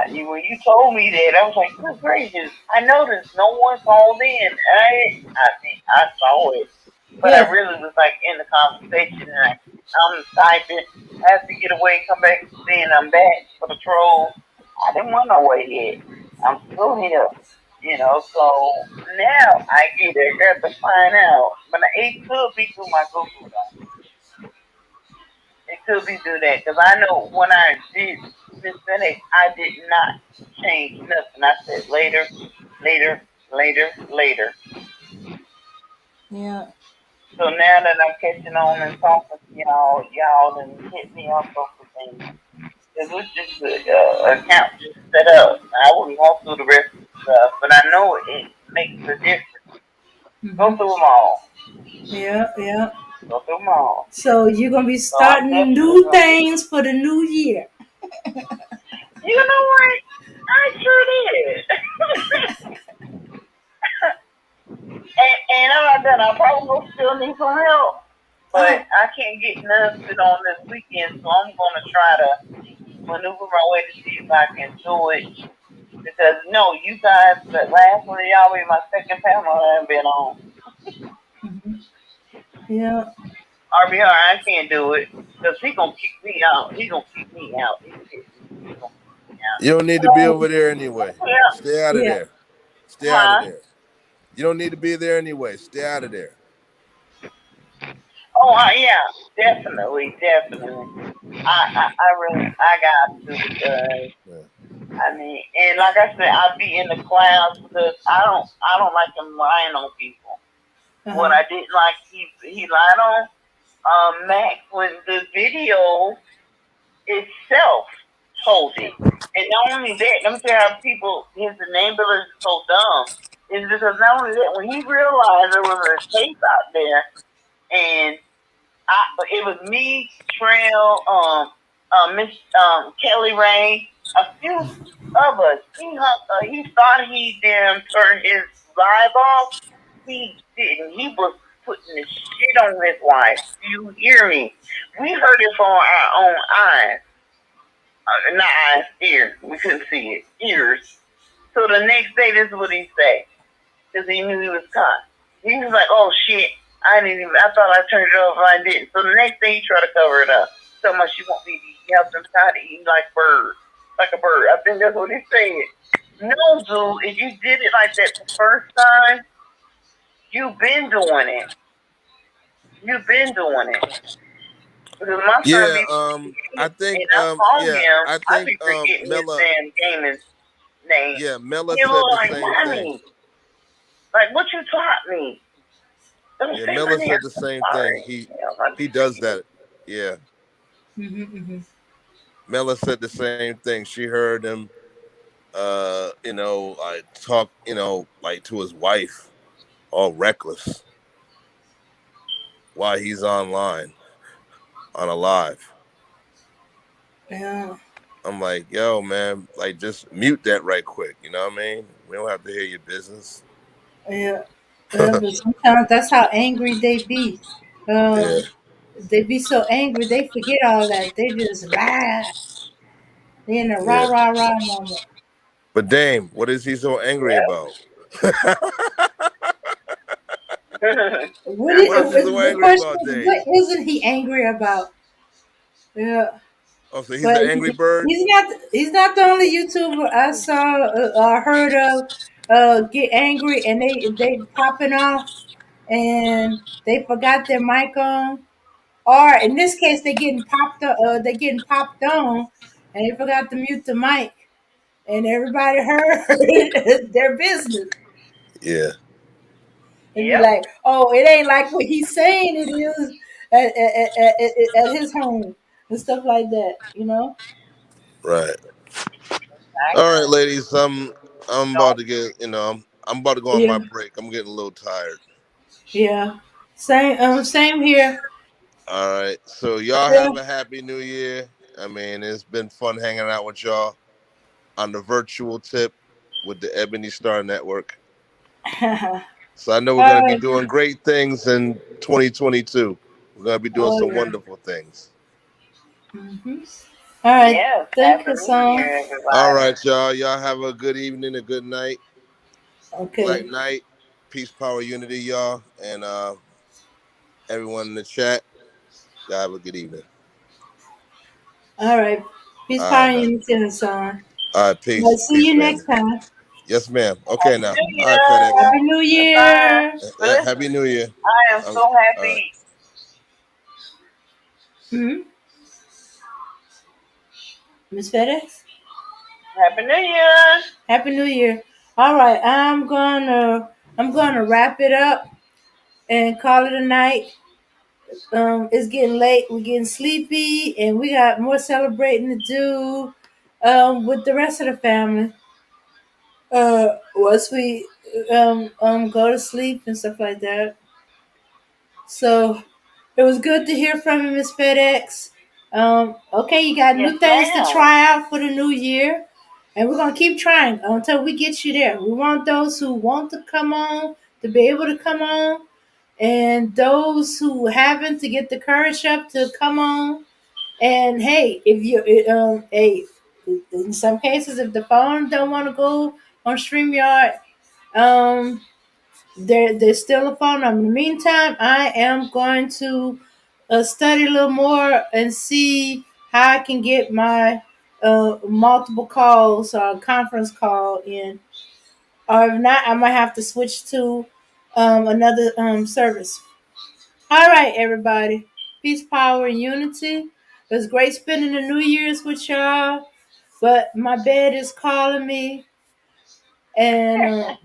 when you told me that, I was like, good gracious! I noticed no one called in. I saw it. But I really was like in the conversation, and I'm typing. I have to get away, come back, then I'm back for the troll. I didn't want no way yet. I'm still here, you know. So now I get it. Got to find out, but it could be through my Google though. It could be through that because I know when I did this finish, I did not change nothing. I said later, later, later, later. Yeah. So now that I'm catching on and talking to y'all done hit me on social things. It was just the account just set up. I wouldn't go through the rest of the stuff, but I know it makes a difference. Go through them all. Yeah, yeah. Go through them all. So you're gonna be So I starting definitely new gonna be. things for the new year. You know what? I sure did. and I'm not done. I probably will still need some help, but I can't get nothing on this weekend, so I'm gonna try to maneuver my way to see if I can do it. Because no, you guys, the last one of y'all be my second panel I haven't been on. Yeah. RBR, I can't do it because he gonna kick me out. He gonna kick me out. He gonna kick me out. You don't need to be over there anyway. Stay out of there. Stay out of there. You don't need to be there anyway. Stay out of there. Oh, yeah, definitely. I really, I got to because I mean, and like I said, I be in the clouds because I don't like him lying on people. What I didn't like, he lied on Max when the video itself told it. And not only that, let me tell you how people, his enabler is so dumb. Is because not only that, when he realized there was a tape out there, and it was me, Trail, Miss Kelly Ray, a few of us. He thought he damn turned his live off. He didn't. He was putting the shit on his wife. Do you hear me? We heard it from our own eyes. Not eyes, ears. We couldn't see it. Ears. So the next day, this is what he said. Because he knew he was caught. He was like, oh shit. I thought I turned it off, I didn't. So the next day he tried to cover it up. So much she want me to help him try to eat like birds. Like a bird. I think that's what he said. No, dude, if you did it like that the first time, you've been doing it. You've been doing it. Because my son be I think and I call him, I I think be forgetting Mela, his damn gaming name. yeah, Mela He said was the like, same thing. Mommy, like what you taught me. Don't Yeah, say Mela my name. said the same thing. He does that. Yeah. Mela said the same thing. She heard him like talk, like to his wife, all reckless while he's online on a live. Yeah. I'm like, yo, man, like just mute that right quick. You know what I mean? We don't have to hear your business. Yeah. Yeah, but sometimes that's how angry they be. Yeah. They be so angry they forget all that. They just lie. They in a rah Yeah. rah rah moment. But Dame, what is he so angry about? What is, What is he so the angry question about, is, Dame? what isn't he angry about? Yeah. Oh, so he's But an angry bird? he's not the only YouTuber I saw heard of get angry and they popping off and they forgot their mic on, or in this case they getting popped on and they forgot to mute the mic and everybody heard their business Yeah. and be like, oh, it ain't like what he's saying it is at his home and stuff like that, you know. Right. All right, ladies. I'm about to get, I'm about to go on Yeah. my break. I'm getting a little tired. Yeah. Same here. All right. So y'all Yeah. have a happy new year. I mean, it's been fun hanging out with y'all on the virtual tip with the Ebony Star Network. So I know we're All gonna be right. doing great things in 2022. We're gonna be doing Oh, some yeah. wonderful things. All right. Yes, Thank happy you, New son. Year, everybody. All right, y'all. Y'all have a good evening, a good night. Okay. Black night. Peace, power, unity, y'all. And everyone in the chat. Y'all have a good evening. All right. Peace, All power, right, and man. unity, and son. All right, peace. We'll see Peace, you family. next time. Yes, ma'am. Okay, now. New All right, Year. FedEx. Happy New Year. But listen, Happy New Year. I am All so right. happy. Miss FedEx? Happy New Year. Happy New Year. All right, I'm gonna wrap it up and call it a night. It's getting late. We're getting sleepy, and we got more celebrating to do with the rest of the family. Once we go to sleep and stuff like that. So it was good to hear from you, Miss FedEx. Okay, you got Yes, new things to ma'am. try out for the new year, and we're gonna keep trying until we get you there. We want those who want to come on to be able to come on, and those who haven't to get the courage up to come on. And hey, if you hey, in some cases, if the phone don't want to go on StreamYard, there's still a phone number. In the meantime, I am going to study a little more and see how I can get my multiple calls or conference call in. Or if not, I might have to switch to another service. All right, everybody. Peace, power, and unity. It was great spending the New Year's with y'all, but my bed is calling me, and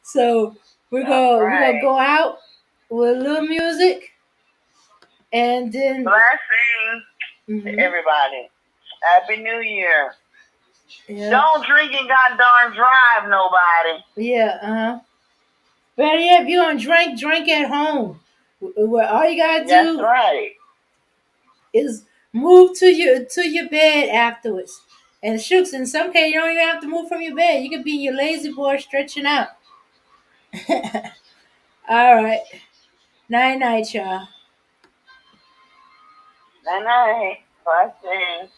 so we're gonna go out with a little music, and then Blessings to everybody. Happy New Year. Yeah. Don't drink and goddamn drive nobody. Yeah, Better yet, if you don't drink at home. Well, all you gotta do That's right. is move to your bed afterwards. And shooks, in some cases, you don't even have to move from your bed. You could be in your lazy boy stretching out. All right. Night night, y'all. Night night. Blessings.